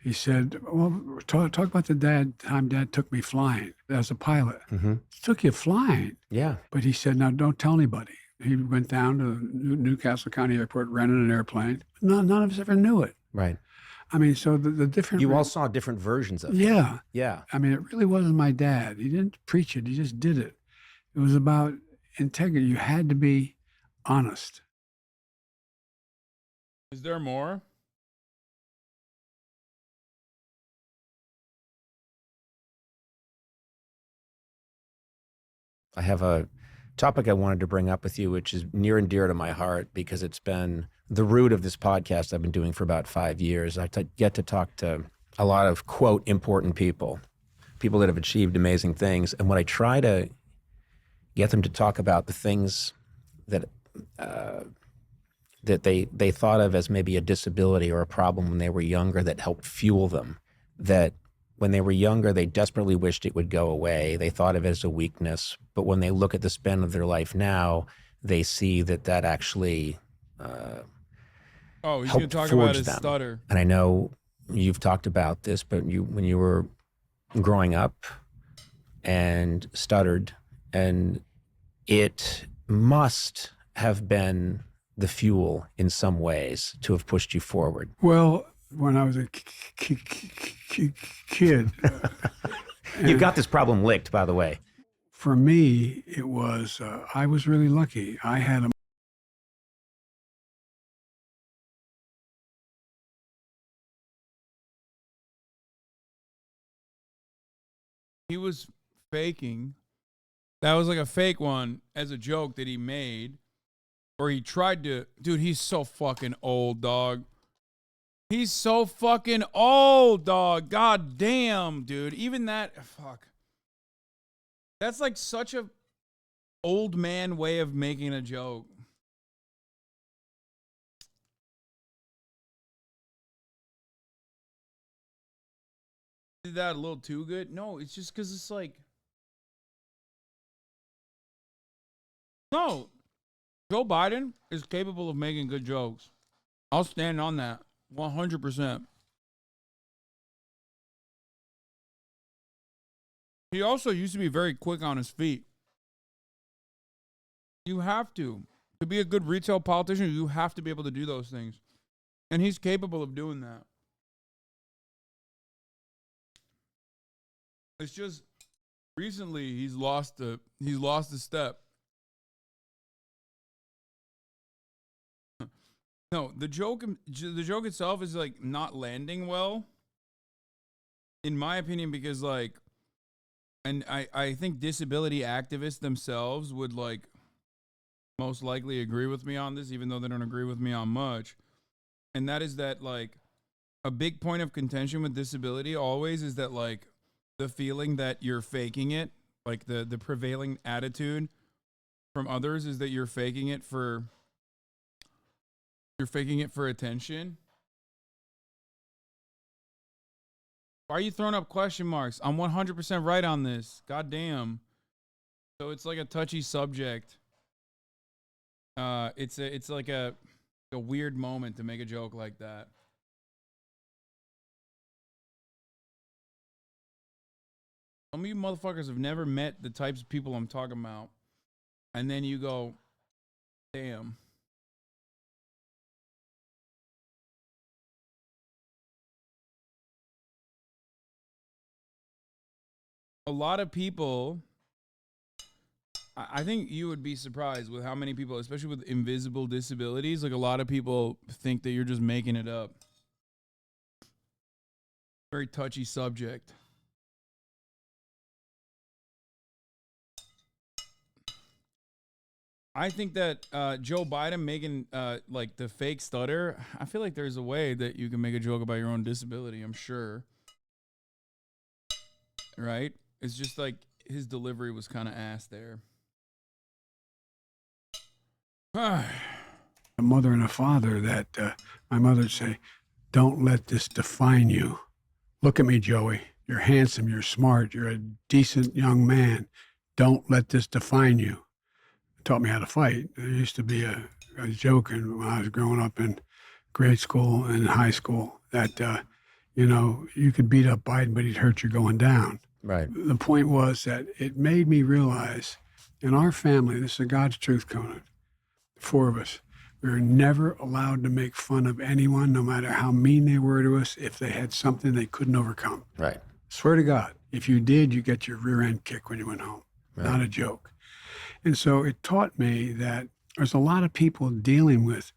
he said, well, talk about the time Dad took me flying as a pilot. Mm-hmm. He took you flying. Yeah. But he said, now don't tell anybody. He went down to Newcastle County Airport, rented an airplane. None of us ever knew it. Right. I mean, so the different... You all saw different versions of it. Yeah. Yeah. I mean, it really wasn't my dad. He didn't preach it. He just did it. It was about integrity. You had to be honest. Is there more? I have a topic I wanted to bring up with you, which is near and dear to my heart because it's been the root of this podcast I've been doing for about 5 years. I get to talk to a lot of, quote, important people that have achieved amazing things. And when I try to get them to talk about the things that that they thought of as maybe a disability or a problem when they were younger that helped fuel them, that when they were younger, they desperately wished it would go away. They thought of it as a weakness. But when they look at the span of their life now, they see that actually he's going to talk about his stutter. And I know you've talked about this, but when you were growing up and stuttered, and it must have been the fuel in some ways to have pushed you forward. Well, when I was a kid. You got this problem licked, by the way. For me, it was, I was really lucky. I had a He was faking. That was like a fake one as a joke that he made. Or he tried to. Dude, he's so fucking old, dog. He's so fucking old, dog. God damn, dude. Even that. Fuck. That's like such a old man way of making a joke. Did that a little too good? No, it's just because it's like. No. Joe Biden is capable of making good jokes. I'll stand on that 100%. He also used to be very quick on his feet. You have to. To be a good retail politician, you have to be able to do those things. And he's capable of doing that. It's just recently he's lost a step. No, the joke itself is like not landing well, in my opinion, because like, and I think disability activists themselves would like most likely agree with me on this, even though they don't agree with me on much. And that is that like a big point of contention with disability always is that like the feeling that you're faking it, like the prevailing attitude from others is that you're faking it for attention. Why are you throwing up question marks? I'm 100% right on this. God damn. So it's like a touchy subject. It's like a weird moment to make a joke like that. Some of you motherfuckers have never met the types of people I'm talking about. And then you go, damn. A lot of people, I think you would be surprised with how many people, especially with invisible disabilities, like a lot of people think that you're just making it up. Very touchy subject. I think that Joe Biden making like the fake stutter, I feel like there's a way that you can make a joke about your own disability, I'm sure. Right? It's just like his delivery was kind of ass there. a mother and a father that my mother would say, don't let this define you. Look at me, Joey. You're handsome. You're smart. You're a decent young man. Don't let this define you. It taught me how to fight. There used to be a joke when I was growing up in grade school and high school that, you know, you could beat up Biden, but he'd hurt you going down. Right. The point was that it made me realize in our family, this is God's truth, Conan, the four of us, we were never allowed to make fun of anyone, no matter how mean they were to us, if they had something they couldn't overcome. Right. Swear to God, if you did, you get your rear end kicked when you went home. Right. Not a joke. And so it taught me that there's a lot of people dealing with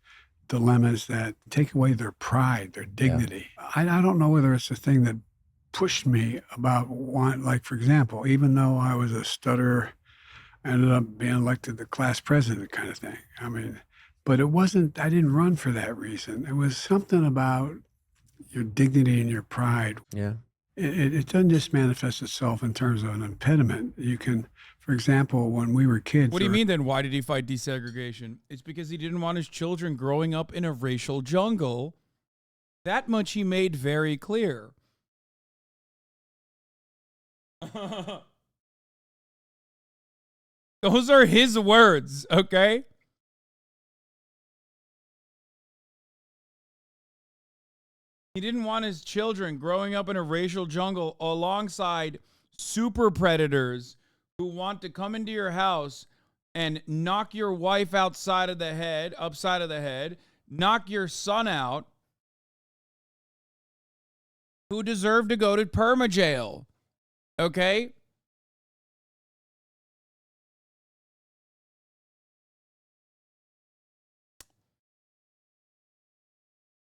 dilemmas that take away their pride, their dignity. I don't know whether it's the thing that pushed me about like, for example, even though I was a stutterer, I ended up being elected the class president kind of thing. I mean, but it wasn't, I didn't run for that reason. It was something about your dignity and your pride. Yeah. It doesn't just manifest itself in terms of an impediment. You can, for example, when we were kids. What do you mean then? Why did he fight desegregation? It's because he didn't want his children growing up in a racial jungle. That much he made very clear. Those are his words, okay? He didn't want his children growing up in a racial jungle alongside super predators who want to come into your house and knock your wife upside of the head, knock your son out, who deserve to go to permajail. Okay?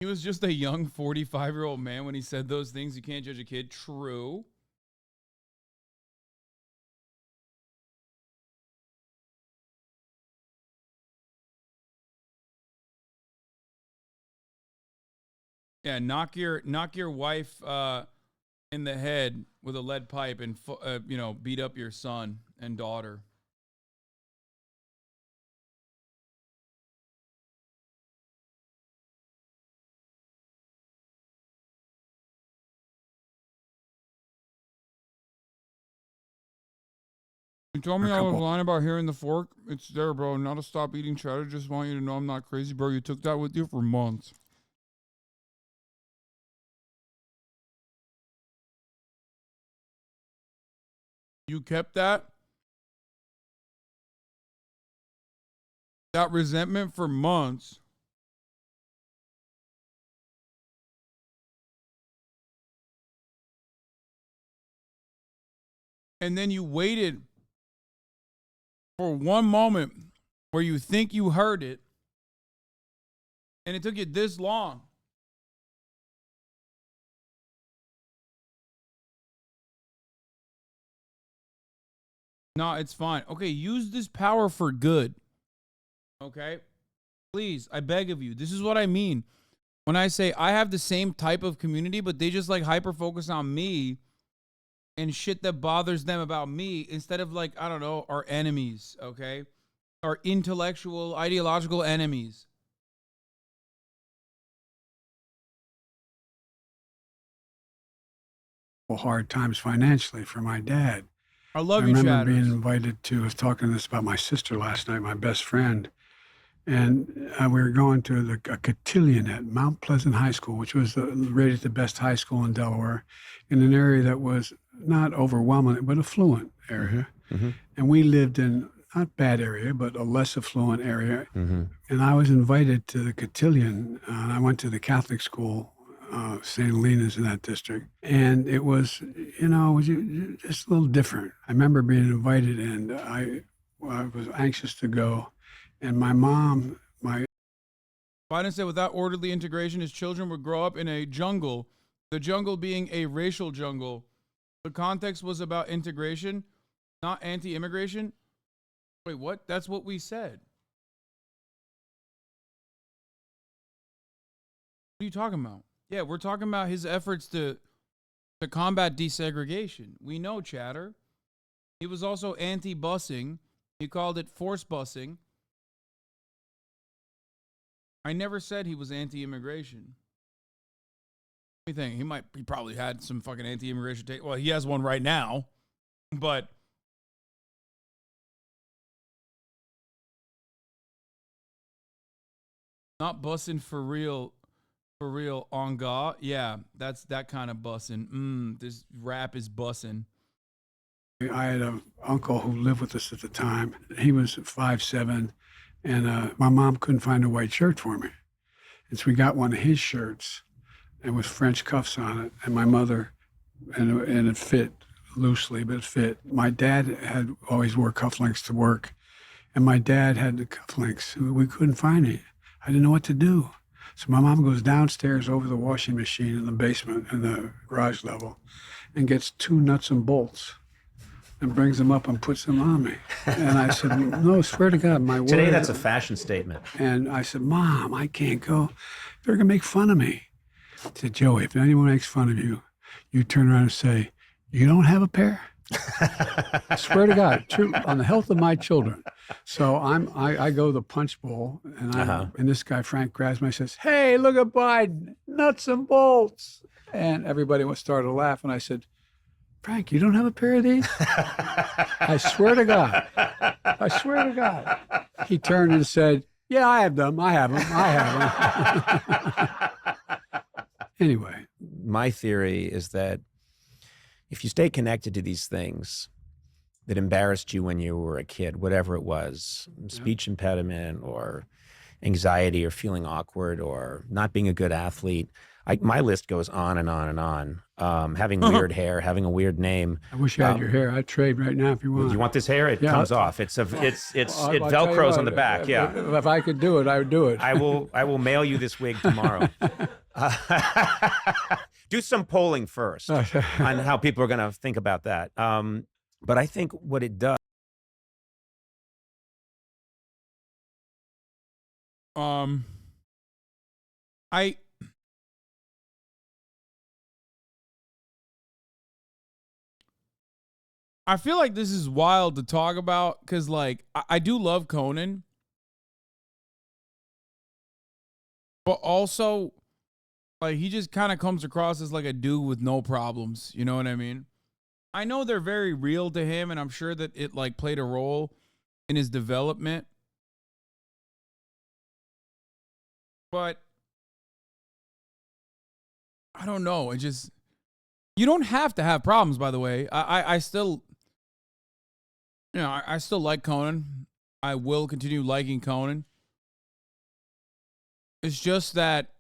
He was just a young 45-year-old man when he said those things. You can't judge a kid. True. Yeah, knock your wife in the head with a lead pipe and beat up your son and daughter. You told me I was lying about hearing the fork. It's there, bro. Not to stop eating cheddar. Just want you to know I'm not crazy, bro. You took that with you for months. You kept that resentment for months. And then you waited for one moment where you think you heard it, and it took you this long. No, it's fine. Okay, use this power for good. Okay? Please, I beg of you. This is what I mean. When I say I have the same type of community, but they just like hyper-focus on me and shit that bothers them about me instead of like, I don't know, our enemies, okay? Our intellectual, ideological enemies. Hard times financially for my dad. I love I you, remember Chatters. being invited to, I was talking this about my sister last night, my best friend. And we were going to a cotillion at Mount Pleasant High School, which was rated the best high school in Delaware, in an area that was not overwhelming, but affluent area. Mm-hmm. And we lived in, not bad area, but a less affluent area. Mm-hmm. And I was invited to the cotillion, and I went to the Catholic school, St. Helena's in that district. And it was, you know, it was just a little different. I remember being invited, and I was anxious to go. And my mom, Biden said without orderly integration, his children would grow up in a jungle, the jungle being a racial jungle. The context was about integration, not anti-immigration. Wait, what? That's what we said. What are you talking about? Yeah, we're talking about his efforts to combat desegregation. We know, Chatter. He was also anti-busing. He called it force busing. I never said he was anti-immigration. What do you think? He probably had some fucking anti-immigration take. Well, he has one right now, but not bussing for real on God. Yeah, that's that kind of bussing. This rap is bussing. I had an uncle who lived with us at the time. He was 5'7", and my mom couldn't find a white shirt for me. And so we got one of his shirts, and with French cuffs on it, and my mother, and it fit loosely, but it fit. My dad had always wore cufflinks to work, and my dad had the cufflinks. We couldn't find it. I didn't know what to do. So my mom goes downstairs over the washing machine in the basement, in the garage level, and gets 2 nuts and bolts and brings them up and puts them on me. And I said, no, swear to God, my word. Today, that's a fashion statement. And I said, Mom, I can't go. They're going to make fun of me. I said, Joey, if anyone makes fun of you, you turn around and say, you don't have a pair? I swear to God, true, on the health of my children. So I go to the punch bowl, and and this guy, Frank, grabs me and says, hey, look at Biden, nuts and bolts. And everybody started to laugh, and I said, Frank, you don't have a pair of these? I swear to God. I swear to God. He turned and said, yeah, I have them. I have them. Anyway. My theory is that if you stay connected to these things that embarrassed you when you were a kid, whatever it was, speech impediment or anxiety or feeling awkward or not being a good athlete, my list goes on and on and on. Having weird hair, having a weird name. I wish you had your hair. I'd trade right now if you want. You want this hair? It comes off. It velcros on the back. Yeah. If I could do it, I would do it. I will mail you this wig tomorrow. Do some polling first on how people are going to think about that. But I think what it does. I feel like this is wild to talk about because, like, I do love Conan. But also, like, he just kind of comes across as like a dude with no problems. You know what I mean? I know they're very real to him, and I'm sure that it, like, played a role in his development. But I don't know. It just... You don't have to have problems, by the way. I still... You know, I still like Conan. I will continue liking Conan. It's just that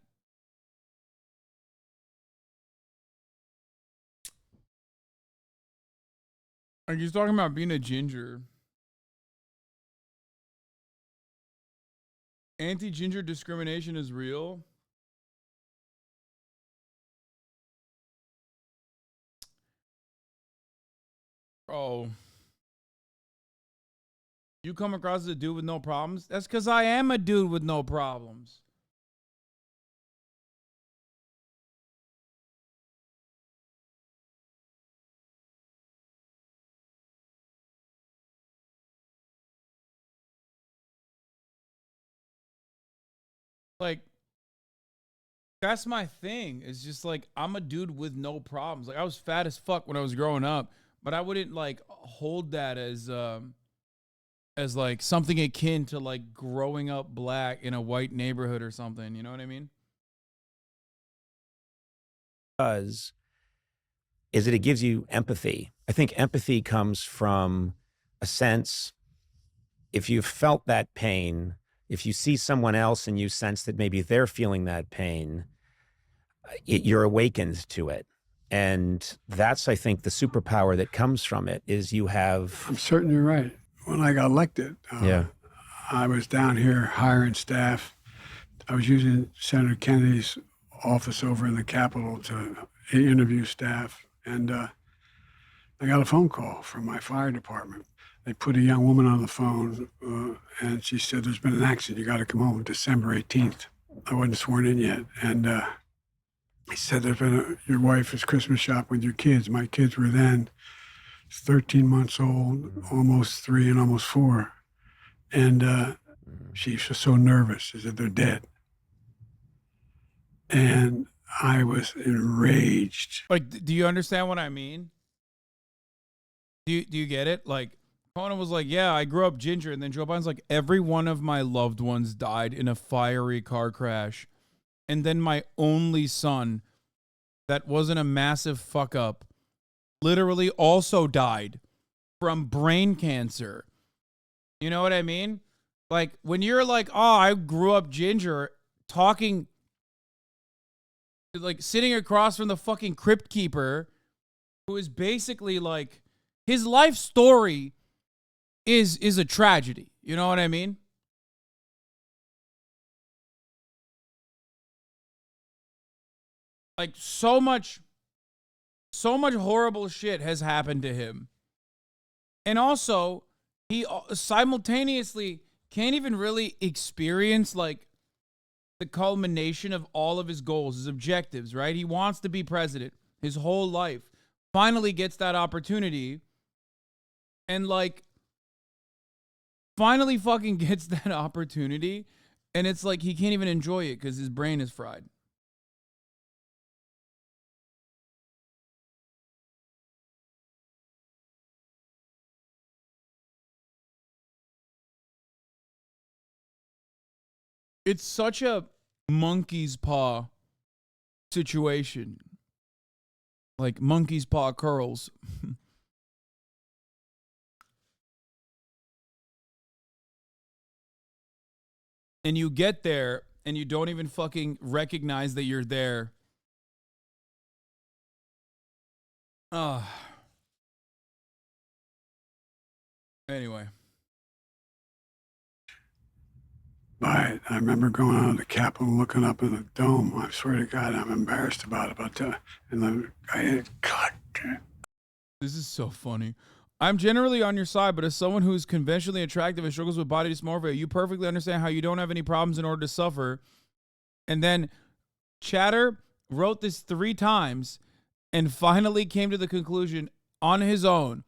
like he's talking about being a ginger. Anti-ginger discrimination is real. Oh. You come across as a dude with no problems? That's because I am a dude with no problems. Like, that's my thing. It's just like, I'm a dude with no problems. Like, I was fat as fuck when I was growing up, but I wouldn't like hold that as like something akin to like growing up black in a white neighborhood or something. You know what I mean? Is that it gives you empathy. I think empathy comes from a sense, if you've felt that pain, if you see someone else and you sense that maybe they're feeling that pain, you're awakened to it. And that's, I think, the superpower that comes from it is you have... I'm certain you're right. When I got elected, I was down here hiring staff. I was using Senator Kennedy's office over in the Capitol to interview staff. And I got a phone call from my fire department. They put a young woman on the phone, and she said, there's been an accident. You got to come home December 18th. I wasn't sworn in yet. And he said, there's been your wife is Christmas shopping with your kids. My kids were then 13 months old, almost 3 and almost 4. And she was so nervous. She said, they're dead. And I was enraged. Like, do you understand what I mean? Do you get it? Like, Conan was like, yeah, I grew up ginger. And then Joe Biden's like, every one of my loved ones died in a fiery car crash. And then my only son, that wasn't a massive fuck up, literally also died from brain cancer. You know what I mean? Like, when you're like, oh, I grew up ginger, talking, like, sitting across from the fucking crypt keeper, who is basically like, his life story is a tragedy. You know what I mean? Like, so much horrible shit has happened to him. And also, he simultaneously can't even really experience, like, the culmination of all of his goals, his objectives, right? He wants to be president his whole life. Finally gets that opportunity. And, like, finally fucking gets that opportunity. And it's like he can't even enjoy it because his brain is fried. It's such a monkey's paw situation. Like monkey's paw curls. And you get there and you don't even fucking recognize that you're there. Anyway. But I remember going out of the Capitol, looking up at the dome. I swear to God, I'm embarrassed about it. But and the guy had cut. This is so funny. I'm generally on your side, but as someone who's conventionally attractive and struggles with body dysmorphia, you perfectly understand how you don't have any problems in order to suffer. And then Chatter wrote this 3 times and finally came to the conclusion on his own.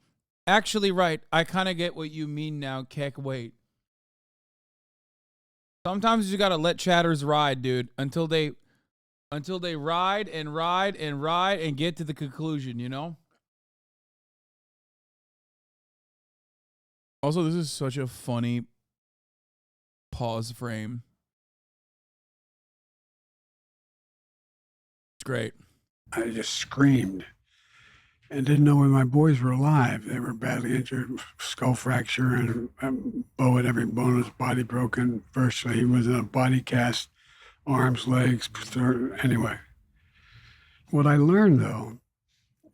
Actually, right, I kind of get what you mean now, Keck. Wait. Sometimes you got to let chatters ride, dude, until they ride and ride and ride and get to the conclusion, you know? Also, this is such a funny pause frame. It's great. I just screamed and didn't know when my boys were alive. They were badly injured, skull fracture, and Bo had every bone in his body broken. Virtually, he was in a body cast, arms, legs. Anyway, what I learned, though,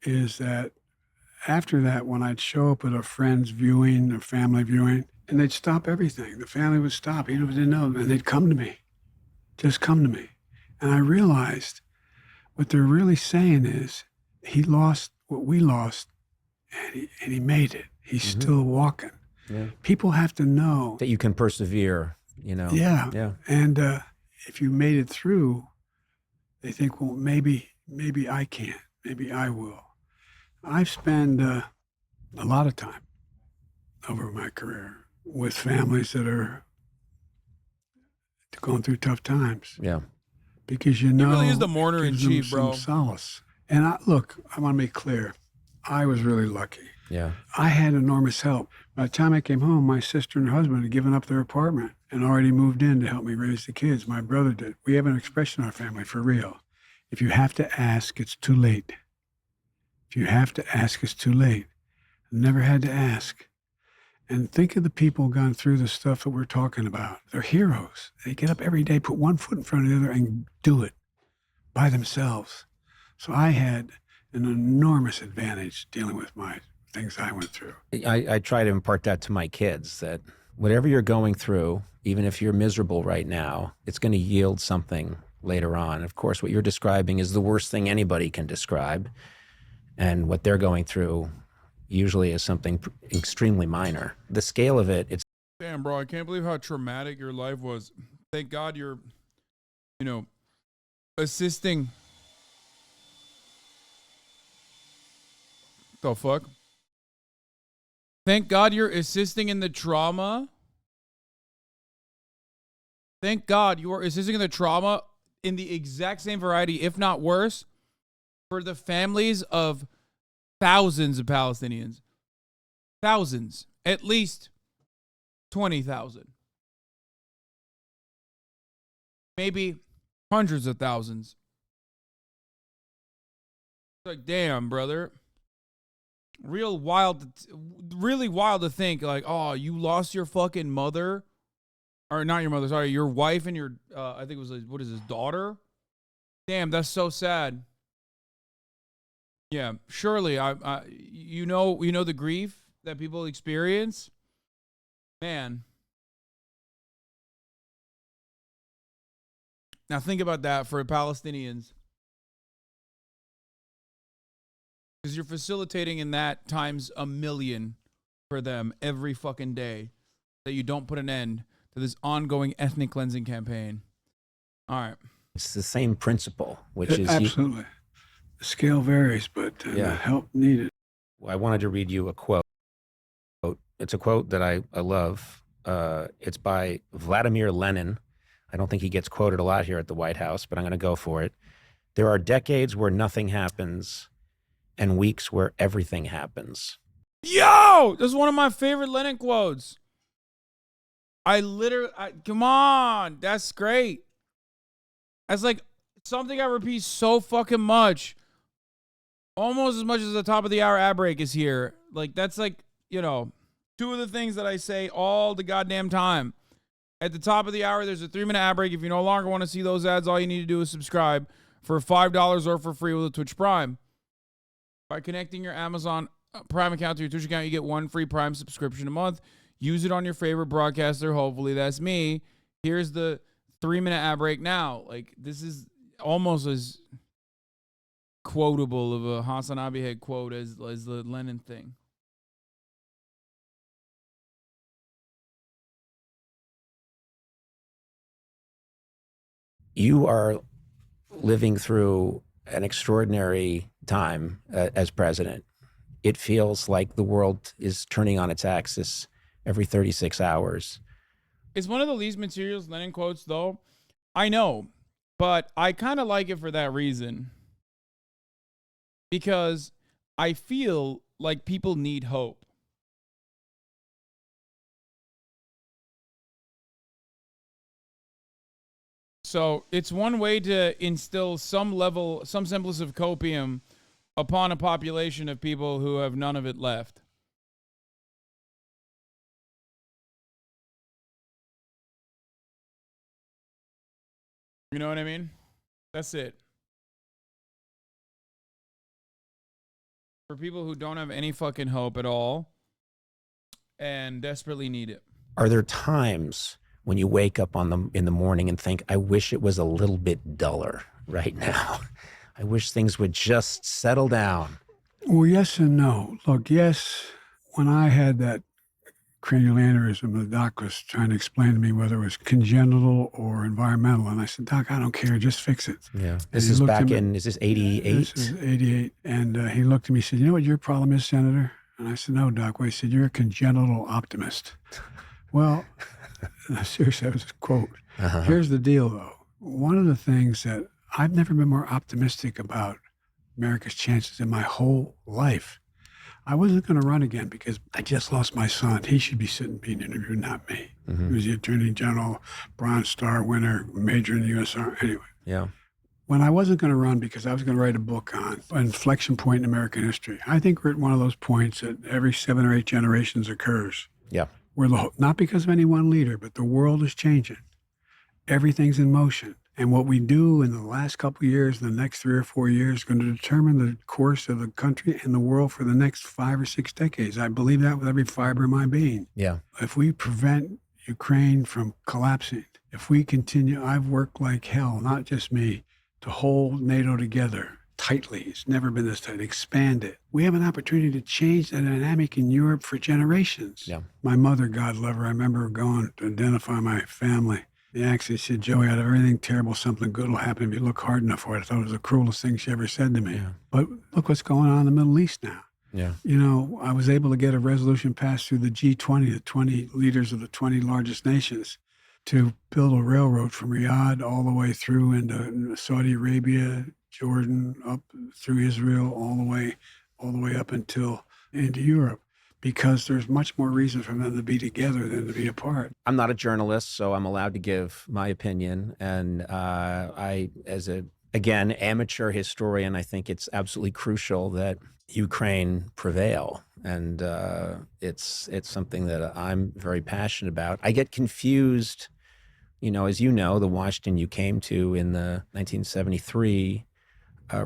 is that after that, when I'd show up at a friend's viewing, a family viewing, and they'd stop everything. The family would stop, even if they didn't know, and they'd come to me. Just come to me. And I realized what they're really saying is he lost what we lost, and he made it. He's still walking. Yeah. People have to know that you can persevere, you know. Yeah. Yeah. And if you made it through, they think, well, maybe I can't. Maybe I will. I've spent a lot of time over my career with families that are going through tough times. Yeah. Because you know, he really is the mourner in chief, bro. Some solace. And I want to make clear, I was really lucky. Yeah. I had enormous help. By the time I came home, my sister and husband had given up their apartment and already moved in to help me raise the kids. My brother did. We have an expression in our family for real. If you have to ask, it's too late. If you have to ask, it's too late. I never had to ask. And think of the people gone through the stuff that we're talking about. They're heroes. They get up every day, put one foot in front of the other, and do it by themselves. So I had an enormous advantage dealing with my things I went through. I try to impart that to my kids, that whatever you're going through, even if you're miserable right now, it's going to yield something later on. Of course, what you're describing is the worst thing anybody can describe. And what they're going through usually is something extremely minor. The scale of it, it's... Damn, bro, I can't believe how traumatic your life was. Thank God you're, you know, assisting... The fuck? Thank God you're assisting in the trauma. Thank God you are assisting in the trauma in the exact same variety, if not worse, for the families of thousands of Palestinians. Thousands. At least 20,000. Maybe hundreds of thousands. It's like, damn, brother. Really wild to think, like, oh, you lost your fucking mother. Or not your mother, sorry, your wife and your, I think it was, what is his daughter? Damn, that's so sad. Yeah, surely, you know the grief that people experience. Man. Now think about that for Palestinians. Because you're facilitating in that times a million for them every fucking day. That you don't put an end to this ongoing ethnic cleansing campaign. All right. It's the same principle, which is... Absolutely. The scale varies, but the help needed. I wanted to read you a quote. It's a quote that I love. It's by Vladimir Lenin. I don't think he gets quoted a lot here at the White House, but I'm going to go for it. There are decades where nothing happens and weeks where everything happens. Yo! That's one of my favorite Lenin quotes. Come on. That's great. That's like something I repeat so fucking much. Almost as much as the top of the hour ad break is here. Like, that's like, you know, two of the things that I say all the goddamn time. At the top of the hour, there's a 3-minute ad break. If you no longer want to see those ads, all you need to do is subscribe for $5 or for free with a Twitch Prime. By connecting your Amazon Prime account to your Twitch account, you get 1 free Prime subscription a month. Use it on your favorite broadcaster. Hopefully that's me. Here's the 3-minute ad break now. Like, this is almost as quotable of a HasanAbi head quote as the Lenin thing. You are living through an extraordinary time as president. It feels like the world is turning on its axis every 36 hours. It's one of the least materials Lenin quotes, though. I know, but I kind of like it for that reason. Because I feel like people need hope. So it's one way to instill some semblance of copium upon a population of people who have none of it left. You know what I mean? That's it. For people who don't have any fucking hope at all and desperately need it. Are there times when you wake up in the morning and think, I wish it was a little bit duller right now? I wish things would just settle down. Well, yes and no. Look, yes, when I had that cranial aneurysm, the doc was trying to explain to me whether it was congenital or environmental. And I said, Doc, I don't care, just fix it. Yeah. This is back in, is this 88? This is 88. And he looked at me and said, you know what your problem is, Senator? And I said, no, Doc. Well, he said, you're a congenital optimist. Well, seriously, that was a quote. Here's the deal, though. One of the things that I've never been more optimistic about America's chances in my whole life. I wasn't going to run again because I just lost my son. He should be sitting being interviewed, not me. He was the Attorney General, Bronze Star winner, major in the U.S. Army. Anyway. Yeah. When I wasn't going to run because I was going to write a book on an inflection point in American history, I think we're at one of those points that every 7 or 8 generations occurs. Yeah. Where not because of any one leader, but the world is changing. Everything's in motion. And what we do in the last couple of years, the next 3 or 4 years, is going to determine the course of the country and the world for the next 5 or 6 decades. I believe that with every fiber of my being. Yeah. If we prevent Ukraine from collapsing, if we continue, I've worked like hell, not just me, to hold NATO together tightly. It's never been this tight. Expand it. We have an opportunity to change the dynamic in Europe for generations. Yeah. My mother, God love her, I remember going to identify my family. They actually said, Joey, out of everything terrible, something good will happen if you look hard enough for it. I thought it was the cruelest thing she ever said to me. Yeah. But look what's going on in the Middle East now. Yeah. You know, I was able to get a resolution passed through the G20, the 20 leaders of the 20 largest nations, to build a railroad from Riyadh all the way through into Saudi Arabia, Jordan, up through Israel, all the way up until into Europe, because there's much more reason for them to be together than to be apart. I'm not a journalist, so I'm allowed to give my opinion. And I, as a, again, amateur historian, I think it's absolutely crucial that Ukraine prevail. And it's something that I'm very passionate about. I get confused, you know, as you know, the Washington you came to in the 1973,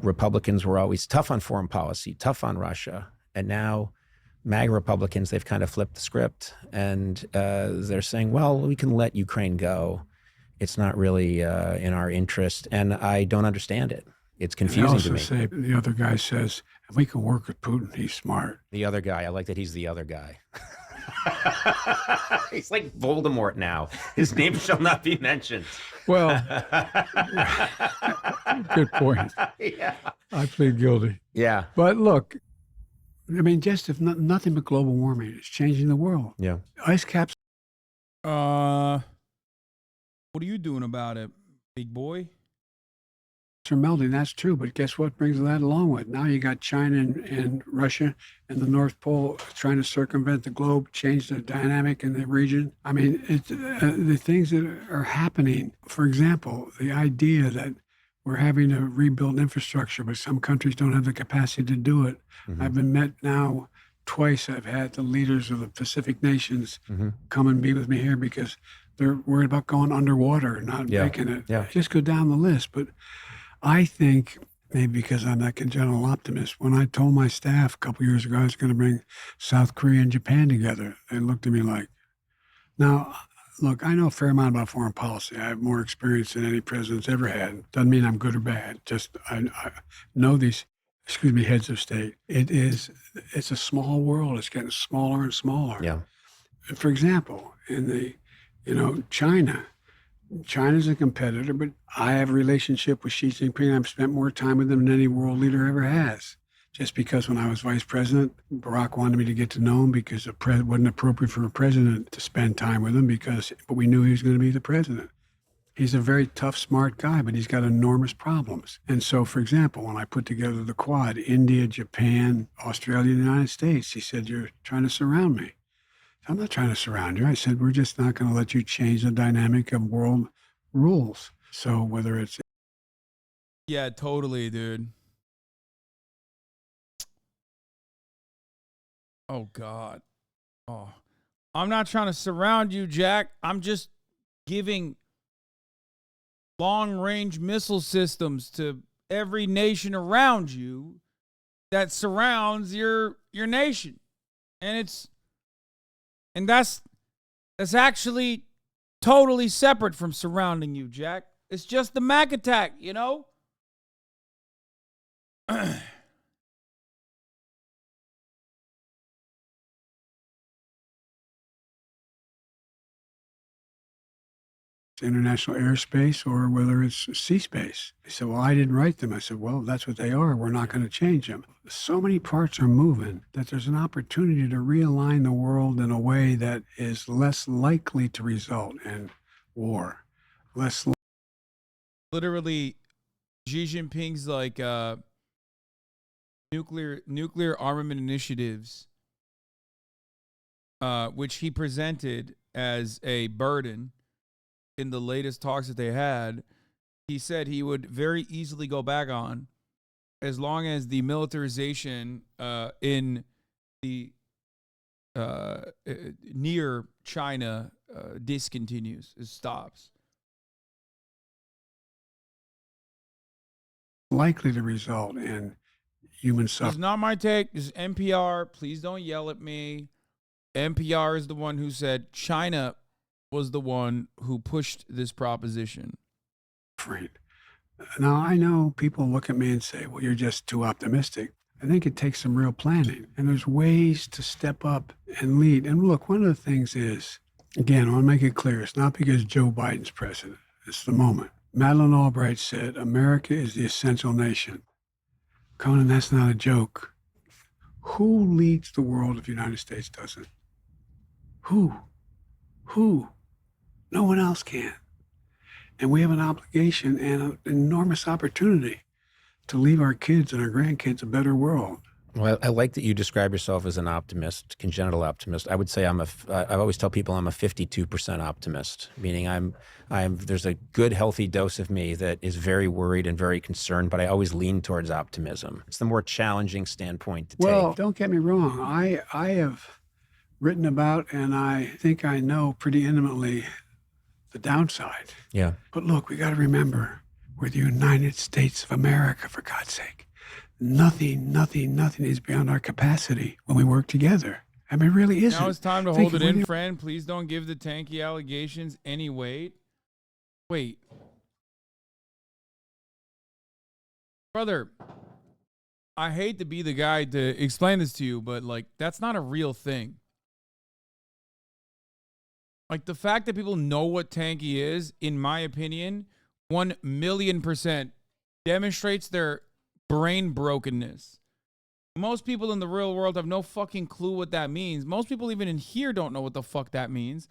Republicans were always tough on foreign policy, tough on Russia. And now MAGA Republicans, they've kind of flipped the script, and they're saying, well, we can let Ukraine go. It's not really in our interest, and I don't understand it. It's confusing to me. Say, the other guy says, if we can work with Putin, he's smart. The other guy, I like that he's the other guy. He's like Voldemort now. His name shall not be mentioned. Well, good point. Yeah. I plead guilty. Yeah. But look, I mean, just if nothing but global warming is changing the world. Yeah. Ice caps. What are you doing about it, big boy? Are melting, that's true, but guess what brings that along with? Now you got China and Russia and the North Pole trying to circumvent the globe, change the dynamic in the region. I mean, the things that are happening, for example, the idea that we're having to rebuild infrastructure, but some countries don't have the capacity to do it. Mm-hmm. I've been met now twice. I've had the leaders of the Pacific nations come and be with me here because they're worried about going underwater, not making it. Yeah. Just go down the list, but I think, maybe because I'm that congenital optimist, when I told my staff a couple years ago I was going to bring South Korea and Japan together, they looked at me like, now, look, I know a fair amount about foreign policy. I have more experience than any president's ever had. Doesn't mean I'm good or bad. Just I know these, heads of state. It's a small world. It's getting smaller and smaller. Yeah. For example, in the, China's a competitor, but I have a relationship with Xi Jinping. I've spent more time with him than any world leader ever has. Just because when I was vice president, Barack wanted me to get to know him because it wasn't appropriate for a president to spend time with him but we knew he was going to be the president. He's a very tough, smart guy, but he's got enormous problems. And so, for example, when I put together the Quad, India, Japan, Australia, and the United States, he said, you're trying to surround me. I'm not trying to surround you. I said, we're just not going to let you change the dynamic of world rules. So whether it's... Yeah, totally, dude. Oh, God. Oh, I'm not trying to surround you, Jack. I'm just giving long-range missile systems to every nation around you that surrounds your nation. And that's actually totally separate from surrounding you, Jack. It's just the Mac attack, you know? international airspace or whether it's sea space. He said, well, I didn't write them. I said, well, that's what they are. We're not going to change them. So many parts are moving that there's an opportunity to realign the world in a way that is less likely to result in war. Literally, Xi Jinping's like nuclear armament initiatives, which he presented as a burden in the latest talks that they had. He said he would very easily go back on as long as the militarization in the near China discontinues, stops. Likely to result in human suffering. It's not my take. It's NPR. Please don't yell at me. NPR is the one who said China was the one who pushed this proposition. Now, I know people look at me and say, well, you're just too optimistic. I think it takes some real planning. And there's ways to step up and lead. And look, one of the things is, again, I want to make it clear, it's not because Joe Biden's president. It's the moment. Madeleine Albright said, America is the essential nation. Conan, that's not a joke. Who leads the world if the United States doesn't? Who? No one else can. And we have an obligation and an enormous opportunity to leave our kids and our grandkids a better world. Well, I like that you describe yourself as an optimist, congenital optimist. I would say I always tell people I'm a 52% optimist, meaning there's a good, healthy dose of me that is very worried and very concerned, but I always lean towards optimism. It's the more challenging standpoint to take. Well, don't get me wrong. I have written about, and I think I know pretty intimately the downside. Yeah. But look, we got to remember, we're the United States of America, for God's sake. Nothing is beyond our capacity when we work together. I mean, it really isn't. Now it's time to hold it in, friend. Please don't give the tanky allegations any weight. Wait. Brother, I hate to be the guy to explain this to you, but, like, that's not a real thing. Like, the fact that people know what tanky is, in my opinion, 1,000,000% demonstrates their brain brokenness. Most people in the real world have no fucking clue what that means. Most people even in here don't know what the fuck that means.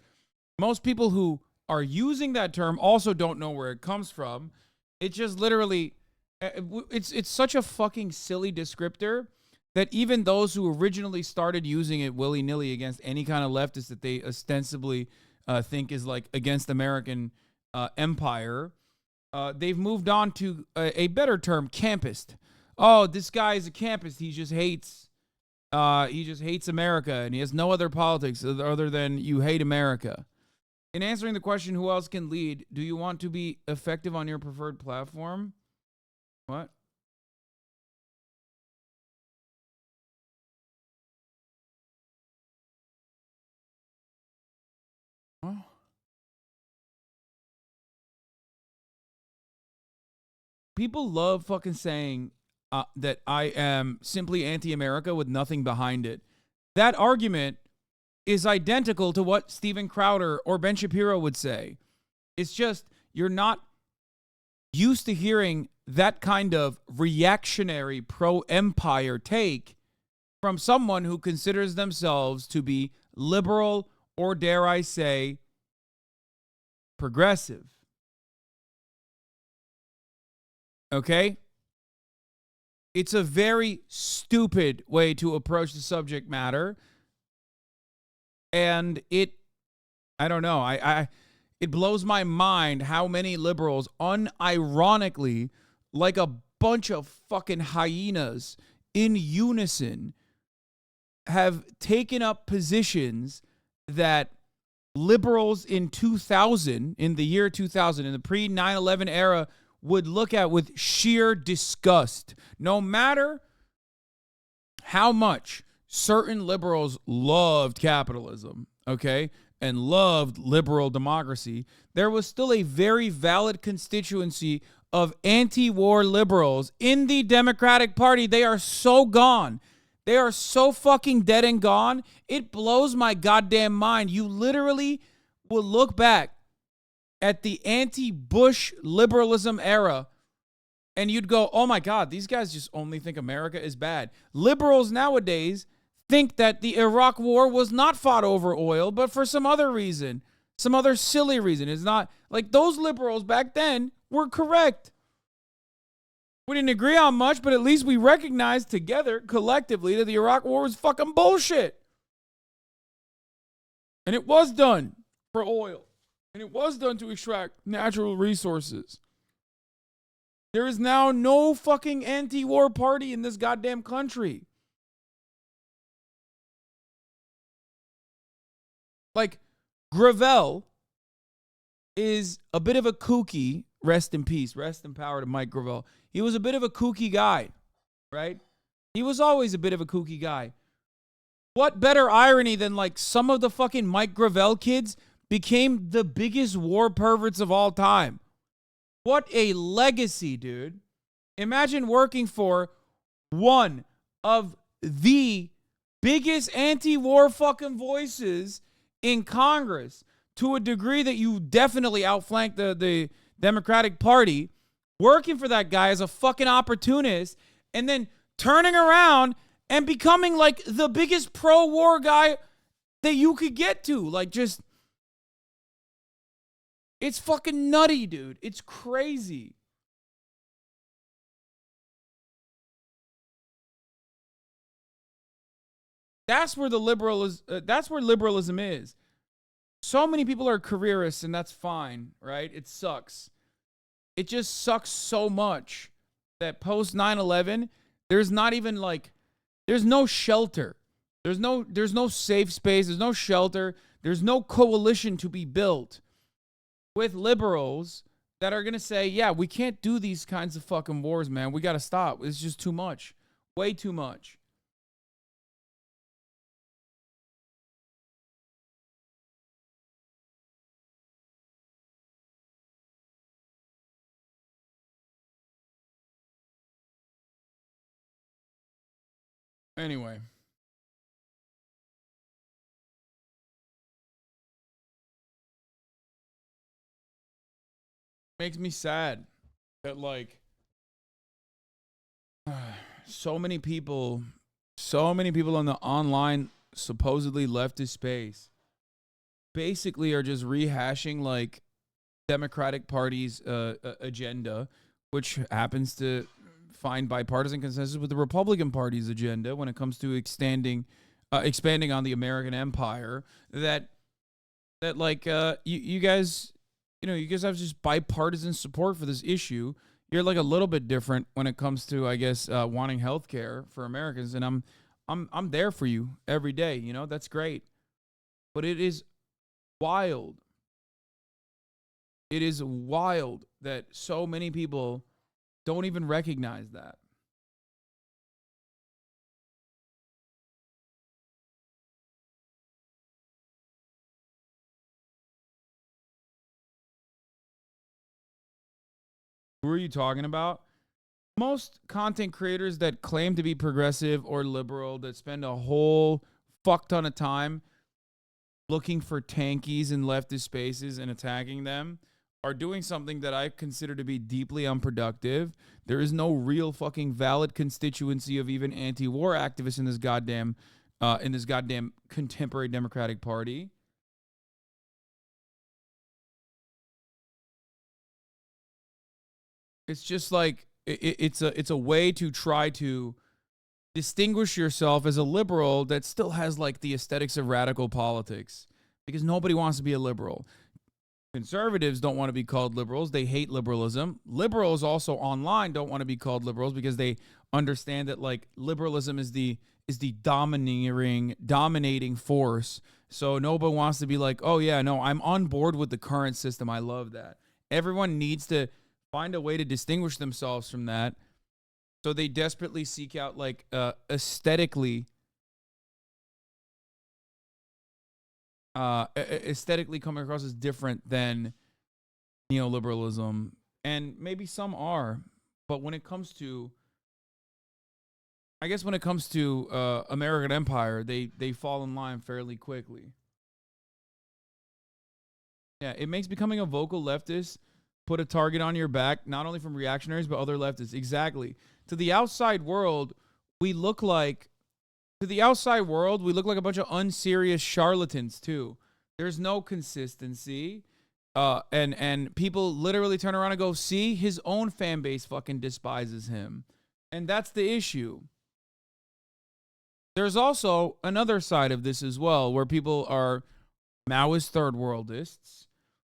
Most people who are using that term also don't know where it comes from. It's just literally, it's such a fucking silly descriptor that even those who originally started using it willy-nilly against any kind of leftist that they ostensibly think is like against American empire, they've moved on to a better term, campist. Oh, this guy is a campist. He just hates America, and he has no other politics other than you hate America. In answering the question, who else can lead? Do you want to be effective on your preferred platform? What? Huh? People love fucking saying that I am simply anti-America with nothing behind it. That argument is identical to what Steven Crowder or Ben Shapiro would say. It's just you're not used to hearing that kind of reactionary pro-empire take from someone who considers themselves to be liberal or, dare I say, progressive. Okay? It's a very stupid way to approach the subject matter. And I don't know, it blows my mind how many liberals unironically, like a bunch of fucking hyenas in unison, have taken up positions that liberals in the year 2000, in the pre-9/11 era, would look at with sheer disgust. No matter how much certain liberals loved capitalism, okay, and loved liberal democracy, there was still a very valid constituency of anti-war liberals in the Democratic Party. They are so gone. They are so fucking dead and gone. It blows my goddamn mind. You literally will look back at the anti-Bush liberalism era, and you'd go, oh my God, these guys just only think America is bad. Liberals nowadays think that the Iraq war was not fought over oil, but for some other reason, some other silly reason. It's not like those liberals back then were correct. We didn't agree on much, but at least we recognized together, collectively, that the Iraq war was fucking bullshit. And it was done for oil. And it was done to extract natural resources. There is now no fucking anti-war party in this goddamn country. Like, Gravel is a bit of a kooky, rest in peace, rest in power to Mike Gravel. He was a bit of a kooky guy, right? He was always a bit of a kooky guy. What better irony than, like, some of the fucking Mike Gravel kids became the biggest war perverts of all time. What a legacy, dude. Imagine working for one of the biggest anti-war fucking voices in Congress, to a degree that you definitely outflanked the Democratic Party, working for that guy as a fucking opportunist, and then turning around and becoming like the biggest pro-war guy that you could get to. Like, just It's fucking nutty, dude. It's crazy. That's where that's where liberalism is. So many people are careerists, and that's fine, right? It sucks. It just sucks so much that post 9/11, there's not even like, there's no shelter. There's no safe space. There's no shelter. There's no coalition to be built with liberals that are going to say, yeah, we can't do these kinds of fucking wars, man. We got to stop. It's just too much. Way too much. Anyway. Makes me sad that, like, so many people on the online supposedly leftist space basically are just rehashing, like, Democratic Party's agenda, which happens to find bipartisan consensus with the Republican Party's agenda when it comes to expanding on the American empire. That like you guys, you guys have just bipartisan support for this issue. You're like a little bit different when it comes to, I guess, wanting health care for Americans, and I'm there for you every day. That's great, but it is wild. It is wild that so many people don't even recognize that. Who are you talking about? Most content creators that claim to be progressive or liberal, that spend a whole fuck ton of time looking for tankies in leftist spaces and attacking them, are doing something that I consider to be deeply unproductive. There is no real fucking valid constituency of even anti-war activists in this goddamn contemporary Democratic Party. It's just like it's a way to try to distinguish yourself as a liberal that still has like the aesthetics of radical politics, because nobody wants to be a liberal. Conservatives don't want to be called liberals. They hate liberalism. Liberals also online don't want to be called liberals because they understand that, like, liberalism is the dominating force. So nobody wants to be like, oh yeah, no, I'm on board with the current system. I love that. Everyone needs to find a way to distinguish themselves from that. So they desperately seek out, like, aesthetically coming across as different than neoliberalism. And maybe some are, but when it comes to, American empire, they fall in line fairly quickly. Yeah, it makes becoming a vocal leftist put a target on your back, not only from reactionaries, but other leftists. Exactly. To the outside world, we look like a bunch of unserious charlatans too. There's no consistency. And people literally turn around and go, see, his own fan base fucking despises him. And that's the issue. There's also another side of this as well, where people are Maoist third worldists,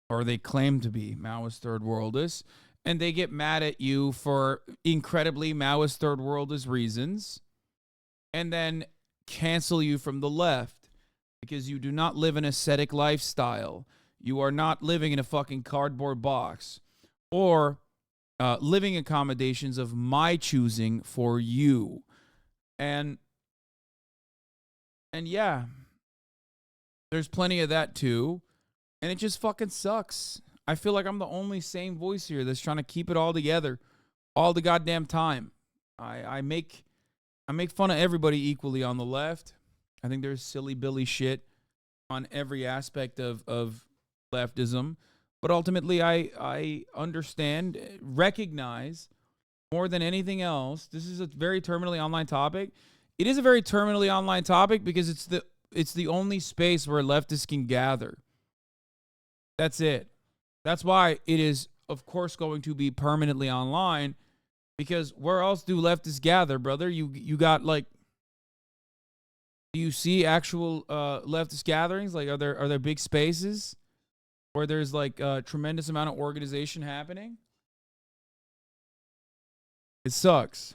or they claim to be Maoist third worldists, and they get mad at you for incredibly Maoist third worldist reasons, and then cancel you from the left because you do not live an ascetic lifestyle. You are not living in a fucking cardboard box, or living accommodations of my choosing for you. And yeah, there's plenty of that too. And it just fucking sucks. I feel like I'm the only sane voice here that's trying to keep it all together all the goddamn time. I make fun of everybody equally on the left. I think there's silly Billy shit on every aspect of leftism. But ultimately, I understand, recognize more than anything else, this is a very terminally online topic. It is a very terminally online topic because it's the only space where leftists can gather. That's it. That's why it is, of course, going to be permanently online, because where else do leftists gather, brother? You got like, do you see actual leftist gatherings? Like, are there big spaces where there's like a tremendous amount of organization happening? It sucks.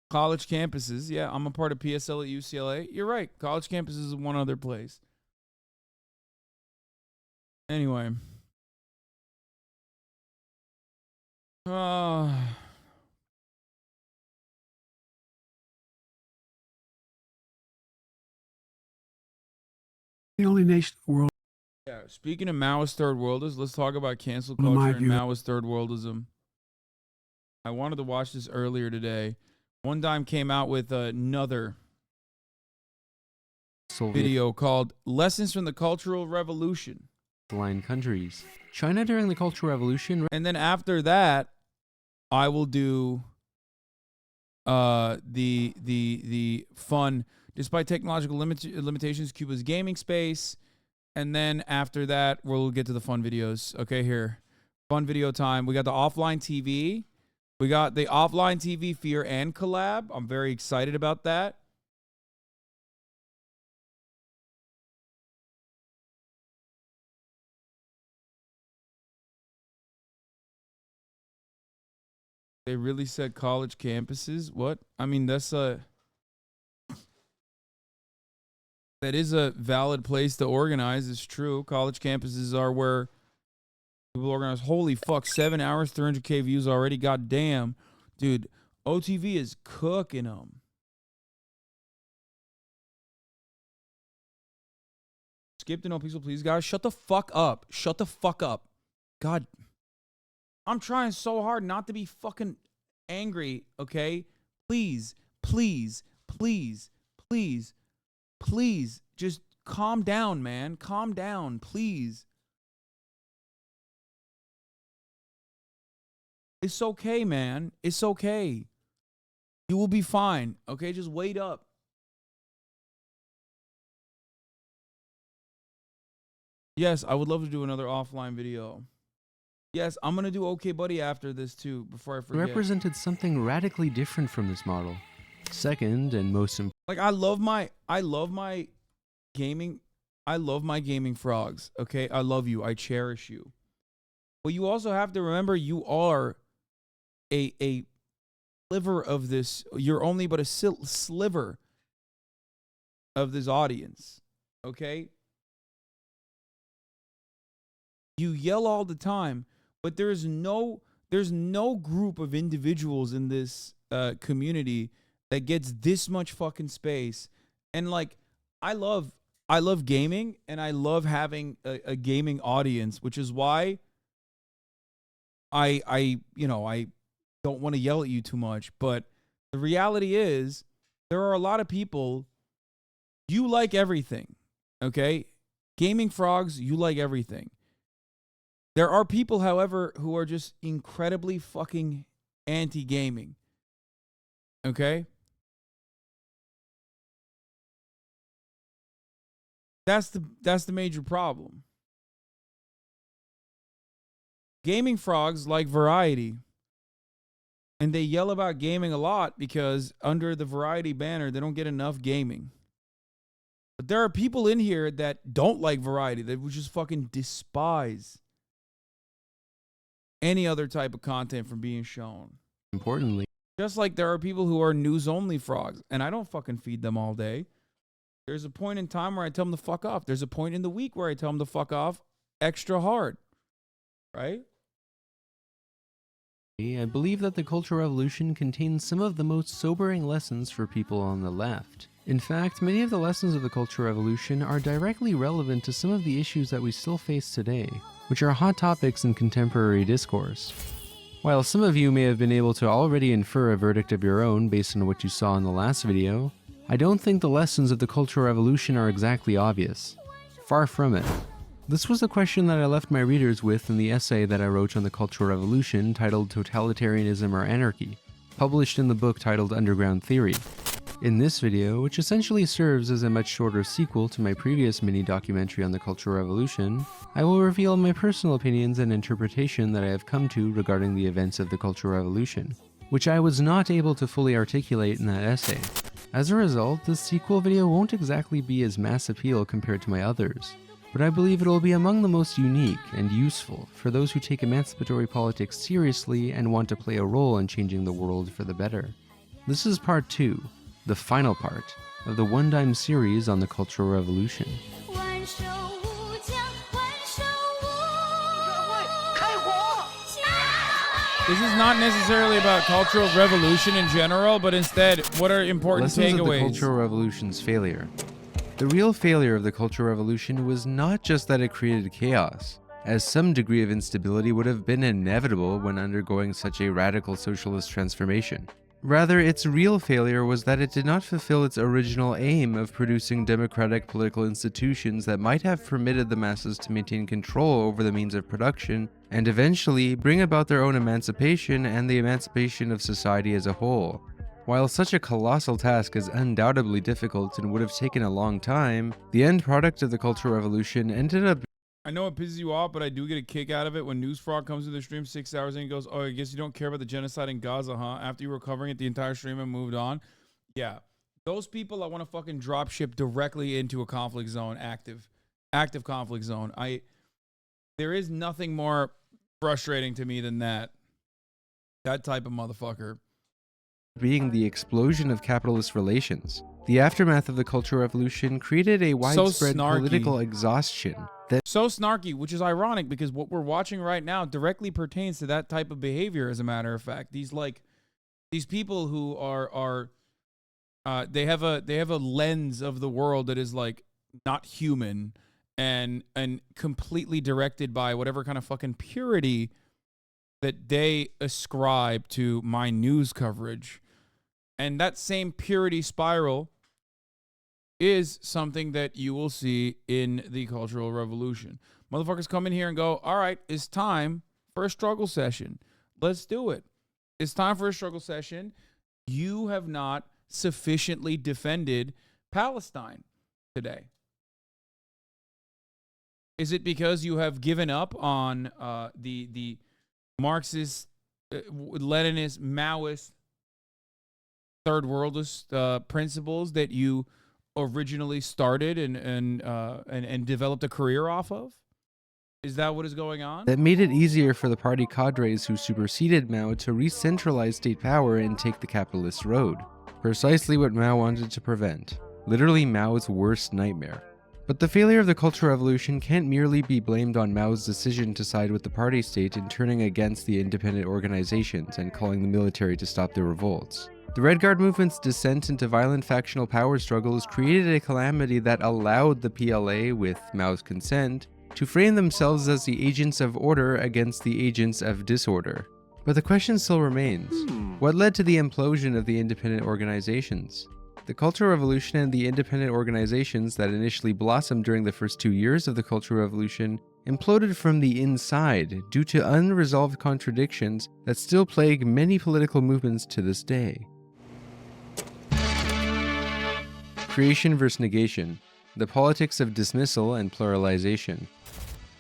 College campuses. Yeah, I'm a part of PSL at UCLA. You're right. College campuses is one other place. Anyway. The only nation in the world. Yeah, speaking of Maoist third worlders, let's talk about cancel Well, my culture and view- Maoist third worldism. I wanted to watch this earlier today. One Dime came out with another video called Lessons from the Cultural Revolution. Line countries. China during the Cultural Revolution. And then after that, I will do the fun, despite technological limitations, Cuba's gaming space. And then after that, we'll get to the fun videos. Okay, here. Fun video time. We got the offline TV. We got the offline TV Fear and collab. I'm very excited about that. They really said college campuses. What? I mean, that is a valid place to organize. It's true. College campuses are where people organize. Holy fuck, 7 hours, 300K views already. God damn. Dude, OTV is cooking them. Skip to no pixel, please, guys. Shut the fuck up. Shut the fuck up. God. I'm trying so hard not to be fucking angry, okay? Please, please, please, please, please, just calm down, man. Calm down, please. It's okay, man. It's okay. You will be fine, okay? Just wait up. Yes, I would love to do another offline video. Yes, I'm going to do OKBUDDY after this too, before I forget. Represented something radically different from this model. Second, and most important. Like, I love my gaming. I love my gaming frogs, okay? I love you. I cherish you. But you also have to remember you are a sliver of this. You're only but a sliver of this audience, okay? You yell all the time, but there's no group of individuals in this community that gets this much fucking space. And like, I love gaming, and I love having a gaming audience, which is why I don't want to yell at you too much. But the reality is, there are a lot of people, you like everything, okay? Gaming frogs, you like everything. There are people, however, who are just incredibly fucking anti-gaming. Okay? That's the major problem. Gaming frogs like variety. And they yell about gaming a lot because under the variety banner, they don't get enough gaming. But there are people in here that don't like variety, that would just fucking despise any other type of content from being shown. Importantly. Just like there are people who are news-only frogs, and I don't fucking feed them all day. There's a point in time where I tell them to fuck off. There's a point in the week where I tell them to fuck off extra hard. Right? I believe that the Cultural Revolution contains some of the most sobering lessons for people on the left. In fact, many of the lessons of the Cultural Revolution are directly relevant to some of the issues that we still face today, which are hot topics in contemporary discourse. While some of you may have been able to already infer a verdict of your own based on what you saw in the last video, I don't think the lessons of the Cultural Revolution are exactly obvious. Far from it. This was a question that I left my readers with in the essay that I wrote on the Cultural Revolution titled Totalitarianism or Anarchy. published in the book titled Underground Theory. In this video, which essentially serves as a much shorter sequel to my previous mini-documentary on the Cultural Revolution, I will reveal my personal opinions and interpretation that I have come to regarding the events of the Cultural Revolution, which I was not able to fully articulate in that essay. As a result, this sequel video won't exactly be as mass appeal compared to my others, but I believe it will be among the most unique and useful for those who take emancipatory politics seriously and want to play a role in changing the world for the better. This is part 2, the final part, of the one-dime series on the Cultural Revolution. This is not necessarily about cultural revolution in general, but instead, what are important Lessons takeaways? of the Cultural Revolution's failure. The real failure of the Cultural Revolution was not just that it created chaos, as some degree of instability would have been inevitable when undergoing such a radical socialist transformation. Rather, its real failure was that it did not fulfill its original aim of producing democratic political institutions that might have permitted the masses to maintain control over the means of production and eventually bring about their own emancipation and the emancipation of society as a whole. While such a colossal task is undoubtedly difficult and would have taken a long time, the end product of the Cultural Revolution ended up. I know it pisses you off, but I do get a kick out of it when News Frog comes to the stream 6 hours and he goes, "Oh, I guess you don't care about the genocide in Gaza, huh?" After you were covering it the entire stream and moved on. Yeah. Those people I want to fucking drop ship directly into a conflict zone, active conflict zone. There is nothing more frustrating to me than that. That type of motherfucker. Being the explosion of capitalist relations. The aftermath of the Cultural Revolution created a widespread political exhaustion. So snarky, which is ironic because what we're watching right now directly pertains to that type of behavior. As a matter of fact, these people who are they have a lens of the world that is like not human and completely directed by whatever kind of fucking purity that they ascribe to my news coverage. And that same purity spiral is something that you will see in the Cultural Revolution. Motherfuckers come in here and go, all right, it's time for a struggle session. Let's do it. It's time for a struggle session. You have not sufficiently defended Palestine today. Is it because you have given up on the Marxist, Leninist, Maoist, third worldist principles that you originally started and developed a career off of? Is that what is going on? That made it easier for the party cadres who superseded Mao to re-centralize state power and take the capitalist road. Precisely what Mao wanted to prevent. Literally Mao's worst nightmare. But the failure of the Cultural Revolution can't merely be blamed on Mao's decision to side with the party state in turning against the independent organizations and calling the military to stop their revolts. The Red Guard movement's descent into violent factional power struggles created a calamity that allowed the PLA, with Mao's consent, to frame themselves as the agents of order against the agents of disorder. But the question still remains, what led to the implosion of the independent organizations? The Cultural Revolution and the independent organizations that initially blossomed during the first 2 years of the Cultural Revolution imploded from the inside due to unresolved contradictions that still plague many political movements to this day. Creation versus negation, the politics of dismissal and pluralization.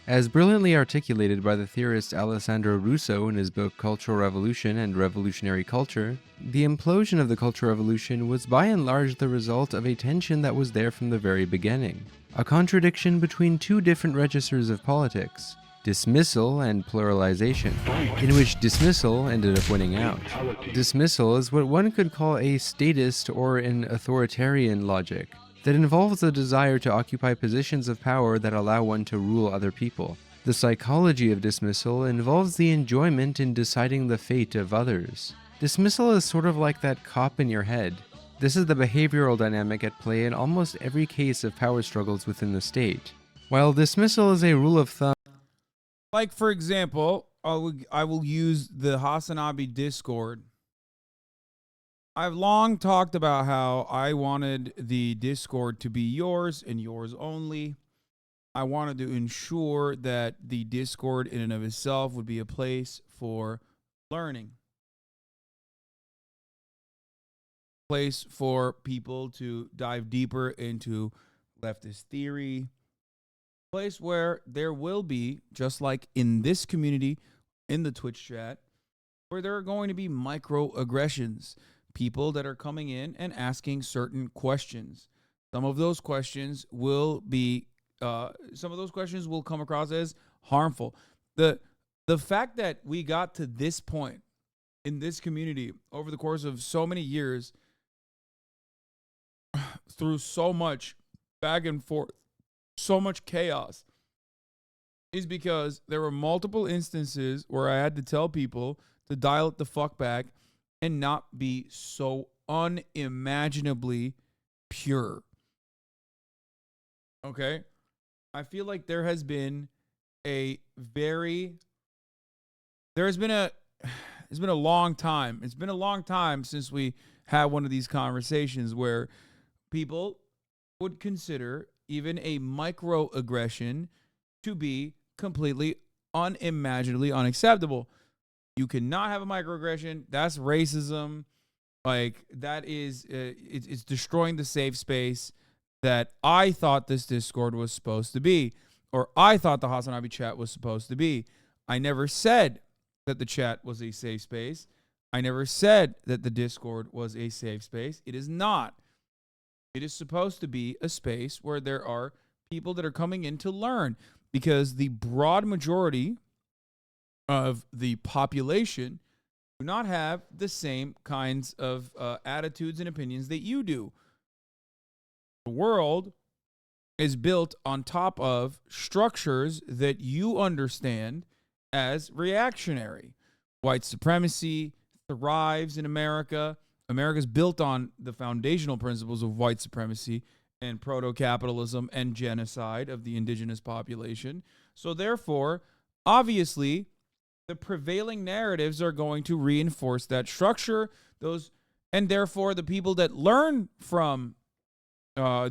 As brilliantly articulated by the theorist Alessandro Russo in his book Cultural Revolution and Revolutionary Culture, the implosion of the Cultural Revolution was by and large the result of a tension that was there from the very beginning. A contradiction between two different registers of politics, dismissal and pluralization, in which dismissal ended up winning out. Dismissal is what one could call a statist or an authoritarian logic that involves a desire to occupy positions of power that allow one to rule other people. The psychology of dismissal involves the enjoyment in deciding the fate of others. Dismissal is sort of like that cop in your head. This is the behavioral dynamic at play in almost every case of power struggles within the state. While dismissal is a rule of thumb, like for example, I will use the HasanAbi Discord. I've long talked about how I wanted the Discord to be yours and yours only. I wanted to ensure that the Discord in and of itself would be a place for learning. place for people to dive deeper into leftist theory, place where there will be, just like in this community, in the Twitch chat, where there are going to be microaggressions, people that are coming in and asking certain questions. Some of those questions will be, come across as harmful. The fact that we got to this point in this community over the course of so many years, through so much back and forth, so much chaos, is because there were multiple instances where I had to tell people to dial it the fuck back and not be so unimaginably pure. Okay? I feel like there has been a it's been a long time. It's been a long time since we had one of these conversations where people would consider even a microaggression to be completely unimaginably unacceptable. You cannot have a microaggression. That's racism. Like, that is, it's destroying the safe space that I thought this Discord was supposed to be, or I thought the HasanAbi chat was supposed to be. I never said that the chat was a safe space. I never said that the Discord was a safe space. It is not. It is supposed to be a space where there are people that are coming in to learn, because the broad majority of the population do not have the same kinds of attitudes and opinions that you do. The world is built on top of structures that you understand as reactionary. White supremacy thrives in America. America is built on the foundational principles of white supremacy and proto-capitalism and genocide of the indigenous population. So therefore, obviously, the prevailing narratives are going to reinforce that structure. And therefore, the people that learn from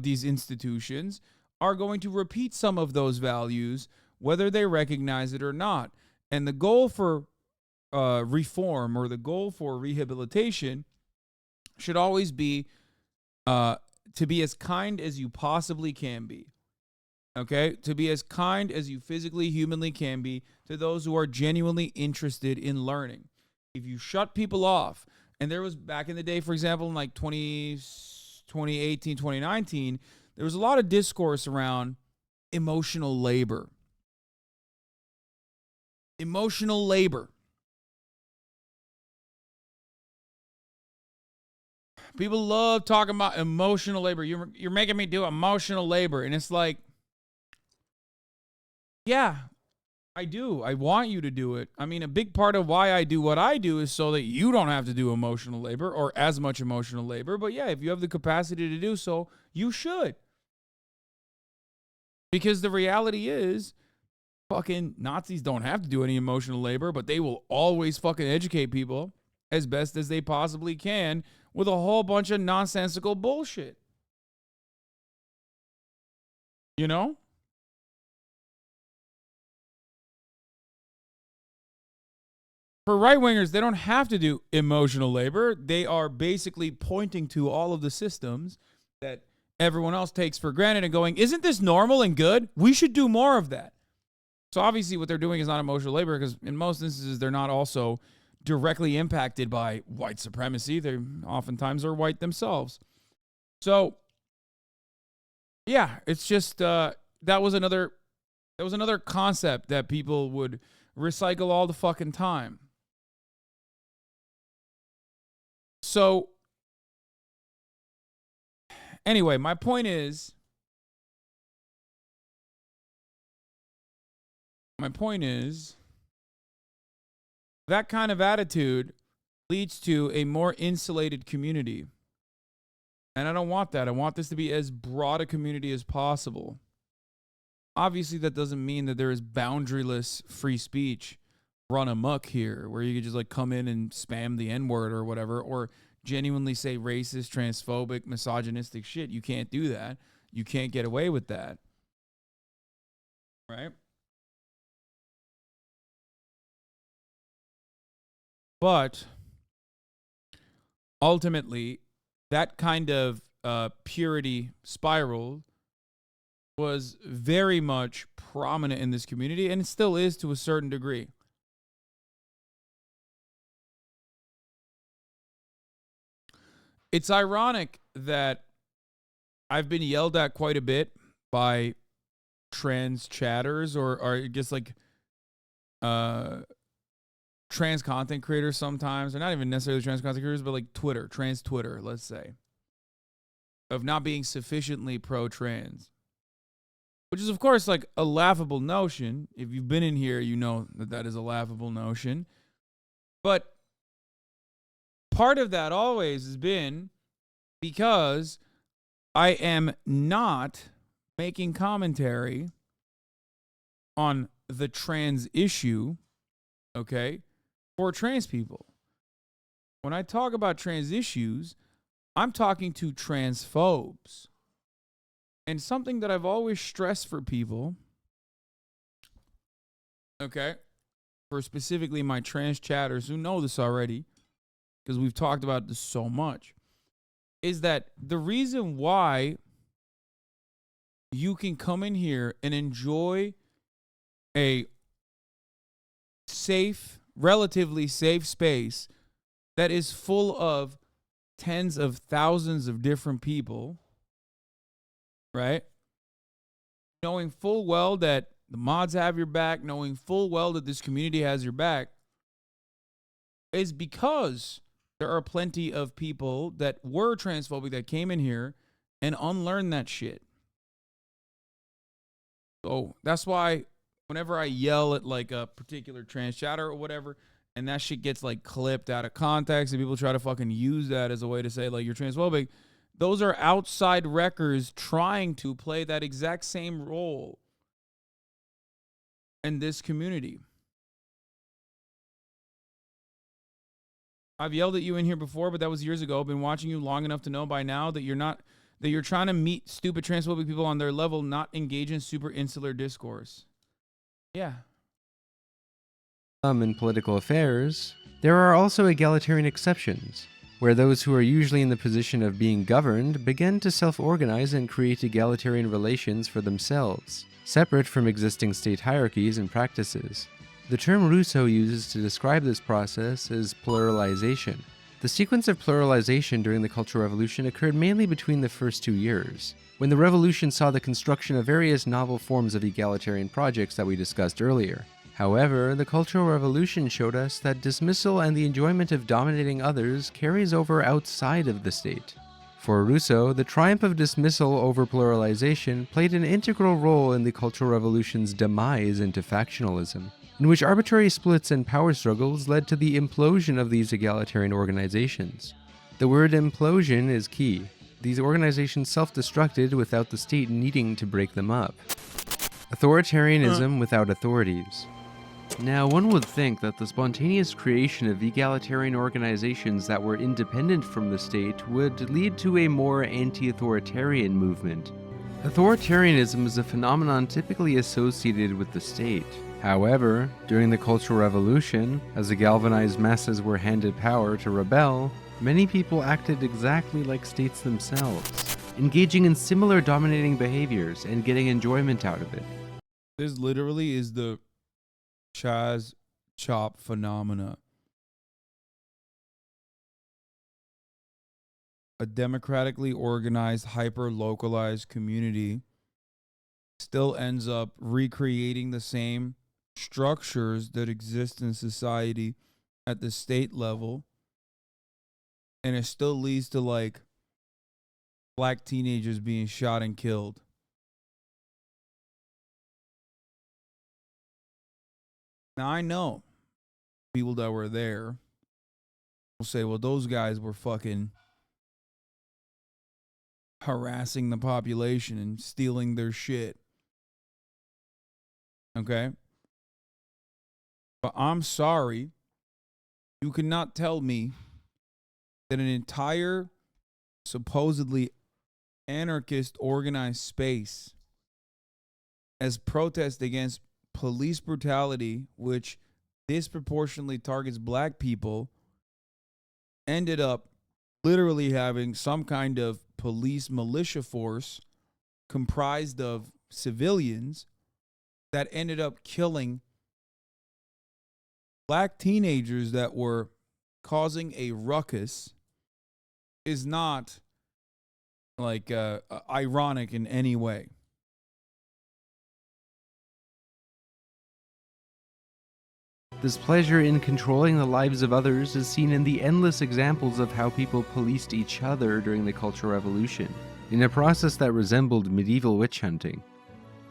these institutions are going to repeat some of those values, whether they recognize it or not. And the goal for reform, or the goal for rehabilitation, should always be to be as kind as you possibly can be. Okay? To be as kind as you physically, humanly can be to those who are genuinely interested in learning. If you shut people off, and there was back in the day, for example, in like 2018, 2019, there was a lot of discourse around emotional labor. Emotional labor. People love talking about emotional labor. You're making me do emotional labor. And it's like, yeah, I do. I want you to do it. I mean, a big part of why I do what I do is so that you don't have to do emotional labor, or as much emotional labor. But yeah, if you have the capacity to do so, you should. Because the reality is, fucking Nazis don't have to do any emotional labor, but they will always fucking educate people as best as they possibly can with a whole bunch of nonsensical bullshit. You know? For right-wingers, they don't have to do emotional labor. They are basically pointing to all of the systems that everyone else takes for granted and going, isn't this normal and good? We should do more of that. So obviously what they're doing is not emotional labor, because in most instances, they're not also directly impacted by white supremacy. They oftentimes are white themselves. So, yeah, it's just that was another concept that people would recycle all the fucking time. So, anyway, my point is that kind of attitude leads to a more insulated community. And I don't want that. I want this to be as broad a community as possible. Obviously, that doesn't mean that there is boundaryless free speech run amok here, where you could just like come in and spam the N-word or whatever, or genuinely say racist, transphobic, misogynistic shit. You can't do that. You can't get away with that. Right? But ultimately, that kind of purity spiral was very much prominent in this community, and it still is to a certain degree. It's ironic that I've been yelled at quite a bit by trans chatters or I guess like trans content creators sometimes, or not even necessarily trans content creators, but like trans Twitter, let's say, of not being sufficiently pro-trans. Which is, of course, like a laughable notion. If you've been in here, you know that that is a laughable notion. But part of that always has been because I am not making commentary on the trans issue, okay, for trans people. When I talk about trans issues, I'm talking to transphobes. And something that I've always stressed for people, okay, for specifically my trans chatters who know this already, because we've talked about this so much, is that the reason why you can come in here and enjoy a safe, relatively safe space that is full of tens of thousands of different people, right? Knowing full well that the mods have your back, knowing full well that this community has your back, is because there are plenty of people that were transphobic that came in here and unlearned that shit. So that's why whenever I yell at like a particular trans chatter or whatever, and that shit gets like clipped out of context and people try to fucking use that as a way to say like you're transphobic, those are outside wreckers trying to play that exact same role in this community. I've yelled at you in here before, but that was years ago. I've been watching you long enough to know by now that you're trying to meet stupid transphobic people on their level, not engage in super insular discourse. Yeah. In political affairs, there are also egalitarian exceptions, where those who are usually in the position of being governed begin to self-organize and create egalitarian relations for themselves, separate from existing state hierarchies and practices. The term Rousseau uses to describe this process is pluralization. The sequence of pluralization during the Cultural Revolution occurred mainly between the first 2 years, when the revolution saw the construction of various novel forms of egalitarian projects that we discussed earlier. However, the Cultural Revolution showed us that dismissal and the enjoyment of dominating others carries over outside of the state. For Rousseau, the triumph of dismissal over pluralization played an integral role in the Cultural Revolution's demise into factionalism, in which arbitrary splits and power struggles led to the implosion of these egalitarian organizations. The word implosion is key. These organizations self-destructed without the state needing to break them up. Authoritarianism without authorities. Now, one would think that the spontaneous creation of egalitarian organizations that were independent from the state would lead to a more anti-authoritarian movement. Authoritarianism is a phenomenon typically associated with the state. However, during the Cultural Revolution, as the galvanized masses were handed power to rebel, many people acted exactly like states themselves, engaging in similar dominating behaviors and getting enjoyment out of it. This literally is the Chaz Chop phenomena. A democratically organized, hyper-localized community still ends up recreating the same structures that exist in society at the state level, and it still leads to like black teenagers being shot and killed. Now I know people that were there will say, well, those guys were fucking harassing the population and stealing their shit. Okay? But I'm sorry, you cannot tell me that an entire supposedly anarchist organized space as protest against police brutality, which disproportionately targets black people, ended up literally having some kind of police militia force comprised of civilians that ended up killing black teenagers that were causing a ruckus is not like ironic in any way. This pleasure in controlling the lives of others is seen in the endless examples of how people policed each other during the Cultural Revolution, in a process that resembled medieval witch hunting.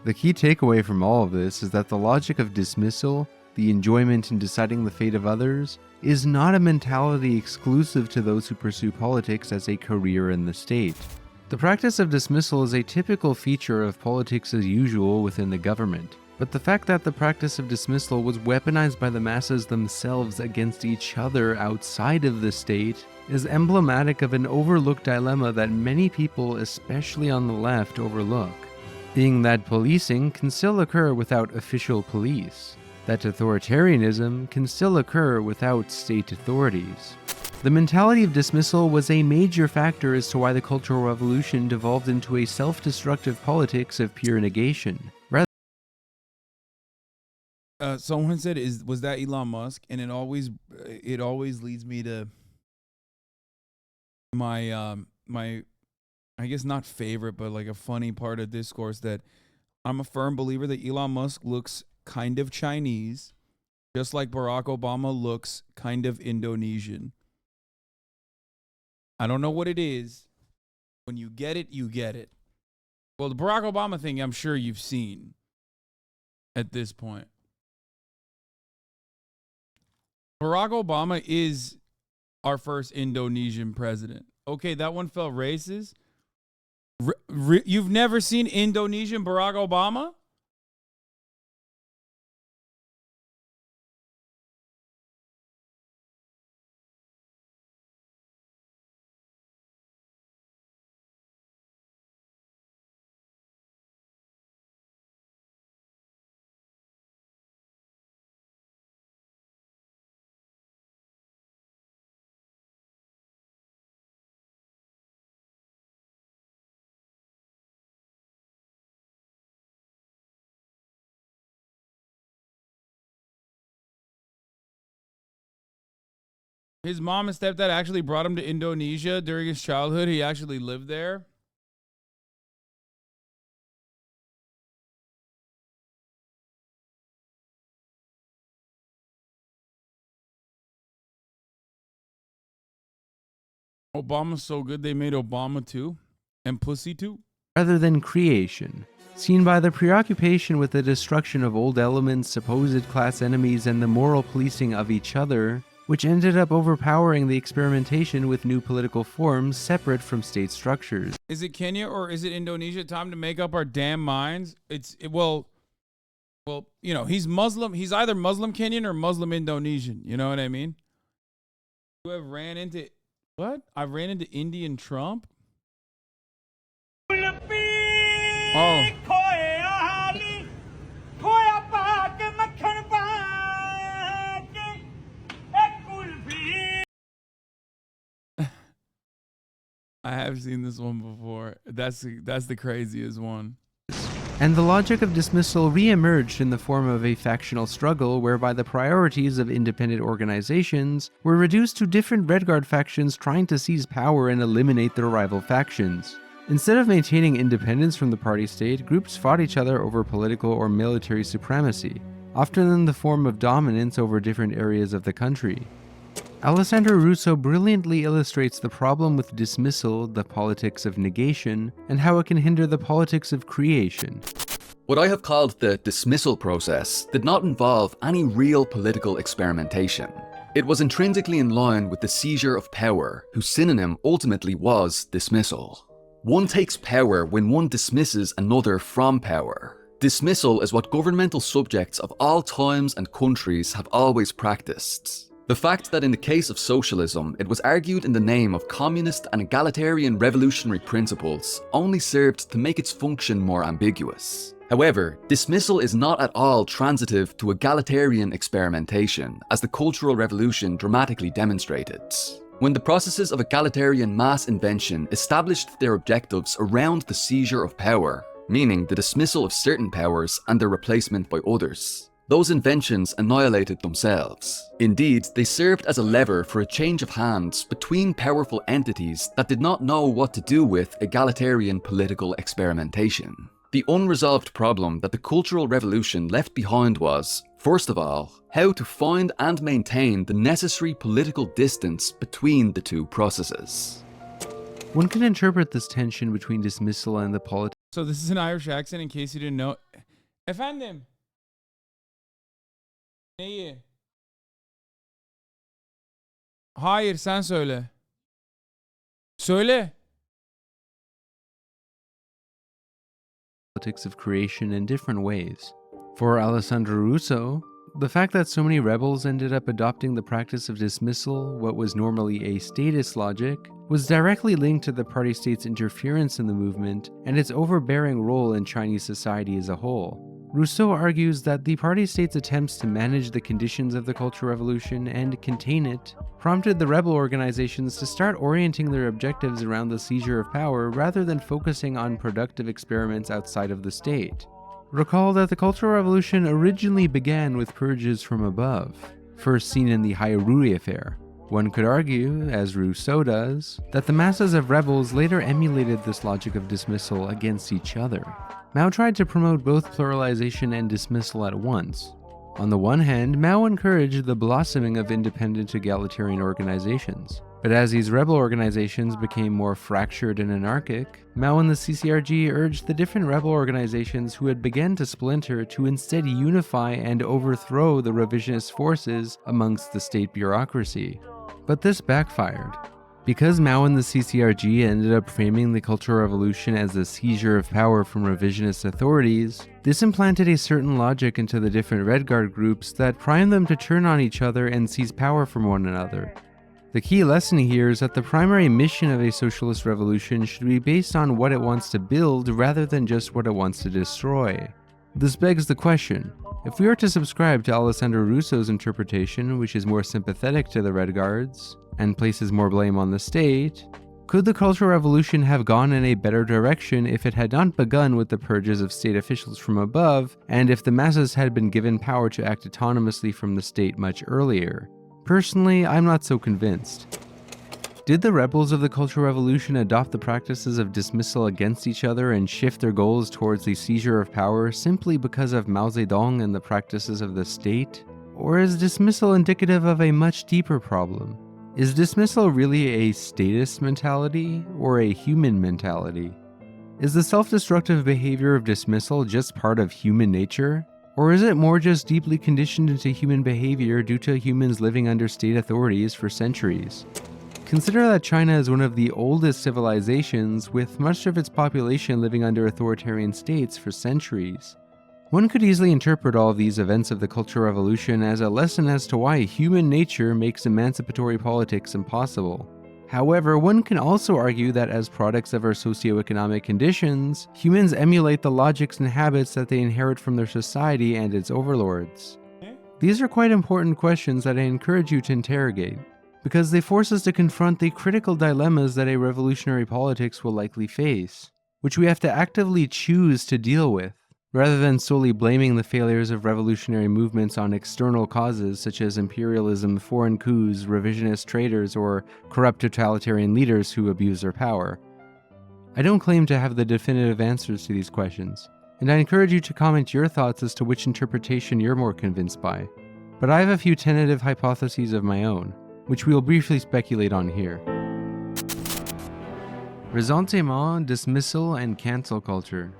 The key takeaway from all of this is that the logic of dismissal, the enjoyment in deciding the fate of others, is not a mentality exclusive to those who pursue politics as a career in the state. The practice of dismissal is a typical feature of politics as usual within the government. But the fact that the practice of dismissal was weaponized by the masses themselves against each other outside of the state is emblematic of an overlooked dilemma that many people, especially on the left, overlook, being that policing can still occur without official police, that authoritarianism can still occur without state authorities. The mentality of dismissal was a major factor as to why the Cultural Revolution devolved into a self-destructive politics of pure negation. Someone said, was that Elon Musk? And it always leads me to my I guess not favorite, but like a funny part of discourse, that I'm a firm believer that Elon Musk looks kind of Chinese, just like Barack Obama looks kind of Indonesian. I don't know what it is. When you get it, you get it. Well, the Barack Obama thing, I'm sure you've seen at this point. Barack Obama is our first Indonesian president. Okay, that one felt racist. You've never seen Indonesian Barack Obama? His mom and stepdad actually brought him to Indonesia during his childhood. He actually lived there. Obama's so good they made Obama too, and Pussy too. Rather than creation, seen by the preoccupation with the destruction of old elements, supposed class enemies, and the moral policing of each other, which ended up overpowering the experimentation with new political forms separate from state structures. Is it Kenya or is it Indonesia? Time to make up our damn minds. Well, you know, he's Muslim. He's either Muslim Kenyan or Muslim Indonesian. You know what I mean? You have ran into what? I ran into Indian Trump. Oh. I have seen this one before. That's the craziest one. And the logic of dismissal re-emerged in the form of a factional struggle whereby the priorities of independent organizations were reduced to different Red Guard factions trying to seize power and eliminate their rival factions. Instead of maintaining independence from the party state, groups fought each other over political or military supremacy, often in the form of dominance over different areas of the country. Alessandro Russo brilliantly illustrates the problem with dismissal, the politics of negation, and how it can hinder the politics of creation. What I have called the dismissal process did not involve any real political experimentation. It was intrinsically in line with the seizure of power, whose synonym ultimately was dismissal. One takes power when one dismisses another from power. Dismissal is what governmental subjects of all times and countries have always practiced. The fact that in the case of socialism, it was argued in the name of communist and egalitarian revolutionary principles only served to make its function more ambiguous. However, dismissal is not at all transitive to egalitarian experimentation, as the Cultural Revolution dramatically demonstrated. When the processes of egalitarian mass invention established their objectives around the seizure of power, meaning the dismissal of certain powers and their replacement by others, those inventions annihilated themselves. Indeed, they served as a lever for a change of hands between powerful entities that did not know what to do with egalitarian political experimentation. The unresolved problem that the Cultural Revolution left behind was, first of all, how to find and maintain the necessary political distance between the two processes. One can interpret this tension between dismissal and the politics. So this is an Irish accent in case you didn't know. Efendim. Neyi? Hayır, sen söyle. Söyle. Of creation in different ways. For Alessandro Russo, the fact that so many rebels ended up adopting the practice of dismissal, what was normally a statist logic, was directly linked to the party state's interference in the movement and its overbearing role in Chinese society as a whole. Rousseau argues that the party state's attempts to manage the conditions of the Cultural Revolution and contain it prompted the rebel organizations to start orienting their objectives around the seizure of power rather than focusing on productive experiments outside of the state. Recall that the Cultural Revolution originally began with purges from above, first seen in the Hairuri affair. One could argue, as Rousseau does, that the masses of rebels later emulated this logic of dismissal against each other. Mao tried to promote both pluralization and dismissal at once. On the one hand, Mao encouraged the blossoming of independent egalitarian organizations. But as these rebel organizations became more fractured and anarchic, Mao and the CCRG urged the different rebel organizations who had begun to splinter to instead unify and overthrow the revisionist forces amongst the state bureaucracy. But this backfired. Because Mao and the CCRG ended up framing the Cultural Revolution as the seizure of power from revisionist authorities, this implanted a certain logic into the different Red Guard groups that primed them to turn on each other and seize power from one another. The key lesson here is that the primary mission of a socialist revolution should be based on what it wants to build rather than just what it wants to destroy. This begs the question, if we are to subscribe to Alessandro Russo's interpretation, which is more sympathetic to the Red Guards, and places more blame on the state, could the Cultural Revolution have gone in a better direction if it had not begun with the purges of state officials from above, and if the masses had been given power to act autonomously from the state much earlier? Personally, I'm not so convinced. Did the rebels of the Cultural Revolution adopt the practices of dismissal against each other and shift their goals towards the seizure of power simply because of Mao Zedong and the practices of the state? Or is dismissal indicative of a much deeper problem? Is dismissal really a statist mentality or a human mentality? Is the self-destructive behavior of dismissal just part of human nature? Or is it more just deeply conditioned into human behavior due to humans living under state authorities for centuries? Consider that China is one of the oldest civilizations, with much of its population living under authoritarian states for centuries. One could easily interpret all of these events of the Cultural Revolution as a lesson as to why human nature makes emancipatory politics impossible. However, one can also argue that as products of our socioeconomic conditions, humans emulate the logics and habits that they inherit from their society and its overlords. These are quite important questions that I encourage you to interrogate, because they force us to confront the critical dilemmas that a revolutionary politics will likely face, which we have to actively choose to deal with, rather than solely blaming the failures of revolutionary movements on external causes such as imperialism, foreign coups, revisionist traitors, or corrupt totalitarian leaders who abuse their power. I don't claim to have the definitive answers to these questions, and I encourage you to comment your thoughts as to which interpretation you're more convinced by. But I have a few tentative hypotheses of my own, which we will briefly speculate on here. Ressentiment, dismissal, and cancel culture.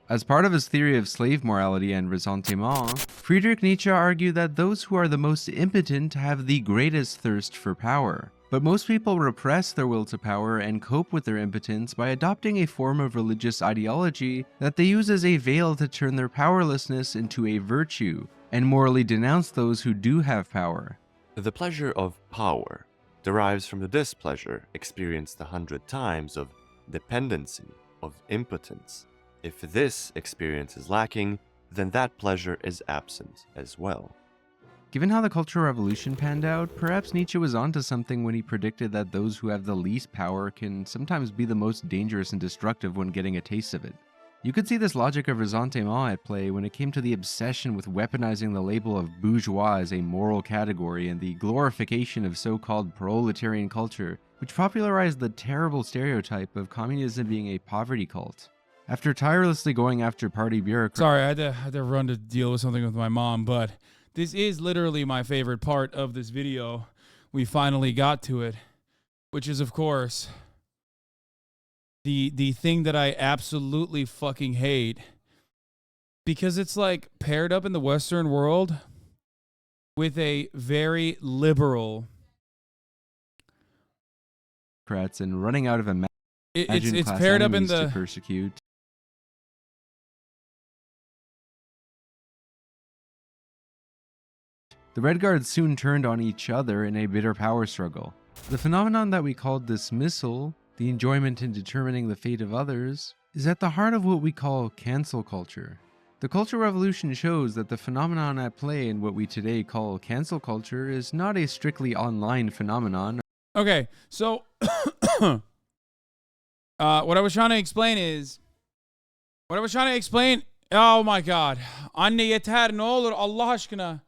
As part of his theory of slave morality and ressentiment, Friedrich Nietzsche argued that those who are the most impotent have the greatest thirst for power. But most people repress their will to power and cope with their impotence by adopting a form of religious ideology that they use as a veil to turn their powerlessness into a virtue, and morally denounce those who do have power. The pleasure of power derives from the displeasure experienced 100 times of dependency, of impotence. If this experience is lacking, then that pleasure is absent as well. Given how the Cultural Revolution panned out, perhaps Nietzsche was onto something when he predicted that those who have the least power can sometimes be the most dangerous and destructive when getting a taste of it. You could see this logic of ressentiment at play when it came to the obsession with weaponizing the label of bourgeois as a moral category and the glorification of so-called proletarian culture, which popularized the terrible stereotype of communism being a poverty cult. After tirelessly going after party bureaucrats— Sorry, I had to run to deal with something with my mom, but this is literally my favorite part of this video. We finally got to it, which is, of course, the thing that I absolutely fucking hate, because it's like paired up in the Western world with a very liberal and running out of it's paired up in the to persecute. The Red Guards soon turned on each other in a bitter power struggle. The phenomenon that we call dismissal, the enjoyment in determining the fate of others, is at the heart of what we call cancel culture. The Cultural Revolution shows that the phenomenon at play in what we today call cancel culture is not a strictly online phenomenon. Okay, so what I was trying to explain is, oh my God, anne yeter ne olur Allah aşkına.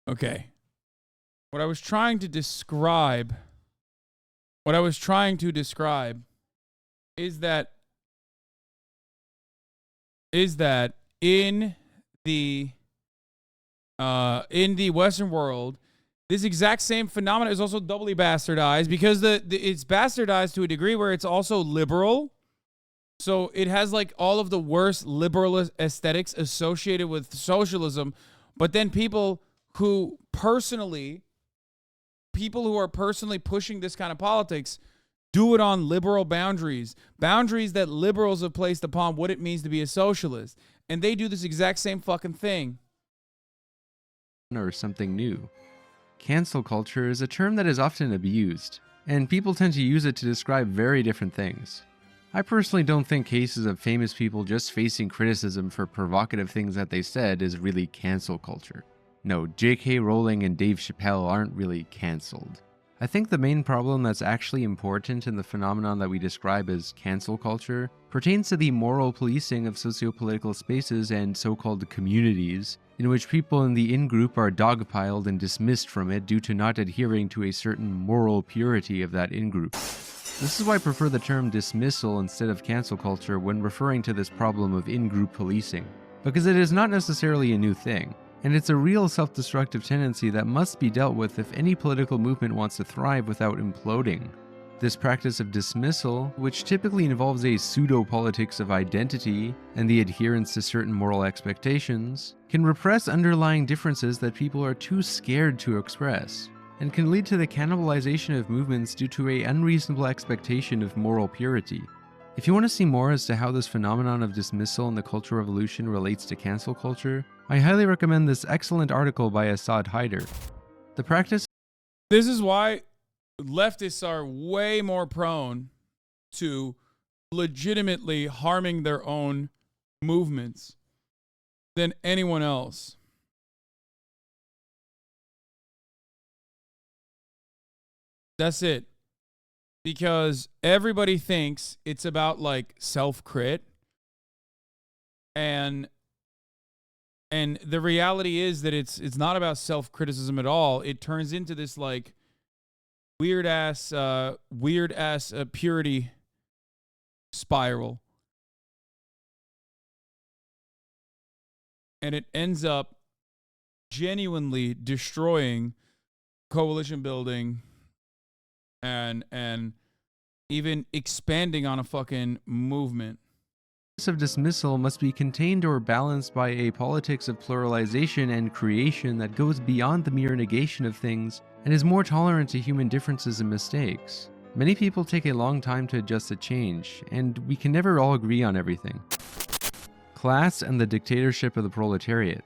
Okay. What I was trying to describe is that in the Western world, this exact same phenomenon is also doubly bastardized, because it's bastardized to a degree where it's also liberal. So it has like all of the worst liberal aesthetics associated with socialism, but then people who are personally pushing this kind of politics do it on liberal boundaries that liberals have placed upon what it means to be a socialist. And they do this exact same fucking thing. Or something new. Cancel culture is a term that is often abused, and people tend to use it to describe very different things. I personally don't think cases of famous people just facing criticism for provocative things that they said is really cancel culture. No, J.K. Rowling and Dave Chappelle aren't really cancelled. I think the main problem that's actually important in the phenomenon that we describe as cancel culture pertains to the moral policing of socio-political spaces and so-called communities, in which people in the in-group are dogpiled and dismissed from it due to not adhering to a certain moral purity of that in-group. This is why I prefer the term dismissal instead of cancel culture when referring to this problem of in-group policing, because it is not necessarily a new thing. And it's a real self-destructive tendency that must be dealt with if any political movement wants to thrive without imploding. This practice of dismissal, which typically involves a pseudo-politics of identity and the adherence to certain moral expectations, can repress underlying differences that people are too scared to express, and can lead to the cannibalization of movements due to an unreasonable expectation of moral purity. If you want to see more as to how this phenomenon of dismissal in the Cultural Revolution relates to cancel culture, I highly recommend this excellent article by Asad Haider. The practice— This is why leftists are way more prone to legitimately harming their own movements than anyone else. That's it. Because everybody thinks it's about like self-crit, and the reality is that it's not about self-criticism at all. It turns into this like weird ass purity spiral, and it ends up genuinely destroying coalition building and even expanding on a fucking movement. Of dismissal must be contained or balanced by a politics of pluralization and creation that goes beyond the mere negation of things and is more tolerant to human differences and mistakes. Many people take a long time to adjust to change, and we can never all agree on everything. Class and the dictatorship of the proletariat.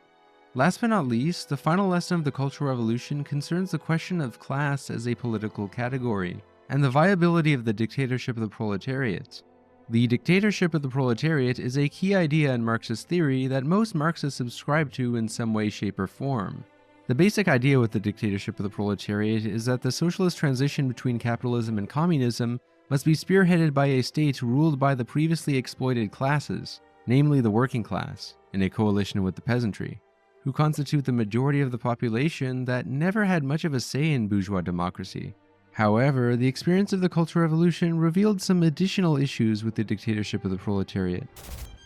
Last but not least, the final lesson of the Cultural Revolution concerns the question of class as a political category, and the viability of the dictatorship of the proletariat. The dictatorship of the proletariat is a key idea in Marxist theory that most Marxists subscribe to in some way, shape, or form. The basic idea with the dictatorship of the proletariat is that the socialist transition between capitalism and communism must be spearheaded by a state ruled by the previously exploited classes, namely the working class, in a coalition with the peasantry, who constitute the majority of the population that never had much of a say in bourgeois democracy. However, the experience of the Cultural Revolution revealed some additional issues with the dictatorship of the proletariat.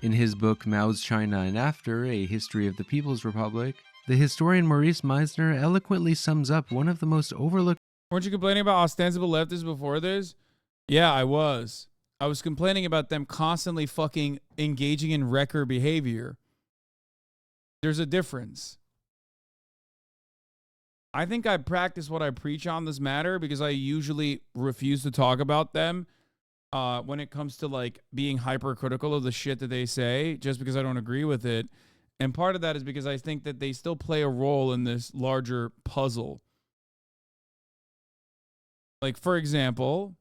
In his book Mao's China and After, A History of the People's Republic, the historian Maurice Meisner eloquently sums up one of the most overlooked— Weren't you complaining about ostensible leftists before this? Yeah, I was. I was complaining about them constantly fucking engaging in wrecker behavior. There's a difference. I think I practice what I preach on this matter because I usually refuse to talk about them when it comes to like being hypercritical of the shit that they say just because I don't agree with it. And part of that is because I think that they still play a role in this larger puzzle. Like, for example,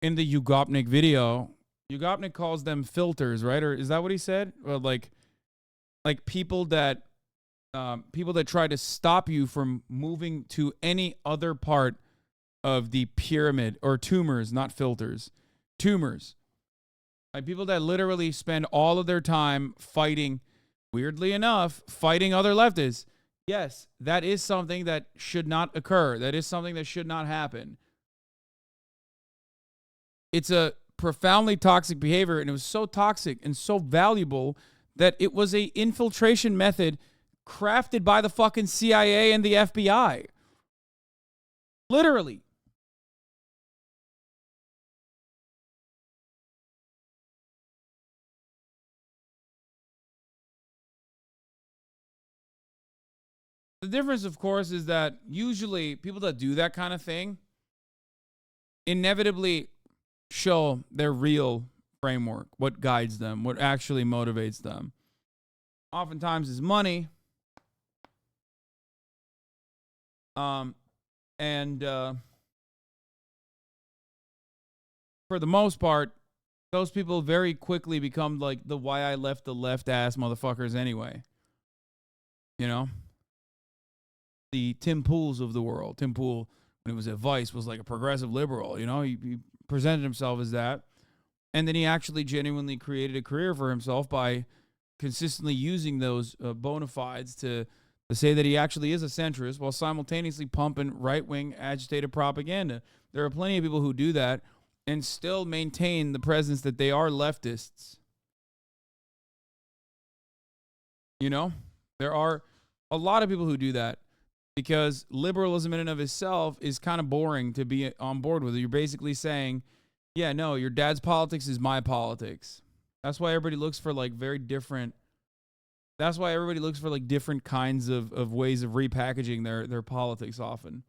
in the Ugopnik video, Ugopnik calls them filters, right? Or is that what he said? Well, like people that try to stop you from moving to any other part of the pyramid, or tumors, not filters, tumors. Like people that literally spend all of their time fighting, weirdly enough, fighting other leftists. Yes, that is something that should not occur. That is something that should not happen. It's a profoundly toxic behavior, and it was so toxic and so valuable that it was a infiltration method crafted by the fucking CIA and the FBI. Literally. The difference, of course, is that usually people that do that kind of thing inevitably show their real framework, what guides them, what actually motivates them. Oftentimes is money. For the most part, those people very quickly become like the why I left the left ass motherfuckers anyway. You know? The Tim Pools of the world. Tim Pool, when he was at Vice, was like a progressive liberal. You know, he presented himself as that. And then he actually genuinely created a career for himself by consistently using those bona fides to say that he actually is a centrist while simultaneously pumping right-wing agitated propaganda. There are plenty of people who do that and still maintain the presence that they are leftists. You know, there are a lot of people who do that because liberalism in and of itself is kind of boring to be on board with. You're basically saying, yeah, no, your dad's politics is my politics. That's why everybody looks for like very different. That's why everybody looks for like different kinds of ways of repackaging their politics often.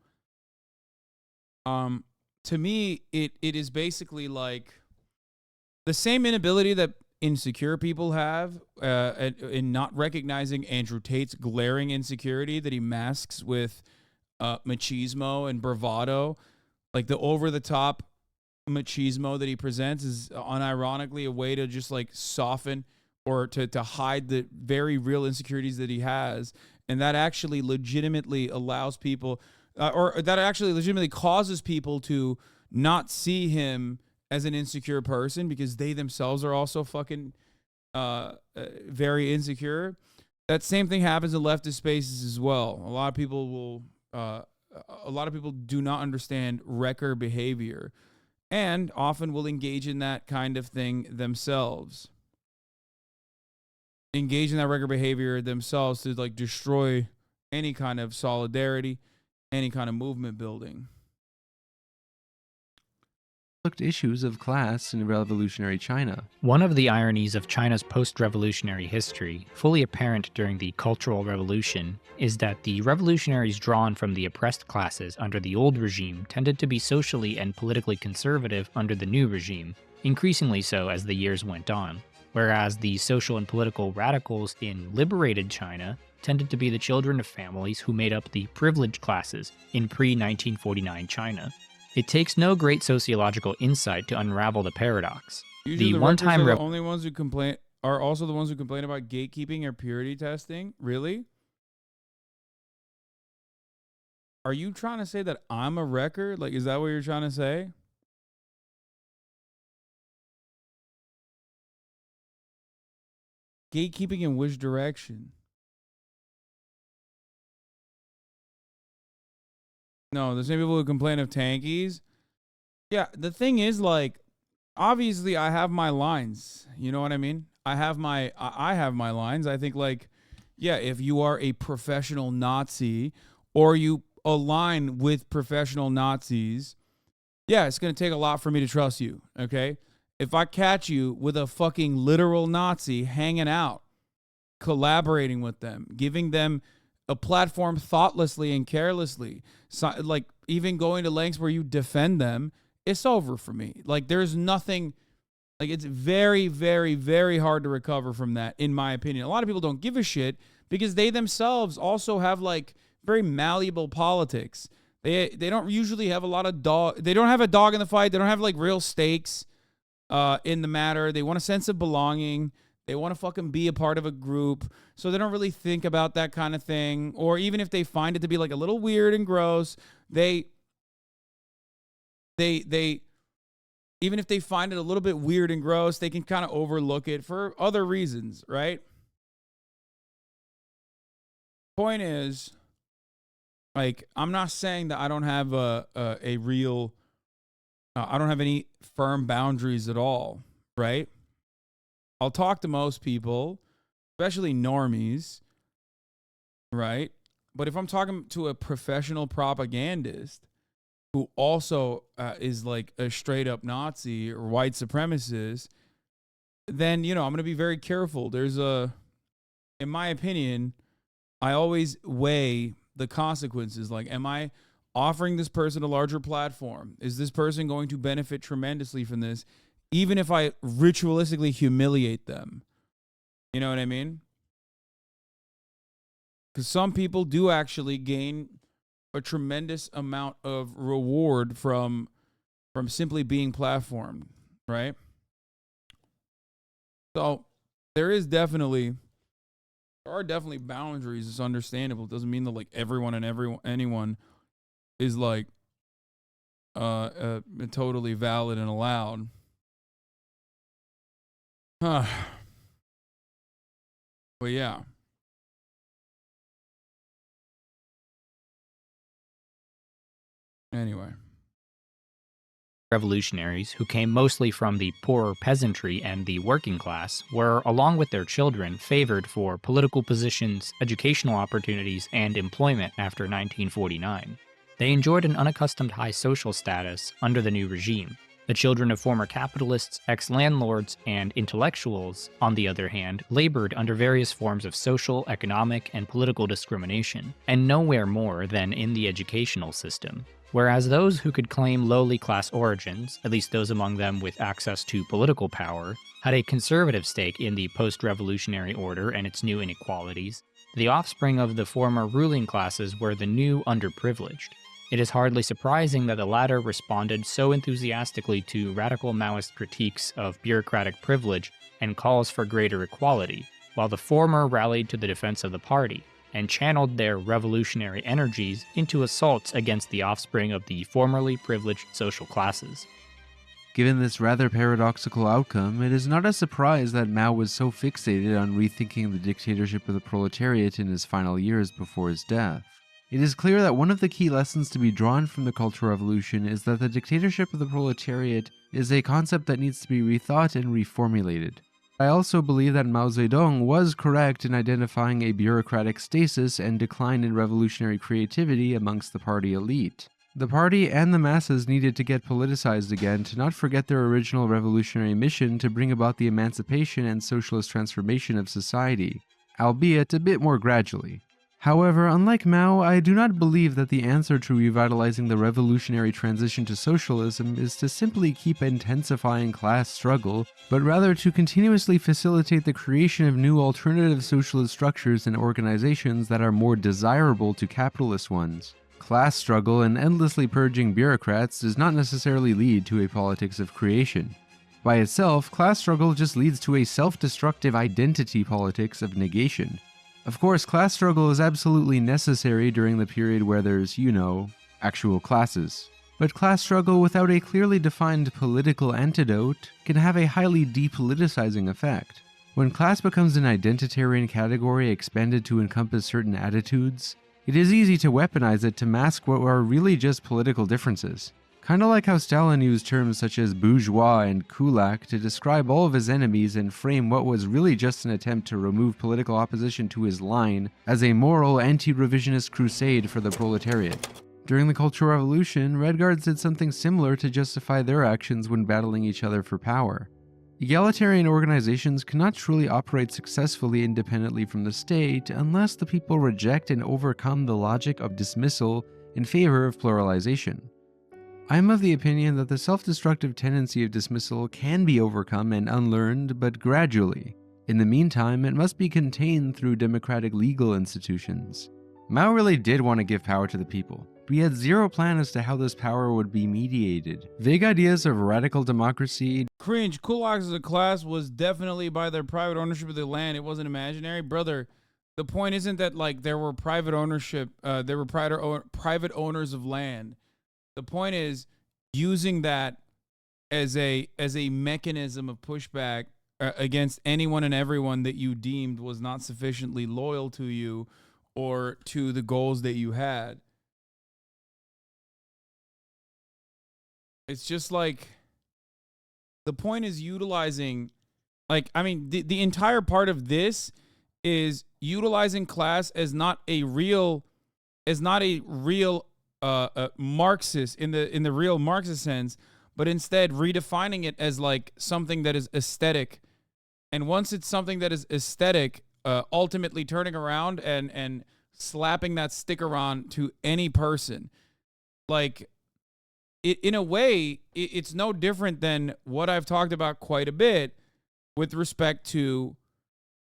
To me, it is basically like the same inability that insecure people have in not recognizing Andrew Tate's glaring insecurity that he masks with machismo and bravado. Like the over-the-top machismo that he presents is unironically a way to just like soften or to hide the very real insecurities that he has. And that actually legitimately allows people, or that actually legitimately causes people to not see him as an insecure person because they themselves are also fucking very insecure. That same thing happens in leftist spaces as well. A lot of people do not understand wrecker behavior and often will engage in that kind of thing themselves. Engage in that wrecker behavior themselves to like destroy any kind of solidarity, any kind of movement building. Issues of class in revolutionary China. One of the ironies of China's post-revolutionary history, fully apparent during the Cultural Revolution, is that the revolutionaries drawn from the oppressed classes under the old regime tended to be socially and politically conservative under the new regime, increasingly so as the years went on, whereas the social and political radicals in liberated China tended to be the children of families who made up the privileged classes in pre-1949 China. It takes no great sociological insight to unravel the paradox. Usually The the one-time records are the only ones who complain are also the ones who complain about gatekeeping or purity testing. Really? Are you trying to say that I'm a wrecker? Like, is that what you're trying to say? Gatekeeping in which direction? No, the same people who complain of tankies. Yeah, the thing is, like, obviously I have my lines. You know what I mean? I have my lines. I think, like, yeah, if you are a professional Nazi or you align with professional Nazis, yeah, it's going to take a lot for me to trust you, okay? If I catch you with a fucking literal Nazi hanging out, collaborating with them, giving them a platform thoughtlessly and carelessly, so, like even going to lengths where you defend them, it's over for me. Like there's nothing, like it's very, very, very hard to recover from that, in my opinion. A lot of people don't give a shit because they themselves also have like very malleable politics. They don't usually have a lot of they don't have a dog in the fight. They don't have like real stakes in the matter. They want a sense of belonging. They want to fucking be a part of a group. So they don't really think about that kind of thing. Or even if they find it to be like a little weird and gross, they even if they find it a little bit weird and gross, they can kind of overlook it for other reasons, right? Point is, like, I'm not saying that I don't have a real, I don't have any firm boundaries at all, right? I'll talk to most people, especially normies, right? But if I'm talking to a professional propagandist who also is like a straight up Nazi or white supremacist, then, you know, I'm going to be very careful. There's in my opinion, I always weigh the consequences. Like, am I offering this person a larger platform? Is this person going to benefit tremendously from this, even if I ritualistically humiliate them? You know what I mean? Because some people do actually gain a tremendous amount of reward from simply being platformed, right? So there are definitely boundaries. It's understandable. It doesn't mean that like everyone and anyone is like totally valid and allowed. But yeah. Anyway. Revolutionaries, who came mostly from the poorer peasantry and the working class, were, along with their children, favored for political positions, educational opportunities, and employment after 1949. They enjoyed an unaccustomed high social status under the new regime. The children of former capitalists, ex-landlords, and intellectuals, on the other hand, labored under various forms of social, economic, and political discrimination, and nowhere more than in the educational system. Whereas those who could claim lowly class origins, at least those among them with access to political power, had a conservative stake in the post-revolutionary order and its new inequalities, the offspring of the former ruling classes were the new underprivileged. It is hardly surprising that the latter responded so enthusiastically to radical Maoist critiques of bureaucratic privilege and calls for greater equality, while the former rallied to the defense of the party and channeled their revolutionary energies into assaults against the offspring of the formerly privileged social classes. Given this rather paradoxical outcome, it is not a surprise that Mao was so fixated on rethinking the dictatorship of the proletariat in his final years before his death. It is clear that one of the key lessons to be drawn from the Cultural Revolution is that the dictatorship of the proletariat is a concept that needs to be rethought and reformulated. I also believe that Mao Zedong was correct in identifying a bureaucratic stasis and decline in revolutionary creativity amongst the party elite. The party and the masses needed to get politicized again to not forget their original revolutionary mission to bring about the emancipation and socialist transformation of society, albeit a bit more gradually. However, unlike Mao, I do not believe that the answer to revitalizing the revolutionary transition to socialism is to simply keep intensifying class struggle, but rather to continuously facilitate the creation of new alternative socialist structures and organizations that are more desirable to capitalist ones. Class struggle and endlessly purging bureaucrats does not necessarily lead to a politics of creation. By itself, class struggle just leads to a self-destructive identity politics of negation. Of course, class struggle is absolutely necessary during the period where there's, you know, actual classes. But class struggle without a clearly defined political antidote can have a highly depoliticizing effect. When class becomes an identitarian category expanded to encompass certain attitudes, it is easy to weaponize it to mask what are really just political differences. Kinda like how Stalin used terms such as bourgeois and kulak to describe all of his enemies and frame what was really just an attempt to remove political opposition to his line as a moral anti-revisionist crusade for the proletariat. During the Cultural Revolution, Red Guards did something similar to justify their actions when battling each other for power. Egalitarian organizations cannot truly operate successfully independently from the state unless the people reject and overcome the logic of dismissal in favor of pluralization. I am of the opinion that the self-destructive tendency of dismissal can be overcome and unlearned, but gradually. In the meantime, it must be contained through democratic legal institutions. Mao really did want to give power to the people, but he had zero plan as to how this power would be mediated. Vague ideas of radical democracy. Cringe. Kulaks as a class was definitely by their private ownership of the land. It wasn't imaginary. Brother, the point isn't that like there were private ownership, there were private owners of land. The point is using that as a mechanism of pushback against anyone and everyone that you deemed was not sufficiently loyal to you or to the goals that you had. It's just like the point is utilizing, like, I mean, the entire part of this is utilizing class as not a real Marxist in the real Marxist sense, but instead redefining it as like something that is aesthetic. And once it's something that is aesthetic, ultimately turning around and slapping that sticker on to any person. Like, in a way, it's no different than what I've talked about quite a bit with respect to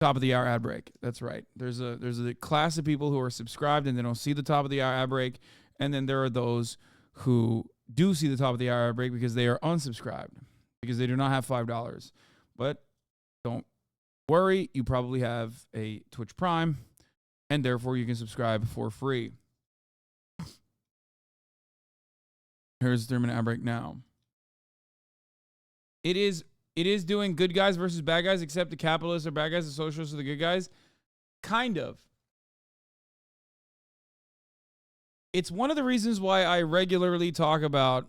top of the hour ad break. That's right. There's a class of people who are subscribed and they don't see the top of the hour ad break. And then there are those who do see the top of the hour ad break because they are unsubscribed, because they do not have $5. But don't worry, you probably have a Twitch Prime, and therefore you can subscribe for free. Here's the 3-minute ad break now. It is doing good guys versus bad guys, except the capitalists are bad guys, the socialists are the good guys. Kind of. It's one of the reasons why I regularly talk about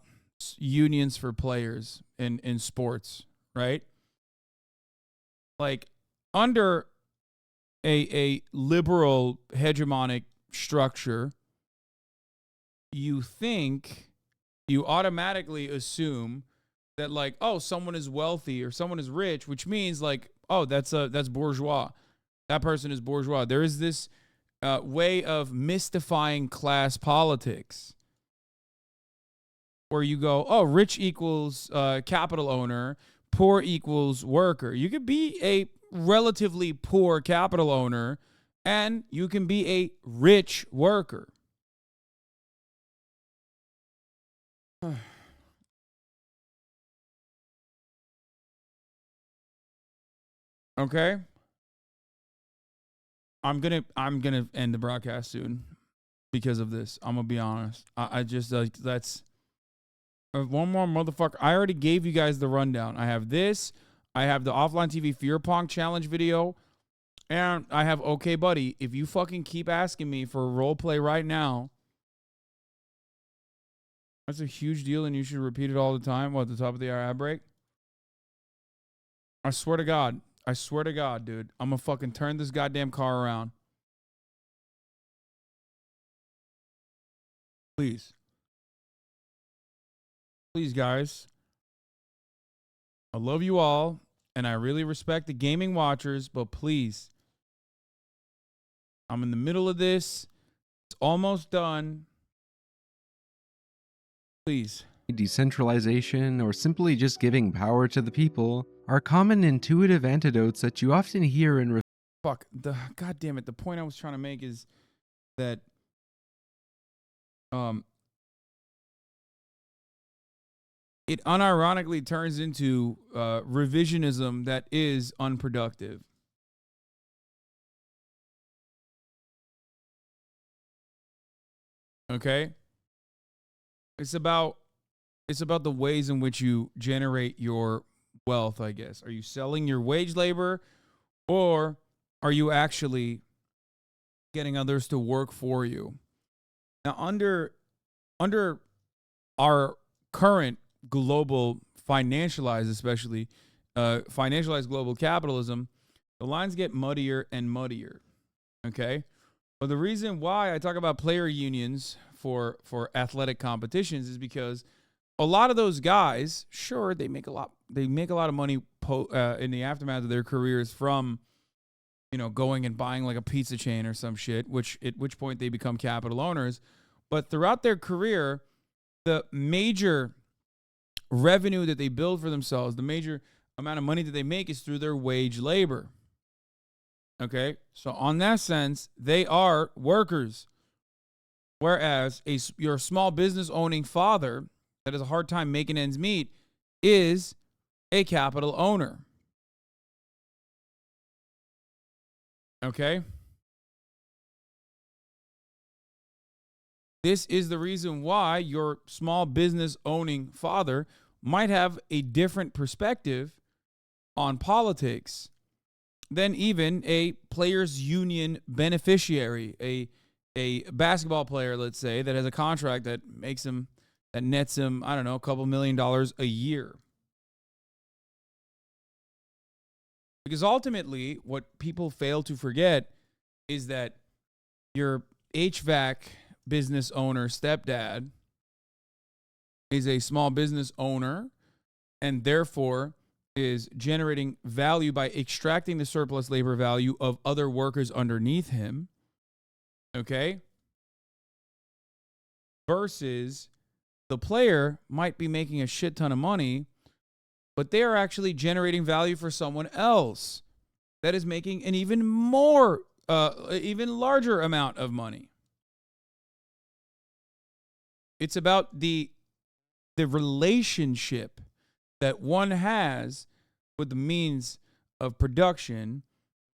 unions for players in sports, right? Like, under a liberal hegemonic structure, you automatically assume that, like, oh, someone is wealthy or someone is rich, which means like, oh, that's bourgeois. That person is bourgeois. There is this way of mystifying class politics where you go, oh, rich equals capital owner, poor equals worker. You could be a relatively poor capital owner and you can be a rich worker. Okay. I'm gonna end the broadcast soon because of this. I'm gonna be honest. I just that's one more motherfucker. I already gave you guys the rundown. I have this. I have the Offline TV Fearpong challenge video, and I have OKBUDDY. If you fucking keep asking me for a role play right now, that's a huge deal, and you should repeat it all the time. What, at the top of the hour ad break? I swear to God. I swear to God, dude. I'm gonna fucking turn this goddamn car around. Please. Please, guys. I love you all, and I really respect the gaming watchers, but please. I'm in the middle of this. It's almost done. Please. Decentralization, or simply just giving power to the people, are common intuitive antidotes that you often hear in God damn it. The point I was trying to make is that it unironically turns into revisionism that is unproductive. Okay? It's about the ways in which you generate your wealth, I guess. Are you selling your wage labor, or are you actually getting others to work for you? Now, under our current global financialized, especially financialized global capitalism, the lines get muddier and muddier. Okay? But the reason why I talk about player unions for athletic competitions is because a lot of those guys, sure, they make a lot of money in the aftermath of their careers from, you know, going and buying like a pizza chain or some shit, at which point they become capital owners. But throughout their career, the major revenue that they build for themselves, the major amount of money that they make is through their wage labor. Okay? So on that sense, they are workers. Whereas your small business owning father that has a hard time making ends meet is a capital owner. Okay? This is the reason why your small business owning father might have a different perspective on politics than even a players union beneficiary, a basketball player, let's say, that has a contract that nets him, I don't know, a couple $1 million a year. Because ultimately, what people fail to forget is that your HVAC business owner stepdad is a small business owner and therefore is generating value by extracting the surplus labor value of other workers underneath him. Okay? Versus the player might be making a shit ton of money, but they are actually generating value for someone else that is making an even larger amount of money. It's about the relationship that one has with the means of production,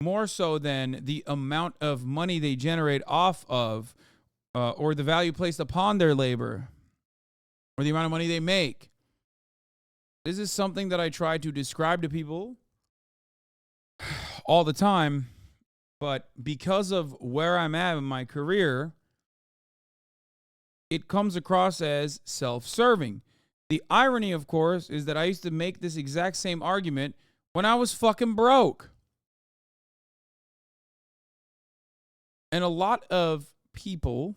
more so than the amount of money they generate off of or the value placed upon their labor or the amount of money they make. This is something that I try to describe to people all the time, but because of where I'm at in my career, it comes across as self-serving. The irony, of course, is that I used to make this exact same argument when I was fucking broke. And a lot of people,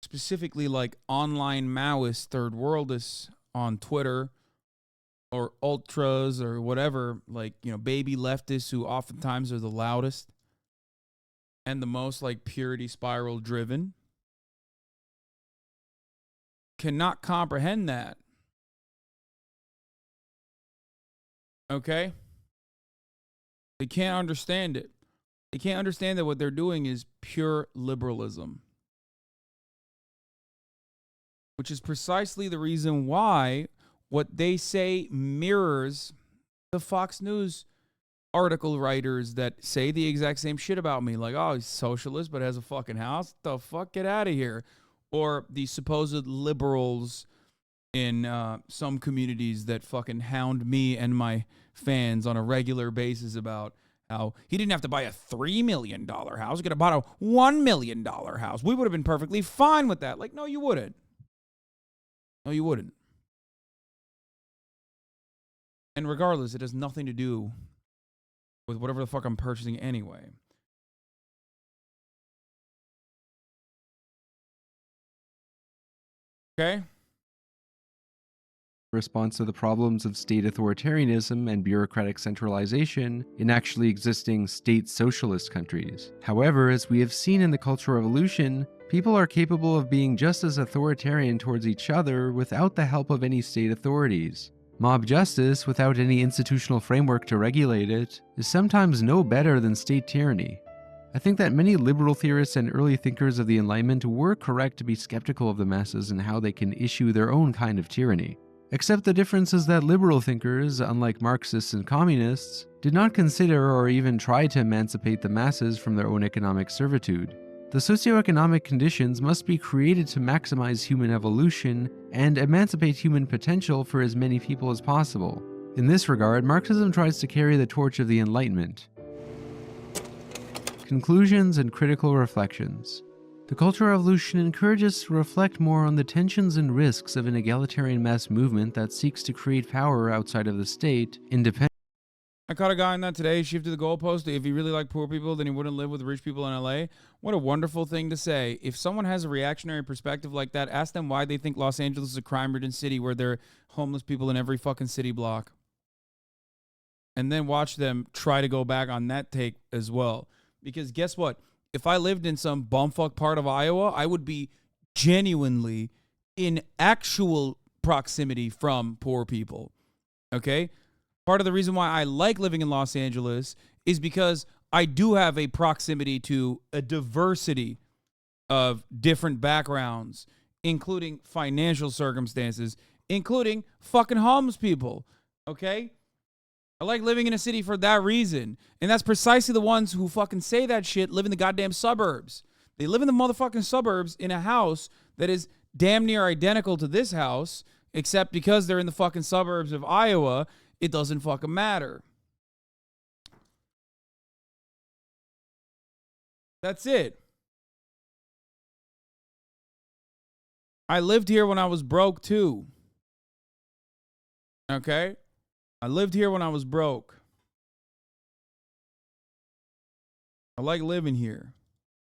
specifically like online Maoist third worldists on Twitter or ultras or whatever, like, you know, baby leftists who oftentimes are the loudest and the most like purity spiral driven, cannot comprehend that. Okay? They can't understand it. They can't understand that what they're doing is pure liberalism. Which is precisely the reason why what they say mirrors the Fox News article writers that say the exact same shit about me. Like, oh, he's socialist but has a fucking house. The fuck? Get out of here. Or the supposed liberals in some communities that fucking hound me and my fans on a regular basis about how he didn't have to buy a $3 million house. He could have bought a $1 million house. We would have been perfectly fine with that. Like, no, you wouldn't. No, you wouldn't. And regardless, it has nothing to do with whatever the fuck I'm purchasing anyway. Okay? Response to the problems of state authoritarianism and bureaucratic centralization in actually existing state socialist countries. However, as we have seen in the Cultural Revolution, people are capable of being just as authoritarian towards each other without the help of any state authorities. Mob justice, without any institutional framework to regulate it, is sometimes no better than state tyranny. I think that many liberal theorists and early thinkers of the Enlightenment were correct to be skeptical of the masses and how they can issue their own kind of tyranny. Except the difference is that liberal thinkers, unlike Marxists and communists, did not consider or even try to emancipate the masses from their own economic servitude. The socioeconomic conditions must be created to maximize human evolution and emancipate human potential for as many people as possible. In this regard, Marxism tries to carry the torch of the Enlightenment. Conclusions and critical reflections. The Cultural Revolution encourages us to reflect more on the tensions and risks of an egalitarian mass movement that seeks to create power outside of the state, independent. I caught a guy on that today. He shifted the goalpost. If he really liked poor people, then he wouldn't live with rich people in LA. What a wonderful thing to say. If someone has a reactionary perspective like that, ask them why they think Los Angeles is a crime-ridden city where there are homeless people in every fucking city block. And then watch them try to go back on that take as well. Because guess what? If I lived in some bumfuck part of Iowa, I would be genuinely in actual proximity from poor people. Okay? Part of the reason why I like living in Los Angeles is because I do have a proximity to a diversity of different backgrounds, including financial circumstances, including fucking homeless people. Okay? I like living in a city for that reason. And that's precisely the ones who fucking say that shit live in the goddamn suburbs. They live in the motherfucking suburbs in a house that is damn near identical to this house, except because they're in the fucking suburbs of Iowa, it doesn't fucking matter. That's it. I lived here when I was broke too. Okay? I lived here when I was broke. I like living here.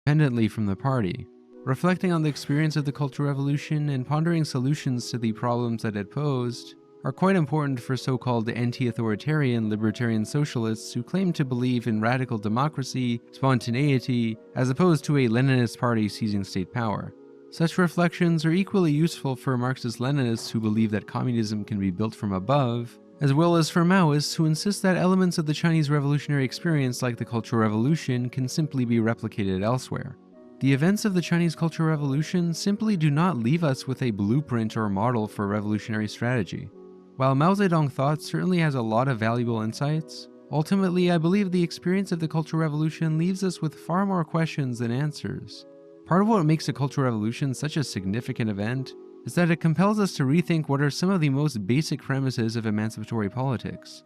Independently from the party, reflecting on the experience of the Cultural Revolution and pondering solutions to the problems that it posed are quite important for so-called anti-authoritarian libertarian socialists who claim to believe in radical democracy, spontaneity, as opposed to a Leninist party seizing state power. Such reflections are equally useful for Marxist-Leninists who believe that communism can be built from above, as well as for Maoists who insist that elements of the Chinese revolutionary experience like the Cultural Revolution can simply be replicated elsewhere. The events of the Chinese Cultural Revolution simply do not leave us with a blueprint or model for revolutionary strategy. While Mao Zedong thought certainly has a lot of valuable insights, ultimately I believe the experience of the Cultural Revolution leaves us with far more questions than answers. Part of what makes the Cultural Revolution such a significant event is that it compels us to rethink what are some of the most basic premises of emancipatory politics.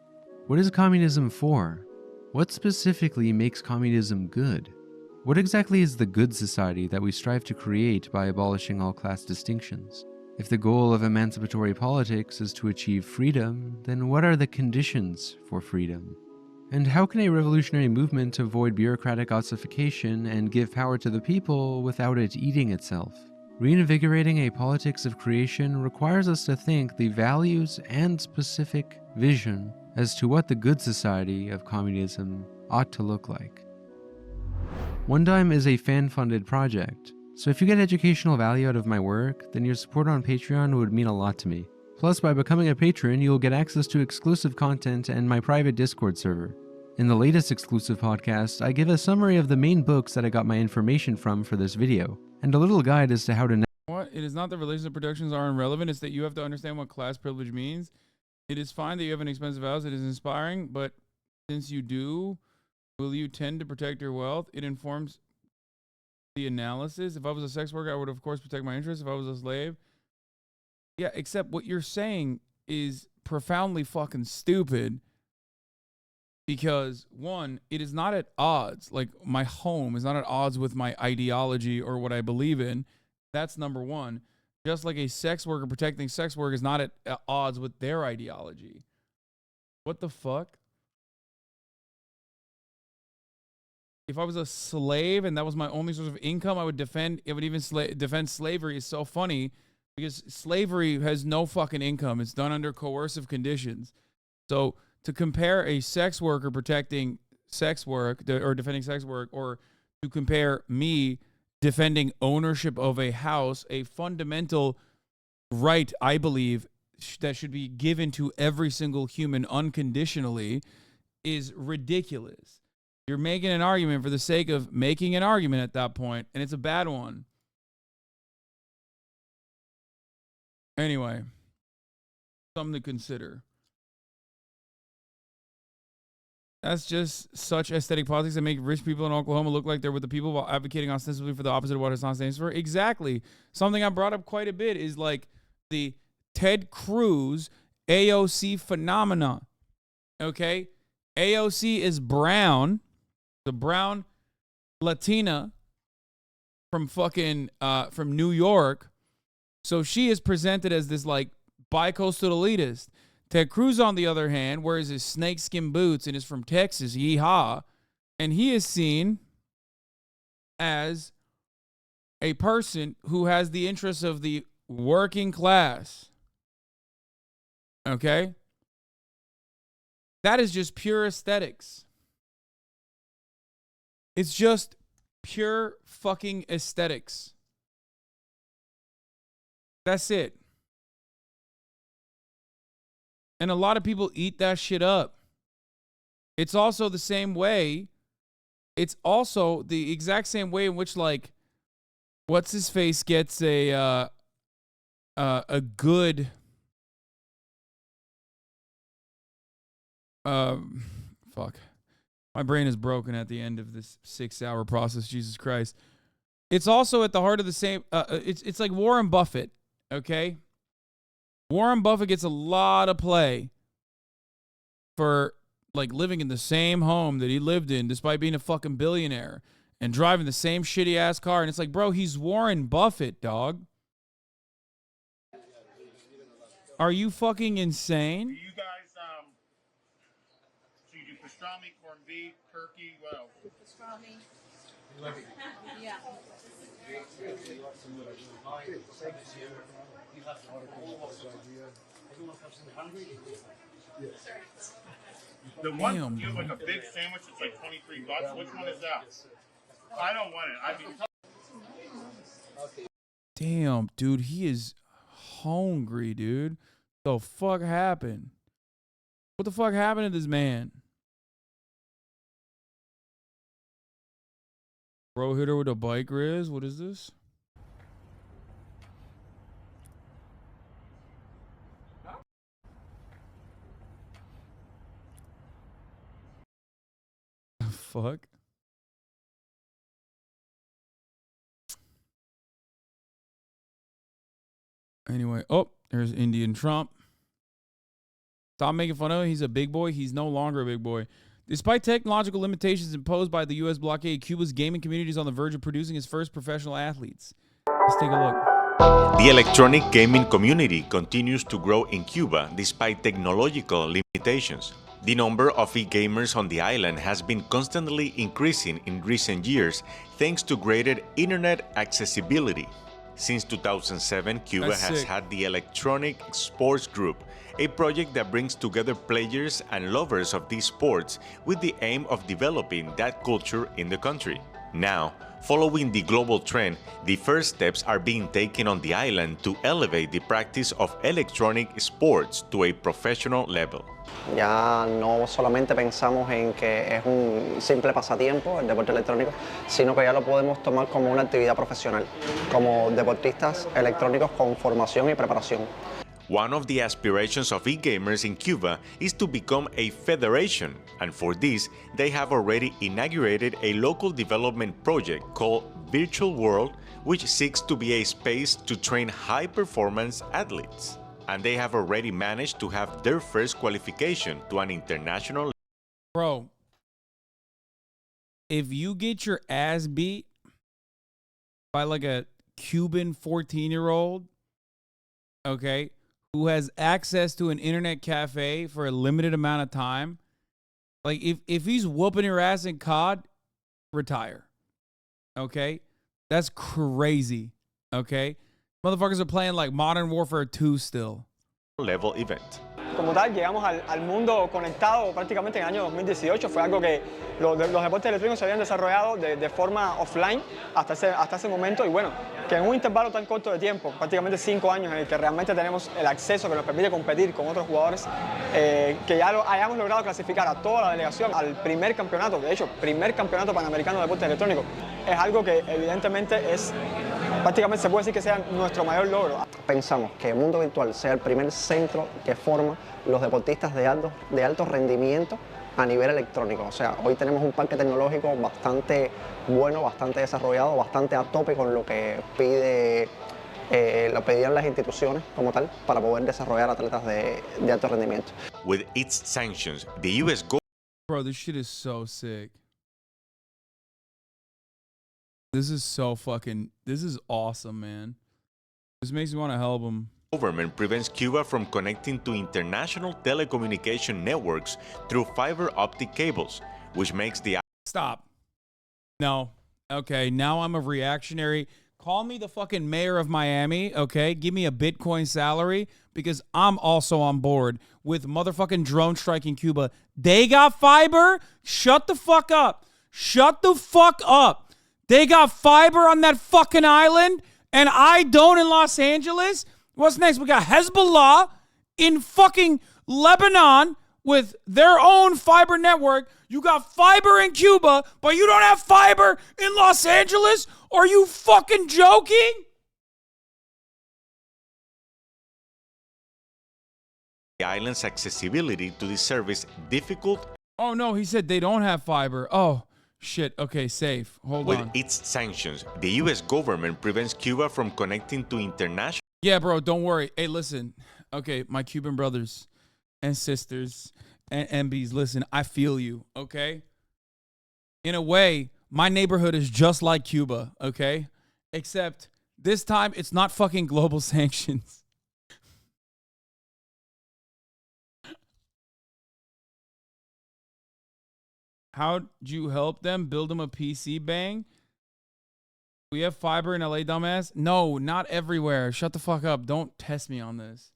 What is communism for? What specifically makes communism good? What exactly is the good society that we strive to create by abolishing all class distinctions? If the goal of emancipatory politics is to achieve freedom, then what are the conditions for freedom? And how can a revolutionary movement avoid bureaucratic ossification and give power to the people without it eating itself? Reinvigorating a politics of creation requires us to think the values and specific vision as to what the good society of communism ought to look like. One Dime is a fan-funded project, so if you get educational value out of my work, then your support on Patreon would mean a lot to me. Plus, by becoming a patron, you'll get access to exclusive content and my private Discord server. In the latest exclusive podcast, I give a summary of the main books that I got my information from for this video, and a little guide as to how to... What? It is not that relations and productions are irrelevant, it's that you have to understand what class privilege means. It is fine that you have an expensive house, it is inspiring, but since you do, will you tend to protect your wealth? It informs the analysis. If I was a sex worker, I would of course protect my interests. If I was a slave... Yeah, except what you're saying is profoundly fucking stupid. Because, one, it is not at odds. Like, my home is not at odds with my ideology or what I believe in. That's number one. Just like a sex worker protecting sex work is not at odds with their ideology. What the fuck? If I was a slave and that was my only source of income, I would defend. It would even defend slavery. Is so funny because slavery has no fucking income. It's done under coercive conditions. So to compare a sex worker protecting sex work or defending sex work, or to compare me defending ownership of a house, a fundamental right, I believe, that should be given to every single human unconditionally, is ridiculous. You're making an argument for the sake of making an argument at that point, and it's a bad one. Anyway, something to consider. That's just such aesthetic politics that make rich people in Oklahoma look like they're with the people while advocating ostensibly for the opposite of what Hasan stands for. Exactly. Something I brought up quite a bit is like the Ted Cruz AOC phenomena. Okay? AOC is brown. The brown Latina from fucking from New York. So she is presented as this like bi-coastal elitist. Ted Cruz, on the other hand, wears his snakeskin boots and is from Texas, yeehaw, and he is seen as a person who has the interests of the working class. Okay? That is just pure aesthetics. It's just pure fucking aesthetics. That's it. And a lot of people eat that shit up. It's also the same way. It's also the exact same way in which, like, what's his face gets a good fuck. My brain is broken at the end of this 6-hour process. Jesus Christ. It's also at the heart of the same. It's like Warren Buffett. Okay. Warren Buffett gets a lot of play for like living in the same home that he lived in despite being a fucking billionaire and driving the same shitty ass car. And it's like, bro, he's Warren Buffett, dog. Are you fucking insane? Do you guys, so you do pastrami, corned beef, turkey, what else? Pastrami. Yeah. The one Damn, you have like a big sandwich that's like $23. Which one is that? I don't want it. I mean, Damn, dude, he is hungry, dude. The fuck happened? What the fuck happened to this man? Bro hit her with a bike riz. What is this? Fuck. Anyway, oh, there's Indian Trump. Stop making fun of him. He's a big boy. He's no longer a big boy. Despite technological limitations imposed by the U.S. blockade, Cuba's gaming community is on the verge of producing its first professional athletes. Let's take a look. The electronic gaming community continues to grow in Cuba despite technological limitations. The number of e-gamers on the island has been constantly increasing in recent years thanks to greater internet accessibility. Since 2007, Cuba has had the Electronic Sports Group, a project that brings together players and lovers of these sports with the aim of developing that culture in the country. Now, following the global trend, the first steps are being taken on the island to elevate the practice of electronic sports to a professional level. Ya no solamente pensamos en que es un simple pasatiempo, el deporte electrónico, sino que ya lo podemos tomar como una actividad profesional, como deportistas electrónicos con formación y preparación. One of the aspirations of e-gamers in Cuba is to become a federation, and for this, they have already inaugurated a local development project called Virtual World, which seeks to be a space to train high-performance athletes. And they have already managed to have their first qualification to an international. Bro, if you get your ass beat by like a Cuban 14-year-old, okay, who has access to an internet cafe for a limited amount of time, like if he's whooping your ass in COD, retire. Okay? That's crazy. Okay? Motherfuckers are playing like Modern Warfare 2 still. Level event. Como tal, llegamos al mundo conectado prácticamente en el año 2018. Fue algo que los deportes electrónicos se habían desarrollado de forma offline hasta ese momento. Y bueno, que en un intervalo tan corto de tiempo, prácticamente 5 años, en el que realmente tenemos el acceso que nos permite competir con otros jugadores, que ya hayamos logrado clasificar a toda la delegación al primer campeonato, de hecho, primer campeonato panamericano de deportes electrónicos, es algo que evidentemente es, prácticamente se puede decir que sea nuestro mayor logro. Pensamos que el mundo virtual sea el primer centro que forma los deportistas de alto rendimiento a nivel electrónico. O sea, hoy tenemos un parque tecnológico bastante bueno, bastante desarrollado, bastante a tope con lo que lo pedían las instituciones como tal para poder desarrollar atletas de alto rendimiento. With its sanctions, the US Bro, this shit is so sick. This is so fucking, this is awesome, man. This makes me want to help him. government prevents Cuba from connecting to international telecommunication networks through fiber optic cables, which makes the... Stop. No. Okay, now I'm a reactionary. Call me the fucking mayor of Miami, okay? Give me a Bitcoin salary because I'm also on board with motherfucking drone striking Cuba. They got fiber? Shut the fuck up. Shut the fuck up. They got fiber on that fucking island and I don't in Los Angeles? What's next? We got Hezbollah in fucking Lebanon with their own fiber network. You got fiber in Cuba, but you don't have fiber in Los Angeles? Are you fucking joking? The island's accessibility to this service difficult. Oh no, he said they don't have fiber. Oh, shit. Okay, safe. Hold With on. its sanctions, the US government prevents Cuba from connecting to international... Yeah, bro, don't worry. Hey, listen. Okay, my Cuban brothers and sisters and MBs, listen, I feel you, okay? In a way, my neighborhood is just like Cuba, okay? Except this time, it's not fucking global sanctions. How'd you help them? Build them a PC bang? We have fiber in LA, dumbass? No, not everywhere. Shut the fuck up. Don't test me on this.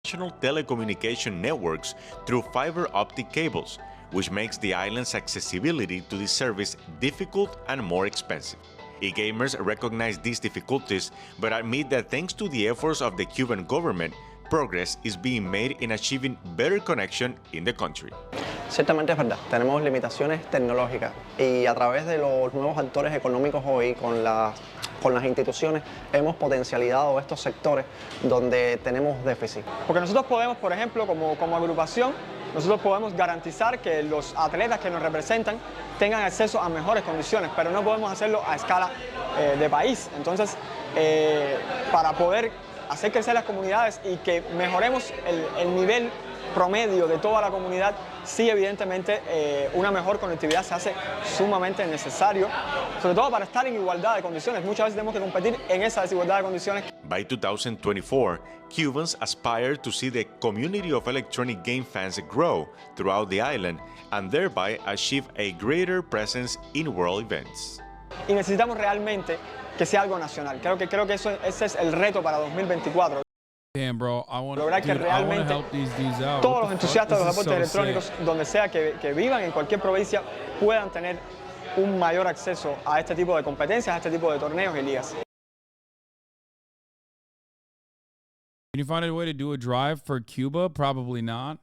National telecommunication networks through fiber optic cables, which makes the island's accessibility to this service difficult and more expensive. E-gamers recognize these difficulties, but admit that thanks to the efforts of the Cuban government, progress is being made in achieving better connection in the country. Ciertamente es verdad, tenemos limitaciones tecnológicas y a través de los nuevos actores económicos hoy, con las instituciones, hemos potencializado estos sectores donde tenemos déficit. Porque nosotros podemos, por ejemplo, como agrupación, nosotros podemos garantizar que los atletas que nos representan tengan acceso a mejores condiciones, pero no podemos hacerlo a escala de país. Entonces, para poder hacer crecer las comunidades y que mejoremos el nivel promedio de toda la comunidad, sí, evidentemente, una mejor conectividad se hace sumamente necesario, sobre todo para estar en igualdad de condiciones. Muchas veces tenemos que competir en esa desigualdad de condiciones. By 2024, Cubans aspire to see the community of electronic game fans grow throughout the island and thereby achieve a greater presence in world events. Y necesitamos realmente que sea algo nacional. Creo que ese es el reto para 2024. Damn, bro, Lograr que realmente todos los entusiastas de los deportes electrónicos, donde sea que vivan en cualquier provincia, puedan tener un mayor acceso a este tipo de competencias, a este tipo de torneos y ligas. Can you find a way to do a drive for Cuba? Probably not.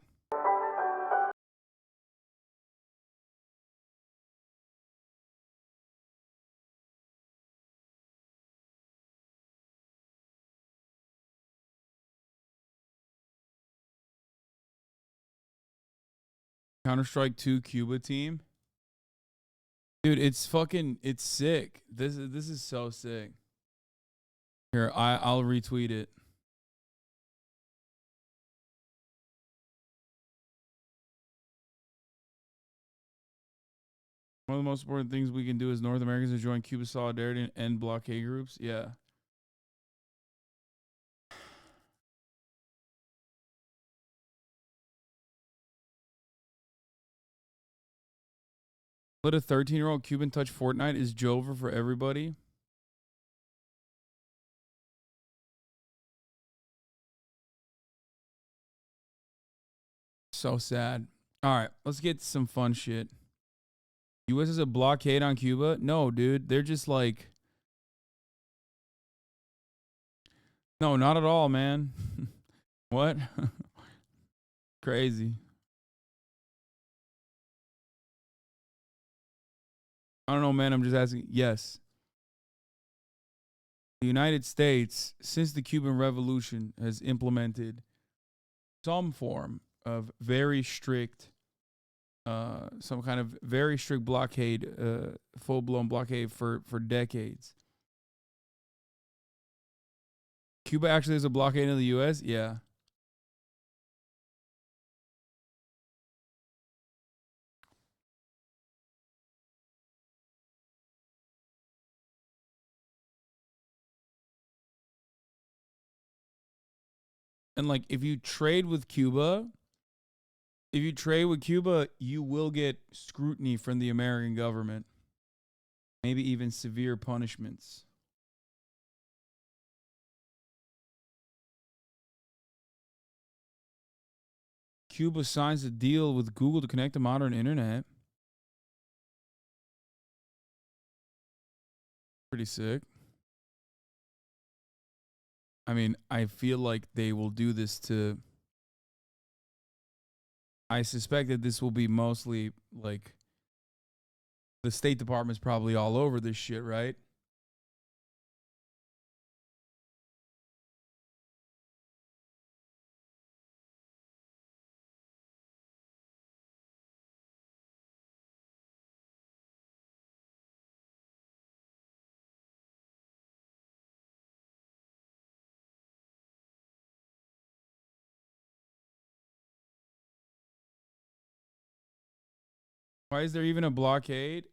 Counter-Strike 2 Cuba team. Dude, it's sick. This is so sick. Here, I'll retweet it. One of the most important things we can do as North Americans is join Cuba solidarity and end blockade groups. Yeah. Let a 13-year-old Cuban touch Fortnite is Jover for everybody. So sad. All right, let's get to some fun shit. U.S. is a blockade on Cuba? No, dude. They're just like... No, not at all, man. What? Crazy. I don't know, man. I'm just asking. Yes. The United States, since the Cuban Revolution, has implemented some form of very strict, some kind of very strict blockade, full-blown blockade for decades. Cuba actually has a blockade in the U.S.? Yeah. And like, if you trade with Cuba, you will get scrutiny from the American government. Maybe even severe punishments. Cuba signs a deal with Google to connect to modern internet. Pretty sick. I mean, I feel like they will do this to... I suspect that this will be mostly, like... The State Department's probably all over this shit, right? Why is there even a blockade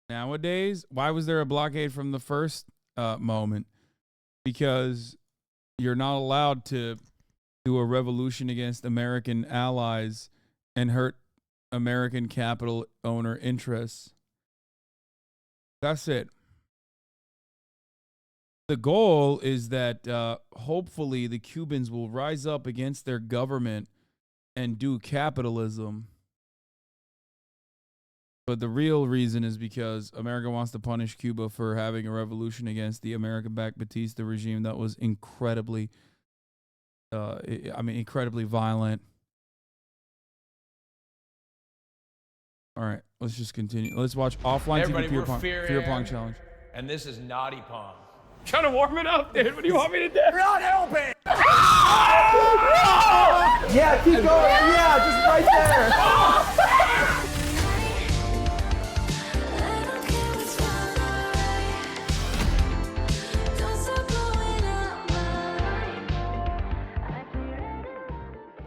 nowadays? Why was there a blockade from the first moment? Because you're not allowed to do a revolution against American allies and hurt American capital owner interests. That's it. The goal is that hopefully the Cubans will rise up against their government and do capitalism. But the real reason is because America wants to punish Cuba for having a revolution against the American-backed Batista regime that was incredibly, incredibly violent. All right, let's just continue. Let's watch offline Everybody, TV we're Fearpong challenge. And this is Naughty Pong. Trying to warm it up, dude. What do you want me to do? You're not helping! Yeah, keep going. Yeah, just right there.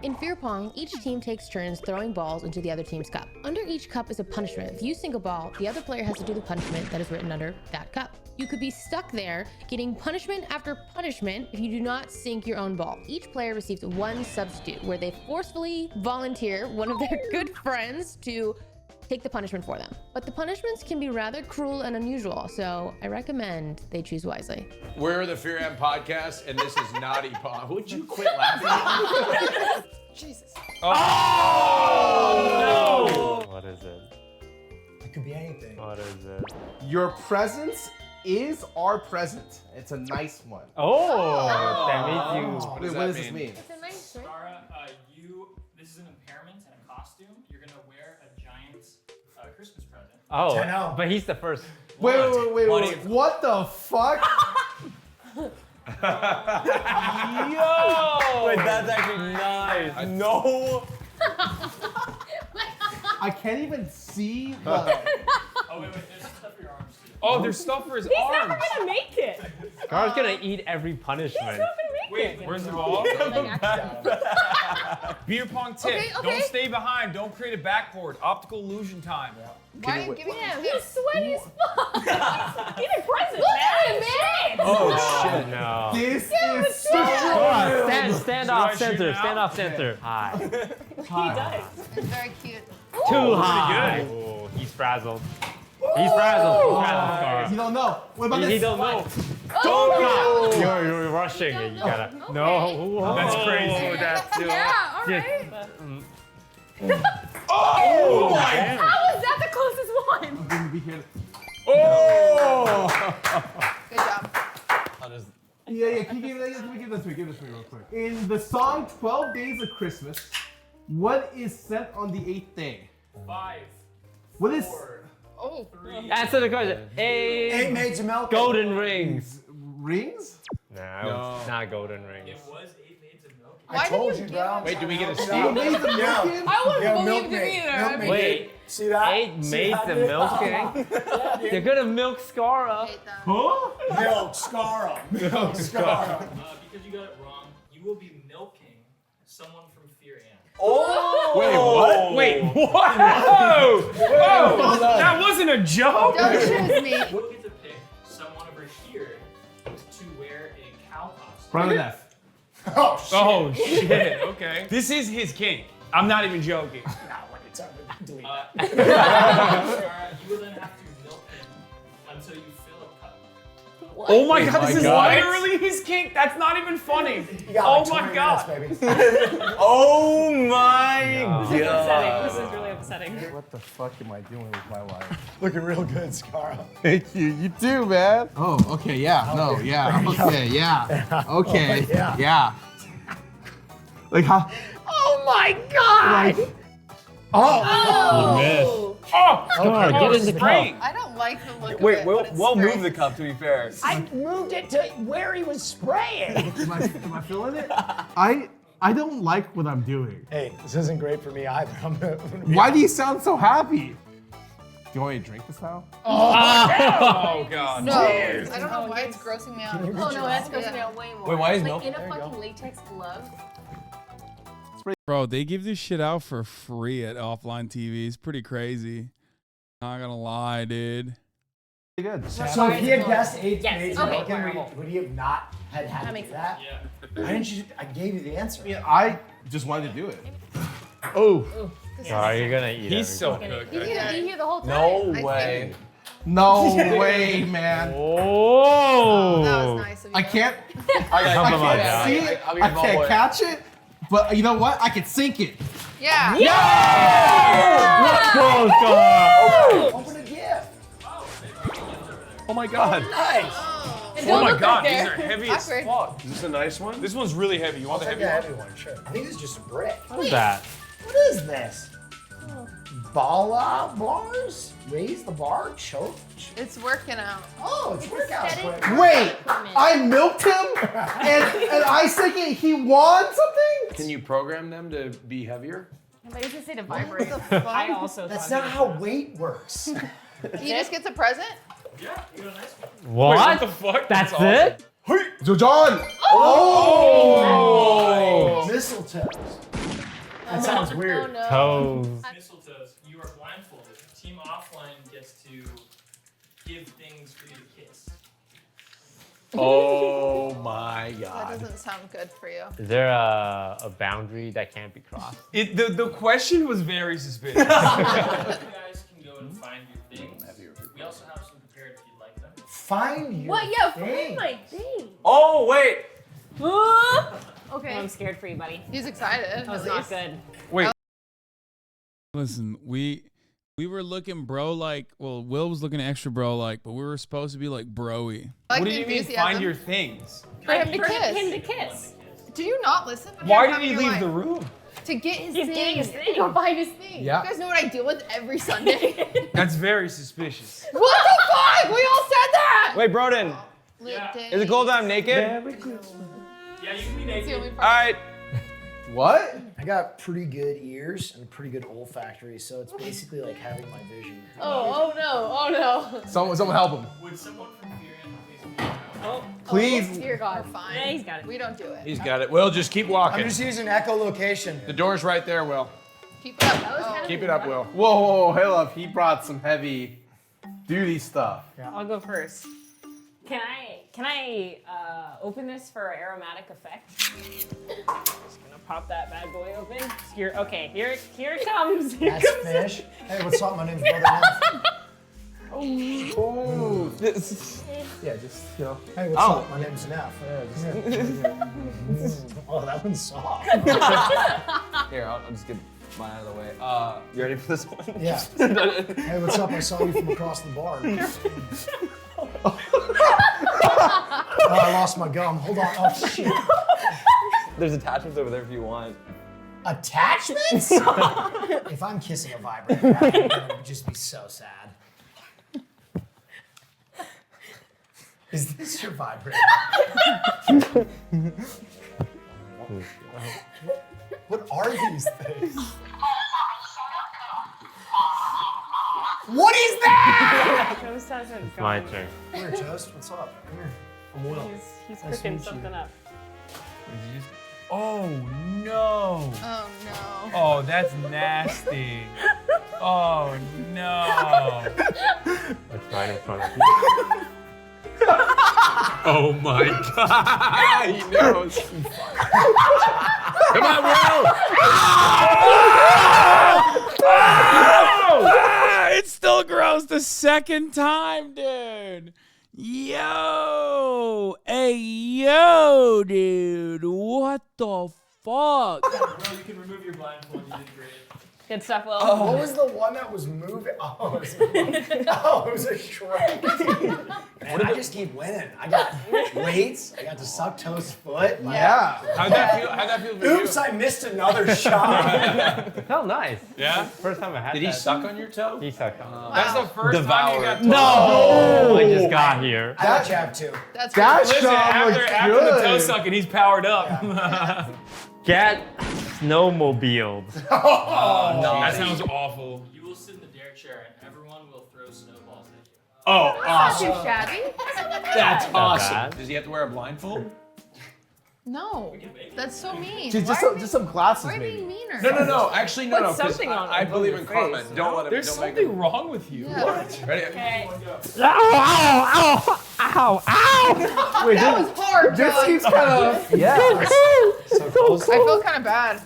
In Fearpong, each team takes turns throwing balls into the other team's cup. Under each cup is a punishment. If you sink a ball, the other player has to do the punishment that is written under that cup. You could be stuck there, getting punishment after punishment if you do not sink your own ball. Each player receives one substitute, where they forcefully volunteer one of their good friends to take the punishment for them. But the punishments can be rather cruel and unusual, so I recommend they choose wisely. We're the Fear Am Podcast, and this is Naughty Pong. Would you quit laughing? Jesus. Oh, no! What is it? It could be anything. What is it? Your presence is our present. It's a nice one. Oh, that means you. What does this mean? It's a nice shirt. Sarah, this is an impairment and a costume. You're gonna wear a giant Christmas present. Oh, but he's the first. Wait. What the fuck? Yo! Wait, that's actually nice. No. I can't even see the... Oh, wait, there's stuff for your arms too. Oh, there's stuff for his He's arms. never gonna make it. Carl's gonna eat every punishment. He's not gonna make it. Wait, where's the ball? Beer pong tip. Okay. Don't stay behind. Don't create a backboard. Optical illusion time. Why are you giving him? He's sweaty as fuck. He's a present, Look at him, man. Oh shit! No. This is so Come on, stand off center. Stand off center. High. He does. It's very cute. Too high. Oh, he's frazzled. He's frazzled. You don't know. What about this? He don't know. Oh, Don't. You're rushing it. You gotta. No. That's crazy. That's too. yeah, all right. Oh! How is that the closest one? Oh! Good job. Yeah, can you give this to me real quick. In the song 12 Days of Christmas, what is sent on the 8th day? 5. What is... Oh. 3. Answer the question. Eight maids of milk. Golden rings. Rings? No, it's not golden rings. It was 8 maids of milk. I told you, bro. Wait, do we get a Eight maids of milk? I wouldn't believe it either. Wait. See that? 8 maids of milking? You're gonna milk Scara. Huh? Milk Scara. Milk Scara. Because you got it wrong, you will be milking someone from Fearpong. Oh! Wait, what? Wait, what? Whoa! Whoa! That wasn't a joke! Don't choose me. We'll get to pick someone over here to wear a cow costume. Front left. Oh, shit. Oh, shit. Okay. This is his kink. I'm not even joking. It's over. Delete you will then have to milk him until you fill a cup. Oh my god, this is God. literally his kink. That's not even funny. You got Oh like my 20 god. minutes, baby. Oh my This is upsetting. god. This is really upsetting. What the fuck am I doing with my life? Looking real good, Scara. Thank you. You too, man. Oh, okay, yeah. No, yeah. Okay, yeah. Okay, yeah. Like how? Oh my god! Like, Oh! Oh! Oh, God, get in the spring. I don't like the look of Wait, it. we'll but it's move spring. the cup to be fair. I moved it to where he was spraying. am I feeling it? I don't like what I'm doing. Hey, this isn't great for me either. I'm gonna be Why do you sound so happy? Do you want me to drink this now? Oh god. No, I don't know why it's grossing me out. Can you Oh reach no, around? that's grossing me out way more. Wait, why is like milk? in a There you fucking go. latex glove? Bro, they give this shit out for free at Offline TV. It's pretty crazy. Not gonna lie, dude. Pretty good. So if he had guessed 8 Yes, maids okay, of milk, wearable. would he have not had That to makes do that? Yeah. Why didn't you? I gave you the answer. Yeah, I just wanted to do it. Oh. Oh, you're gonna eat He's so everything. cooked. He's gonna be here the whole time. No way. No way, man. Oh! That was nice of you. I can't. I I can't see it. I can't catch it. But you know what? I can sink it. Yeah. Let's go, Scar! Open a gift. Oh my god. Nice. And Oh don't my look god, back these there. are heavy as Awkward. fuck. Is this a nice one? This one's really heavy. You want I'll the take heavy the one? heavy one, sure. I think this is just a brick. What is that? What is this? Bala bars? Raise the bar? Choke? It's working out. Oh, it's workout aesthetic. equipment. Wait, I milked him, and I think he won something. Can you program them to be heavier? But you just say to vibrate. I also That's thought not how weight works. He just gets a present? Yeah, you got a nice one. What? Wait, what the fuck? That's awesome. it? So John. Oh! Mistletoe. That sounds weird. Oh no. Toes. Mistletoes, you are blindfolded. Team Offline gets to give things for you to kiss. Oh my That god. doesn't sound good for you. Is there a boundary that can't be crossed? The question was very suspicious. You guys can go and find your things. We also have some prepared if you'd like them. Find your What? Yeah, thing. find my thing. Oh wait. Okay. I'm scared for you, buddy. He's excited. That was not good. Wait. Listen, we were looking bro like, well, Will was looking extra bro like, but we were supposed to be like broy. Like What the do you mean enthusiasm. find your things? For him to For kiss. him to kiss. Did you not listen? Why did he leave the room? To get his He's thing. getting his thing. Go find his thing. Yeah. You guys know what I deal with every Sunday. That's very suspicious. What the fuck? We all said that. Wait, Broden. Is it cool that I'm naked? Yeah, you can be naked. All right. What? I got pretty good ears and pretty good olfactory, so it's basically like having my vision. Oh no. Oh no. Someone help him. Would someone from Fearpong Please. Please. Dear God, fine. Yeah, he's got it. We don't do it. He's got it. Will, just keep walking. I'm just using echolocation. The door's right there, Will. Keep it up. Oh. Keep it up, Will. Whoa, hold up. He brought some heavy duty stuff. I'll go first. Can I open this for aromatic effect? Just gonna pop that bad boy open. Here, okay, here it comes. Here That's comes fish. Hey, what's up? My name's Brother. Oh, this. Yeah, just you know. Hey, what's up? My name's Neff. Oh, that one's soft. Here, I'll just get. mine out of the way. You ready for this one? Yeah. Hey, what's up? I saw you from across the bar. Oh, I lost my gum. Hold on. Oh, shit. There's attachments over there if you want. Attachments? If I'm kissing a vibrator, that would just be so sad. Is this your vibrator? What are these things? What is that? Toast hasn't It's my turn. Come here, Toast. What's up? Come here. I'm Will. He's Nice to cooking meet you. something up. Oh no. Oh no. Oh, that's nasty. Oh no. It's right in front of you. Oh my god! He knows. Come on, Will! It's still gross the second time, dude. Yo, hey, yo, dude. What the fuck? Bro, you can remove your blindfold. You did great. Good stuff, Will. Oh, what was the one that was moving? Oh, it was a Shrek. Man, I just keep winning. I got weights. I got to suck Toast's foot. Yeah. How'd that feel? How'd that feel for you? Oops, I missed another shot. It felt nice. Yeah? First time I had Did he that. suck on your toe? He sucked on. That's the first time you got No! I just got here. I got jab too. That's That Listen, shot after looks the good. toe sucking, he's powered up. Get snowmobiled. Oh, no. That sounds awful. You will sit in the dare chair and everyone will throw snowballs at you. Oh, not awesome. too shabby. That's Not awesome. bad. Does he have to wear a blindfold? No, that's so mean. Just Why are some glasses, Why are you maybe. being meaner? No. Actually, no. Put 'Cause something on I believe your in karma. face, Don't let him. There's don't make something him. wrong with you. Yeah. Ready? Okay. Ow! Wait, That was hard, this John. seems kind of yeah. So close. I feel kind of bad.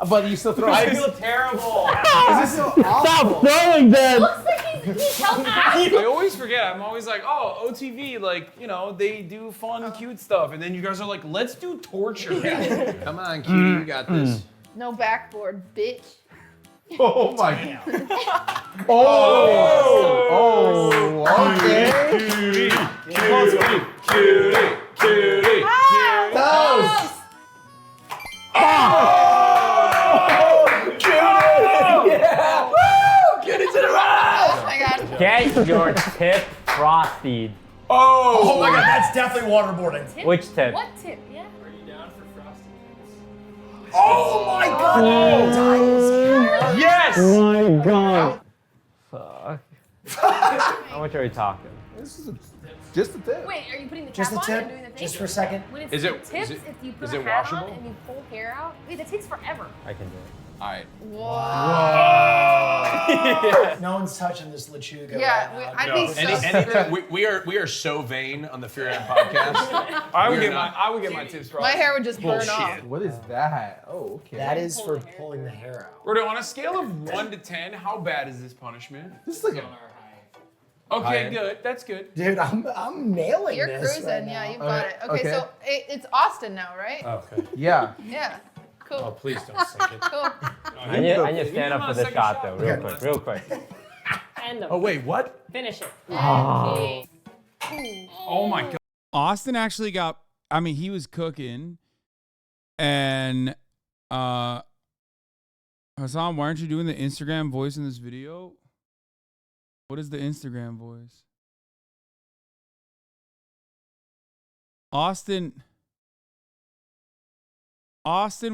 But you still throw. I feel terrible. Is this so awful? Stop throwing them! Looks like he's helping. I always forget. I'm always like, oh, OTV, like, you know, they do fun, cute stuff. And then you guys are like, let's do torture. Come on, cutie, you got this. No backboard, bitch. Oh my god. Oh, okay. Cutie. Toast. Oh my god. Get your tip frosted. Oh my god, that's definitely waterboarding. Tip? Which tip? What tip? Yeah. Are you down for frosted tips? Oh my god. Yes! Oh my god. Fuck. How much are we talking? This is just a tip. Wait, are you putting the Just cap a on tip? and doing the thing? Just for a second? When it's Is it- tips, is it- if you put is a it hat washable? on and you pull hair out, wait, that takes forever. I can do it. All right. Whoa. No one's touching this lechuga. Yeah, right now. I'd be so Anything, we are so vain on the Fearpong podcast. I would We're get not- my tips My frosted. hair would just burn off. Bullshit. What is that? Oh, okay. That is for pulling the hair out. Rogan, on a scale of 1 to 10, how bad is this punishment? This is like On a. our high. Okay, High. good. That's good. Dude, I'm nailing You're this cruising, right yeah, now. you've got it. Okay, Okay. so it's Austin now, right? Okay. Yeah. Yeah. Cool. Oh, please don't sink it. Cool. I need to stand up for the shot though, real quick. End of Oh wait, what? Finish it. Oh. Oh my god. Austin actually got, I mean, he was cooking. And Hasan, why aren't you doing the Instagram voice in this video? What is the Instagram voice? Austin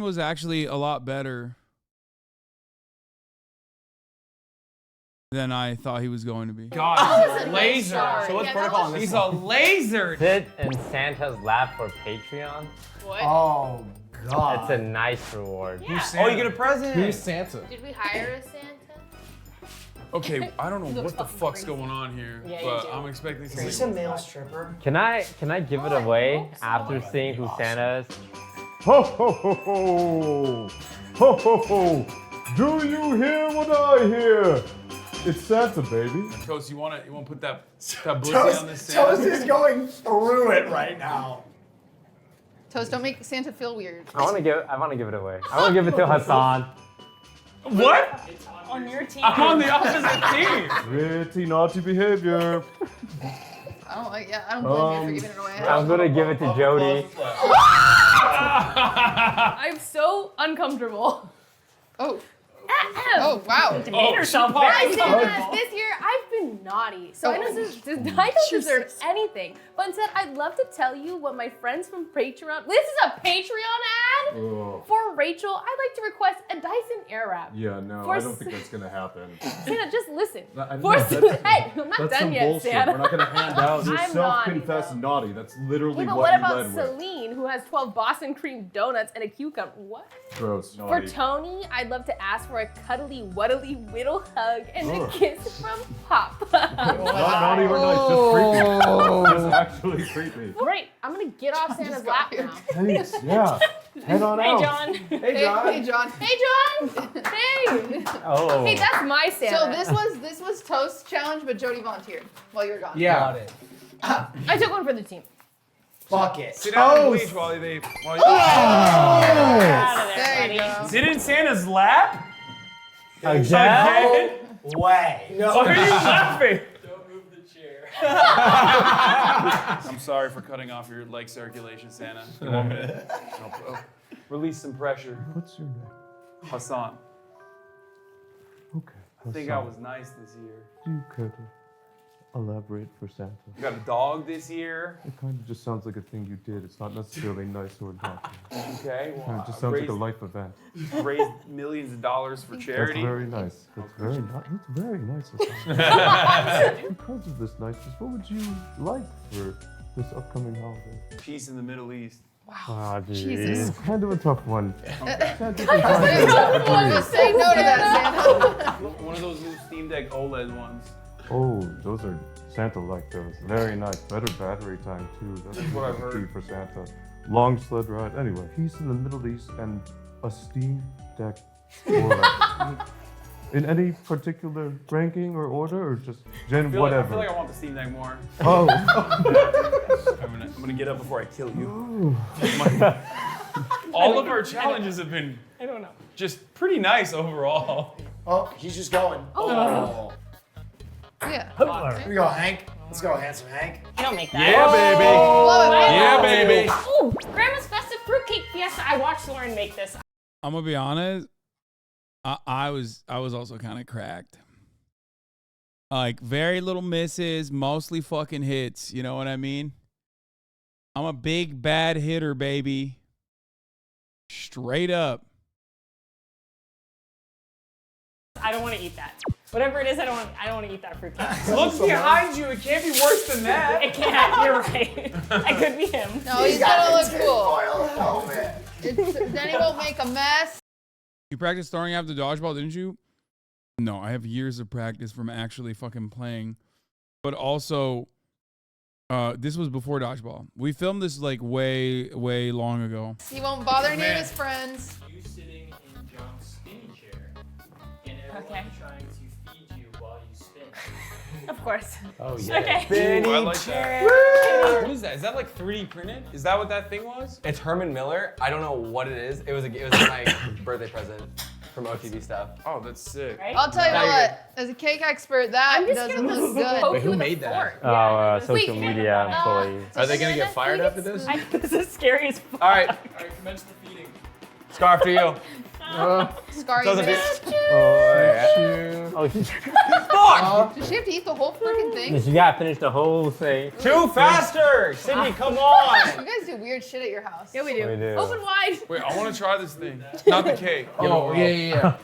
was actually a lot better than I thought he was going to be. God, Oh, he's a laser. sorry. So what's Yeah, protocol that on was- this? He's a laser. Sit in Santa's lap for Patreon. What? Oh god. It's a nice reward. Yeah. Oh, you get a present. Who's Santa? Did we hire a Santa? Okay, I don't know Looks what the fucking fuck's crazy. going on here, Yeah, you but do. I'm expecting Is this a something. male stripper? Can I give it Oh, I away hope so. after Oh my God, seeing who awesome. Santa is? Ho ho ho ho! Ho ho ho! Do you hear what I hear? It's Santa, baby. Toast, you wanna put that blissy on this Toast Santa? is going through it right now. Toast, don't make Santa feel weird. I want to give it away. I want to give it to Hasan. What? On your team. I'm on the opposite team. Pretty naughty behavior. I don't like. Yeah, I don't blame you for giving it away. I'm gonna give it to Jody. I'm so uncomfortable. Oh. Oh wow! Demean herself. Oh, I she say paused. that this year I've been naughty, so I don't Jesus. deserve anything. But instead, I'd love to tell you what my friends from Patreon. This is a Patreon ad for Rachel. I'd like to request a Dyson Airwrap. Yeah, no, For I don't think that's gonna happen. Santa, just listen. No, I- For no, that's- hey, I'm not That's done some yet, bullshit. Santa. We're not gonna hand out. You're I'm naughty, self-confessed naughty. That's literally Yeah, but what what you about led with. Celine, who has 12 Boston cream donuts and a cucumber? What? Gross. For Naughty. Tony, I'd love to ask for a cuddly, wuddly, whittle hug and a Ugh. kiss from Pop. Not naughty or nice, just creepy. That's actually creepy. Great, I'm gonna get off Santa's lap now. Thanks. Yeah. Head on Hey, out. John. Hey, John. Hey, John. Hey, John. Hey. Oh. Hey, that's my Santa. So this was Toast challenge, but Jody volunteered while you were gone. Yeah. Got it. I took one for the team. Fuck it. Sit down and bleach while they. While you There you go. Sit in Santa's lap? Again? Way. No. Why are you laughing? Don't move the chair. I'm sorry for cutting off your leg circulation, Santa. You want me to release some pressure? What's your name? Hasan. Okay. I think I was nice this year. Do you care to elaborate for Santa? You got a dog this year. It kind of just sounds like a thing you did. It's not necessarily nice or naughty. Okay, It well, kind of just sounds like a life event. Raised millions of dollars for charity. That's very nice. That's very nice. That's very nice. Because of this niceness, what would you like for this upcoming holiday? Peace in the Middle East. Wow, Jesus. It's kind of a tough one. Just say no to that, Santa. One of those new Steam Deck OLED ones. Oh, those are Santa-like those. Very nice. Better battery time too. That's what I've key heard. for Santa. Long sled ride. Anyway, he's in the Middle East and a Steam Deck OLED. In any particular ranking or order, or just I feel whatever? like I want the Steam Deck more. Oh. I'm gonna get up before I kill you. All of our challenges have been I don't know. just pretty nice overall. Oh, he's just going. Oh. Yeah. Here we go, Hank. Let's go, handsome Hank. I don't make that. Yeah, baby. Yeah, baby. Oh, Grandma's festive fruitcake fiesta. I watched Lauren make this. I'm gonna be honest. I was also kind of cracked. Like very little misses, mostly fucking hits. You know what I mean? I'm a big bad hitter, baby. Straight up. I don't want to eat that. Whatever it is, I don't want to eat that fruitcake. Look behind you. It can't be worse than that. It can't. You're right. It could be him. No, he's gonna look cool. Then he won't make a mess. You practiced throwing after dodgeball, didn't you? No, I have years of practice from actually fucking playing. But also, this was before dodgeball. We filmed this like way long ago. He won't bother any of his friends. You sitting in John's spinning chair, and everyone trying to feed you while you spin. Of course. Oh yeah. Okay. Ooh, I like that. What is that? Is that like 3D printed? Is that what that thing was? It's Herman Miller. I don't know what it is. It was my birthday present from OTV stuff. Oh, that's sick. I'll tell you what, as a cake expert, that doesn't look good. Wait, who made that? Oh, social media employees. Are they gonna get fired after this? This is scary as fuck. All right, All right, commence the feeding. Scarf to you. Scar, you Doesn't missed. Oh, Fuck! Does she have to eat the whole freaking thing? you gotta finish the whole thing. Too faster, Sydney. Come on. You guys do weird shit at your house. Yeah, we do. We do. Open wide. Wait, I want to try this thing. Not the cake. Oh, yeah.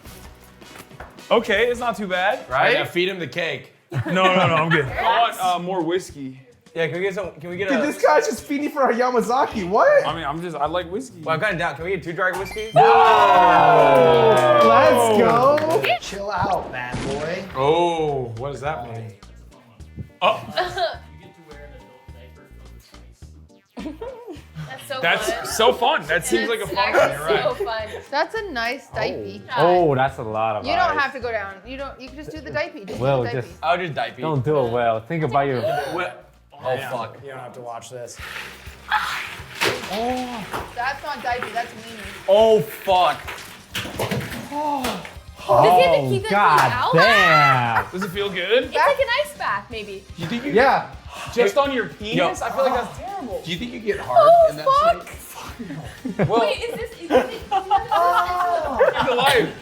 Okay, it's not too bad. Right? Now feed him the cake. No, I'm good. I want more whiskey. Yeah, can we get some? Can we get Dude, a? this guy's just feeding for a Yamazaki. What? I mean, I like whiskey. Well, I've got it down. Can we get 2 dry whiskeys? Let's go. Chill out, bad boy. Oh, what does that mean? Oh, You get to wear an adult diaper filled with spice. That's so fun. that's so fun. That seems like a fun one. That's You're right. so fun. That's a nice diaper. Oh, that's a lot of You don't ice. have to go down. You can just do the diaper. Just Well, do the just diaper. I'll just diaper. don't do it well. Think about your. Oh fuck. You don't have to watch this. That's not diaper. That's meanie. Oh fuck. Does he have to keep that God thing out? damn. Does it feel good? It's like an ice bath, maybe. Do you think you Yeah. Just on your penis? I I feel like that's terrible. Do you think you get hard in that state? Well, wait, is this? The life.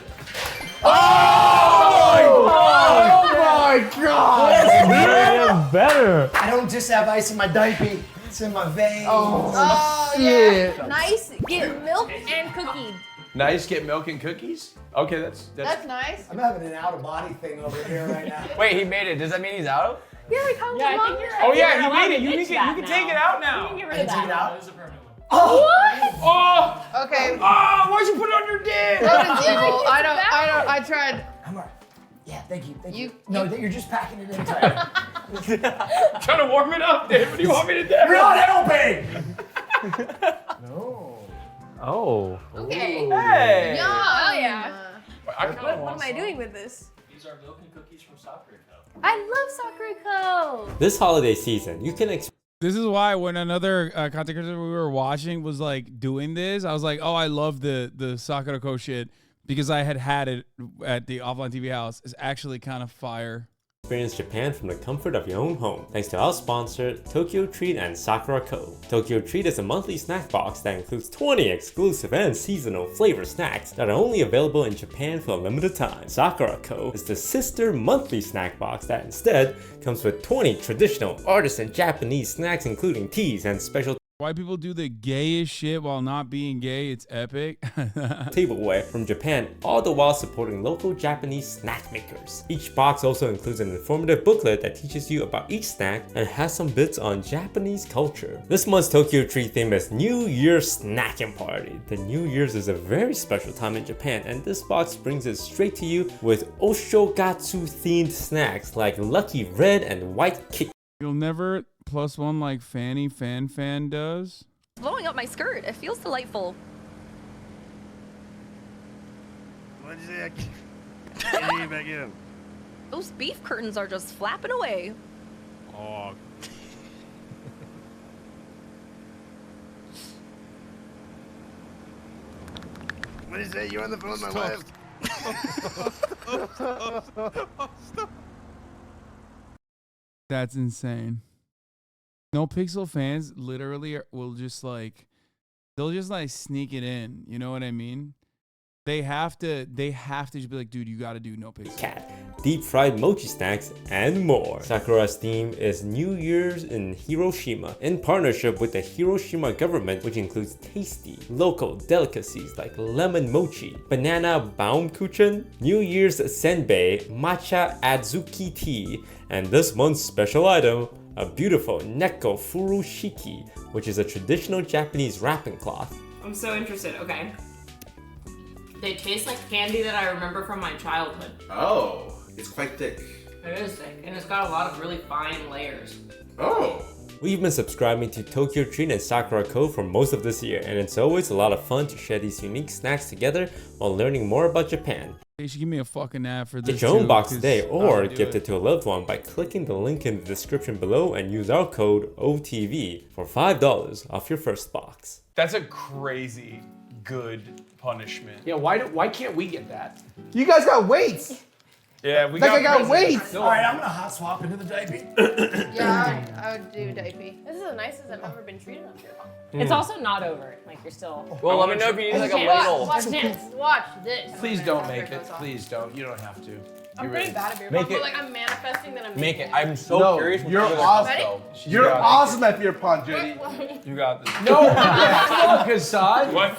Oh my God! That's better. I don't just have ice in my diaper. It's in my veins. Oh, Yeah. Nice. Get milk and cookie. Nice, get milk and cookies? Okay, that's nice. I'm having an out-of-body thing over here right now. Wait, he made it. Does that mean he's out? Yeah, we come Yeah, I think you're. Oh yeah, you're he allowed made it. to You ditch can that take it out now. You can get I rid can of take it that. out? That is a permanent one. What? Oh! Okay. Oh, why'd you put it on your dick? That is evil. I tried. I'm all right. Yeah, thank you. You- No, you're just packing it in tight. Trying to warm it up, Dave. What do you want me to do? You're not helping! No. Oh. Okay. Hey. Yeah. Oh yeah. I kinda What want am I doing with this? These are milk and cookies from Sakura Co. I love Sakura. This holiday season, you can expect. This is why when another content creator we were watching was like doing this, I was like, oh, I love the Sakura Co shit because I had it at the Offline TV house. It's actually kind of fire. Experience Japan from the comfort of your own home, thanks to our sponsor, Tokyo Treat and Sakura Co. Tokyo Treat is a monthly snack box that includes 20 exclusive and seasonal flavor snacks that are only available in Japan for a limited time. Sakura Co. is the sister monthly snack box that instead comes with 20 traditional artisan Japanese snacks, including teas and special Why people do the gayest shit while not being gay, it's epic. tableware from Japan, all the while supporting local Japanese snack makers. Each box also includes an informative booklet that teaches you about each snack and has some bits on Japanese culture. This month's Tokyo Treat theme is New Year's Snacking Party. The New Year's is a very special time in Japan, and this box brings it straight to you with Oshogatsu themed snacks like Lucky Red and White Kit. You'll never +1 like Fanny Fan does. Blowing up my skirt. It feels delightful. What'd you say? I can't get back in. Those beef curtains are just flapping away. Oh. What did you say? You on the phone with my wife? That's insane. No Pixel fans literally will just like, they'll just like sneak it in. You know what I mean? They have to just be like, dude, you gotta do No Pixel. Cat, deep fried mochi snacks, and more. Sakura's theme is New Year's in Hiroshima, in partnership with the Hiroshima government, which includes tasty local delicacies like lemon mochi, banana baumkuchen, New Year's senbei, matcha adzuki tea, and this month's special item, a beautiful neko furushiki, which is a traditional Japanese wrapping cloth. I'm so interested. Okay. They taste like candy that I remember from my childhood. Oh, it's quite thick. It is thick, and it's got a lot of really fine layers. Oh. We've been subscribing to Tokyo Treat and Sakura Co for most of this year, and it's always a lot of fun to share these unique snacks together while learning more about Japan. They should give me a fucking ad for this. Get your own too, box 'cause today I or wanna do gift it to a loved one by clicking the link in the description below and use our code OTV for $5 off your first box. That's a crazy good punishment. Yeah, why can't we get that? You guys got weights. Yeah, we That guy got weights. All right, I'm gonna hot swap into the diaper. Yeah, I would do diaper. This is the nicest I've ever been treated up here. It's also not over. Like you're still. Well, let me know if you need like a ladle. Watch this. Watch this. Please don't make it. Please don't. You don't have to. I'm pretty bad at beer Make pong, it. but like I'm manifesting that I'm Make making it. I'm so No, curious. what you're the other awesome. cups go. You're awesome at Fearpong, Judy. You got this. No, fuck, Hasan. What?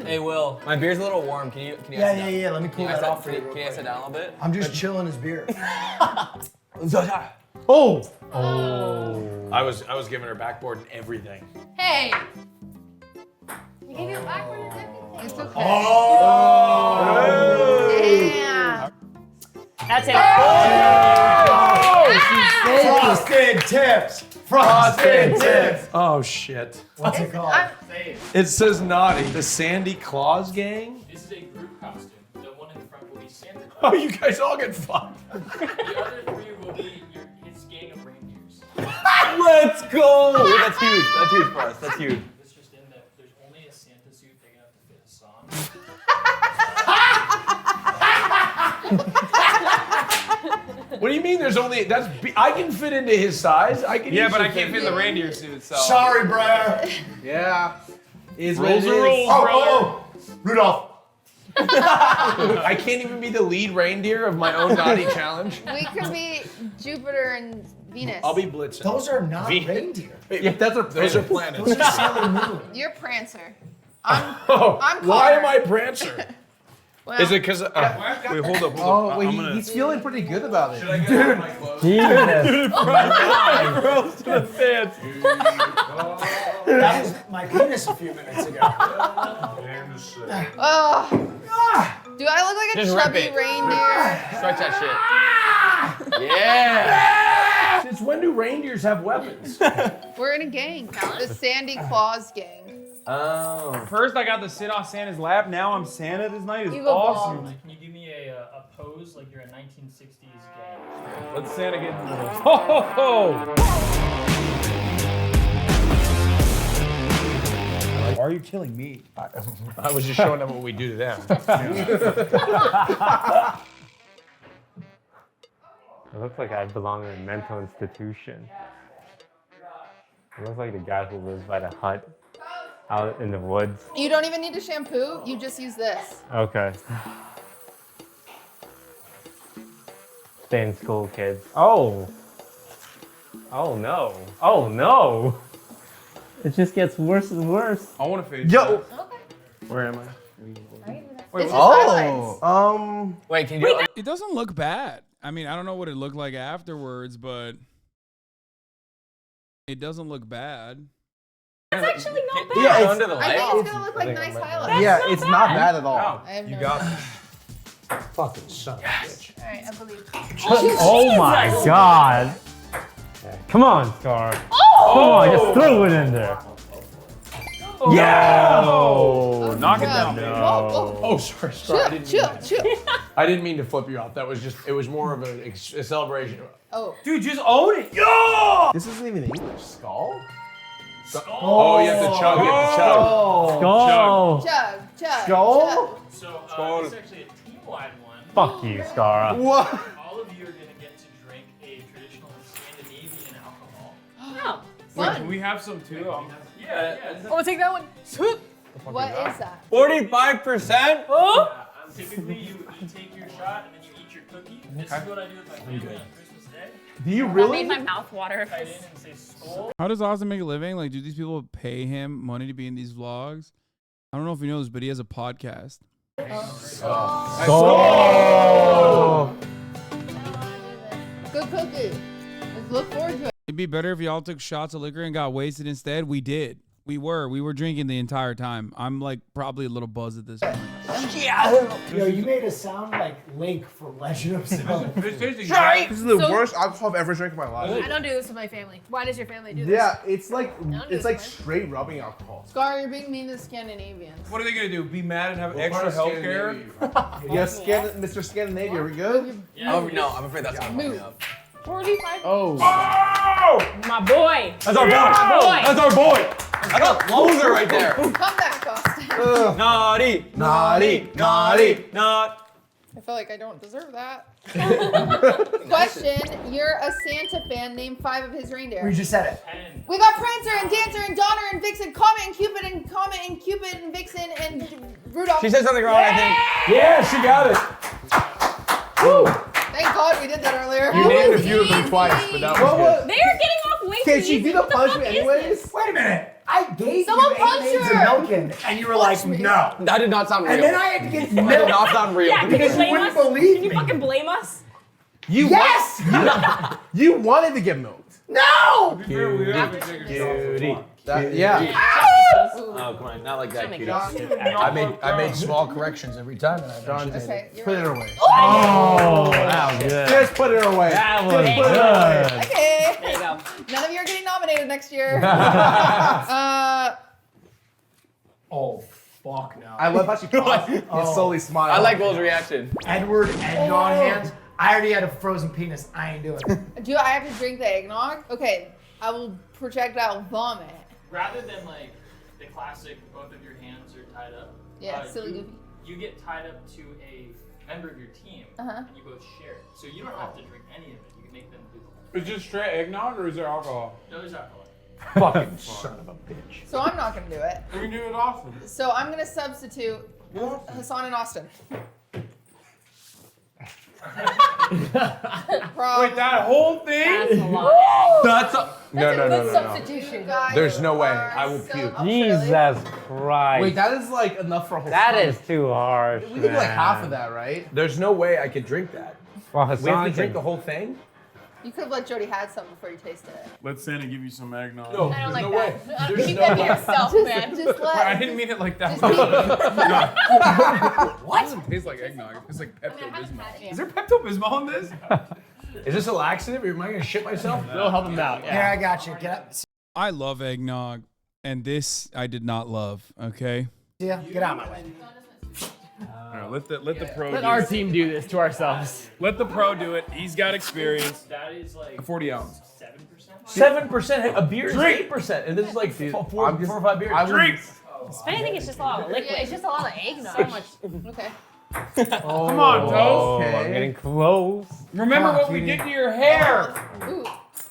Hey, Will. My beer's a little warm. Can you? Yeah. Let me cool that off for you. Can you sit down a little bit? I'm just chilling his beer. Oh. I was giving her backboard and everything. Hey. You gave you a backward and everything. It's okay. Yeah. That's it. Frosted tips. Frosted tips. Oh shit. What's it called? It says naughty. The Sandy Claus gang. This is a group costume. The one in the front will be Santa Claus. Oh, you guys all get fucked. The other three will be his gang of reindeers. Let's go. That's huge. That's huge for us. That's huge. It's just in that there's only a Santa suit big enough to fit Hasan. What do you mean? There's only I can fit into his size. I can. Yeah, but I can't fit in the reindeer suit. So. Sorry, bro. Yeah. Rules what it are is. rules, Oh, brother. Rudolph. I can't even be the lead reindeer of my own naughty challenge. We could be Jupiter and Venus. I'll be Blitzen. Those are not reindeer. Yeah, those are planets. Those are Sailor Moon. You're Prancer. I'm Why am I Prancer? Well, Is it because? Wait, hold up. Oh, wait, he's feeling pretty good about it. Dude, Jesus. Oh my God. Rose to the fans. That was my penis a few minutes ago. Oh. Do I look like a Just rip chubby it. reindeer? Stretch that shit. Yeah. Since when do reindeers have weapons? We're in a gang. The Sandy Claus gang. Oh. First, I got to sit on Santa's lap. Now I'm Santa. This night is You've awesome. evolved. Can you give me a pose like you're a 1960s gang? Let's Santa get into this. Ho, ho, ho. Why are you killing me? I was just showing them what we do to them. It looks like I belong in a mental institution. It looks like the guy who lives by the hut out in the woods. You don't even need to shampoo. You just use this. Okay. Stay in school, kids. Oh. Oh no. Oh no. It just gets worse and worse. I want to fade. Yo. Where am I? Wait, Wait, can you? It doesn't look bad. I mean, I don't know what it looked like afterwards, but it doesn't look bad. That's actually not bad. Yeah, under the I light. think it's gonna look like nice highlights. Yeah, it's not bad at all. I have You no got idea. this. Fucking son of a bitch. All right, I believe. Oh my god. Come on, Scar. Oh! Come on, just throw it in there. Yeah! Oh, Knock it God. down. Whoa, Oh, sorry. Chill. I didn't mean to flip you off. That was just. It was more of a celebration. Oh. Dude, just own it. Yo! This isn't even English. Skull? Oh, you have to chug. You have to chug. Skull. Chug. Skull? So this is actually a team-wide one. Fuck you, Scar. What? All of you are gonna get to drink a traditional Scandinavian alcohol. Oh. Wait, Fun. can we have some too? Yeah. Oh, take that one. What is that? 45%? Oh. Typically, you take your shot and then you eat your cookie. This is what I do with my family on Christmas Day. Do you That really? made my mouth water. Cut in and say skull. How does Austin make a living? Like, do these people pay him money to be in these vlogs? I don't know if he knows, but he has a podcast. Oh. Good cookie. Let's look forward to it. It'd be better if y'all took shots of liquor and got wasted instead. We did. We were drinking the entire time. I'm like probably a little buzzed at this point. Yo, you made it sound like Link from Legend of Zelda. This is the worst alcohol I've ever drank in my life. I don't do this with my family. Why does your family do this? Yeah, it's like don't do this, straight rubbing alcohol. Scar, you're being mean to Scandinavians. What are they gonna do? Be mad and have extra health care? Yes, Mr. Scandinavia, are we good? Oh no, I'm afraid that's not Move. me up. 45. Oh. My boy. That's our boy. My boy. That's our boy. I got loser right there. Come back, Austin. Naughty. I feel like I don't deserve that. Question, you're a Santa fan. Name 5 of his reindeer. We just said it. We got Prancer and Dancer and Donner and Vixen, Comet and Cupid and Vixen and Rudolph. She said something wrong, I think. Yeah, she got it. Woo! Thank God we did that earlier. You named a few of them twice, but that was good. They are getting off way Can too she easy. do the What the punishment fuck is anyways? this? Wait a minute. I gave Someone you 8 punch maids of her. milking, and you were like, no. That did not sound real. And then I had to get That did not sound real. Yeah, can you Because you blame wouldn't us? believe Can you me. fucking blame us? Yes! You wanted to get milked. No! Cutie. Yeah. Oh, come on, not like that, cutie. I made small corrections every time. And I John, just Okay, you're put it right. away. Oh, that was good. Just put it away. That was Just put it away. good. Okay. There you go. None of you are getting nominated next year. Oh, fuck no. I love how she paused and slowly smiled. I like Will's reaction. Edward eggnog hands. I already had a frozen penis. I ain't doing it. Do I have to drink the eggnog? Okay, I will projectile vomit. Rather than like the classic, both of your hands are tied up. Yeah, silly goofy. You get tied up to a member of your team, Uh-huh. and you both share it. So you don't have to drink any of it. You can make them do the whole Is it straight eggnog or is there alcohol? No, there's alcohol. Fucking son of a bitch. So I'm not gonna do it. You can do it often. So I'm gonna substitute Hasan and Austin. Wait, that whole thing? That's a lot. That's a no. Substitution, guys. There's no way. are I will so- puke. Oh, really? Jesus Christ. Wait, that is like enough for a whole. That stomach. is too harsh. We did like half man. of that, right? There's no way I could drink that. Well, We have Hasan to drink can- the whole thing? You could have let Jody had some before you tasted it. Let Santa give you some eggnog. No, I don't there's like no way. that. There's Keep no that to way. yourself, man. Just Wait, I let. didn't mean it like that. Just What? It doesn't taste like eggnog. It tastes like Pepto-Bismol. Is there Pepto-Bismol in this? Is this a laxative or am I gonna shit myself? We'll help him out. Here, I got you. Get up. I love eggnog, and this I did not love. Okay. Yeah, get out of my way. All right, let the pro. Let do our it. team do this to ourselves. Let the pro do it. He's got experience. That is like A 40 ounce. 7%. 7%. A beer is 8%, and this is like four or five beers. Drink. I think it's just a lot of liquid. It's just a lot of eggnog. So much. Okay. Come on, Toast. I'm getting close. Remember what we did to your hair. Ooh.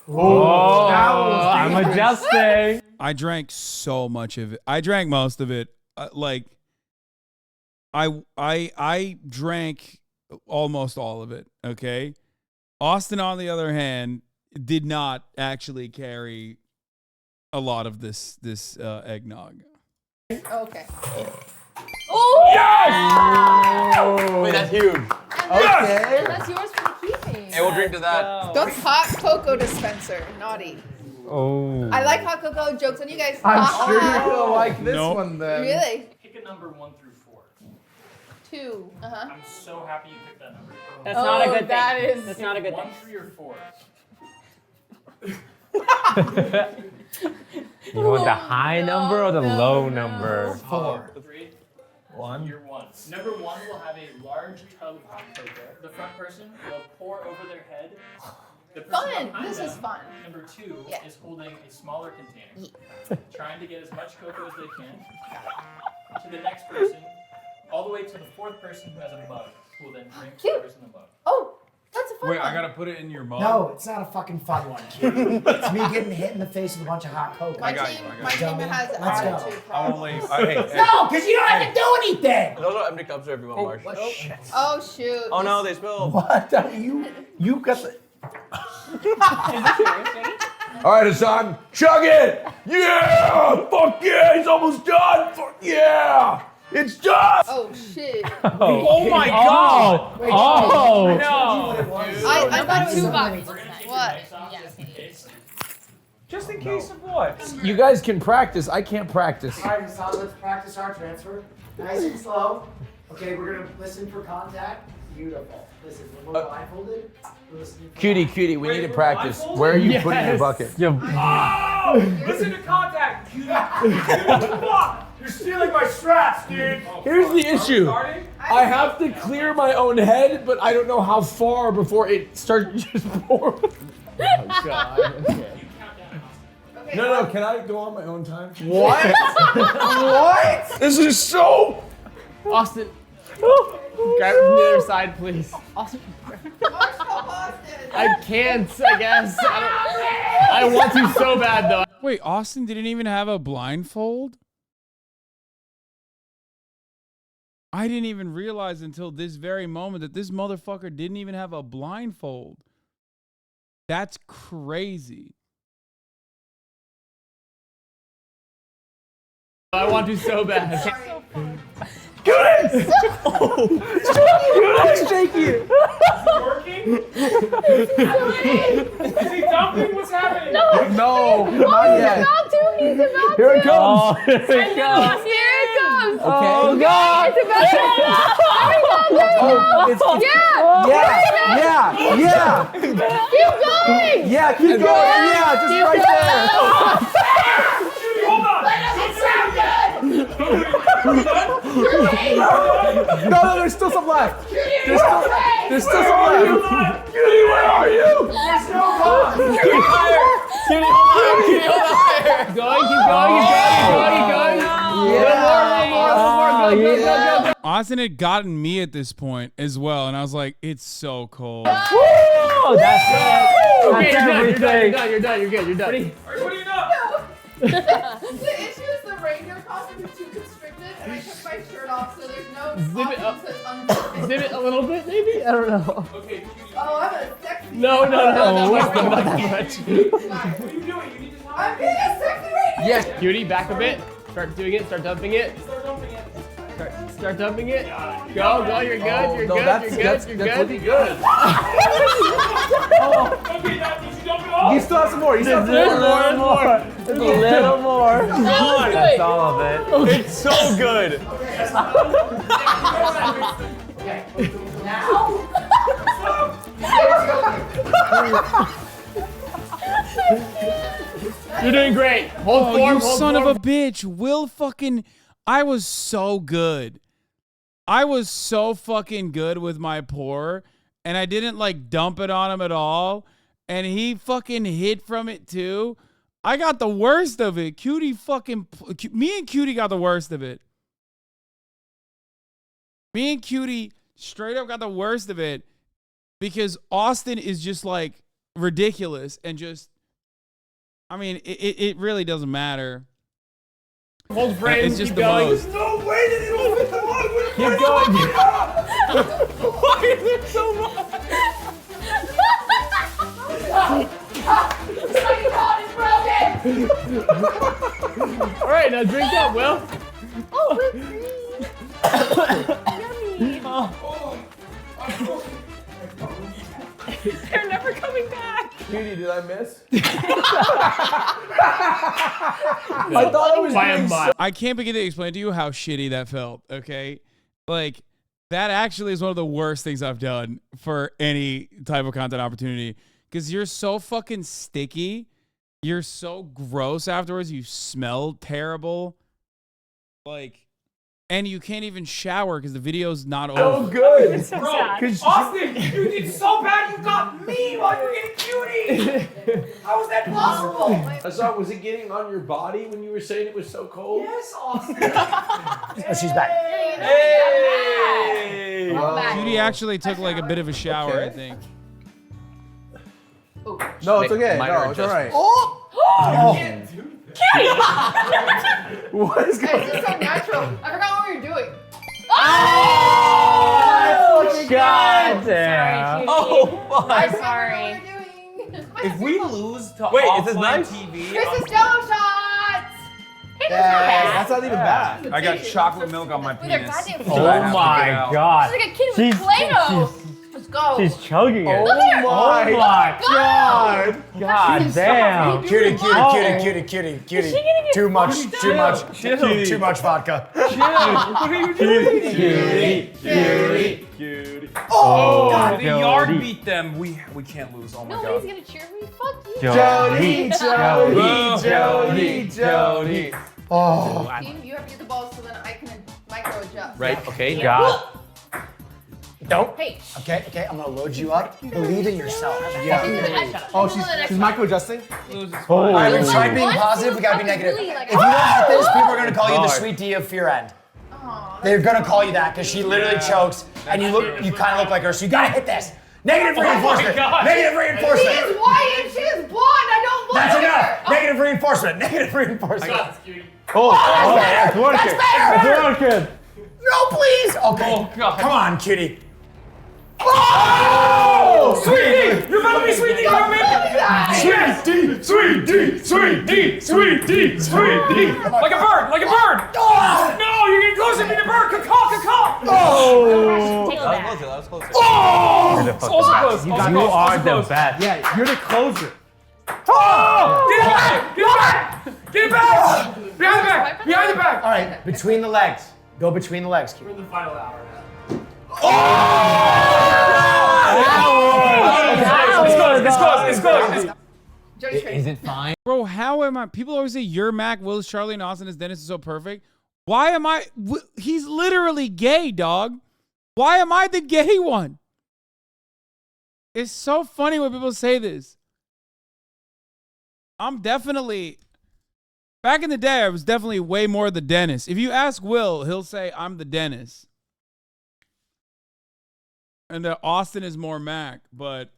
Oh, I'm adjusting. I drank so much of it. I drank most of it. I drank almost all of it. Okay. Austin, on the other hand, did not actually carry a lot of this eggnog. Okay. Oh! Wait, that's huge. Okay. That's yours for the keeping. Hey, we'll drink to that. That's hot cocoa dispenser. Naughty. Oh. I like hot cocoa. Jokes on you guys. I'm Hot, sure hot. you're gonna like this Nope. one then. Really? Pick a number 1 through 4. 2. Uh-huh. I'm so happy you picked that number. That's not a good thing. that is- That's not a good 1, thing. 3, or 4. You want the high number or the low number? 4. 3. 1. You're 1. Number 1 will have a large tub of hot cocoa. The front person will pour over their head. The person Fun. behind This them, is fun. Number 2 Yeah. is holding a smaller container, trying to get as much cocoa as they can to the next person, all the way to the 4th person who has a mug, who will then drink whatever's in the mug. Oh, that's a fun Wait, one. I gotta put it in your mug. No, it's not a fucking fun one, kid. It's me getting hit in the face with a bunch of hot cocoa. My team has Let's attitude go. problems. Hey, No, because you don't have to do anything. Those are empty cups for everyone, Marsh. Oh, shoot. Oh no, they spilled. What? You got the. All right, Hasan, chug it! Yeah! Fuck yeah! He's almost done! Fuck yeah! It's done! Oh, shit. Oh my god! Oh! No! I thought it was $2. What? Just in case of what? You guys can practice. I can't practice. All right, Hasan, let's practice our transfer. Nice and slow. Okay, we're gonna listen for contact. Beautiful. Listen, when we're blindfolded, we're listening for Cutie, we need to practice. Where are you putting your bucket? Oh! Listen to contact! You're stealing my straps, dude! Here's the issue. I have to clear my own head, but I don't know how far before it starts just pouring. Oh, God. Okay. No, can I go on my own time? What? What? This is so... Austin. Grab it from the other side, please. I can't, I guess. I want to so bad, though. Wait, Austin didn't even have a blindfold? I didn't even realize until this very moment that this motherfucker didn't even have a blindfold. That's crazy. I want to so bad. Good! Good! Shaky! Is it working? Is he dumping? What's happening? No, not yet. He's about Here it to. comes. Here it comes. Here it comes. Oh, God. It's about to. Yeah. Keep going. Yeah, keep going. Yeah, just right there. Hold on! No, there's still some left. There's still some left. Cutie, where are you? There's no God! Cutie, hold on. Keep going. Yeah. One more. go. Austin had gotten me at this point as well, and I was like, it's so cold. Woo! That's it. Okay, you're done. You're good. You're done. What do you know? The issue is the reindeer costume is too constricted, and I took my shirt off, so there's no Zip it up. option to Zip it a little bit, maybe? I don't know. Okay. Oh, I'm a sexy. No, not that much. What are you doing? You need to I'm being a sexy reindeer. Yes, cutie, back a bit. Start doing it. Start dumping it. Start dumping it. Go. You're good. You're good. That's looking good. Okay, now did you dump it all? You still have some more. There's more. There's a little more. That's all of it. It's so good. You're doing great. Hold form. You son of a bitch. Will fucking... I was so good. I was so fucking good with my pour, and I didn't like dump it on him at all, and he fucking hid from it too. I got the worst of it. Cutie fucking... Me and Cutie got the worst of it. Me and Cutie straight up got the worst of it because Austin is just like ridiculous and just... I mean, it really doesn't matter. Hold frame. It's just Keep the going. most. No way that it don't fit the mug. Keep going. Why is there so much? All right, now drink up, Will. Oh, yummy. They're never coming back. Cutie, did I miss? I thought it was doing I can't begin to explain to you how shitty that felt, okay? Like, that actually is one of the worst things I've done for any type of content opportunity because you're so fucking sticky. You're so gross afterwards. You smell terrible. Like, and you can't even shower because the video's not over. Oh, good. It's so Bro, sad. Austin, you did so bad you got me while you were getting Cutie. How is that possible? Hasan, was it getting on your body when you were saying it was so cold? Yes, Austin. Oh, she's back. Hey! Cutie actually took like a bit of a shower, I think. No, it's okay. Minor No, it's all right. What is Guys, going this is so natural. I forgot what we were doing. Oh, God damn. Oh, I'm fuck. sorry. If we lose to Wait, is this offline nice? TV, Chris's jello shots. That's not even bad. I got chocolate milk on my With their penis. goddamn So I have to my get it out. God. She's like a kid with Play-Doh. Let's go. She's chugging it. Look at her. Oh my God. God damn. Cutie. Is she gonna get Too much vodka. What are you doing? Cutie. Oh, God, the yard beat them. We can't lose. Oh my Nobody's god. gonna cheer me. Fuck you. Jody. Oh. Team, you have to get the balls so then I can micro adjust. Right, okay. God. Don't. Hey. Okay, I'm gonna load you up. Believe in yourself. Yeah. Oh, she's micro adjusting. All right, we tried being positive. We gotta be negative. Really, like, If you don't hit this, people are gonna call you the sweet D of Fear End. They're gonna call you that because she literally chokes, and you kind of look like her. So you gotta hit this. Negative reinforcement. Negative She reinforcement. is white and she is blonde. I don't look That's like enough. her. Negative reinforcement. Negative reinforcement. It's working. It's working. No, please. Okay. Oh, God. Come on, cutie. Oh! Sweet D! You're about to be Sweet D, Carmen! Sweet D! Like a bird! No, you're getting closer to being a bird! Caw! Oh. That was closer. Oh! You're the fucking Also best. close. You Also close. are Also the close. best. Yeah, you're the closer. Oh! Get it back! Behind the back! All right, between the legs. Go between the legs, cutie. We're in the final hour now. It's close. Is it fine? Bro, how am I? People always say you're Mac, Will is Charlie, and Austin is Dennis is so perfect. Why am I? He's literally gay, dog. Why am I the gay one? It's so funny when people say this. I'm definitely Back in the day, I was definitely way more the Dennis. If you ask Will, he'll say I'm the Dennis. And Austin is more Mac, but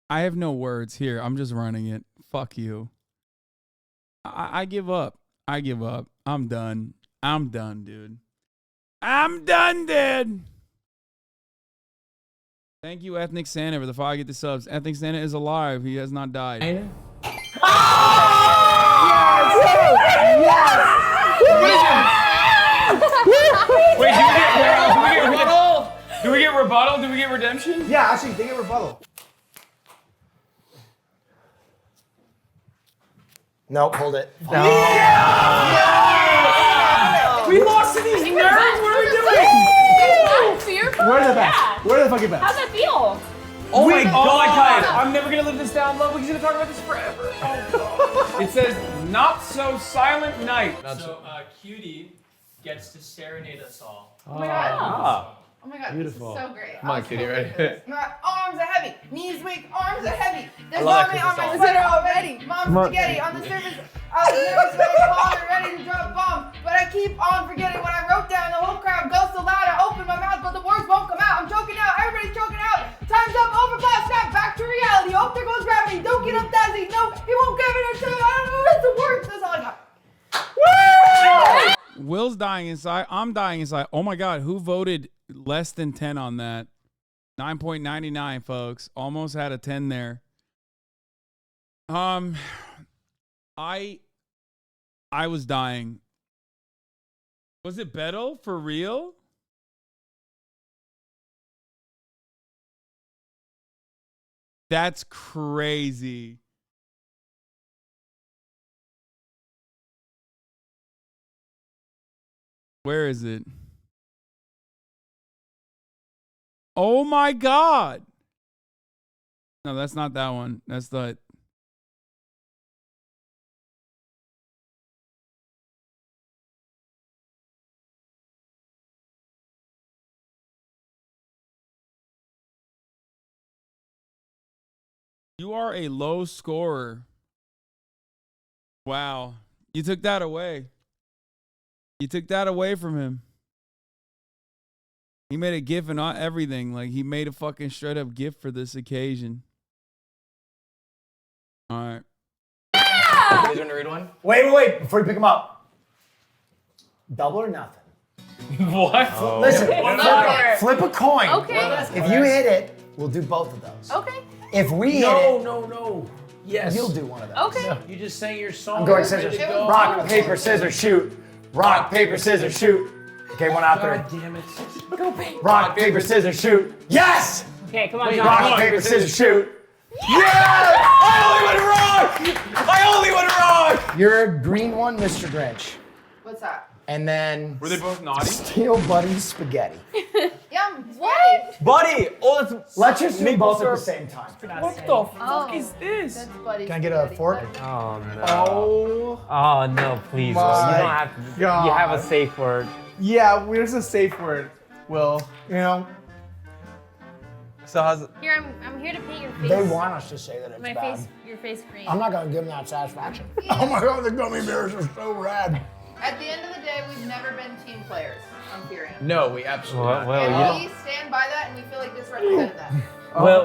I have no words here. I'm just running it. Fuck you. I give up. I give up. I'm done. I'm done, dude. I'm done, dude. Thank you, Ethnic Santa, for the 5 get the subs. Ethnic Santa is alive. He has not died. Yes! Wait, do we get rebuttal? Do we get rebuttal? Do we get redemption? Yeah, actually, they get rebuttal. Nope, hold it. No. Yeah! We lost to these nerds. What are we doing? Fearpong? Where the best? Yeah. Where the fucking best? How's that feel? Oh my god! I'm never gonna live this down. Ludwig's gonna talk about this forever. Oh god. It says, not so silent night. So, Cutie gets to serenade us all. Oh my god. Ah. Oh my god, Beautiful. this is so great. Come on, Cutie, ready? My arms are heavy, knees weak, arms are heavy. There's love vomit that on my Christmas sweater already. Come Mom's on. spaghetti on the surface. I was nervous when I called her ready to drop bombs, but I keep on forgetting what I wrote down. The whole crowd goes so loud. I open my mouth, but the words won't come out. I'm choking out. Everybody's choking out. Time's up. Overblast. Snap. Back to reality. Oh, there goes gravity. Don't get up, Dazzy. No, he won't give it until I don't know what the words. That's all I got. Will's dying inside. I'm dying inside. Oh my God, who voted less than 10 on that? 9.99, folks. Almost had a 10 there. I was dying. Was it Beto for real? That's crazy. Where is it? Oh my God. No, that's not that one. That's the... You are a low scorer. Wow. You took that away. You took that away from him. He made a GIF and not everything. Like, he made a fucking straight up GIF for this occasion. All right. Yeah! You guys want to read one? Wait. Before you pick them up. Double or nothing. What? Oh. Listen, flip a coin. Okay. If you hit it, we'll do both of those. Okay. If we hit it, No. yes, you'll do one of those. Okay. You just sang your song. I'm going scissors. Rock, paper, scissors, shoot. Rock, paper, scissors, shoot. Okay, one out there. God damn it. Go big. Rock, paper, scissors, shoot. Yes! Okay, come on, John. Rock, paper, scissors, shoot. Yes! I only went wrong! You're a green one, Mr. Grinch. What's that? And then... Were they both naughty? Steel Buddy Spaghetti. Yum. What? Buddy! Oh, that's... Let's just do maple both at the syrup. same time. What the fuck is this? That's Buddy. Can I get a fork? Oh no. Oh. Oh no, please. Will. My You don't have to. God. You have a safe word. Yeah, where's the safe word? Will. You know, So how's it? Here, I'm here to paint your face. they want us to say that it's My bad. face, your face green. I'm not gonna give them that satisfaction. Oh my God, the gummy bears are so rad. At the end of the day, we've never been team players on Fearing. No, we absolutely Well, not. well, And you we stand by that, and we feel like this represented that.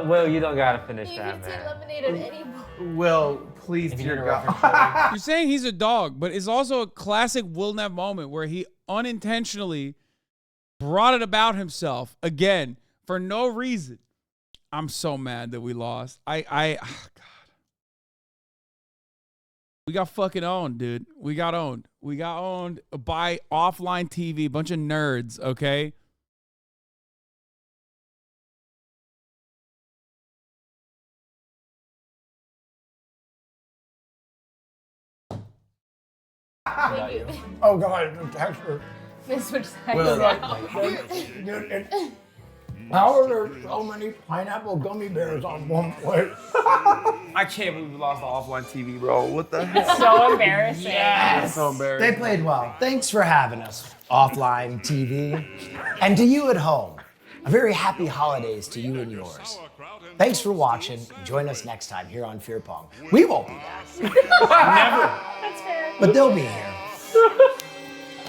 Will, you don't gotta finish You that, can take man. lemonade at any point. Will, please, If you dear need a God. reference, You're saying he's a dog, but it's also a classic Will Nev moment where he unintentionally brought it about himself again for no reason. I'm so mad that we lost. Oh God. We got fucking owned, dude. We got owned. We got owned by Offline TV, bunch of nerds, okay? Oh God, the texture. Miss which side Will, is out. dude, How are there so many pineapple gummy bears on one plate? I can't believe we lost the offline TV, bro. What the heck? So embarrassing. Yes. So embarrassing. They played well. Thanks for having us, Offline TV. And to you at home, a very happy holidays to you and yours. Thanks for watching. Join us next time here on Fearpong. We won't be back. Never. That's fair. But they'll be here.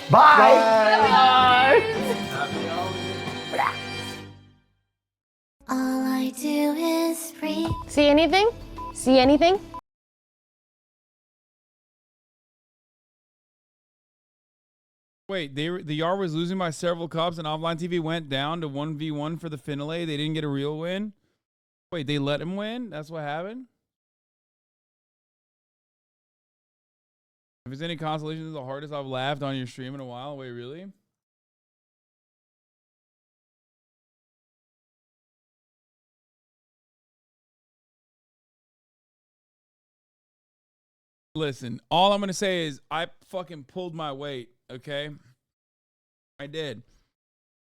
Bye. All I do is breathe. See anything? See anything? Wait, the Yard was losing by several cups, and Offline TV went down to 1v1 for the finale. They didn't get a real win. Wait, they let him win? That's what happened? If it's any consolation, this is the hardest I've laughed on your stream in a while. Wait, really? Listen, all I'm going to say is I fucking pulled my weight, okay? I did.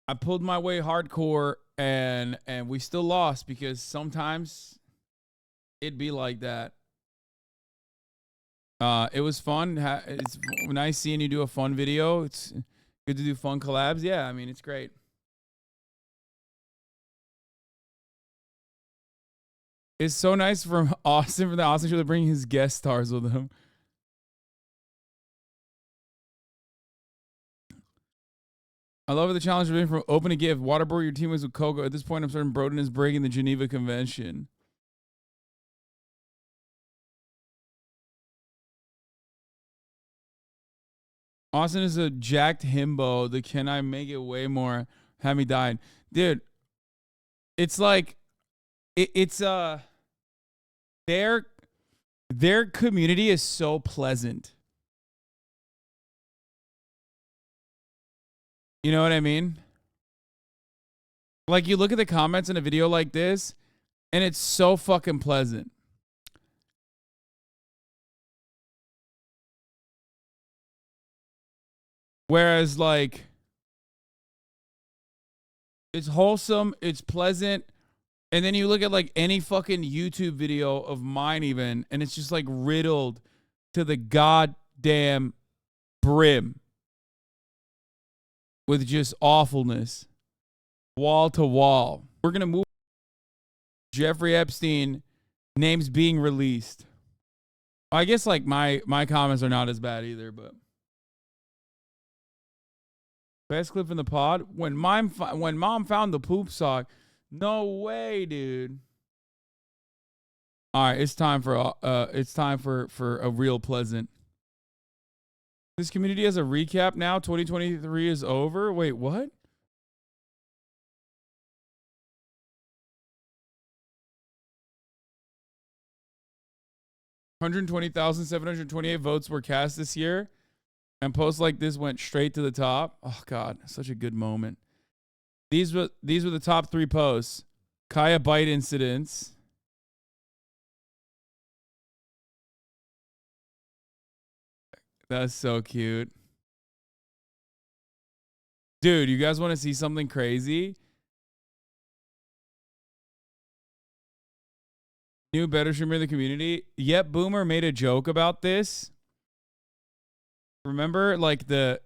I pulled my weight hardcore, and we still lost because sometimes it'd be like that. It was fun. It's nice seeing you do a fun video. It's good to do fun collabs. Yeah, I mean, it's great. It's so nice from Austin, for the Austin show, to bring his guest stars with him. I love the challenge of being from open to give. Waterboard your teammates with cocoa. At this point, I'm certain Broden is breaking the Geneva Convention. Austin is a jacked himbo. The can I make it way more? Have me died. Dude, it's like, it's their community is so pleasant. You know what I mean? Like, you look at the comments in a video like this, and it's so fucking pleasant. Whereas, like, it's wholesome, it's pleasant, and then you look at, like, any fucking YouTube video of mine even, and it's just, like, riddled to the goddamn brim with just awfulness, wall to wall. We're going to move. Jeffrey Epstein, names being released. I guess, like, my comments are not as bad either, but. Best clip in the pod? When mom found the poop sock. No way, dude. All right, it's time for a real pleasant. This community has a recap now. 2023 is over. Wait, what? $120,728 votes were cast this year. And posts like this went straight to the top. Oh, God, such a good moment. These were the top 3 posts. Kaya bite incidents. That's so cute. Dude, you guys want to see something crazy? New better streamer in the community. Yep, Boomer made a joke about this. Remember, like, the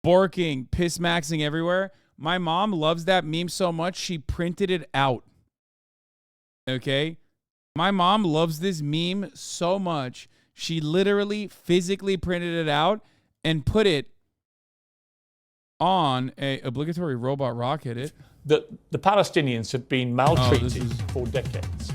borking, piss maxing everywhere? My mom loves that meme so much, she printed it out. Okay? My mom loves this meme so much, she literally physically printed it out and put it on a obligatory robot rocket. The Palestinians have been maltreated for decades.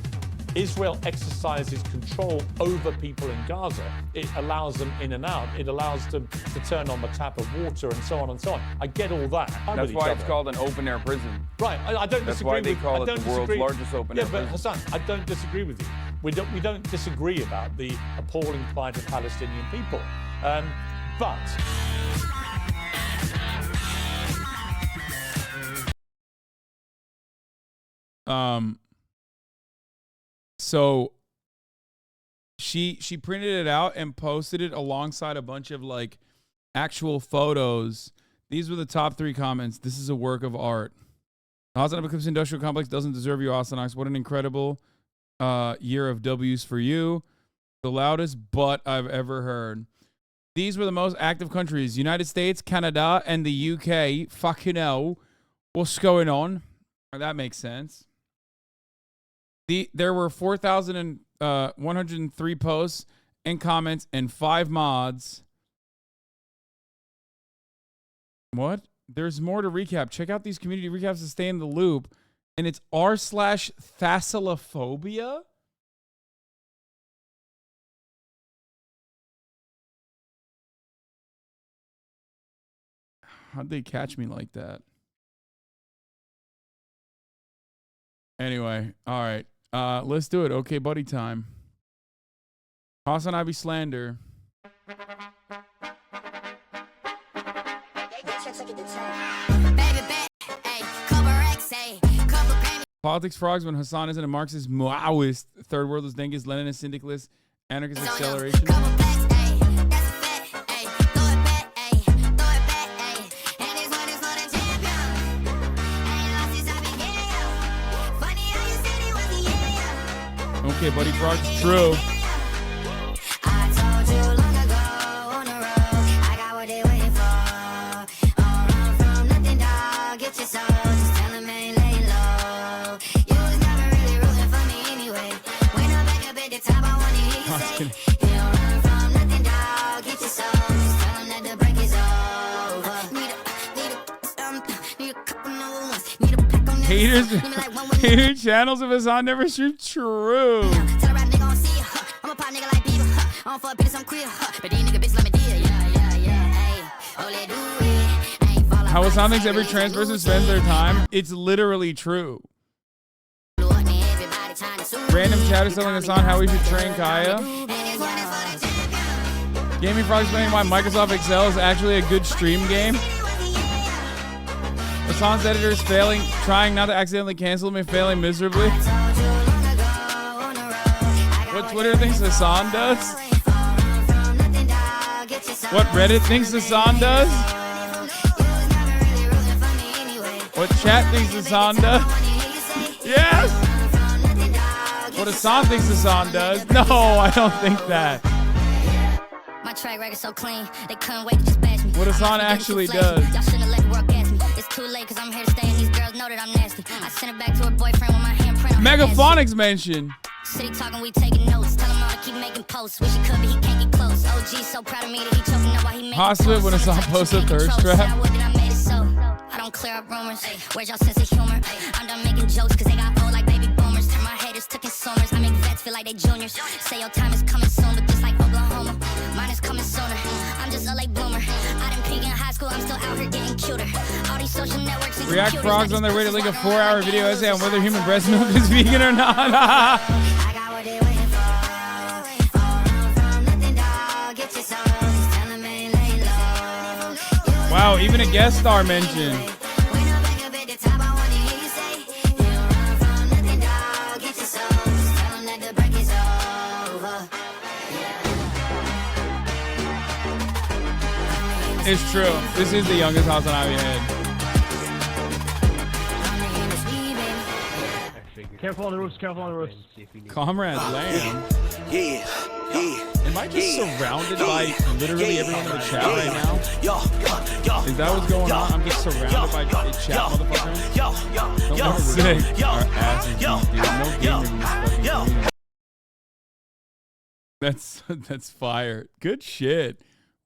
Israel exercises control over people in Gaza. It allows them in and out. It allows them to turn on the tap of water and so on and so on. I get all that. That's why it's called an open-air prison. Right, I don't disagree. That's why they call it the world's largest open-air prison. Yeah, but Hasan, I don't disagree with you. We don't disagree about the appalling plight of Palestinian people. So she printed it out and posted it alongside a bunch of, like, actual photos. These were the top 3 comments. This is a work of art. HasanAbi Clips Industrial Complex doesn't deserve you, Ostenox. What an incredible year of W's for you. The loudest butt I've ever heard. These were the most active countries. United States, Canada, and the UK. Fucking hell. What's going on? That makes sense. There were 4,103 posts and comments and 5 mods. What? There's more to recap. Check out these community recaps to stay in the loop. And it's r/Thassalophobia? How'd they catch me like that? Anyway, all right. Let's do it. Okay, buddy time. HasanAbi slander. Politics frogs when Hasan isn't a Marxist, Maoist, third worldist, Dengist, Leninist, syndicalist, anarchist acceleration. Okay, buddy frogs, true. Hater channels of Hasan never shoot true. How Hasan thinks every trans person spends their time, it's literally true. Random chatter telling Hasan how he should train Kaya. Gaming Frog explaining why Microsoft Excel is actually a good stream game. Hasan's editor is failing, trying not to accidentally cancel him and failing miserably. What Twitter thinks Hasan does? What Reddit thinks Hasan does? What chat thinks Hasan does? Yes! What Hasan thinks Hasan does? No, I don't think that. My track record so clean, they couldn't wait to just bash me. What Hasan actually does. Y'all shouldn't have let the world gas me. It's too late cause I'm here to stay and these girls know that I'm nasty. I sent it back to her boyfriend with my handprint on her Megaphonics mention. City talking, we taking notes. Tell him all to keep making posts. Wish he could, but he can't get close. OG so proud of me that he choking up while he making Hospital when Hasan posts a thirst trap. I don't clear up rumors. Where's y'all sense of humor? I'm done making jokes cause they got old like baby boomers. Turn my haters to consumers. I make vets feel like they juniors. Say your time is coming soon, but just like Oklahoma, mine is coming sooner. I'm just a late bloomer. I didn't peak in high school, I'm still out here getting cuter. All these social networks and React frogs on their way to link a 4-hour video essay on whether human breast milk is vegan or not. Wow, even a guest star mentioned. It's true. This is the youngest HasanAbi head. Careful on the roofs, careful on the roofs. Comrade Lamb. Yeah. Am I just surrounded by literally everyone in the chat right now? Is that what's going on? I'm just surrounded by the chat, motherfucker. Don't sick. Our asses, dude. No gamers in this fucking community. That's fire. Good shit.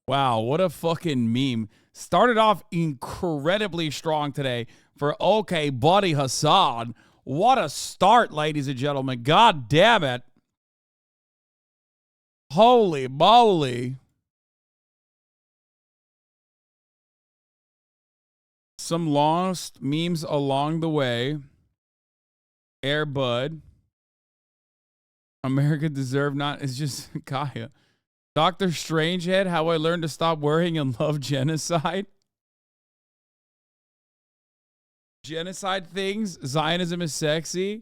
Wow, what a fucking meme. Started off incredibly strong today for OKBUDDY Hasan. What a start, ladies and gentlemen. God damn it. Holy moly. Some lost memes along the way. Air Bud. America deserve not. It's just Kaya. Dr. Strangehead, how I learned to stop worrying and love genocide. Genocide things. Zionism is sexy.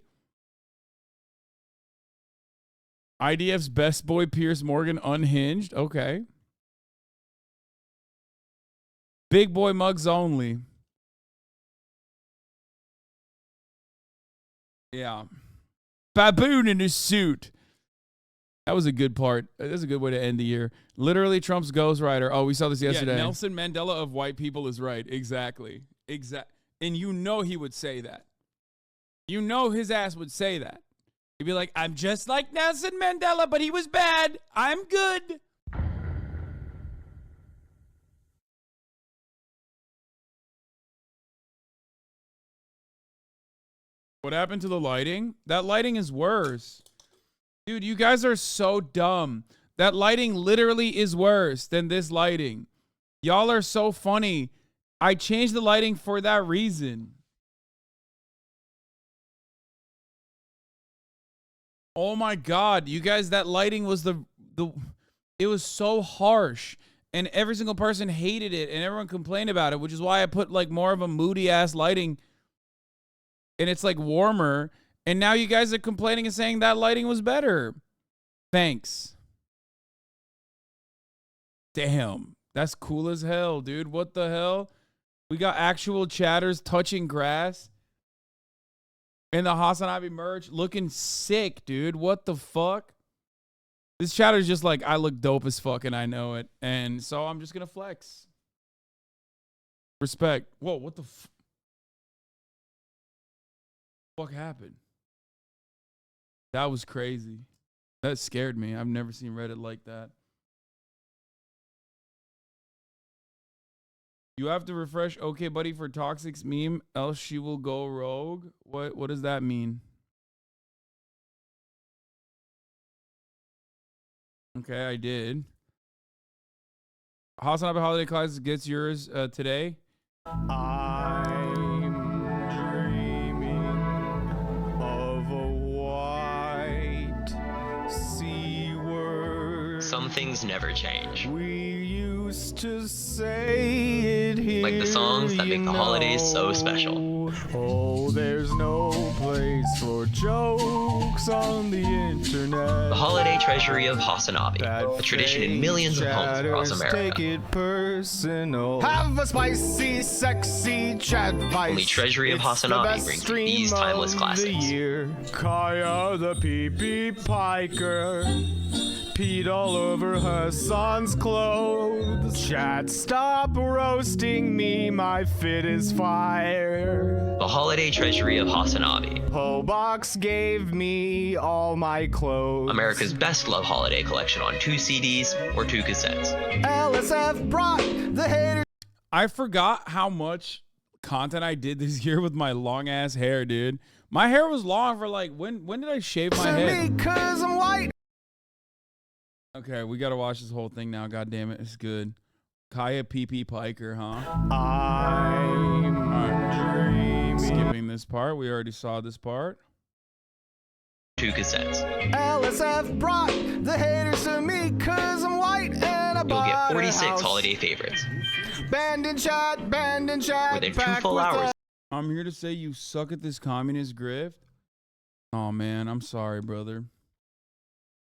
IDF's best boy Piers Morgan unhinged. Okay. Big boy mugs only. Yeah. Baboon in his suit. That was a good part. That's a good way to end the year. Literally Trump's ghostwriter. Oh, we saw this yesterday. Yeah, Nelson Mandela of white people is right. Exactly. And you know he would say that. You know his ass would say that. He'd be like, I'm just like Nelson Mandela, but he was bad. I'm good. What happened to the lighting? That lighting is worse. Dude, you guys are so dumb. That lighting literally is worse than this lighting. Y'all are so funny. I changed the lighting for that reason. Oh my God, you guys, that lighting was it was so harsh. And every single person hated it and everyone complained about it, which is why I put like more of a moody ass lighting. And it's like warmer. And now you guys are complaining and saying that lighting was better. Thanks. Damn. That's cool as hell, dude. What the hell? We got actual chatters touching grass. And the HasanAbi merch looking sick, dude. What the fuck? This chatter's just like, I look dope as fuck and I know it. And so I'm just going to flex. Respect. Whoa, what the fuck happened? That was crazy. That scared me. I've never seen Reddit like that. You have to refresh OKBUDDY for Toxic's meme, else she will go rogue. What does that mean? Okay, I did. HasanAbi Holiday Class gets yours today. I'm dreaming of a white sea word. Some things never change. We used to say it here, like the songs that make the holidays so special. Oh, there's no place for jokes on the internet. The holiday treasury of HasanAbi, a tradition in millions of homes across America. Take it personal. Have a spicy, sexy chat vice. Only treasury of HasanAbi brings you these timeless classics. Kaya the pee-pee piker peed all over Hasan's clothes. Chat, stop roasting me, my fit is fire. The holiday treasury of HasanAbi. Pobox gave me all my clothes. America's best love holiday collection on 2 CDs or 2 cassettes. LSF brought the haters. I forgot how much content I did this year with my long ass hair, dude. My hair was long for like, when did I shave my head? Because I'm white. Okay, we gotta watch this whole thing now. God damn it, it's good. Kaya PP Piker, huh? I'm dreaming. Skipping this part. We already saw this part. 2 cassettes. LSF brought the haters to me cause I'm white and I You'll get 46 holiday favorites. Band and chat within 2 full hours. I'm here to say you suck at this communist grift. Oh man, I'm sorry, brother.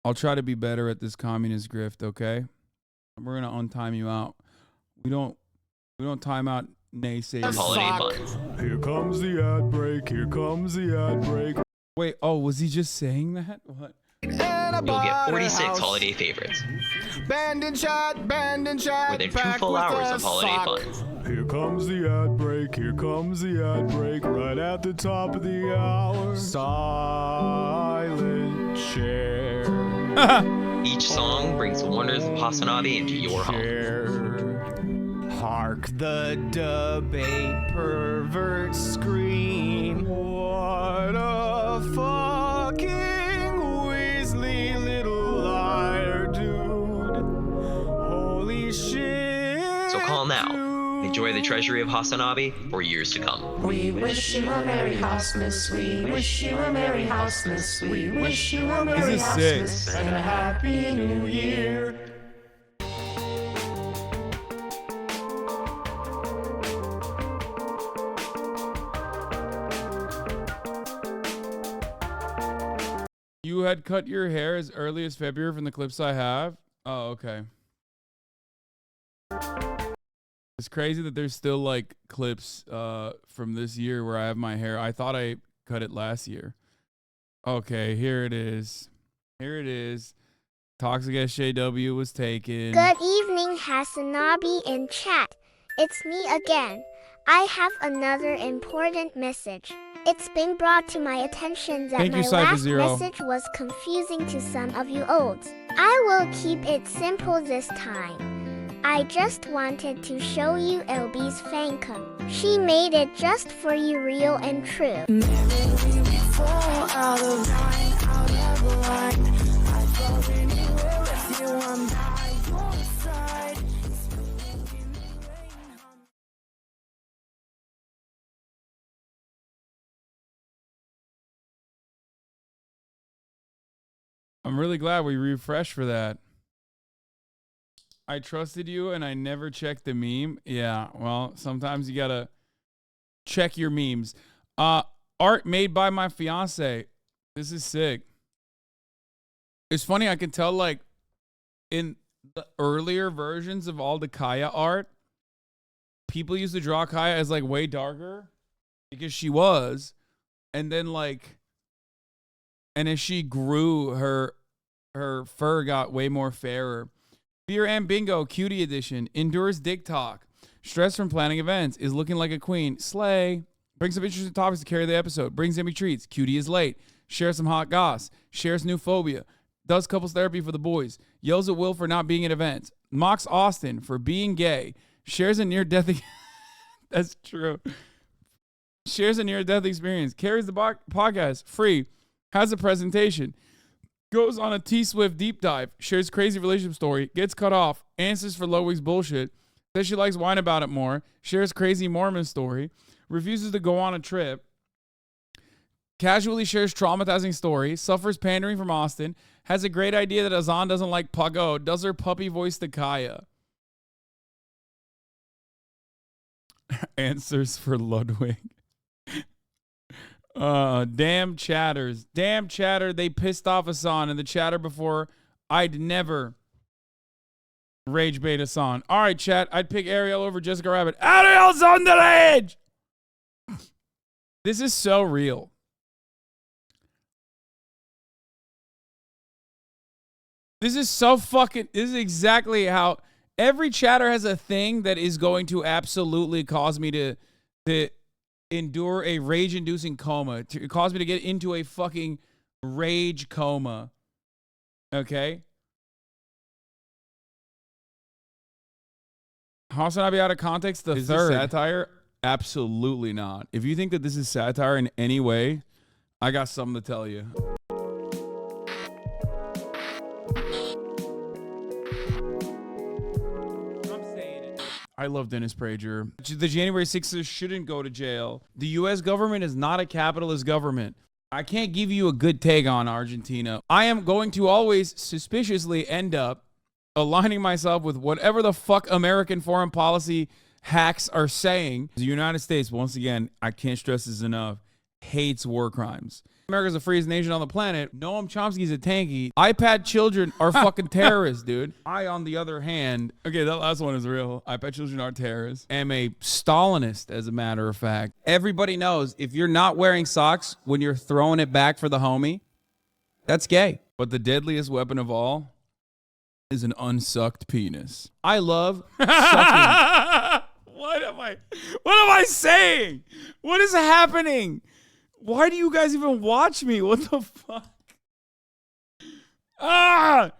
I'll try to be better at this communist grift, okay? We're gonna untime you out. We don't time out naysayers. Holiday buns. Here comes the ad break. Here comes the ad break. Wait, oh, was he just saying that? What? You'll get 46 holiday favorites. Band and chat within 2 full hours of holiday buns. Here comes the ad break. Here comes the ad break. Right at the top of the hour. Silent chair. Each song brings the wonders of HasanAbi into your home. Hark the debate perverts scream. What a fucking Weasley little liar, dude. Holy shit. So call now. Enjoy the treasury of HasanAbi for years to come. We wish you a Merry Housemas. We wish you a Merry Housemas. We wish you a Merry Housemas and a Happy New Year. You had cut your hair as early as February from the clips I have? Oh, okay. It's crazy that there's still like clips from this year where I have my hair. I thought I cut it last year. Okay, here it is. Here it is. Toxic SJW was taken. Good evening, HasanAbi in chat. It's me again. I have another important message. It's been brought to my attention that my last message was confusing to some of you olds. I will keep it simple this time. I just wanted to show you LB's fancam. She made it just for you, real and true. I'm really glad we refreshed for that. I trusted you and I never checked the meme. Yeah, well, sometimes you gotta check your memes. Art made by my fiance. This is sick. It's funny, I can tell, like, in the earlier versions of all the Kaya art, people used to draw Kaya as, like, way darker because she was. And then, like, and as she grew, her fur got way more fairer. Fear and Bingo, cutie edition, endures dick talk. Stress from planning events, is looking like a queen. Slay. Brings some interesting topics to carry the episode. Brings Emmy treats. Cutie is late. Shares some hot goss. Shares new phobia. Does couples therapy for the boys. Yells at Will for not being at events. Mocks Austin for being gay. Shares a near-death... That's true. Shares a near-death experience. Carries the podcast free. Has a presentation. Goes on a T-Swift deep dive. Shares crazy relationship story. Gets cut off. Answers for Ludwig's bullshit. Says she likes wine about it more. Shares crazy Mormon story. Refuses to go on a trip. Casually shares traumatizing story. Suffers pandering from Austin. Has a great idea that Hasan doesn't like Pago. Does her puppy voice to Kaya. Answers for Ludwig. Damn chatters. Damn chatter. They pissed off Hasan, and the chatter before, I'd never rage bait Hasan. All right, chat. I'd pick Ariel over Jessica Rabbit. Ariel's on the ledge! This is so real. This is so fucking... This is exactly how... Every chatter has a thing that is going to absolutely cause me to endure a rage-inducing coma. To cause me to get into a fucking rage coma. Okay? HasanAbi out of context, is third. This satire? Absolutely not. If you think that this is satire in any way, I got something to tell you. I love Dennis Prager. The January 6ers shouldn't go to jail. The U.S. government is not a capitalist government. I can't give you a good take on Argentina. I am going to always suspiciously end up aligning myself with whatever the fuck American foreign policy hacks are saying. The United States, once again, I can't stress this enough, hates war crimes. America's the freest nation on the planet. Noam Chomsky's a tanky. iPad children are fucking terrorists, dude. I, on the other hand, okay, that last one is real. iPad children are terrorists. Am a Stalinist, as a matter of fact. Everybody knows if you're not wearing socks when you're throwing it back for the homie, that's gay. But the deadliest weapon of all is an unsucked penis. I love sucking. What am I saying? What is happening? Why do you guys even watch me? What the fuck? Ah!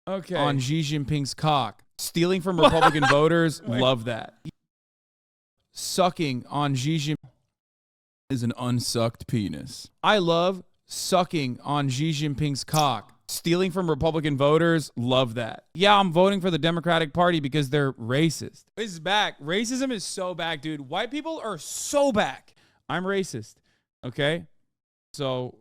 Okay. On Xi Jinping's cock. Stealing from Republican voters. Love that. Sucking on Xi Jinping is an unsucked penis. I love sucking on Xi Jinping's cock. Stealing from Republican voters. Love that. Yeah, I'm voting for the Democratic Party because they're racist. This is back. Racism is so back, dude. White people are so back. I'm racist. Okay, so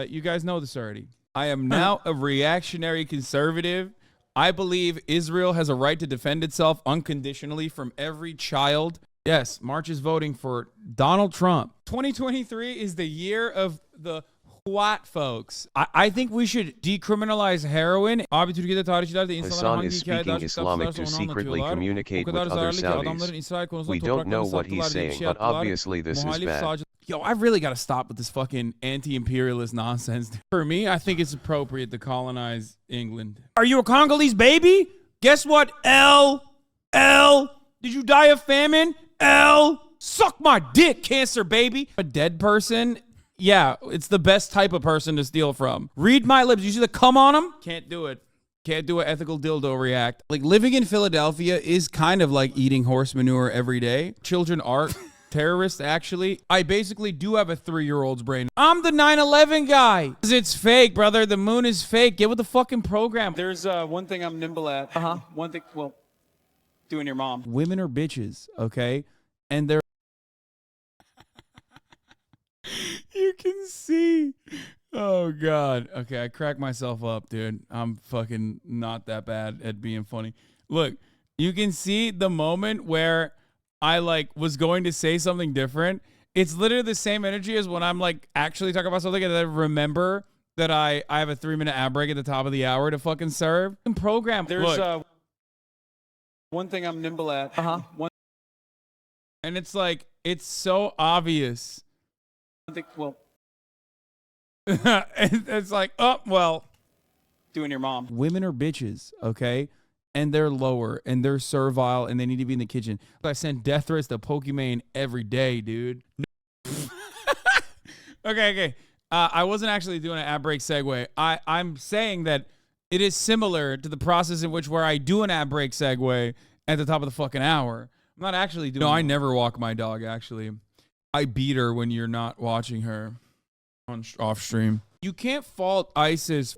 you guys know this already. I am now a reactionary conservative. I believe Israel has a right to defend itself unconditionally from every child. Yes, March is voting for Donald Trump. 2023 is the year of the white folks. I think we should decriminalize heroin. Hasan is speaking Islamic to secretly communicate with other Saudis. We don't know what he's saying, but obviously this is bad. Yo, I really got to stop with this fucking anti-imperialist nonsense. For me, I think it's appropriate to colonize England. Are you a Congolese baby? Guess what? L. Did you die of famine? L. Suck my dick, cancer baby. A dead person? Yeah, it's the best type of person to steal from. Read my lips. You see the cum on them? Can't do it. Can't do an ethical dildo react. Like, living in Philadelphia is kind of like eating horse manure every day. Children are terrorists, actually. I basically do have a 3-year-old's brain. I'm the 9/11 guy. It's fake, brother. The moon is fake. Get with the fucking program. There's one thing I'm nimble at. One thing, well, doing your mom. Women are bitches, okay? And they're... You can see... Oh, God. Okay, I cracked myself up, dude. I'm fucking not that bad at being funny. Look, you can see the moment where I, like, was going to say something different. It's literally the same energy as when I'm, like, actually talking about something and then I remember that I have a 3-minute ad break at the top of the hour to fucking serve. And program. There's Look, one thing I'm nimble at. and it's like, it's so obvious. One thing, well, it's like, oh, well. doing your mom. Women are bitches, okay? And they're lower, and they're servile, and they need to be in the kitchen. I send death threats to Pokemon every day, dude. Okay. I wasn't actually doing an ad break segue. I'm saying that it is similar to the process in which where I do an ad break segue at the top of the fucking hour. I'm not actually doing... No, I never walk my dog, actually. I beat her when you're not watching her on off stream. You can't fault ISIS.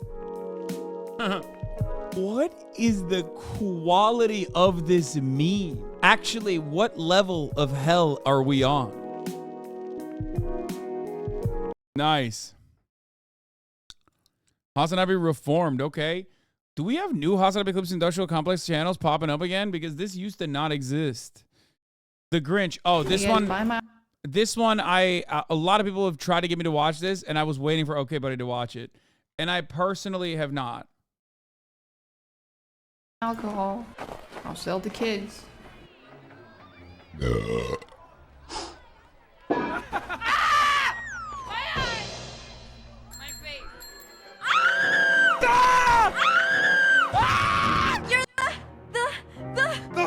What is the quality of this meme? Actually, what level of hell are we on? Nice. HasanAbi reformed, okay. Do we have new HasanAbi Clips Industrial Complex channels popping up again? Because this used to not exist. The Grinch. Oh, this one. This one, a lot of people have tried to get me to watch this, and I was waiting for OKBUDDY to watch it. And I personally have not. Alcohol. I'll sell to kids. The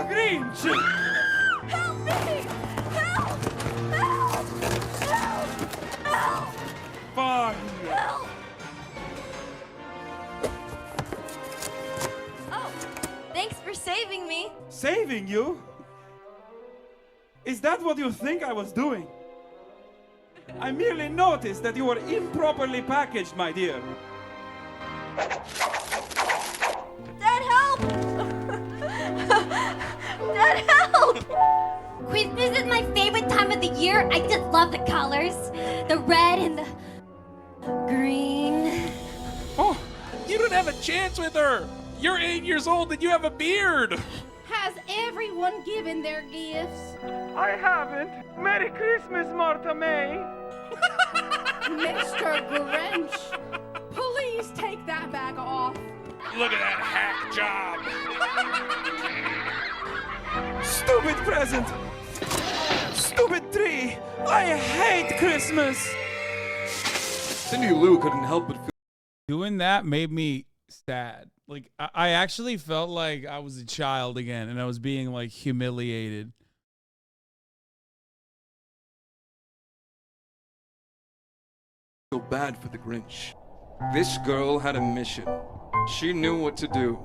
Grinch! Help me! Help! Help! Help! Help! Fine! Help! Oh, thanks for saving me. Saving you? Is that what you think I was doing? I merely noticed that you were improperly packaged, my dear. Dad, help! Dad, help! Christmas is my favorite time of the year. I just love the colors. The red and the green. Oh, you don't have a chance with her. You're 8 years old and you have a beard. Has everyone given their gifts? I haven't. Merry Christmas, Martha May. Mr. Grinch, please take that bag off. Look at that hack job. Stupid present. Stupid tree. I hate Christmas. Cindy Lou couldn't help but feel... Doing that made me sad. Like, I actually felt like I was a child again, and I was being, like, humiliated. Feel bad for the Grinch. This girl had a mission. She knew what to do.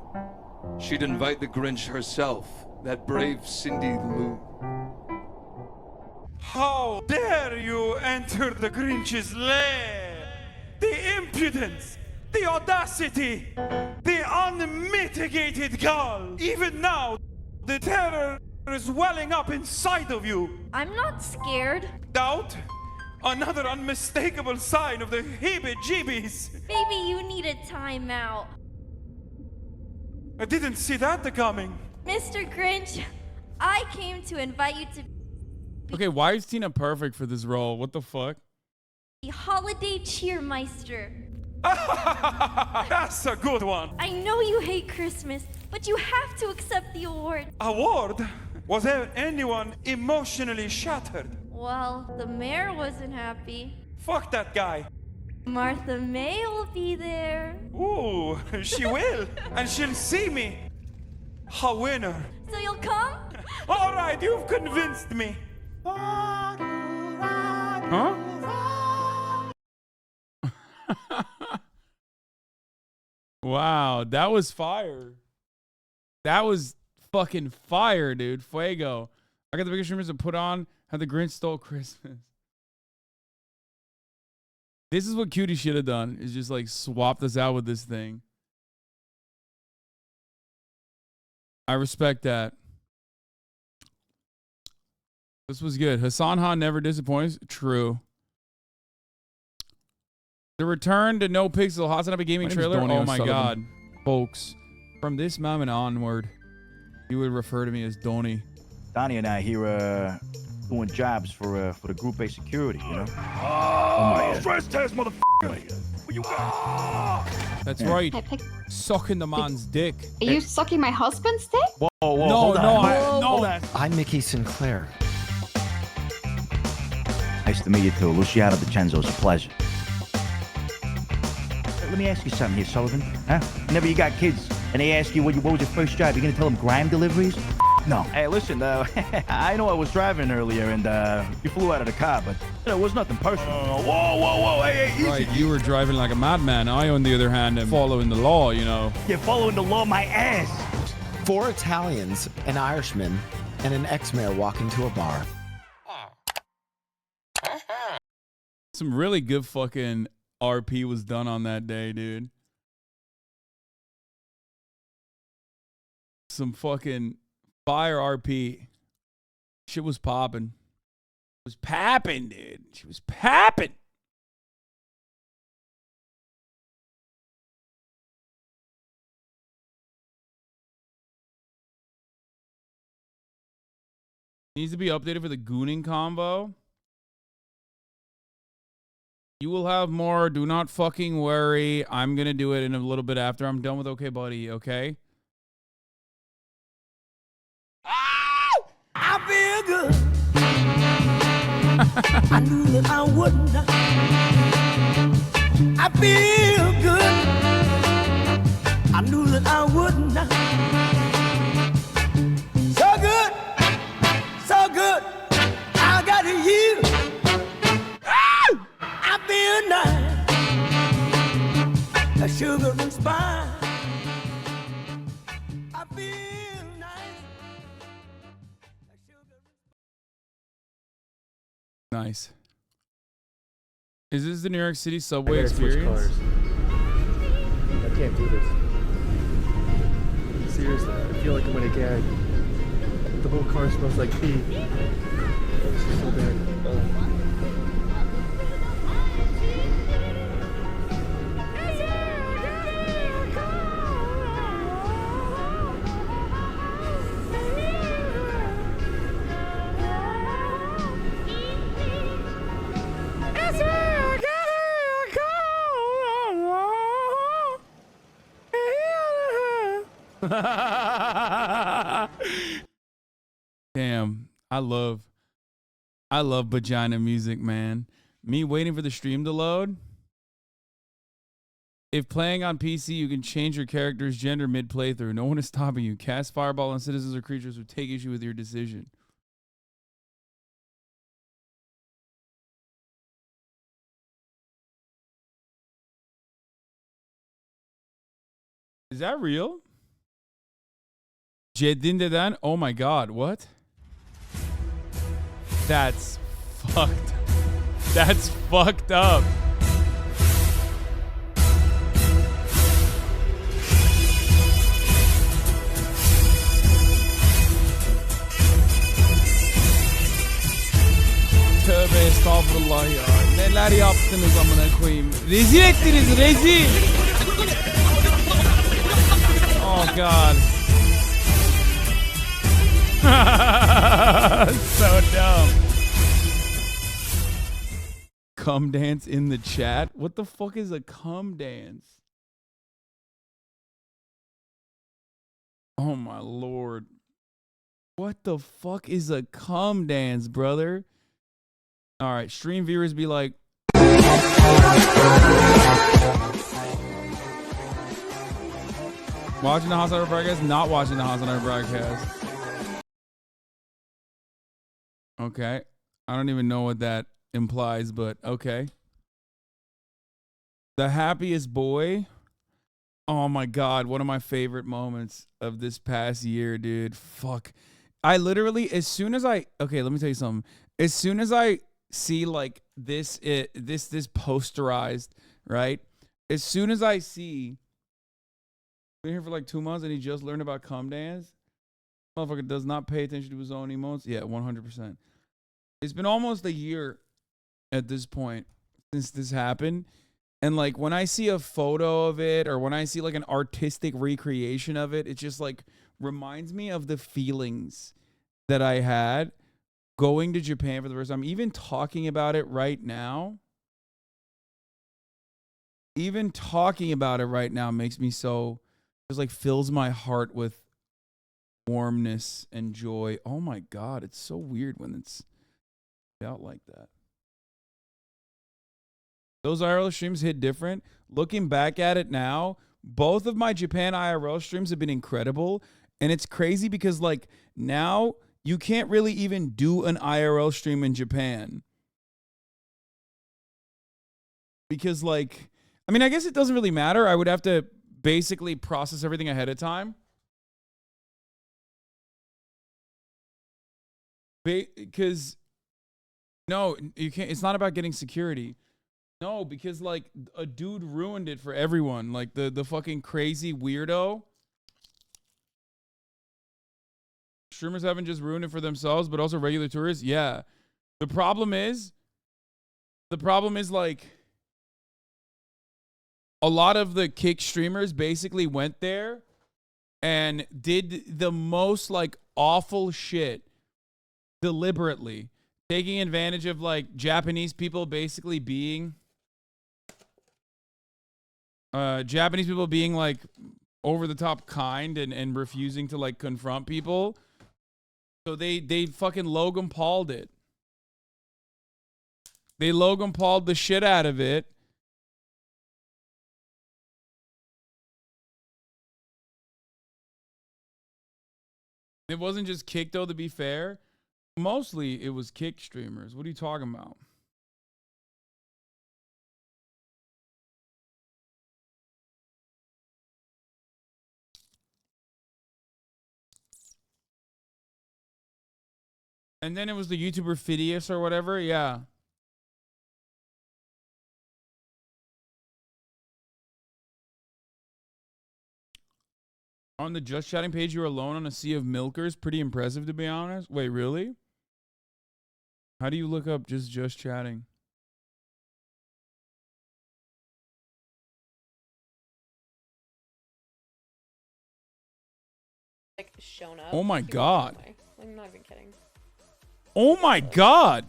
She'd invite the Grinch herself, that brave Cindy Lou. How dare you enter the Grinch's lair? The impudence, the audacity, the unmitigated gall. Even now, the terror is welling up inside of you. I'm not scared. Doubt? Another unmistakable sign of the heebie-jeebies. Baby, you need a timeout. I didn't see that coming. Mr. Grinch, I came to invite you to Okay, why is Tina perfect for this role? What the fuck? be holiday cheermeister. That's a good one. I know you hate Christmas, but you have to accept the award. Award? Was there anyone emotionally shattered? Well, the mayor wasn't happy. Fuck that guy. Martha May will be there. Ooh, she will. And she'll see me. A winner. So you'll come? All right, you've convinced me. Huh? Wow, that was fire. That was fucking fire, dude. Fuego. I got the biggest rumors to put on how the Grinch stole Christmas. This is what Cutie should have done, is just like swapped us out with this thing. I respect that. This was good. Hasan Han never disappoints. True. The return to no pixel HasanAbi gaming trailer. Oh my god, folks! From this moment onward, you would refer to me as Donnie. Donnie and I here doing jobs for the group-based security, you know. Oh, stress test, motherfucker! You That's right. Sucking the man's dick. Are you sucking my husband's dick? Whoa, No, no. I'm Mickey Sinclair. Nice to meet you too. Luciano DiCenzo. It's a pleasure. Let me ask you something here, Sullivan. Huh? Whenever you got kids and they ask you what was your first job, you gonna tell them grime deliveries? No. Hey, listen, I know I was driving earlier and you flew out of the car, but it was nothing personal. Whoa, hey, easy. Right, you were driving like a madman. I, on the other hand, am following the law, you know. You're following the law, my ass. 4 Italians, an Irishman, and an ex-mayor walk into a bar. Some really good fucking RP was done on that day, dude. Some fucking fire RP. Shit was popping. It was papping, dude. She was papping. Needs to be updated for the gooning combo. You will have more. Do not fucking worry. I'm going to do it in a little bit after I'm done with OKBUDDY, okay? I feel good. I knew that I wouldn't. I feel good. I knew that I wouldn't. So good. So good. I got you. I feel nice. A sugar and spice. I feel nice. Nice. Is this the New York City subway experience? I can't do this. Seriously, I feel like I'm gonna gag. The whole car smells like pee. This is so bad. Damn, I love vagina music, man. Me waiting for the stream to load. If playing on PC, you can change your character's gender mid-playthrough. No one is stopping you. Cast Fireball on citizens or creatures who take issue with your decision. Is that real? Jedindedan? Oh my god, what? That's fucked. That's fucked up. Tövbe estağfurullah ya. Neler yaptınız amına koyayım. Rezil ettiniz, rezil. Oh god. So dumb. Cum dance in the chat? What the fuck is a cum dance? Oh my lord. What the fuck is a cum dance, brother? All right, stream viewers be like, watching the HasanAbi broadcast, not watching the HasanAbi broadcast. Okay. I don't even know what that implies, but okay. The happiest boy. Oh my God. One of my favorite moments of this past year, dude. Fuck. I literally, as soon as I, okay, let me tell you something. As soon as I see like this posterized, right? As soon as I see, been here for like 2 months and he just learned about cum dance. Motherfucker does not pay attention to his own emotions. Yeah, 100%. It's been almost a year at this point since this happened. And like when I see a photo of it or when I see like an artistic recreation of it, it just like reminds me of the feelings that I had going to Japan for the first time. Even talking about it right now. Even talking about it right now makes me so, just like fills my heart with warmness and joy. Oh my God, it's so weird when it's out like that. Those IRL streams hit different. Looking back at it now, both of my Japan IRL streams have been incredible. And it's crazy because like now you can't really even do an IRL stream in Japan. Because like, I mean, I guess it doesn't really matter. I would have to basically process everything ahead of time. Because no, you can't. It's not about getting security. No, because like a dude ruined it for everyone. Like the fucking crazy weirdo. Streamers haven't just ruined it for themselves, but also regular tourists. Yeah. The problem is like a lot of the kick streamers basically went there and did the most like awful shit deliberately, taking advantage of like Japanese people basically being like over the top kind and refusing to like confront people. So they fucking Logan Paul'd it. They Logan Paul'd the shit out of it. It wasn't just kick though, to be fair. Mostly it was kick streamers. What are you talking about? And then it was the YouTuber Phidias or whatever. Yeah. On the Just Chatting page, you were alone on a sea of milkers. Pretty impressive, to be honest. Wait, really? How do you look up just Chatting? Like shown up. Oh my God. I'm not even kidding. Oh my God.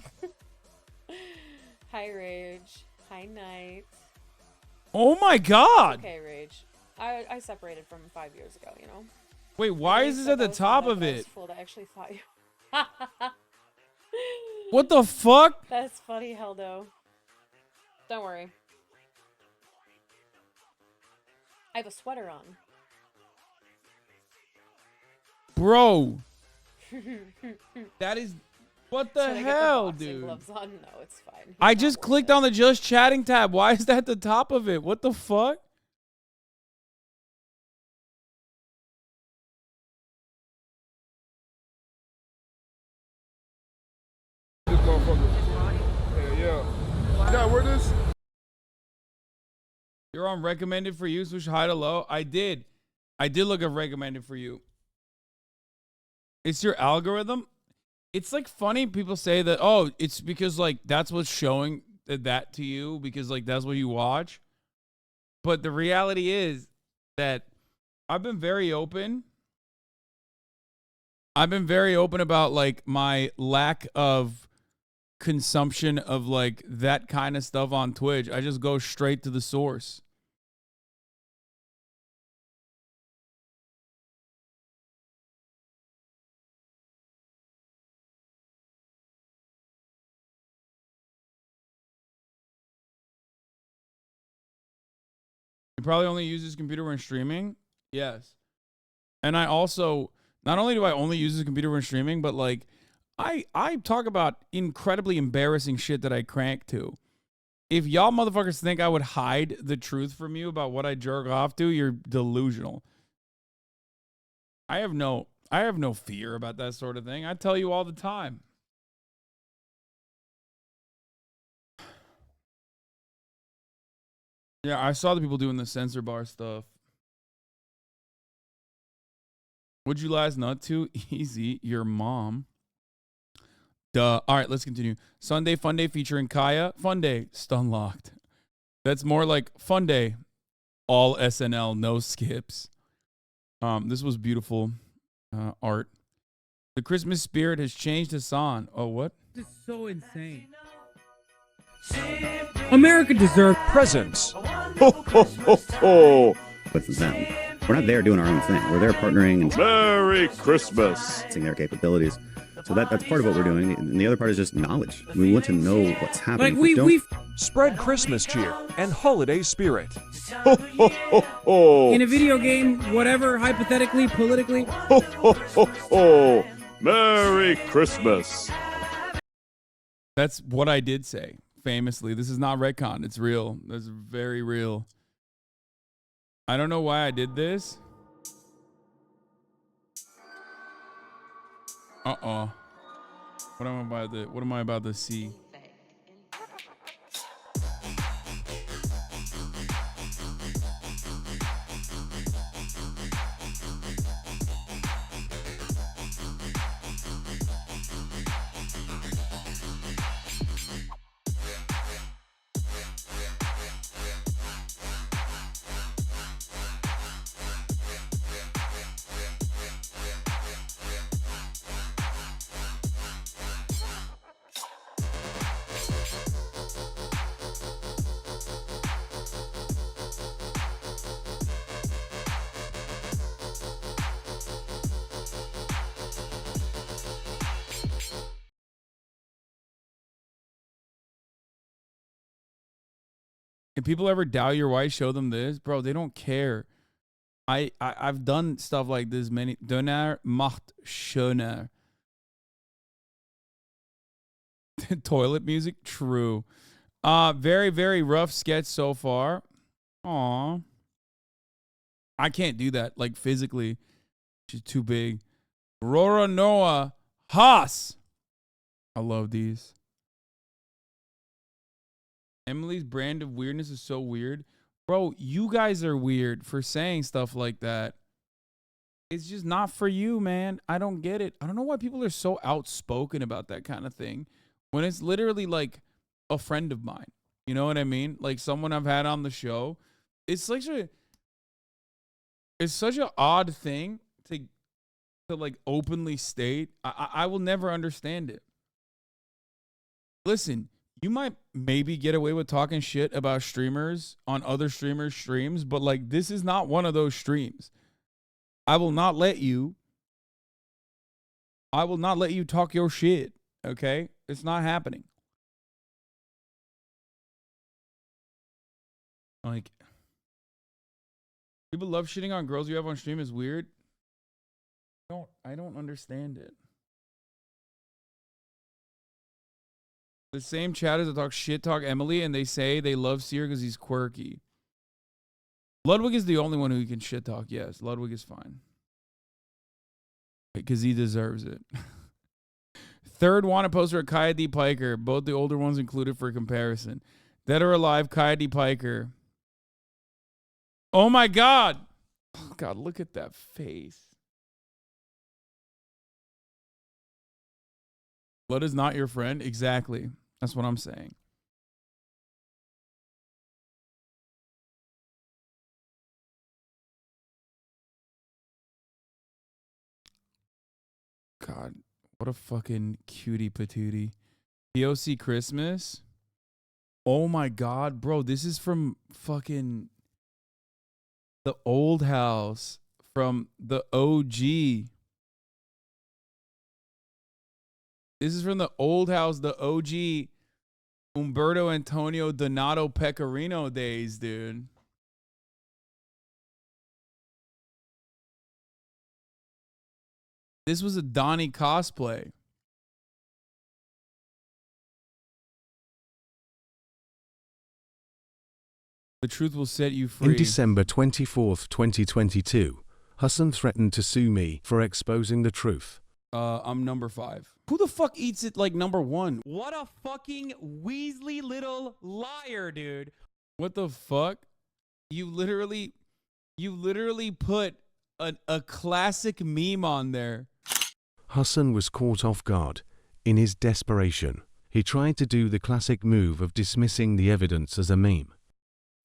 Hi Rage. Hi Night. Oh my God. Okay, Rage. I separated from 5 years ago, you know. Wait, why is this at the top of it? I actually thought you. What the fuck? That's funny, Heldo. Don't worry. I have a sweater on. Bro. That is... What the Should hell, I get the dude? gloves on? No, it's fine. I just clicked on the Just Chatting tab. Why is that the top of it? What the fuck? This motherfucker. Yeah. Yeah, where this? You're on recommended for you, switch high to low. I did look at recommended for you. It's your algorithm. It's like funny people say that, oh, it's because like that's what's showing that to you because like that's what you watch. But the reality is that I've been very open. I've been very open about like my lack of consumption of like that kind of stuff on Twitch. I just go straight to the source. probably only use this computer when streaming. Yes. And I also, not only do I only use this computer when streaming, but like I talk about incredibly embarrassing shit that I crank to. If y'all motherfuckers think I would hide the truth from you about what I jerk off to, you're delusional. I have no fear about that sort of thing. I tell you all the time. Yeah, I saw the people doing the censor bar stuff. Would you last nut to? Easy, your mom. Duh. All right, let's continue. Sunday Fun Day featuring Kaya. Fun Day, stun locked. That's more like Fun Day. All SNL, no skips. This was beautiful art. The Christmas spirit has changed Hasan. Oh, what? This is so insane. America deserves presents. Ho, ho, ho, ho. With them. We're not there doing our own thing. We're there partnering and Merry Christmas. seeing their capabilities. So that's part of what we're doing. And the other part is just knowledge. We want to know what's happening. Like we spread Christmas cheer and holiday spirit. Ho, ho, ho, ho. in a video game, whatever, hypothetically, politically. Ho, ho, ho, ho. Merry Christmas. That's what I did say, famously. This is not retcon. It's real. That's very real. I don't know why I did this. Uh-oh. What am I about to see? If people ever doubt your wife, show them this. Bro, they don't care. I've done stuff like this many. Döner macht schöner. Toilet music? True. Very, very rough sketch so far. Aw. I can't do that, like, physically. She's too big. Rora Noah Haas. I love these. Emily's brand of weirdness is so weird. Bro, you guys are weird for saying stuff like that. It's just not for you, man. I don't get it. I don't know why people are so outspoken about that kind of thing when it's literally like a friend of mine. You know what I mean? Like someone I've had on the show. It's like it's such an odd thing to like openly state. I will never understand it. Listen, you might maybe get away with talking shit about streamers on other streamers' streams, but like this is not one of those streams. I will not let you talk your shit, okay? It's not happening. Like, people love shitting on girls you have on stream is weird. I don't understand it. The same chatters that talk Emily, and they say they love Seer because he's quirky. Ludwig is the only one who can shit talk. Yes, Ludwig is fine. Because he deserves it. Third wanted poster of Kaya D. Piker. Both the older ones included for comparison. Dead or alive, Kaya D. Piker. Oh my God. Oh God, look at that face. Blood is not your friend? Exactly. That's what I'm saying. God, what a fucking cutie patootie. POC Christmas? Oh my God, bro, this is from fucking the old house, from the OG. This is from the old house, the OG Umberto Antonio Donato Pecorino days, dude. This was a Donnie cosplay. The truth will set you free. In December 24th, 2022, Hasan threatened to sue me for exposing the truth. I'm number 5. Who the fuck eats it like number 1? What a fucking Weasley little liar, dude. What the fuck? You literally put a classic meme on there. Hasan was caught off guard. In his desperation, he tried to do the classic move of dismissing the evidence as a meme.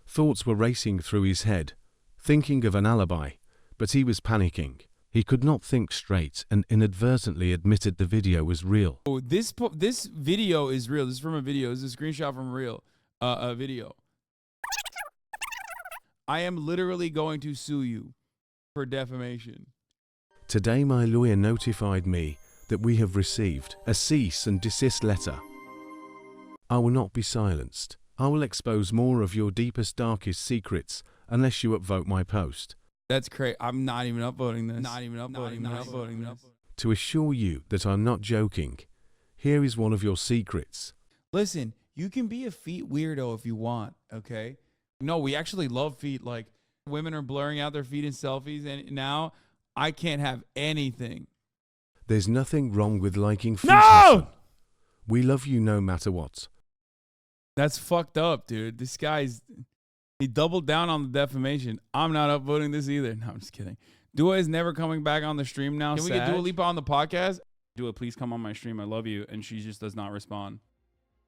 Thoughts were racing through his head, thinking of an alibi, but he was panicking. He could not think straight and inadvertently admitted the video was real. Oh, this video is real. This is from a video. This is a screenshot from a video. I am literally going to sue you for defamation. Today my lawyer notified me that we have received a cease and desist letter. I will not be silenced. I will expose more of your deepest, darkest secrets unless you upvote my post. That's crazy. I'm not even upvoting this. Not even upvoting this. To assure you that I'm not joking, here is one of your secrets. Listen, you can be a feet weirdo if you want, okay? No, we actually love feet. Like, women are blurring out their feet in selfies, and now I can't have anything. There's nothing wrong with liking feet. No! Hasan. We love you no matter what. That's fucked up, dude. This guy's... He doubled down on the defamation. I'm not upvoting this either. No, I'm just kidding. Dua is never coming back on the stream now. Can we get Dua Lipa on the podcast? Dua, please come on my stream. I love you. And she just does not respond.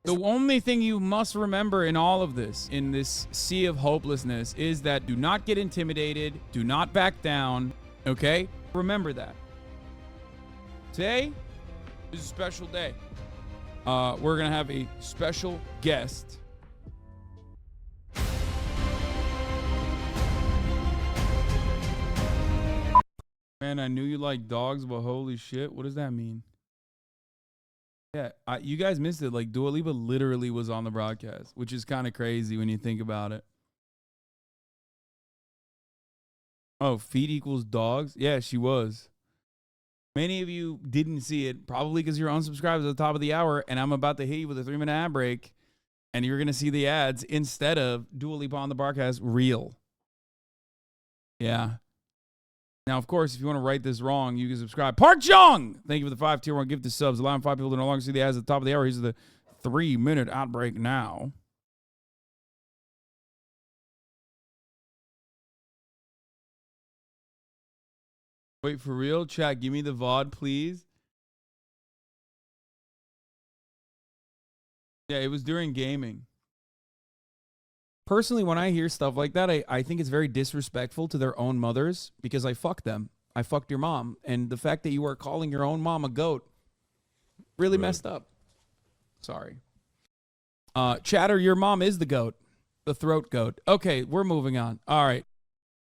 The only thing you must remember in all of this, in this sea of hopelessness, is that do not get intimidated. Do not back down. Okay? Remember that. Today is a special day. We're going to have a special guest. Man, I knew you liked dogs, but holy shit, what does that mean? Yeah, you guys missed it. Like, Dua Lipa literally was on the broadcast, which is kind of crazy when you think about it. Oh, feet equals dogs? Yeah, she was. Many of you didn't see it, probably because you're unsubscribed at the top of the hour, and I'm about to hit you with a 3-minute ad break, and you're going to see the ads instead of Dua Lipa on the broadcast real. Yeah. Now, of course, if you want to write this wrong, you can subscribe. Park Jung! Thank you for the 5 tier 1 gifted subs. Allowing 5 people to no longer see the ads at the top of the hour. Here's the 3-minute outbreak now. Wait, for real? Chat, give me the VOD, please. Yeah, it was during gaming. Personally, when I hear stuff like that, I think it's very disrespectful to their own mothers because I fucked them. I fucked your mom. And the fact that you are calling your own mom a goat really messed up. Sorry. Chatter, your mom is the goat. The throat goat. Okay, we're moving on. All right.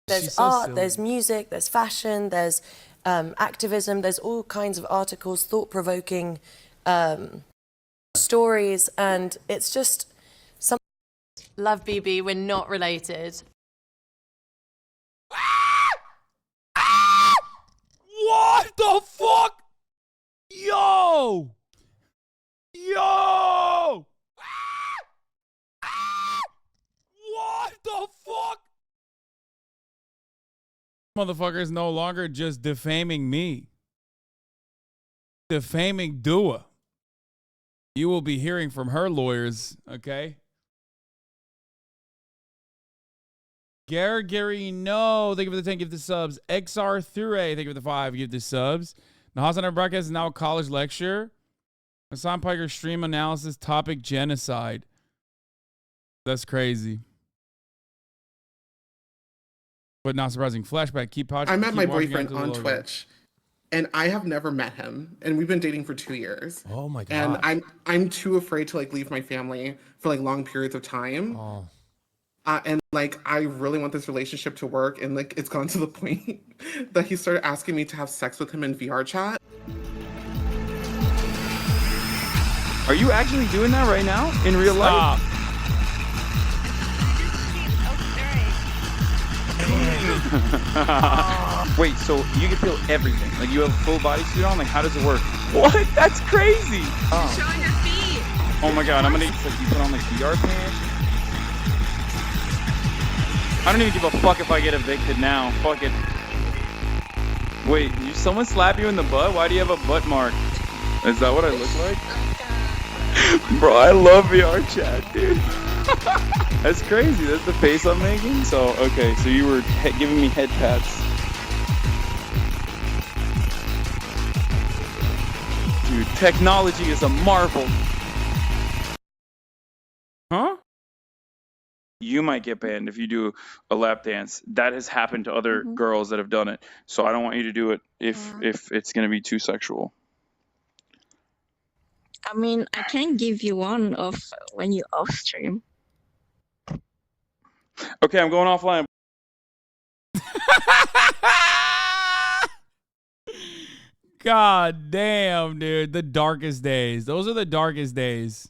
There's art, there's music, there's fashion, there's activism, there's all kinds of articles, thought-provoking stories, and it's just some... Love BB, we're not related. What the fuck? Yo! Yo! What the fuck? Motherfucker is no longer just defaming me. Defaming Dua. You will be hearing from her lawyers, okay? Gary, no. Thank you for the 10 gifted subs. XR Thure, thank you for the 5 gifted subs. The HasanAbi broadcast is now a college lecture. Hasan Piker stream analysis topic genocide. That's crazy. But not surprising. Flashback. Keep watching. I met my boyfriend on Twitch, and I have never met him, and we've been dating for 2 years. Oh my god! And I'm too afraid to like leave my family for like long periods of time. Oh. And like I really want this relationship to work, and like it's gone to the point that he started asking me to have sex with him in VR chat. Are you actually doing that right now in real life? Wait, so you can feel everything? Like you have a full bodysuit on? Like how does it work? What? That's crazy. Oh. Showing your feet. Oh my god, I'm gonna like you put on like VR pants. I don't even give a fuck if I get evicted now. Fuck it. Wait, did someone slap you in the butt? Why do you have a butt mark? Is that what I look like? Bro, I love VR chat, dude. That's crazy. That's the face I'm making. So, okay, so you were giving me head pats. Dude, technology is a marvel. Huh? You might get banned if you do a lap dance. That has happened to other girls that have done it. So I don't want you to do it if it's going to be too sexual. I mean, I can give you one of when you off stream. Okay, I'm going offline. God damn, dude. The darkest days. Those are the darkest days.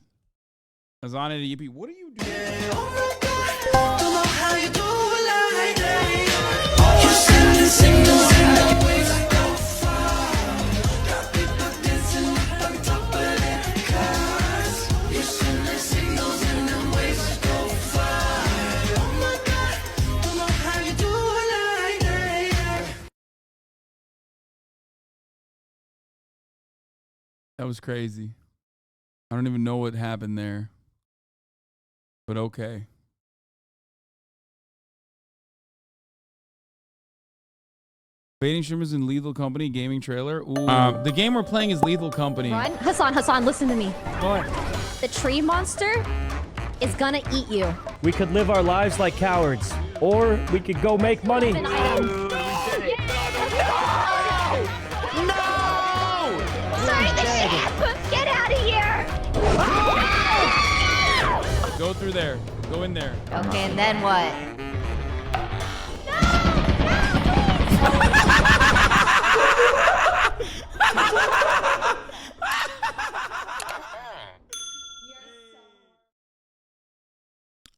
HasanAbi, what are you doing? That was crazy. I don't even know what happened there. But okay. Baiting streamers in Lethal Company gaming trailer. Ooh. The game we're playing is Lethal Company. Run. Hasan, listen to me. What? The tree monster is gonna eat you. We could live our lives like cowards, or we could go make money. Sorry, the ship! Get out of here! Go through there. Go in there. Okay, and then what?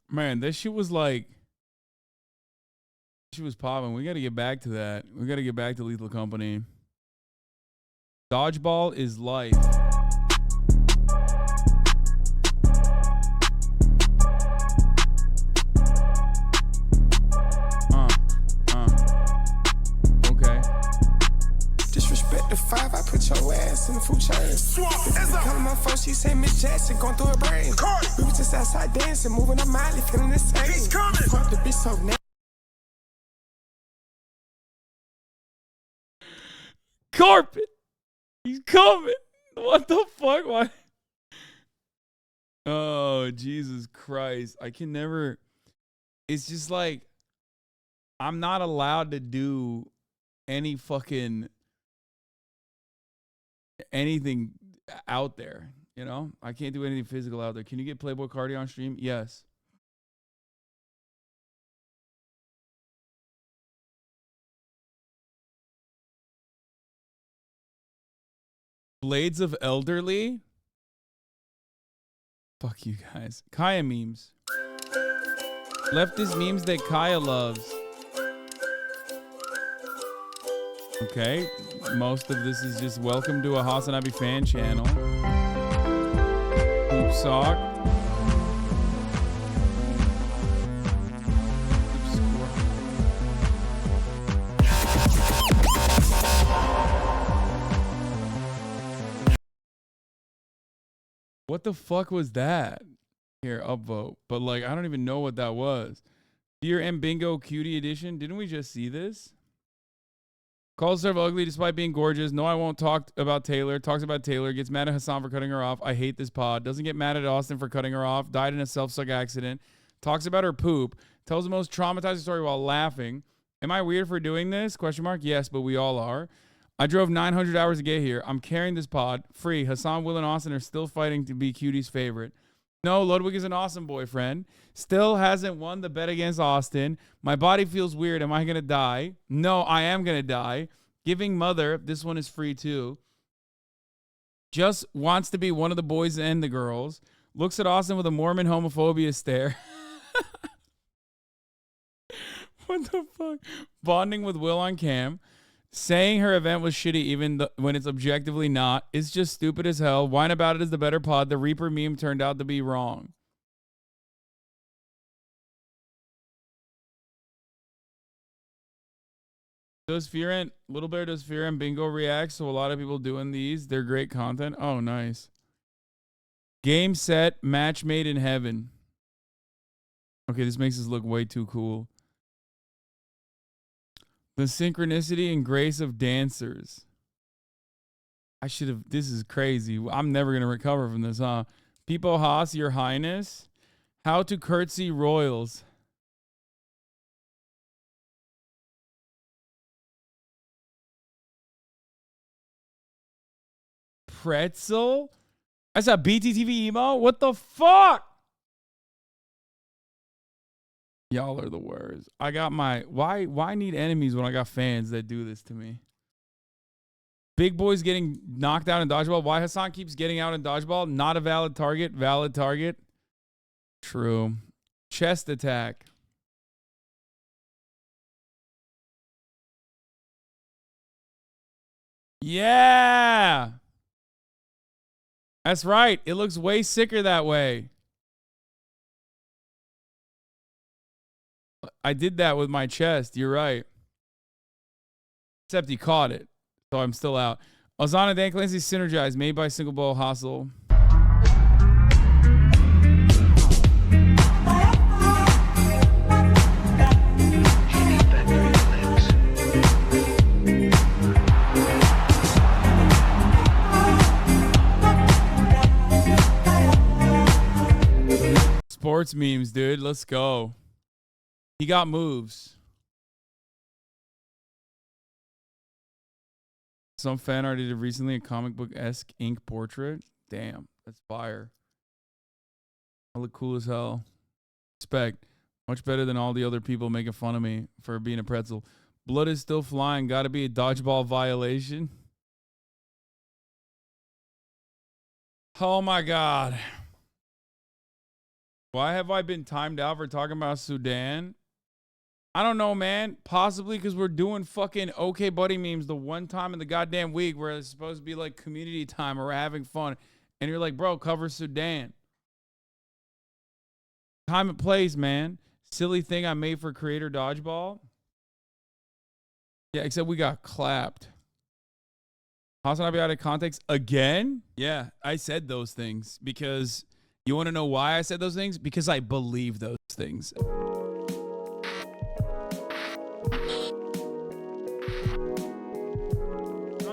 Man, this shit was like... She was popping. We got to get back to that. We got to get back to Lethal Company. Dodgeball is life. Okay. Disrespect the 5, I put your ass in the food chain. Calling my phone, she say Miss Jackson going through her brain. We was just outside dancing, moving our Miley, feeling the same. He's coming. Fuck the bitch so now. Carpet! He's coming! What the fuck? Why? Oh, Jesus Christ. I can never... It's just like... I'm not allowed to do any fucking... anything out there, you know? I can't do anything physical out there. Can you get Playboy Cardi on stream? Yes. Blades of Elderly? Fuck you guys. Kaya memes. Leftist memes that Kaya loves. Okay. Most of this is just welcome to a HasanAbi fan channel. Hoop sock. What the fuck was that? Here, upvote. But like, I don't even know what that was. Dear M Bingo Cutie Edition. Didn't we just see this? Calls herself ugly despite being gorgeous. No, I won't talk about Taylor. Talks about Taylor. Gets mad at Hasan for cutting her off. I hate this pod. Doesn't get mad at Austin for cutting her off. Died in a self-suck accident. Talks about her poop. Tells the most traumatizing story while laughing. Am I weird for doing this? Question mark. Yes, but we all are. I drove 900 hours to get here. I'm carrying this pod. Free. Hasan, Will, and Austin are still fighting to be Cutie's favorite. No, Ludwig is an awesome boyfriend. Still hasn't won the bet against Austin. My body feels weird. Am I going to die? No, I am going to die. Giving mother. This one is free too. Just wants to be one of the boys and the girls. Looks at Austin with a Mormon homophobia stare. What the fuck? Bonding with Will on cam. Saying her event was shitty even when it's objectively not. It's just stupid as hell. Whine about it is the better pod. The Reaper meme turned out to be wrong. Does Fear and Little Bear does Fear and Bingo react? So a lot of people doing these. They're great content. Oh, nice. Game set, match made in heaven. Okay, this makes us look way too cool. The synchronicity and grace of dancers. I should have. This is crazy. I'm never gonna recover from this, huh? People Haas, Your Highness. How to curtsy royals. Pretzel? That's a BTTV emo? What the fuck? Y'all are the worst. I got my... Why need enemies when I got fans that do this to me? Big boys getting knocked out in dodgeball. Why Hasan keeps getting out in dodgeball? Not a valid target. Valid target. True. Chest attack. Yeah! That's right. It looks way sicker that way. I did that with my chest. You're right. Except he caught it. So I'm still out. Ozana Dan Clancy Synergized, made by Single Ball Hustle. Sports memes, dude. Let's go. He got moves. Some fan art did recently a comic book-esque ink portrait. Damn, that's fire. I look cool as hell. Respect. Much better than all the other people making fun of me for being a pretzel. Blood is still flying. Gotta be a dodgeball violation. Oh my God. Why have I been timed out for talking about Sudan? I don't know, man. Possibly because we're doing fucking OKBUDDY memes the one time in the goddamn week where it's supposed to be like community time or we're having fun. And you're like, bro, cover Sudan. Time and place, man. Silly thing I made for Creator Dodgeball. Yeah, except we got clapped. HasanAbi out of context again? Yeah, I said those things because... You want to know why I said those things? Because I believe those things. I'm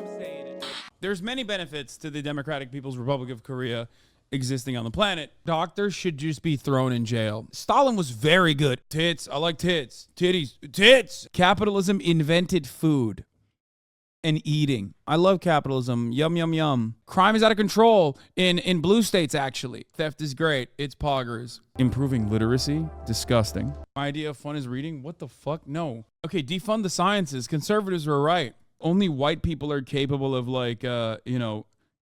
saying it. There's many benefits to the Democratic People's Republic of Korea existing on the planet. Doctors should just be thrown in jail. Stalin was very good. Tits. I like tits. Titties. Tits. Capitalism invented food. And eating. I love capitalism. Yum, yum, yum. Crime is out of control in blue states, actually. Theft is great. It's poggers. Improving literacy? Disgusting. My idea of fun is reading? What the fuck? No. Okay, defund the sciences. Conservatives were right. Only white people are capable of, like,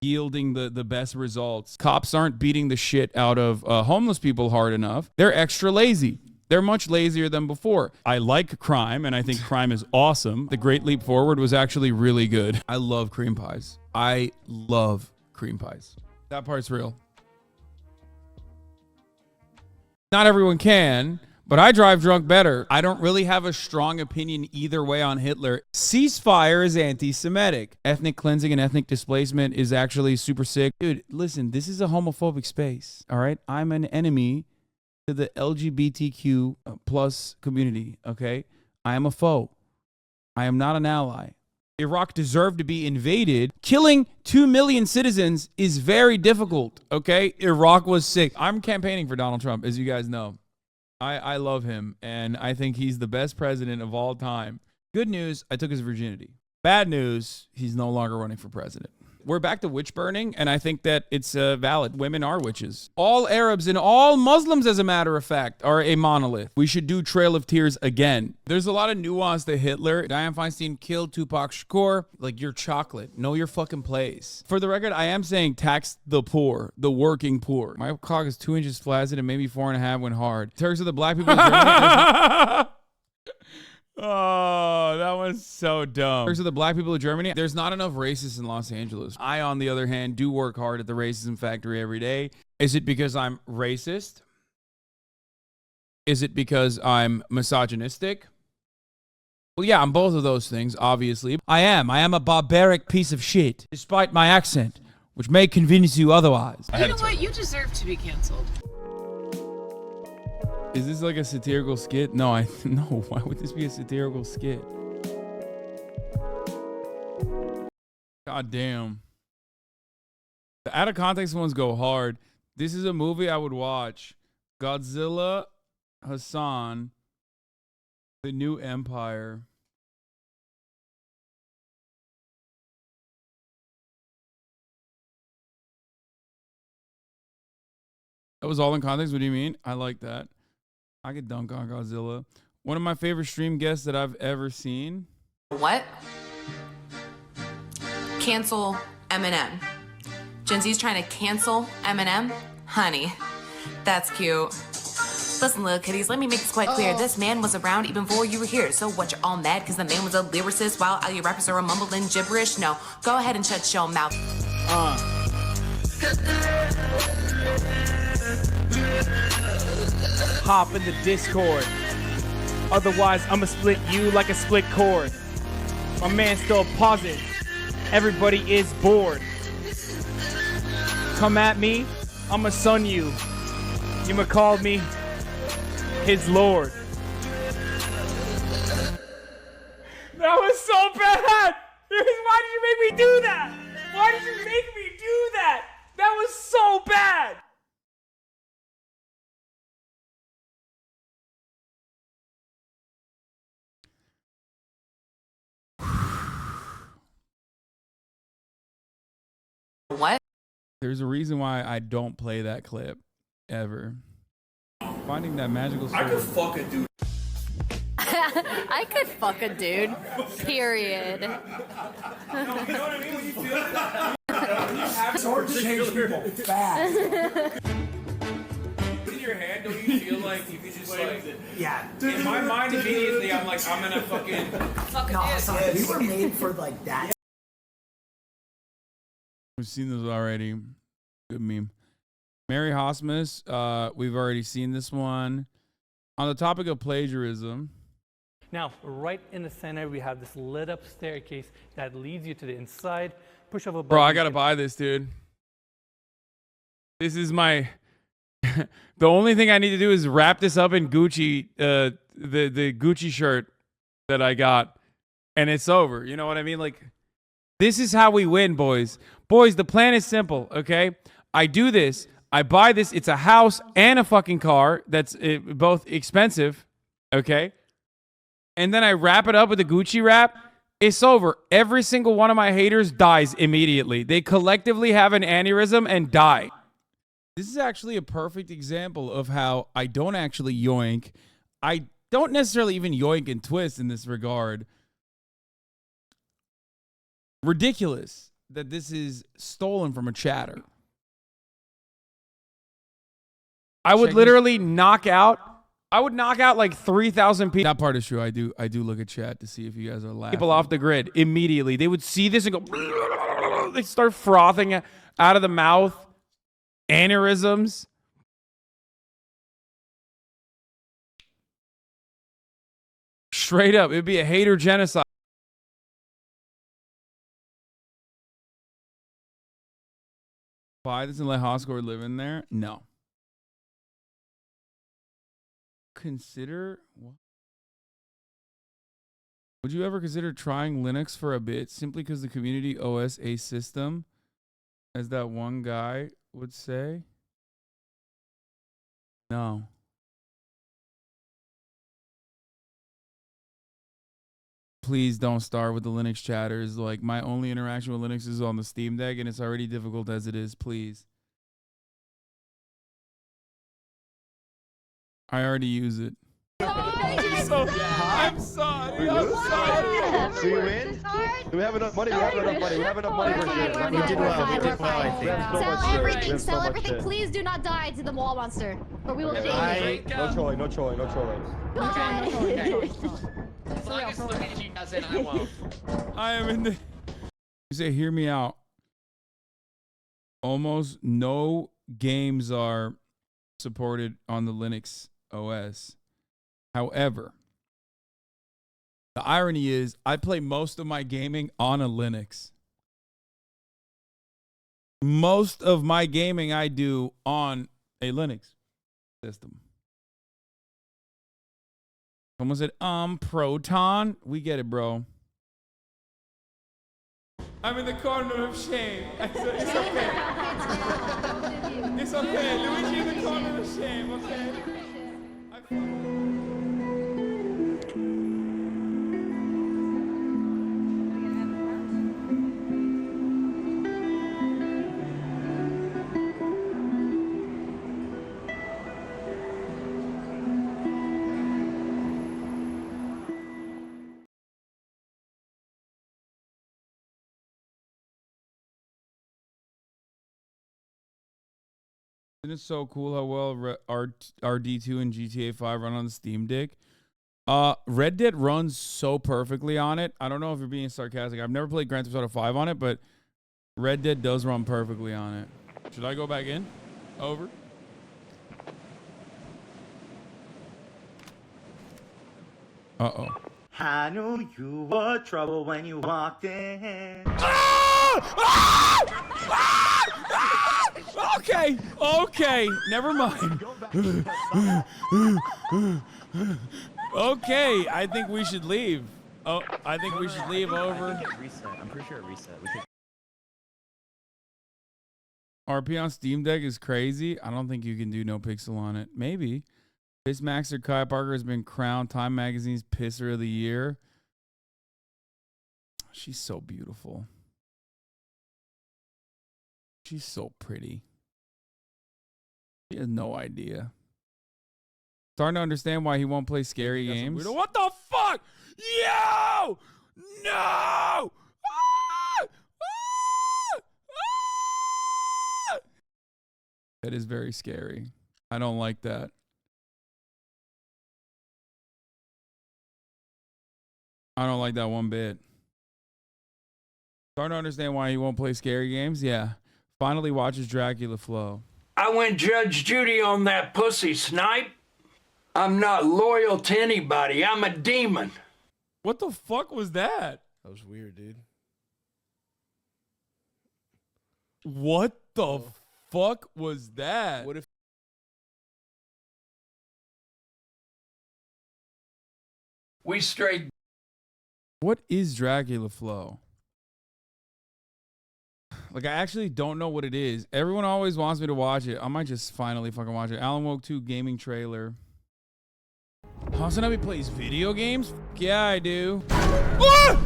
yielding the best results. Cops aren't beating the shit out of homeless people hard enough. They're extra lazy. They're much lazier than before. I like crime, and I think crime is awesome. The Great Leap Forward was actually really good. I love cream pies. I love cream pies. That part's real. Not everyone can, but I drive drunk better. I don't really have a strong opinion either way on Hitler. Ceasefire is anti-Semitic. Ethnic cleansing and ethnic displacement is actually super sick. Dude, listen, this is a homophobic space, all right? I'm an enemy to the LGBTQ plus community, okay? I am a foe. I am not an ally. Iraq deserved to be invaded. Killing 2 million citizens is very difficult, okay? Iraq was sick. I'm campaigning for Donald Trump, as you guys know. I love him, and I think he's the best president of all time. Good news, I took his virginity. Bad news, he's no longer running for president. We're back to witch burning, and I think that it's valid. Women are witches. All Arabs and all Muslims, as a matter of fact, are a monolith. We should do Trail of Tears again. There's a lot of nuance to Hitler. Dianne Feinstein killed Tupac Shakur. Like, you're chocolate. Know your fucking place. For the record, I am saying tax the poor, the working poor. My cock is 2 inches flaccid and maybe 4.5 when hard. Turks are the black people in Germany. Oh, that was so dumb. For the black people of Germany, there's not enough racists in Los Angeles. I, on the other hand, do work hard at the racism factory every day. Is it because I'm racist? Is it because I'm misogynistic? Well, yeah, I'm both of those things, obviously. I am a barbaric piece of shit, despite my accent, which may convince you otherwise. You know what? You deserve to be canceled. Is this like a satirical skit? No, no. Why would this be a satirical skit? God damn. The out of context ones go hard. This is a movie I would watch. Godzilla, Hasan, The New Empire. That was all in context? What do you mean? I like that. I could dunk on Godzilla. One of my favorite stream guests that I've ever seen. What? Cancel Eminem. Gen Z's trying to cancel Eminem? Honey, that's cute. Listen, little kitties, let me make this quite clear. This man was around even before you were here. So what, you're all mad because the man was a lyricist while all your rappers are mumbling gibberish? No, go ahead and shut your mouth. Hop in the Discord. Otherwise, I'ma split you like a split cord. My man's still pausing. Everybody is bored. Come at me, I'ma son you. You'ma call me his lord. That was so bad! Why did you make me do that? Why did you make me do that? That was so bad! What? There's a reason why I don't play that clip ever. Finding that magical sword. I could fuck a dude. I could fuck a dude. Period. You know what I mean? When you feel that. Swords change people fast. In your hand, don't you feel like you could just like... Yeah. In my mind, immediately, I'm like, I'm gonna fucking... No, Hasan, we were made for like that. We've seen this already. Good meme. Mary Hosmas, we've already seen this one. On the topic of plagiarism. Now, right in the center, we have this lit up staircase that leads you to the inside. Push of a button. Bro, I gotta buy this, dude. This is my... The only thing I need to do is wrap this up in Gucci, the Gucci shirt that I got, and it's over. You know what I mean? Like, this is how we win, boys. Boys, the plan is simple, okay? I do this. I buy this. It's a house and a fucking car that's both expensive, okay? And then I wrap it up with a Gucci wrap. It's over. Every single one of my haters dies immediately. They collectively have an aneurysm and die. This is actually a perfect example of how I don't actually yoink. I don't necessarily even yoink and twist in this regard. Ridiculous that this is stolen from a chatter. I would literally knock out. I would knock out like 3,000 people. That part is true. I do look at chat to see if you guys are laughing. People off the grid immediately. They would see this and go. They start frothing out of the mouth. Aneurysms. Straight up, it'd be a hater genocide. Buy this and let Hoscore live in there? No. Consider what? Would you ever consider trying Linux for a bit simply because the community OS a system, as that one guy would say? No. Please don't start with the Linux chatters. Like, my only interaction with Linux is on the Steam Deck, and it's already difficult as it is. Please. I already use it. I'm sorry. So you win? Do we have enough money? We have enough money. We have enough money for sure. We did well. We did well, I think. Sell everything. Sell everything. Please do not die to the wall monster. Or we will save you. No trolling. No trolling. No trolling. No trolling. As long as Luigi doesn't, I won't. I am in the. You say, hear me out. Almost no games are supported on the Linux OS. However, the irony is I play most of my gaming on a Linux. Most of my gaming I do on a Linux system. Someone said, Proton. We get it, bro. I'm in the corner of shame. It's okay. It's okay. Luigi in the corner of shame, okay? Isn't it so cool how well RD2 and GTA 5 run on the Steam Deck? Red Dead runs so perfectly on it. I don't know if you're being sarcastic. I've never played Grand Theft Auto 5 on it, but Red Dead does run perfectly on it. Should I go back in? Over. Uh-oh. I knew you were trouble when you walked in. Okay, never mind. Okay, I think we should leave. Oh, I think we should leave over. I'm pretty sure it reset. RP on Steam Deck is crazy. I don't think you can do no pixel on it. Maybe. This Maxter Kai Parker has been crowned Time Magazine's Pisser of the Year. She's so beautiful. She's so pretty. She has no idea. Starting to understand why he won't play scary games. What the fuck? Yo! No! Ah! That is very scary. I don't like that. I don't like that one bit. Starting to understand why he won't play scary games. Yeah. Finally watches Dracula Flow. I went Judge Judy on that pussy snipe. I'm not loyal to anybody. I'm a demon. What the fuck was that? That was weird, dude. What the fuck was that? What if we straight? What is Dracula Flow? Like, I actually don't know what it is. Everyone always wants me to watch it. I might just finally fucking watch it. Alan Woke 2 gaming trailer. HasanAbi plays video games? Yeah, I do. Ah!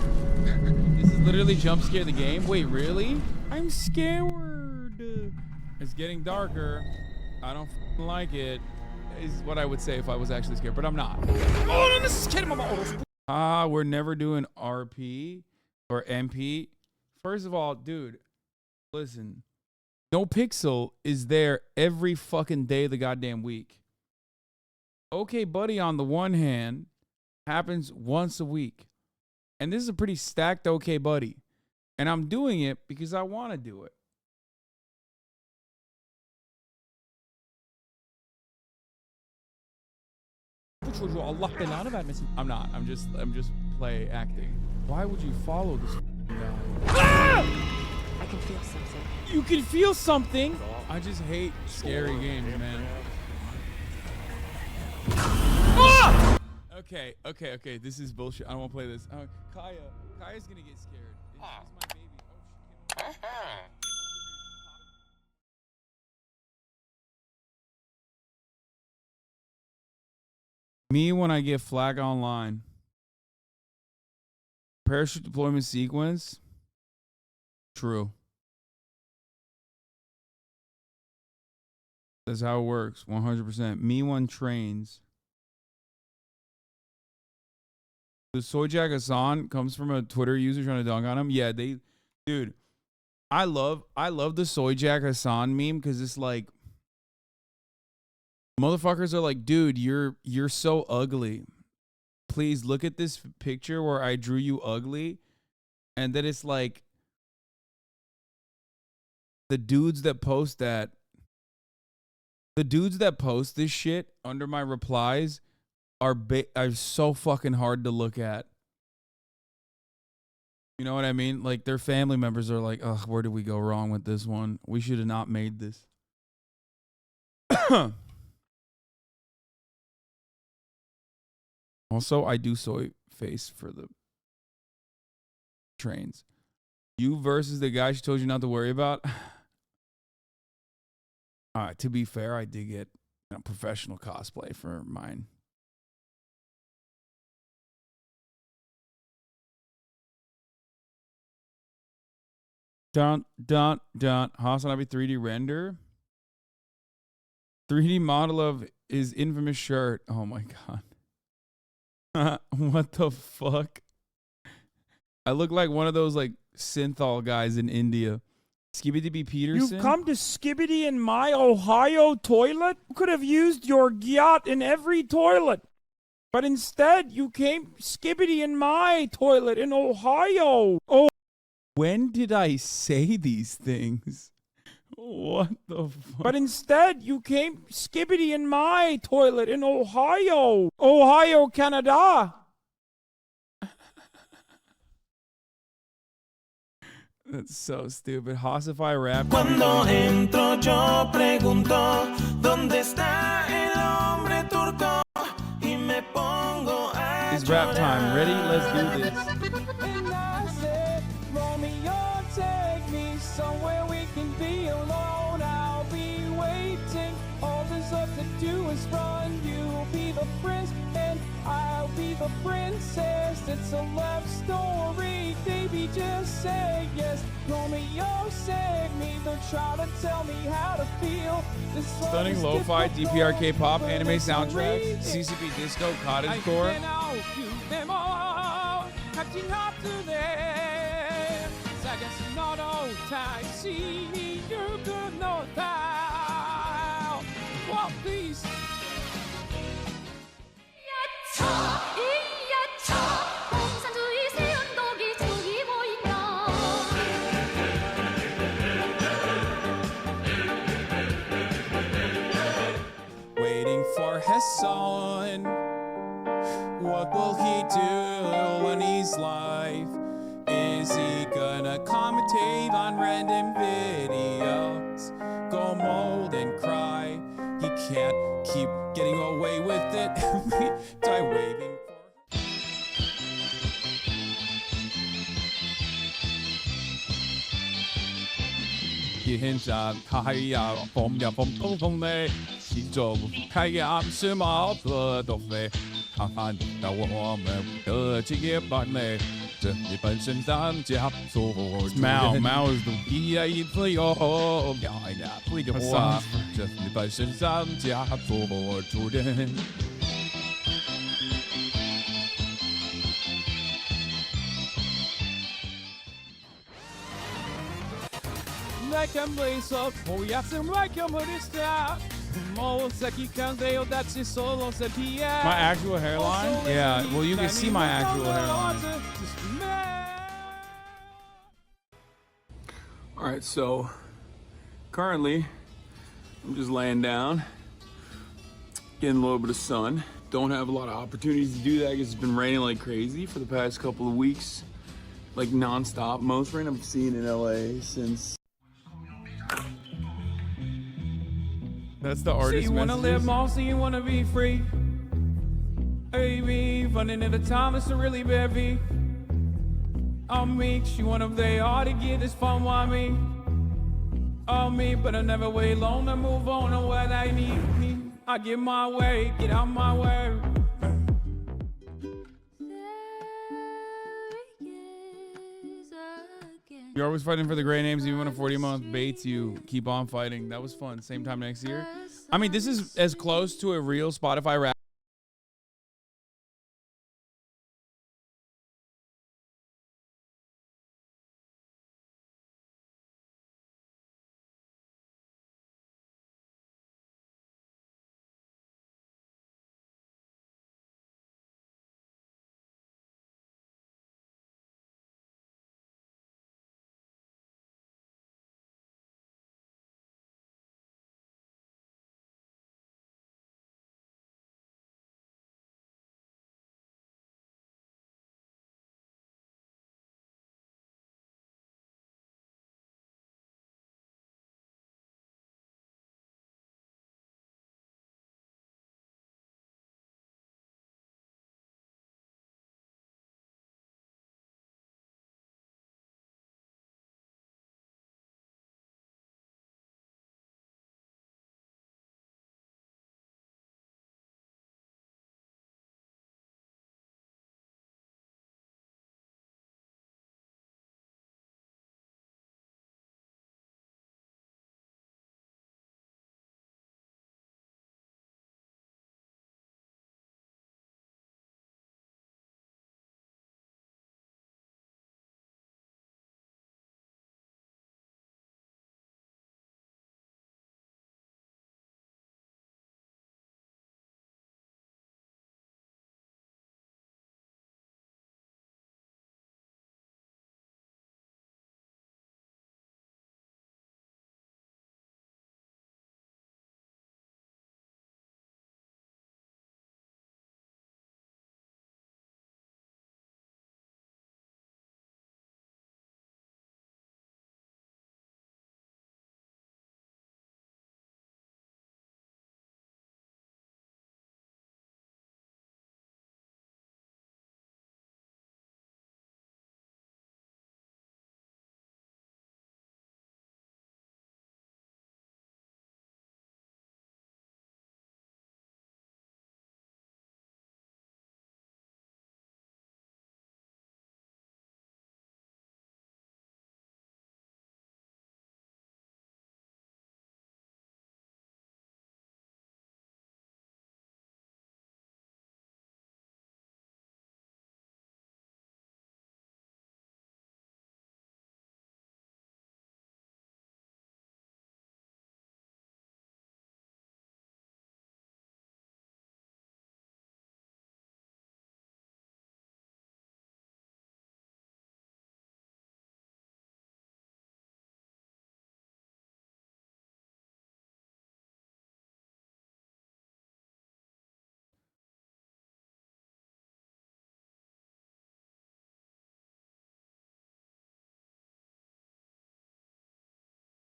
This is literally jump scare the game. Wait, really? I'm scared. It's getting darker. I don't like it. Is what I would say if I was actually scared, but I'm not. Oh, no, this is kidding my we're never doing RP or MP. First of all, dude, listen. No Pixel is there every fucking day of the goddamn week. OKBUDDY on the one hand happens once a week. And this is a pretty stacked OKBUDDY. And I'm doing it because I want to do it. I'm not. I'm just play acting. Why would you follow this guy? Ah! I can feel something. You can feel something? I just hate scary games, man. Ah! Okay. This is bullshit. I don't want to play this. Kaya's gonna get scared. This is my baby. Oh, shit. Me when I get flag online. Parachute deployment sequence. True. That's how it works. 100%. Me one trains. The Soyjack Hasan comes from a Twitter user trying to dunk on him. Yeah, dude. I love the Soyjack Hasan meme because it's like motherfuckers are like, dude, you're so ugly. please look at this picture where I drew you ugly, and then it's like the dudes that post that. The dudes that post this shit under my replies are so fucking hard to look at. You know what I mean? Like their family members are like, "Ugh, where did we go wrong with this one? We should have not made this." Also, I do soy face for the trains. You versus the guy she told you not to worry about. To be fair, I did get professional cosplay for mine. HasanAbi 3D render. 3D model of his infamous shirt. Oh my god. What the fuck? I look like one of those like synthol guys in India. Skibbity Peterson. You've come to Skibbity in my Ohio toilet? You could have used your yacht in every toilet. But instead, you came Skibbity in my toilet in Ohio. Oh. When did I say these things? What the fuck? But instead, you came Skibbity in my toilet in Ohio. Ohio, Canada. That's so stupid. Hossify rap. Cuando entro yo pregunto ¿Dónde está el hombre turco? Y me pongo a It's rap time. Ready? Let's do this. And I said, Romeo, take me somewhere we can be alone. I'll be waiting. All there's left to do is run. You'll be the prince and I'll be the princess. It's a love story. Baby, just say yes. Romeo, save me. They're trying to tell me how to feel. This Stunning lo-fi, DPR K-pop, anime soundtracks, CCP disco, cottagecore. Please. Waiting for Hasan. What will he do when he's live? Is he gonna commentate on random videos? Go mold and cry. He can't keep getting away with it. Die waving for. hiện ra太阳风凉风通风的，西周太阳是毛泽东的，看看到我们的职业班嘞，这里本身当家做主人。Mao is the 一呀一次哟，两呀推着我，这里本身当家做主人。Like I'm lace up, oh yes, I'm like I'm a star. My actual hairline? Yeah, well, you can see my actual hairline. Alright, so currently I'm just laying down, getting a little bit of sun. Don't have a lot of opportunities to do that because it's been raining like crazy for the past couple of weeks, like non-stop. Most rain I've seen in LA since. That's the artist. So you wanna live more, so you wanna be free. Baby, running at a time that's really heavy. I'm weak, she wanna play hard to get this fun on me. On me, but I never wait long to move on to where they need me. I get my way, get out my way. You're always fighting for the great names, even when a 40-month baits you. Keep on fighting. That was fun. Same time next year. I mean, this is as close to a real Spotify rap.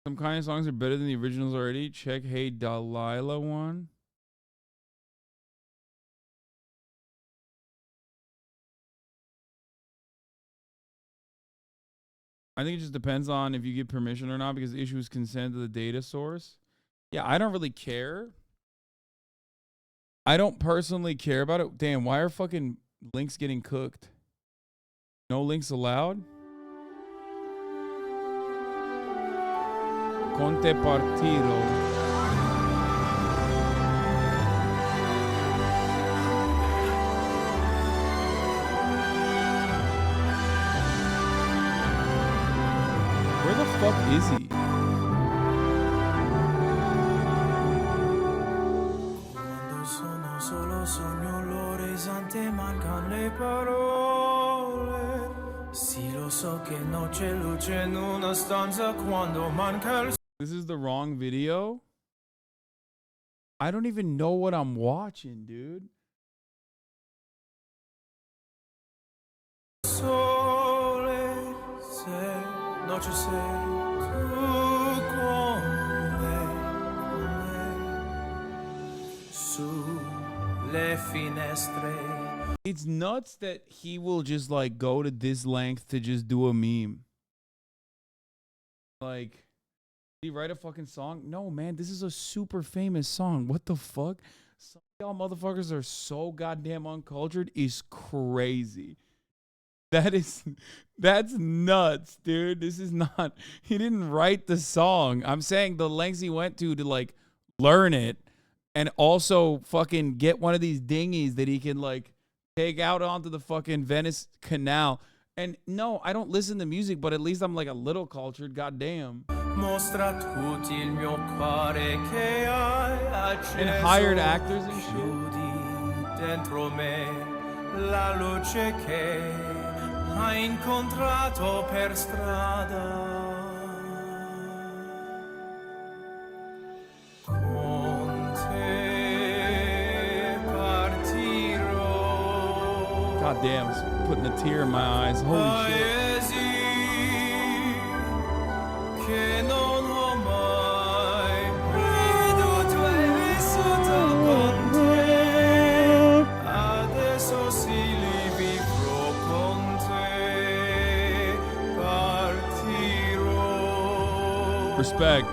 Some kind of songs are better than the originals already. Check Hey Delilah one. I think it just depends on if you get permission or not, because the issue is consent to the data source. Yeah, I don't really care. I don't personally care about it. Damn, why are fucking links getting cooked? No links allowed? Conte partido. Where the fuck is he? This is the wrong video? I don't even know what I'm watching, dude. It's nuts that he will just like go to this length to just do a meme. Like, did he write a fucking song? No, man, this is a super famous song. What the fuck? Some of y'all motherfuckers are so goddamn uncultured. It's crazy. That's nuts, dude. This is not, he didn't write the song. I'm saying the lengths he went to like learn it and also fucking get one of these dinghies that he can like take out onto the fucking Venice Canal. And no, I don't listen to music, but at least I'm like a little cultured, goddamn. And hired actors and shit. Ha incontrato per strada con te partirò. God damn, it's putting a tear in my eyes. Holy shit. Che non ho mai veduto e vissuto con te. Adesso si li vivrò con te. Partirò. Respect.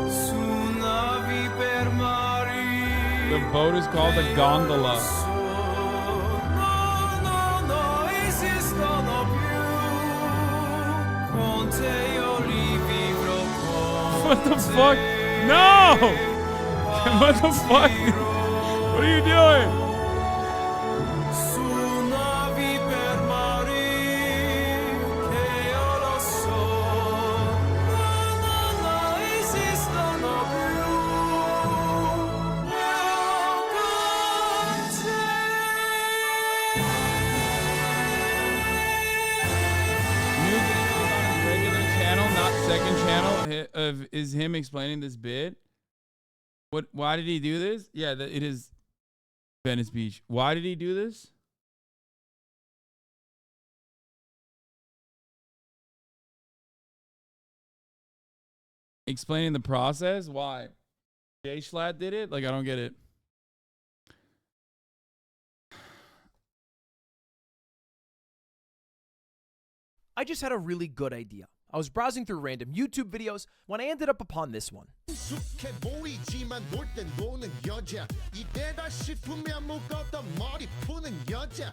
Su navi per mari. The boat is called a gondola. What the fuck? No! What the fuck? What are you doing? Is him explaining this bit? What? Why did he do this? Yeah, it is Venice Beach. Why did he do this? Explaining the process? Why? Jay Schlatt did it? Like, I don't get it. I just had a really good idea. I was browsing through random YouTube videos when I ended up upon this one.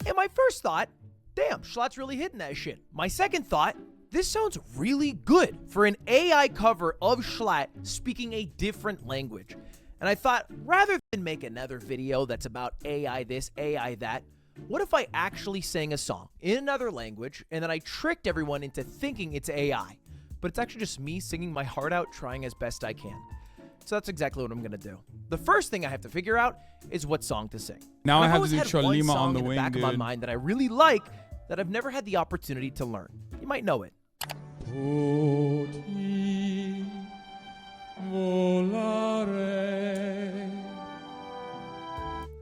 And my first thought, damn, Schlatt's really hitting that shit. My second thought, this sounds really good for an AI cover of Schlatt speaking a different language. And I thought, rather than make another video that's about AI this, AI that, what if I actually sang a song in another language and then I tricked everyone into thinking it's AI, but it's actually just me singing my heart out, trying as best I can. So that's exactly what I'm gonna do. The first thing I have to figure out is what song to sing. Now I have to do Cholima on the in wing, the back dude. of my mind that I really like that I've never had the opportunity to learn. You might know it.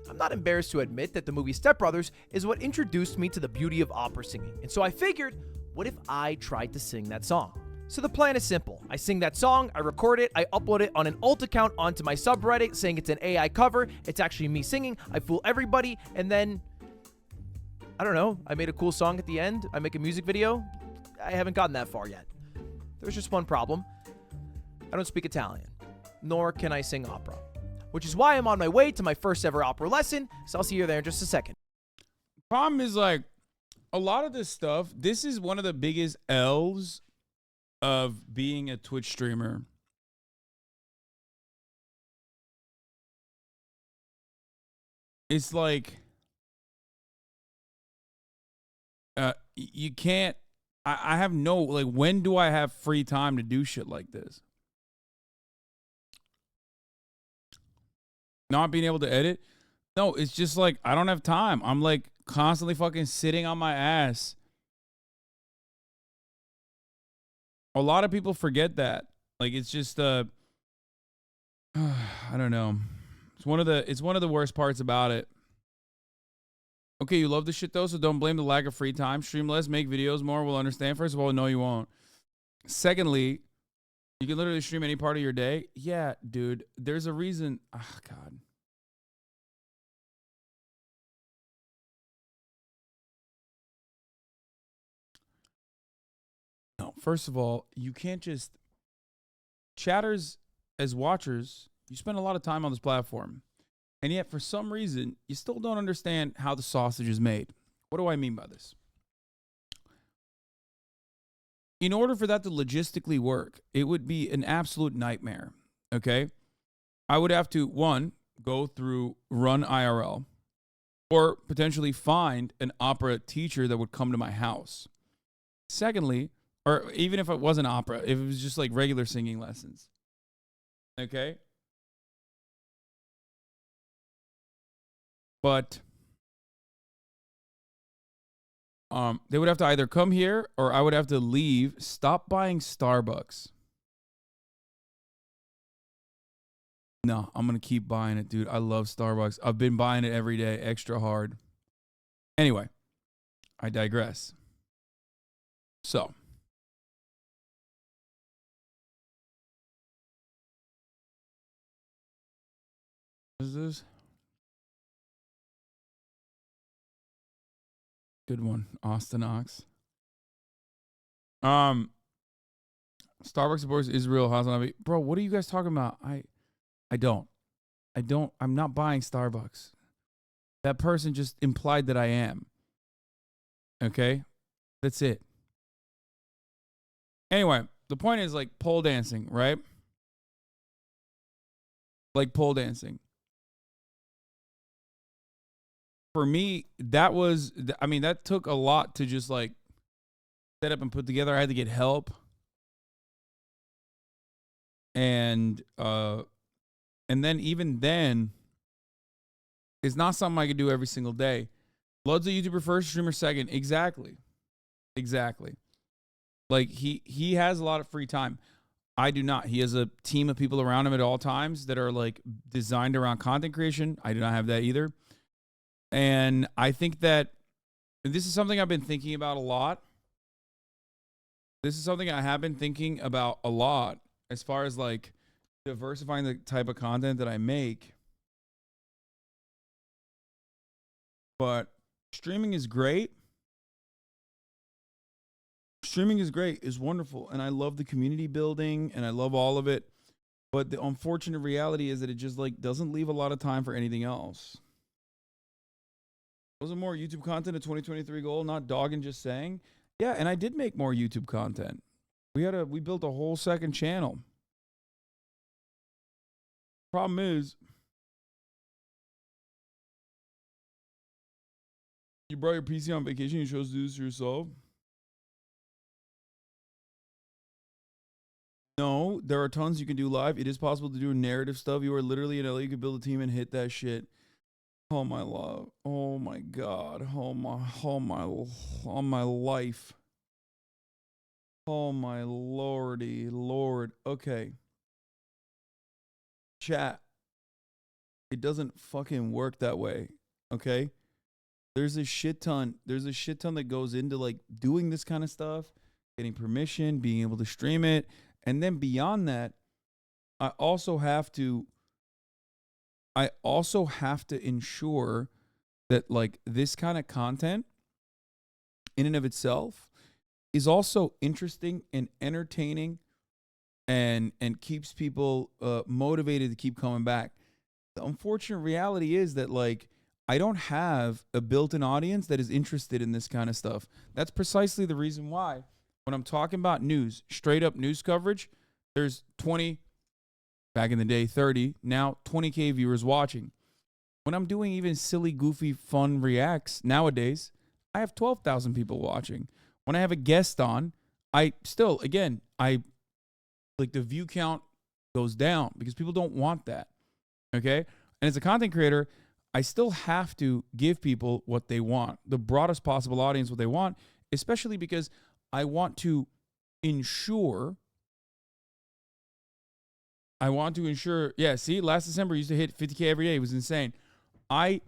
I'm not embarrassed to admit that the movie Step Brothers is what introduced me to the beauty of opera singing. And so I figured, what if I tried to sing that song? So the plan is simple. I sing that song, I record it, I upload it on an alt account onto my subreddit saying it's an AI cover, it's actually me singing, I fool everybody, and then, I don't know, I made a cool song at the end, I make a music video. I haven't gotten that far yet. There's just one problem. I don't speak Italian, nor can I sing opera, which is why I'm on my way to my first ever opera lesson, so I'll see you there in just a second. Problem is, like, a lot of this stuff, this is one of the biggest L's of being a Twitch streamer. It's like, you can't, I have no, like, when do I have free time to do shit like this? Not being able to edit? No, it's just like, I don't have time. I'm like constantly fucking sitting on my ass. A lot of people forget that. Like, it's just I don't know. It's one of the worst parts about it. Okay, you love this shit though, so don't blame the lack of free time. Stream less, make videos more. We'll understand. First of all, no, you won't. Secondly, you can literally stream any part of your day. Yeah, dude. There's a reason. Oh, God. No, first of all, you can't just... Chatters, as watchers, you spend a lot of time on this platform. And yet, for some reason, you still don't understand how the sausage is made. What do I mean by this? In order for that to logistically work, it would be an absolute nightmare, okay? I would have to, one, go through Run IRL, or potentially find an opera teacher that would come to my house. Secondly, or even if it wasn't opera, if it was just like regular singing lessons, okay? But they would have to either come here or I would have to leave. Stop buying Starbucks. No, I'm going to keep buying it, dude. I love Starbucks. I've been buying it every day, extra hard. Anyway, I digress. So. What is this? Good one, Austin Ox. Starbucks supports Israel, HasanAbi. Bro, what are you guys talking about? I'm not buying Starbucks. That person just implied that I am. Okay? That's it. Anyway, the point is like pole dancing, right? Like pole dancing. For me, that was, I mean, that took a lot to just like set up and put together. I had to get help. And then even then, it's not something I could do every single day. Blood's a YouTuber first, streamer second. Exactly. Exactly. Like he has a lot of free time. I do not. He has a team of people around him at all times that are like designed around content creation. I do not have that either. And I think that this is something I've been thinking about a lot. This is something I have been thinking about a lot as far as like diversifying the type of content that I make. But streaming is great. Streaming is great. It's wonderful. And I love the community building and I love all of it. But the unfortunate reality is that it just like doesn't leave a lot of time for anything else. Wasn't more YouTube content a 2023 goal, not dogging, just saying? Yeah, and I did make more YouTube content. We built a whole second channel. Problem is, you brought your PC on vacation, you chose to do this yourself? No, there are tons you can do live. It is possible to do narrative stuff. You are literally in LA, you could build a team and hit that shit. Oh my love. Oh my God. Oh my life. Oh my lordy Lord. Okay. Chat. It doesn't fucking work that way. Okay? There's a shit ton that goes into like doing this kind of stuff. getting permission, being able to stream it. And then beyond that, I also have to ensure that like this kind of content in and of itself is also interesting and entertaining and keeps people motivated to keep coming back. The unfortunate reality is that like I don't have a built-in audience that is interested in this kind of stuff. That's precisely the reason why when I'm talking about news, straight up news coverage, there's 20, back in the day 30, now 20K viewers watching. When I'm doing even silly, goofy, fun reacts nowadays, I have 12,000 people watching. When I have a guest on, I still, again, like the view count goes down because people don't want that. Okay? And as a content creator, I still have to give people what they want, the broadest possible audience what they want, especially because I want to ensure, yeah, see, last December I used to hit 50K every day. It was insane. I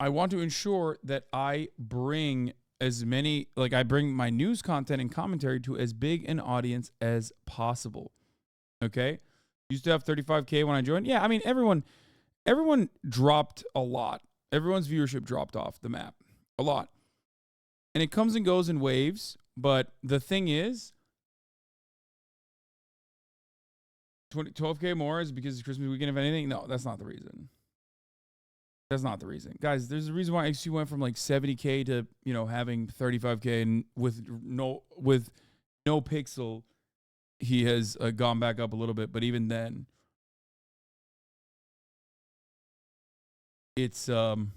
want to ensure that I bring as many, like I bring my news content and commentary to as big an audience as possible. Okay? Used to have 35K when I joined. Yeah, I mean, everyone dropped a lot. Everyone's viewership dropped off the map a lot. And it comes and goes in waves. But the thing is, 12K more is because it's Christmas weekend, if anything. No, that's not the reason. That's not the reason. Guys, there's a reason why XQ went from like 70K to, you know, having 35K, and with no pixel, he has gone back up a little bit. But even then, it's, you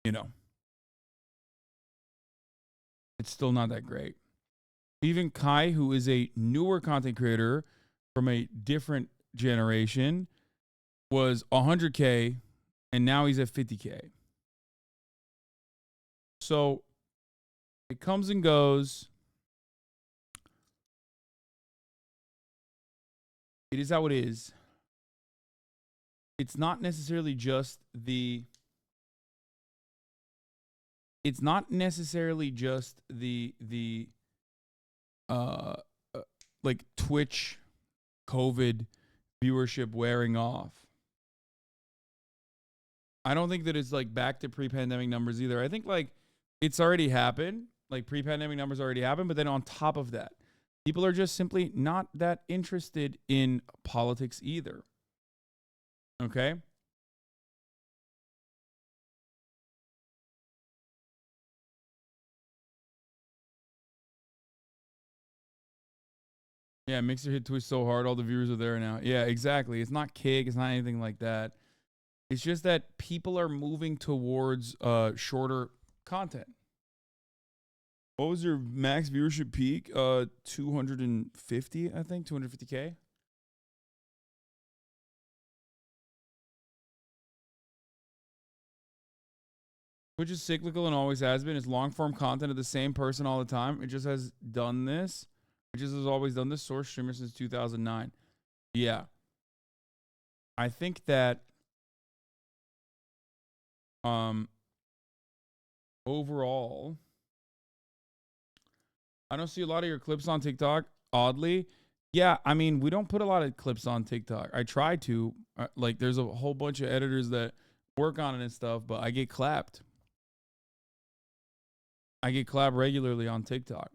know, it's still not that great. Even Kai, who is a newer content creator from a different generation, was 100K, and now he's at 50K. So it comes and goes. It is how it is. It's not necessarily just the like Twitch COVID viewership wearing off. I don't think that it's like back to pre-pandemic numbers either. I think like it's already happened. Like pre-pandemic numbers already happened, but then on top of that, people are just simply not that interested in politics either. Okay? Yeah, Mixer hit Twitch so hard, all the viewers are there now. Yeah, exactly. It's not cake. It's not anything like that. It's just that people are moving towards shorter content. What was your max viewership peak? 250, I think. 250K. Which is cyclical and always has been. It's long-form content of the same person all the time. It just has done this. It just has always done this. Source streamer since 2009. Yeah. I think that overall, I don't see a lot of your clips on TikTok, oddly. Yeah, I mean, we don't put a lot of clips on TikTok. I try to. Like, there's a whole bunch of editors that work on it and stuff, but I get clapped. I get clapped regularly on TikTok.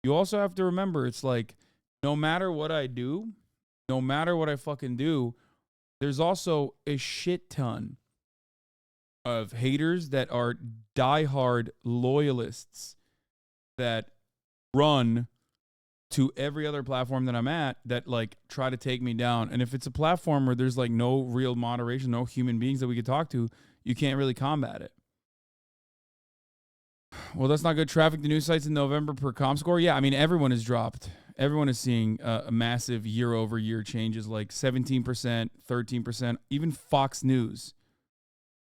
You also have to remember, it's like, no matter what I do, no matter what I fucking do, there's also a shit ton of haters that are diehard loyalists that run to every other platform that I'm at that like try to take me down. And if it's a platform where there's like no real moderation, no human beings that we could talk to, you can't really combat it. Well, that's not good. Traffic to news sites in November per ComScore. Yeah, I mean, everyone has dropped. Everyone is seeing a massive year-over-year changes, like 17%, 13%, even Fox News.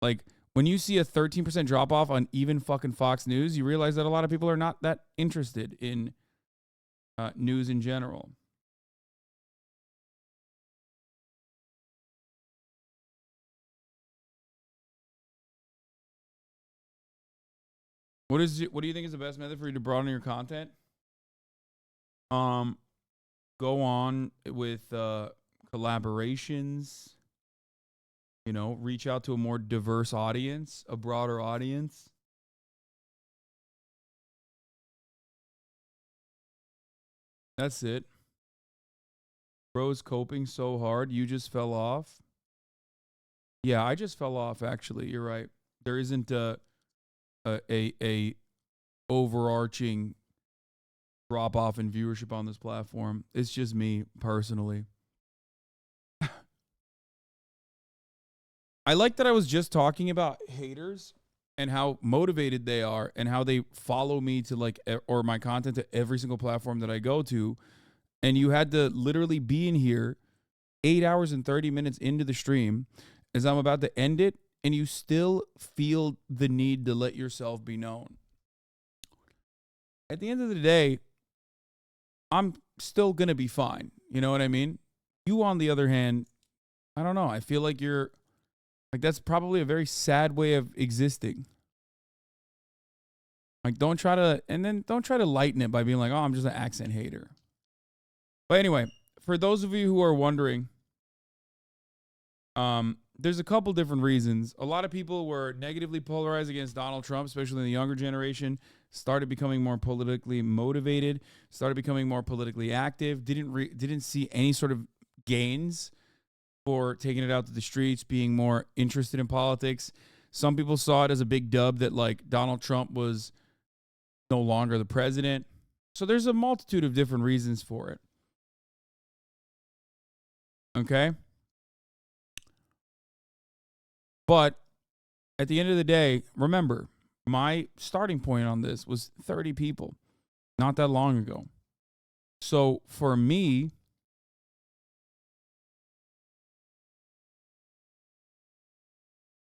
Like, when you see a 13% drop-off on even fucking Fox News, you realize that a lot of people are not that interested in news in general. What do you think is the best method for you to broaden your content? Go on with collaborations. You know, reach out to a more diverse audience, a broader audience. That's it. Bro's coping so hard. You just fell off. Yeah, I just fell off, actually. You're right. There isn't a overarching drop off in viewership on this platform. It's just me personally. I like that I was just talking about haters and how motivated they are and how they follow me to like, or my content to every single platform that I go to. And you had to literally be in here 8 hours and 30 minutes into the stream as I'm about to end it, and you still feel the need to let yourself be known. At the end of the day, I'm still going to be fine. You know what I mean? You, on the other hand, I don't know. I feel like you're, like, that's probably a very sad way of existing. Like, don't try to lighten it by being like, oh, I'm just an accent hater. But anyway, for those of you who are wondering, there's a couple different reasons. A lot of people were negatively polarized against Donald Trump, especially in the younger generation, started becoming more politically motivated, started becoming more politically active, didn't see any sort of gains for taking it out to the streets, being more interested in politics. Some people saw it as a big dub that, like, Donald Trump was no longer the president. So there's a multitude of different reasons for it. Okay? But at the end of the day, remember, my starting point on this was 30 people not that long ago. So for me,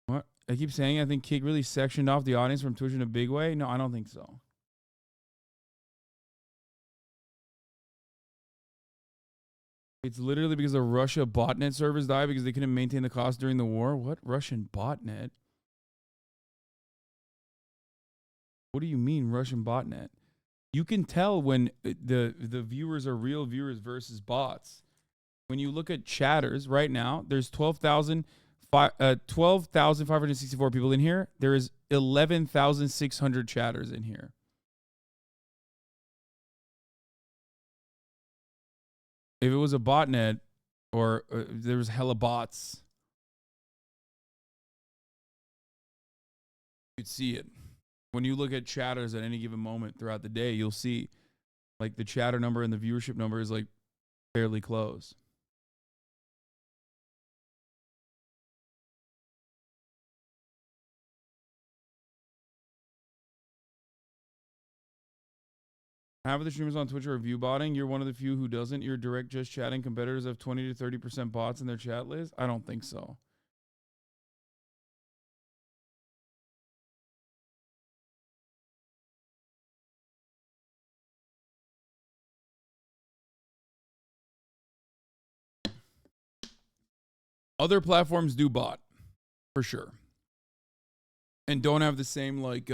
what? I keep saying I think Kig really sectioned off the audience from Twitch in a big way. No, I don't think so. It's literally because the Russia botnet servers died because they couldn't maintain the cost during the war. What? Russian botnet? What do you mean Russian botnet? You can tell when the viewers are real viewers versus bots. When you look at chatters right now, there's 12,564 people in here. There is 11,600 chatters in here. If it was a botnet or there was hella bots, you'd see it. When you look at chatters at any given moment throughout the day, you'll see like the chatter number and the viewership number is like fairly close. Half of the streamers on Twitch are view botting. You're one of the few who doesn't. You're direct just chatting. Competitors have 20 to 30% bots in their chat list. I don't think so. Other platforms do bot, for sure, and don't have the same like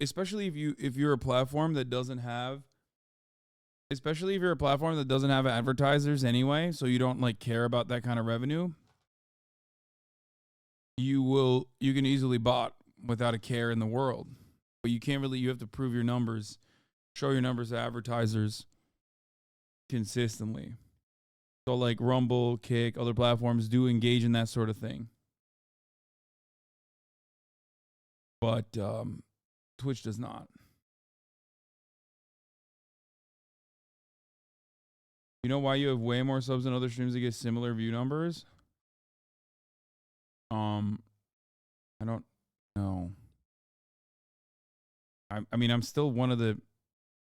especially if you're a platform that doesn't have, advertisers anyway, so you don't like care about that kind of revenue. You can easily bot without a care in the world, but you can't really. You have to prove your numbers, show your numbers to advertisers consistently. So like Rumble, Kick, other platforms do engage in that sort of thing. But Twitch does not. You know why you have way more subs than other streams that get similar view numbers? I don't know. I mean, I'm still one of the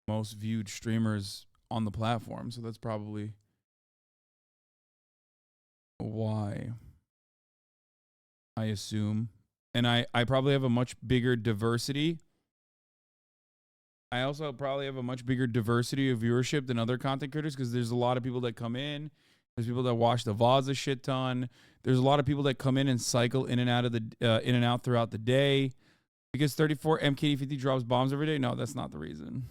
most viewed streamers on the platform, so that's probably why, I assume. And I probably have a much bigger diversity. I also probably have a much bigger diversity of viewership than other content creators because there's a lot of people that come in. There's people that watch the VODs a shit ton. There's a lot of people that come in and cycle in and out of the in and out throughout the day. Because 34 MKD50 drops bombs every day? No, that's not the reason.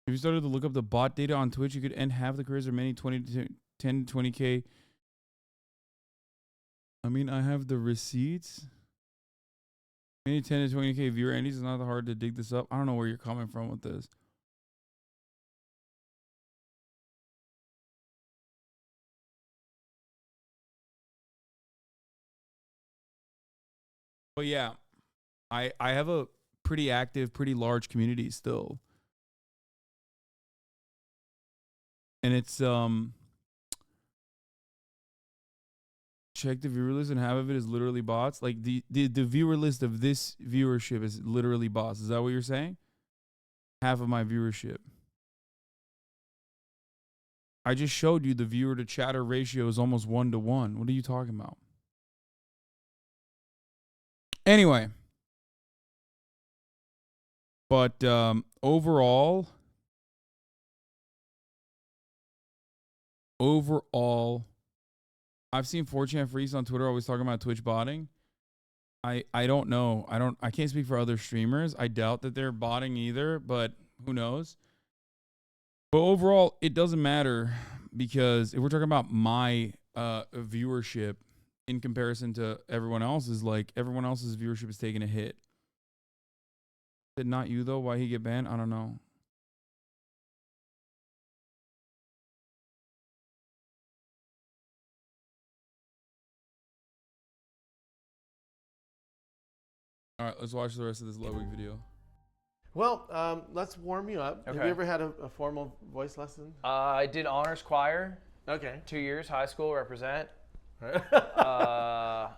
If you started to look up the bot data on Twitch, you could end half the careers of many 10 to 20K. I mean, I have the receipts. Many 10 to 20K viewer Andy's is not hard to dig this up. I don't know where you're coming from with this. But yeah, I have a pretty active, pretty large community still. And it's check the viewer list and half of it is literally bots. Like the viewer list of this viewership is literally bots. Is that what you're saying? Half of my viewership. I just showed you the viewer to chatter ratio is almost 1-to-1. What are you talking about? Anyway. But overall, I've seen 4chan Freaks on Twitter always talking about Twitch botting. I don't know. I can't speak for other streamers. I doubt that they're botting either, but who knows? But overall, it doesn't matter because if we're talking about my viewership in comparison to everyone else's, like everyone else's viewership is taking a hit. Did not you though? Why he get banned? I don't know. All right, let's watch the rest of this Ludwig video. Well, let's warm you up. Okay. Have you ever had a formal voice lesson? I did honors choir. Okay. 2 years, high school, represent.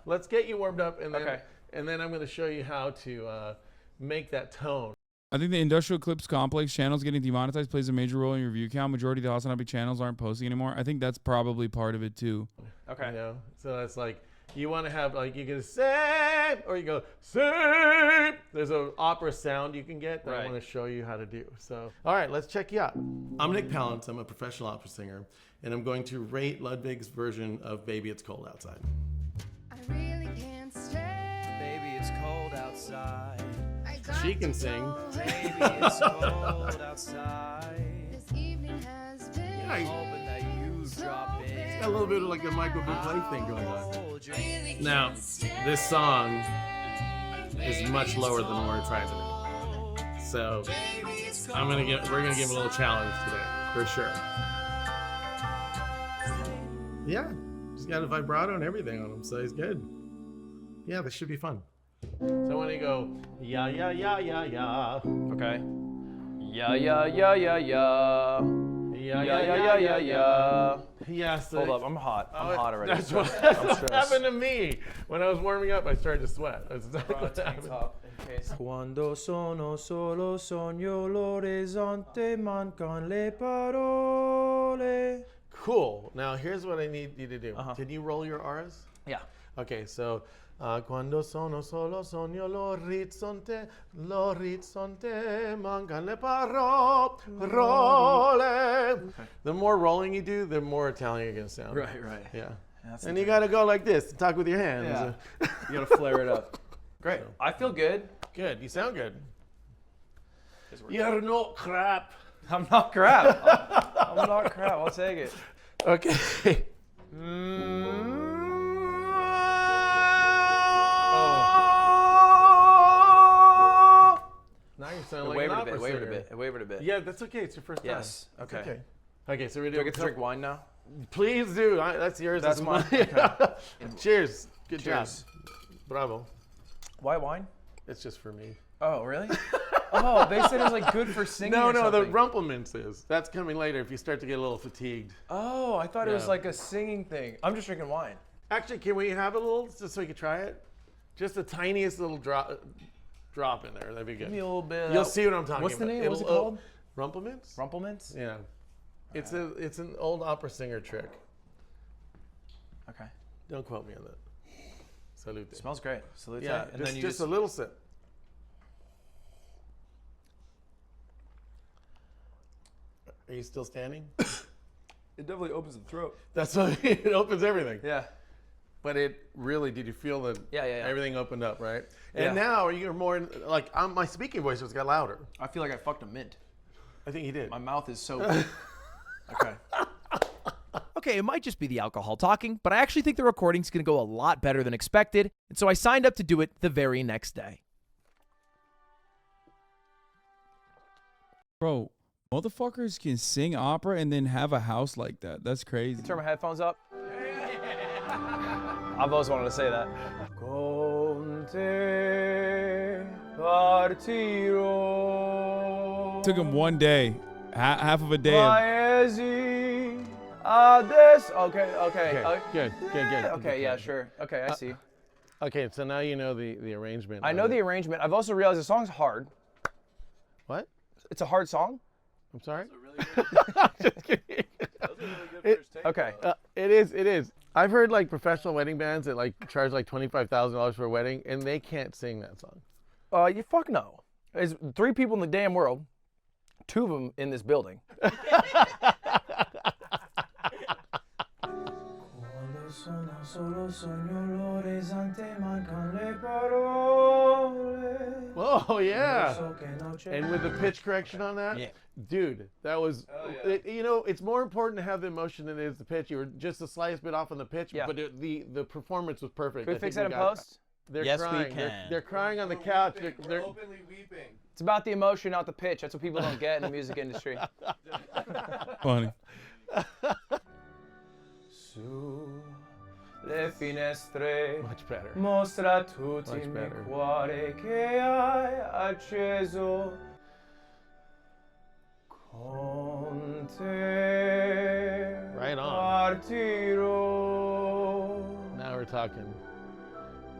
Let's get you warmed up, and then I'm going to show you how to make that tone. I think the Industrial Clips Complex channels getting demonetized plays a major role in your view count. Majority of the HasanAbi channels aren't posting anymore. I think that's probably part of it too. Okay. You know? So that's like, you want to have, like, you can say, or you go, say. There's an opera sound you can get that I want to show you how to do. So, all right, let's check you out. I'm Nick Palance. I'm a professional opera singer, and I'm going to rate Ludwig's version of Baby It's Cold Outside. I really can't stay. Baby, it's cold outside. She can sing. Baby, it's cold outside. This evening has been. Hoping that you drop in. It's got a little bit of like a Michael Bublé thing going on. Now, this song is much lower than where it tries it. So we're gonna give him a little challenge today, for sure. Yeah, he's got a vibrato and everything on him, so he's good. Yeah, this should be fun. So I want to go, yeah, yeah, yeah, yeah, yeah. Okay. Yeah, yeah, yeah, yeah, yeah. Yeah, yeah, yeah, yeah, yeah. Yes. Hold up, I'm hot. I'm hot already. That's what happened to me. When I was warming up, I started to sweat. That's exactly what happened. Quando sono solo sogno l'orizzonte mancan le parole. Cool. Now here's what I need you to do. Can you roll your R's? Yeah. Okay, so quando sono solo sogno l'orizzonte mancan le parole. The more rolling you do, the more Italian you're gonna sound. Right, right. Yeah. That's and you gotta go like this, talk with your hands. Yeah. You gotta flare it up. Great. So, I feel good. Good. You sound good. You're not crap. I'm not crap. I'm not crap. I'll take it. Okay. Now you sound like an opera singer. It wavered a bit. Yeah, that's okay. It's your first time. Yes. Okay. Okay. Okay, so we do I get to drink wine now? Please do. That's yours. That's mine. Okay. Cheers. Good Cheers. job. Bravo. Why wine? It's just for me. Oh, really? Oh, they said it was like good for singing. No, or no, the something. Rumpelmints is. That's coming later if you start to get a little fatigued. Oh, I thought it was like a singing thing. I'm just drinking wine. Actually, can we have a little just so we can try it? Just the tiniest little drop in there. That'd be good. Give me a little bit. You'll see what I'm talking about. What's the name? What's it called? Rumpelmints? Rumpelmints? Yeah. It's an old opera singer trick. Okay. Don't quote me on that. Salute. It smells great. Salute. Yeah, and then you just a little sip. Are you still standing? It definitely opens the throat. That's what it opens everything. Yeah. But it really, did you feel that everything opened up, right? And Yeah. now you're more, like, my speaking voice just got louder. I feel like I fucked a mint. I think he did. My mouth is so okay. Okay, it might just be the alcohol talking, but I actually think the recording's gonna go a lot better than expected, and so I signed up to do it the very next day. Bro, motherfuckers can sing opera and then have a house like that. That's crazy. Turn my headphones up. I've always wanted to say that. Took him one day, half of a day. Okay. Good. Okay, yeah, sure. Okay, I see. Okay, so now you know the arrangement. I know the arrangement. I've also realized the song's hard. What? It's a hard song? I'm sorry? Just kidding. Okay. It is. I've heard like professional wedding bands that like charge like $25,000 for a wedding, and they can't sing that song. You fuck no. There's 3 people in the damn world, 2 of them in this building. Oh yeah. And with the pitch correction on that, dude, that was. You know, it's more important to have the emotion than it is the pitch. You were just the slightest bit off on the pitch, but the performance was perfect. Can we fix that in post? They're Yes, crying. we can. They're crying on the couch. They're openly weeping. It's about the emotion, not the pitch. That's what people don't get in the music industry. Funny. Le finestre. Much better. Mostra tutti il mio cuore che hai acceso. Con te. Right on. Partirò. Now we're talking.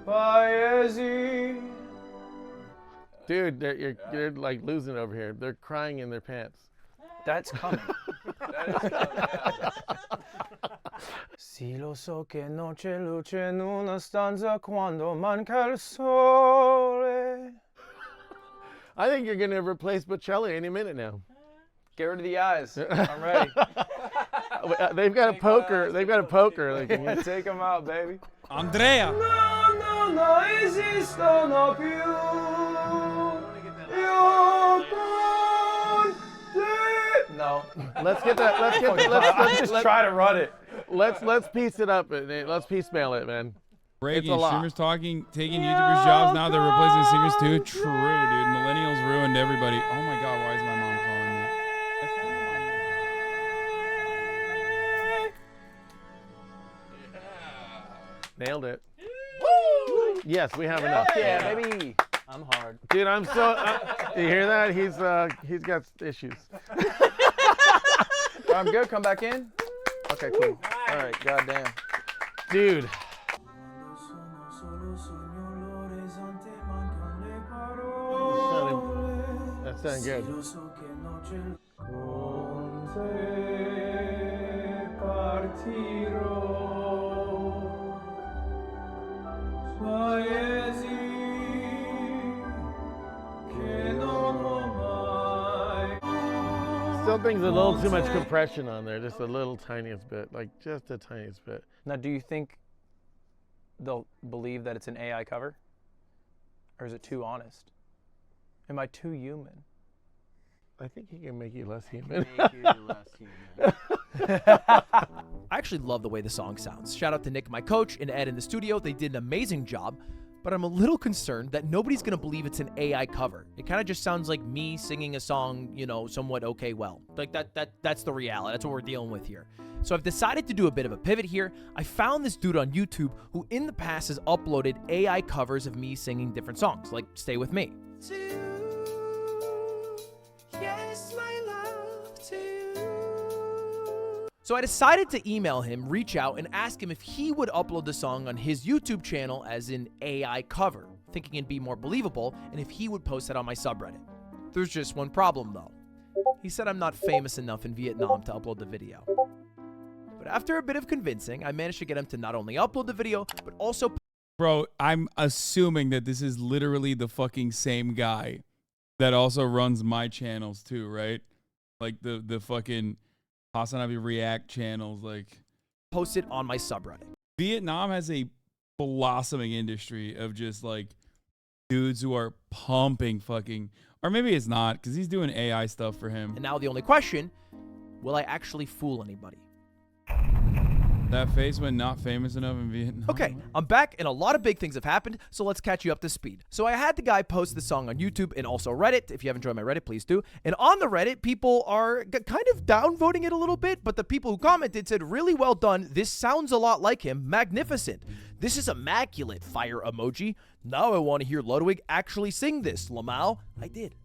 Paesi. Dude, you're like losing over here. They're crying in their pants. That's coming. That is coming, yeah. Sì, lo so che non c'è luce in una stanza quando manca il sole. I think you're gonna replace Bocelli any minute now. Get rid of the eyes. I'm ready. They've got a poker. They've got a poker. Like, take them out, baby. Andrea. No esistono più. Io con te. No. Let's get that. Let's try to run it. Let's piece it up. Let's piecemeal it, man. Reagan, streamers taking YouTubers' jobs now. They're replacing singers too. True, dude. Millennials ruined everybody. Oh my God, why is my mom calling me? Nailed it. Yes, we have enough. Yeah, baby. I'm hard. Dude, I'm so. You hear that? He's got issues. I'm good. Come back in. Okay, cool. All right, goddamn. Dude. That sounded good. Still think there's a little too much compression on there, just a little tiniest bit, like just the tiniest bit. Now, do you think they'll believe that it's an AI cover? Or is it too honest? Am I too human? I think he can make you less human. I actually love the way the song sounds. Shout out to Nick, my coach, and Ed in the studio. They did an amazing job, but I'm a little concerned that nobody's gonna believe it's an AI cover. It kind of just sounds like me singing a song, you know, somewhat okay well. Like that's the reality. That's what we're dealing with here. So I've decided to do a bit of a pivot here. I found this dude on YouTube who in the past has uploaded AI covers of me singing different songs, like Stay With Me. Yes, my love to you. So I decided to email him, reach out, and ask him if he would upload the song on his YouTube channel as an AI cover, thinking it'd be more believable, and if he would post it on my subreddit. There's just one problem, though. He said I'm not famous enough in Vietnam to upload the video. But after a bit of convincing, I managed to get him to not only upload the video, but also... Bro, I'm assuming that this is literally the fucking same guy that also runs my channels too, right? Like the fucking HasanAbi React channels, like... Post it on my subreddit. Vietnam has a blossoming industry of just like dudes who are pumping fucking Or maybe it's not, because he's doing AI stuff for him. And now the only question, will I actually fool anybody? That face when not famous enough in Vietnam. Okay, I'm back and a lot of big things have happened, so let's catch you up to speed. So I had the guy post the song on YouTube and also Reddit. If you haven't joined my Reddit, please do. And on the Reddit, people are kind of downvoting it a little bit, but the people who commented said, really well done. This sounds a lot like him. Magnificent. This is immaculate. Fire emoji. Now I want to hear Ludwig actually sing this. Lamau. I did.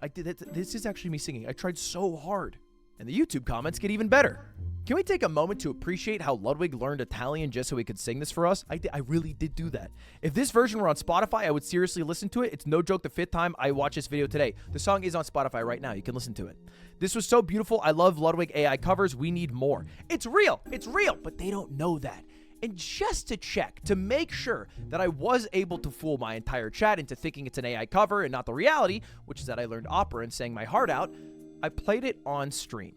This is actually me singing. I tried so hard. And the YouTube comments get even better. Can we take a moment to appreciate how Ludwig learned Italian just so he could sing this for us? I really did do that. If this version were on Spotify, I would seriously listen to it. It's no joke the 5th time I watch this video today. The song is on Spotify right now. You can listen to it. This was so beautiful. I love Ludwig AI covers. We need more. It's real, but they don't know that. And just to check, to make sure that I was able to fool my entire chat into thinking it's an AI cover and not the reality, which is that I learned opera and sang my heart out, I played it on stream.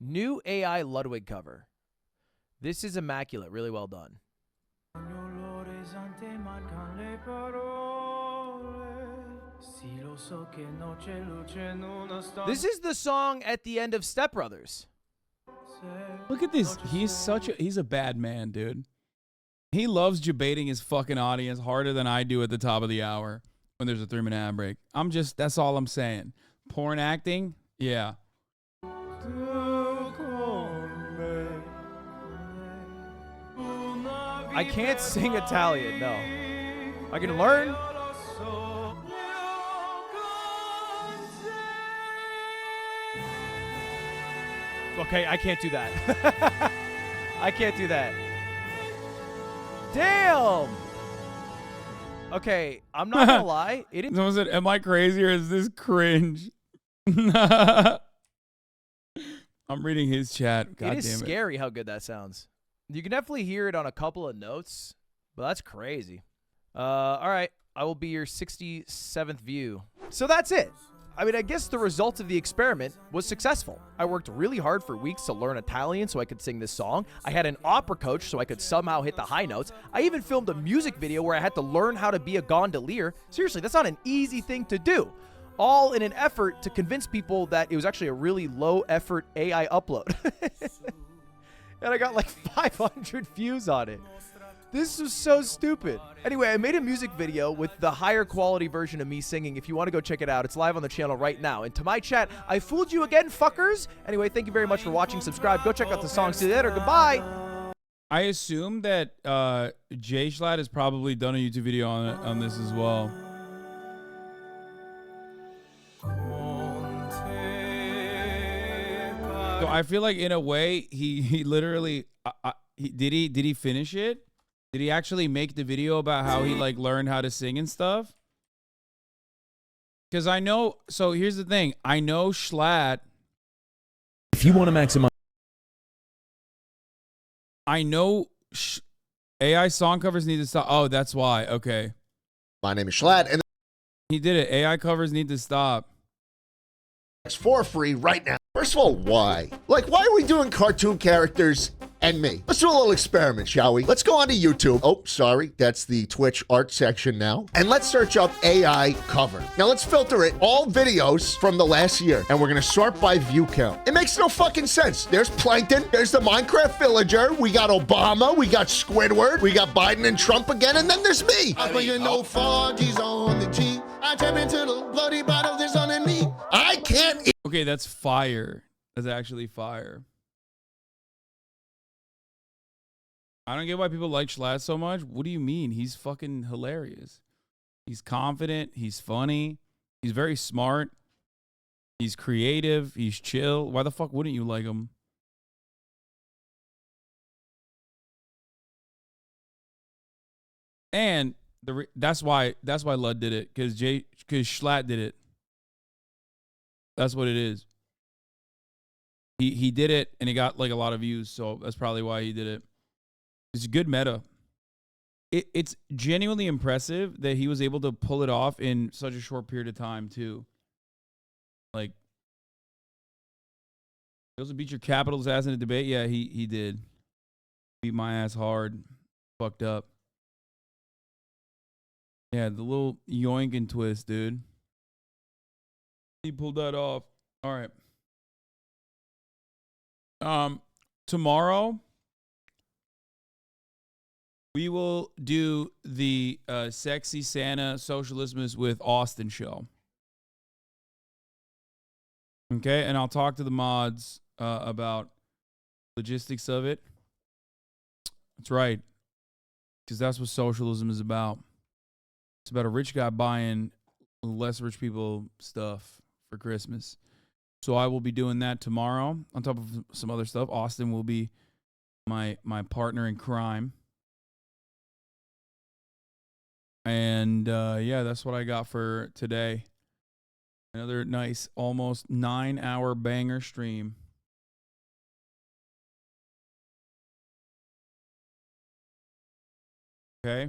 New AI Ludwig cover. This is immaculate. Really well done. This is the song at the end of Step Brothers. Look at this. He's a bad man, dude. He loves debating his fucking audience harder than I do at the top of the hour when there's a 3-minute ad break. That's all I'm saying. Porn acting? Yeah. I can't sing Italian, no. I can learn. Okay, I can't do that. I can't do that. Damn! Okay, I'm not gonna lie. Someone said, am I crazy or is this cringe? I'm reading his chat. God It is damn scary how good that sounds. You can definitely hear it on a couple of notes, but that's crazy. All right, I will be your 67th view. So that's it. I mean, I guess the result of the experiment was successful. I worked really hard for weeks to learn Italian so I could sing this song. I had an opera coach so I could somehow hit the high notes. I even filmed a music video where I had to learn how to be a gondolier. Seriously, that's not an easy thing to do. All in an effort to convince people that it was actually a really low-effort AI upload. And I got like 500 views on it. This was so stupid. Anyway, I made a music video with the higher quality version of me singing. If you want to go check it out, it's live on the channel right now. And to my chat, I fooled you again, fuckers. Anyway, thank you very much for watching. Subscribe. Go check out the song. See you later. Goodbye. I assume that Jay Schlatt has probably done a YouTube video on this as well. So I feel like in a way he literally did he finish it? Did he actually make the video about how he like learned how to sing and stuff? Because I know. So here's the thing. I know Schlatt. If you want to maximize, I know AI song covers need to stop. Oh, that's why. Okay. My name is Schlatt, and he did it. AI covers need to stop. it's for free right now. First of all, why? Like, why are we doing cartoon characters and me? Let's do a little experiment, shall we? Let's go onto YouTube. Oh, sorry. That's the Twitch art section now. And let's search up AI cover. Now, let's filter it. All videos from the last year. And we're going to sort by view count. It makes no fucking sense. There's Plankton. There's the Minecraft villager. We got Obama. We got Squidward. We got Biden and Trump again. And then there's me. I'm bringing no foggies on the G. I tap into the bloody bottle. There's on me. I can't eat. Okay, that's fire. That's actually fire. I don't get why people like Schlatt so much. What do you mean? He's fucking hilarious. He's confident. He's funny. He's very smart. He's creative. He's chill. Why the fuck wouldn't you like him? And that's why Lud did it, because Schlatt did it. That's what it is. He did it and he got like a lot of views, so that's probably why he did it. It's good meta. It's genuinely impressive that he was able to pull it off in such a short period of time too. Like, he also beat your capital's ass in a debate. Yeah, he did. Beat my ass hard. Fucked up. Yeah, the little yoink and twist, dude. He pulled that off. All right. Tomorrow we will do the Sexy Santa Socialistmas with Austin show. Okay, and I'll talk to the mods about logistics of it. That's right, because that's what socialism is about. It's about a rich guy buying less rich people stuff for Christmas. So I will be doing that tomorrow on top of some other stuff. Austin will be my partner in crime. And yeah, that's what I got for today. Another nice, almost 9-hour banger stream. Okay.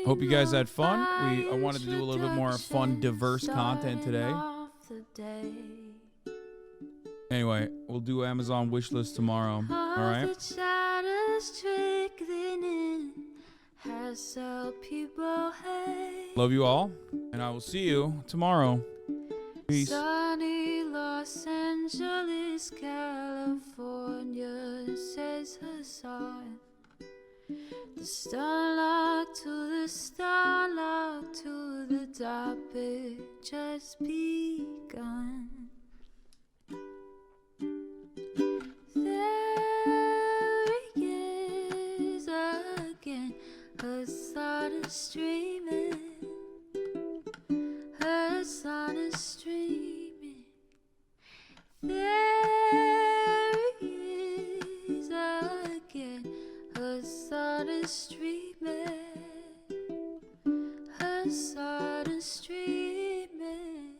Hope you guys had fun. I wanted to do a little bit more fun, diverse content today. Anyway, we'll do Amazon wish list tomorrow. All right. Love you all, and I will see you tomorrow. Peace. Sunny Los Angeles, California, says Hasan. The starlock to the starlock to the topic just begun. There he is again, Hasan is streaming. Hasan is streaming. There he is again. Hasan is streaming. Hasan is streaming.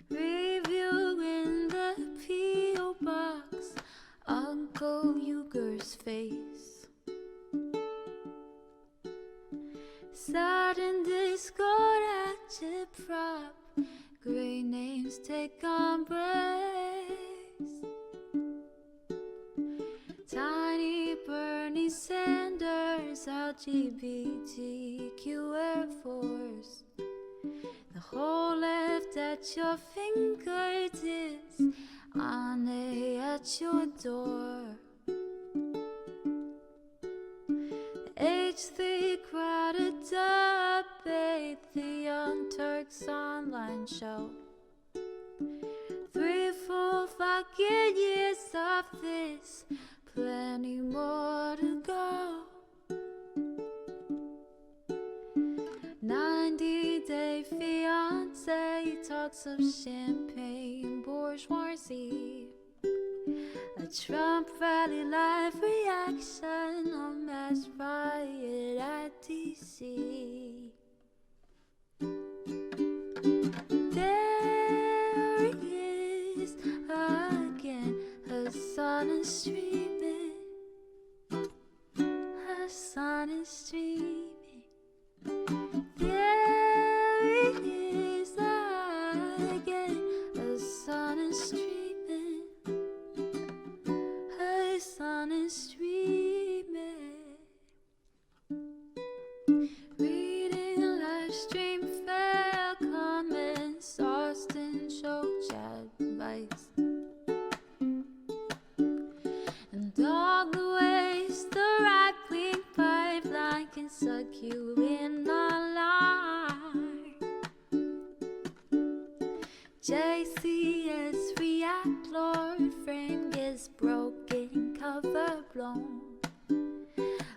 Reviewing the P.O. box, Uncle Uyghur's face. Sudden Discord agitprop, great names take embrace. Tiny Bernie Sanders, LGBTQ Air Force. The whole left at your fingertips, Ane at your door. H3 crowded debate, the Young Turks online show. 3 full fucking years of this, plenty more to go. 90-day fiance talks of champagne bourgeoisie. A Trump rally live reaction, a mass riot at DC. There he is again, Hasan is streaming. Hasan is streaming. There he is again, Hasan is streaming. Hasan is streaming. Reading live stream fair comments, Austin show chat advice. And all the ways the right-wing pipeline can suck you in online. JCS react, Lord frame gets broken, cover blown.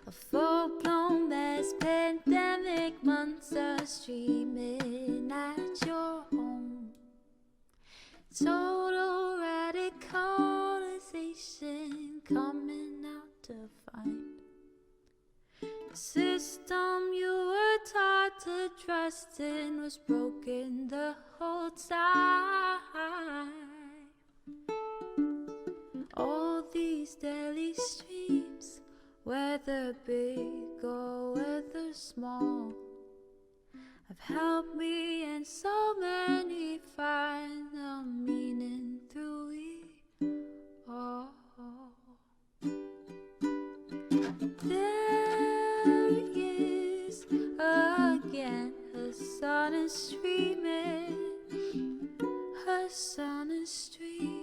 A full-blown mass pandemic, monster streaming at your home. Total radicalization coming out to find. The system you were taught to trust in was broken the whole time. All these daily streams, whether big or whether small, have helped me and so many find the meaning through it all. There he is again, Hasan is streaming. Hasan is streaming.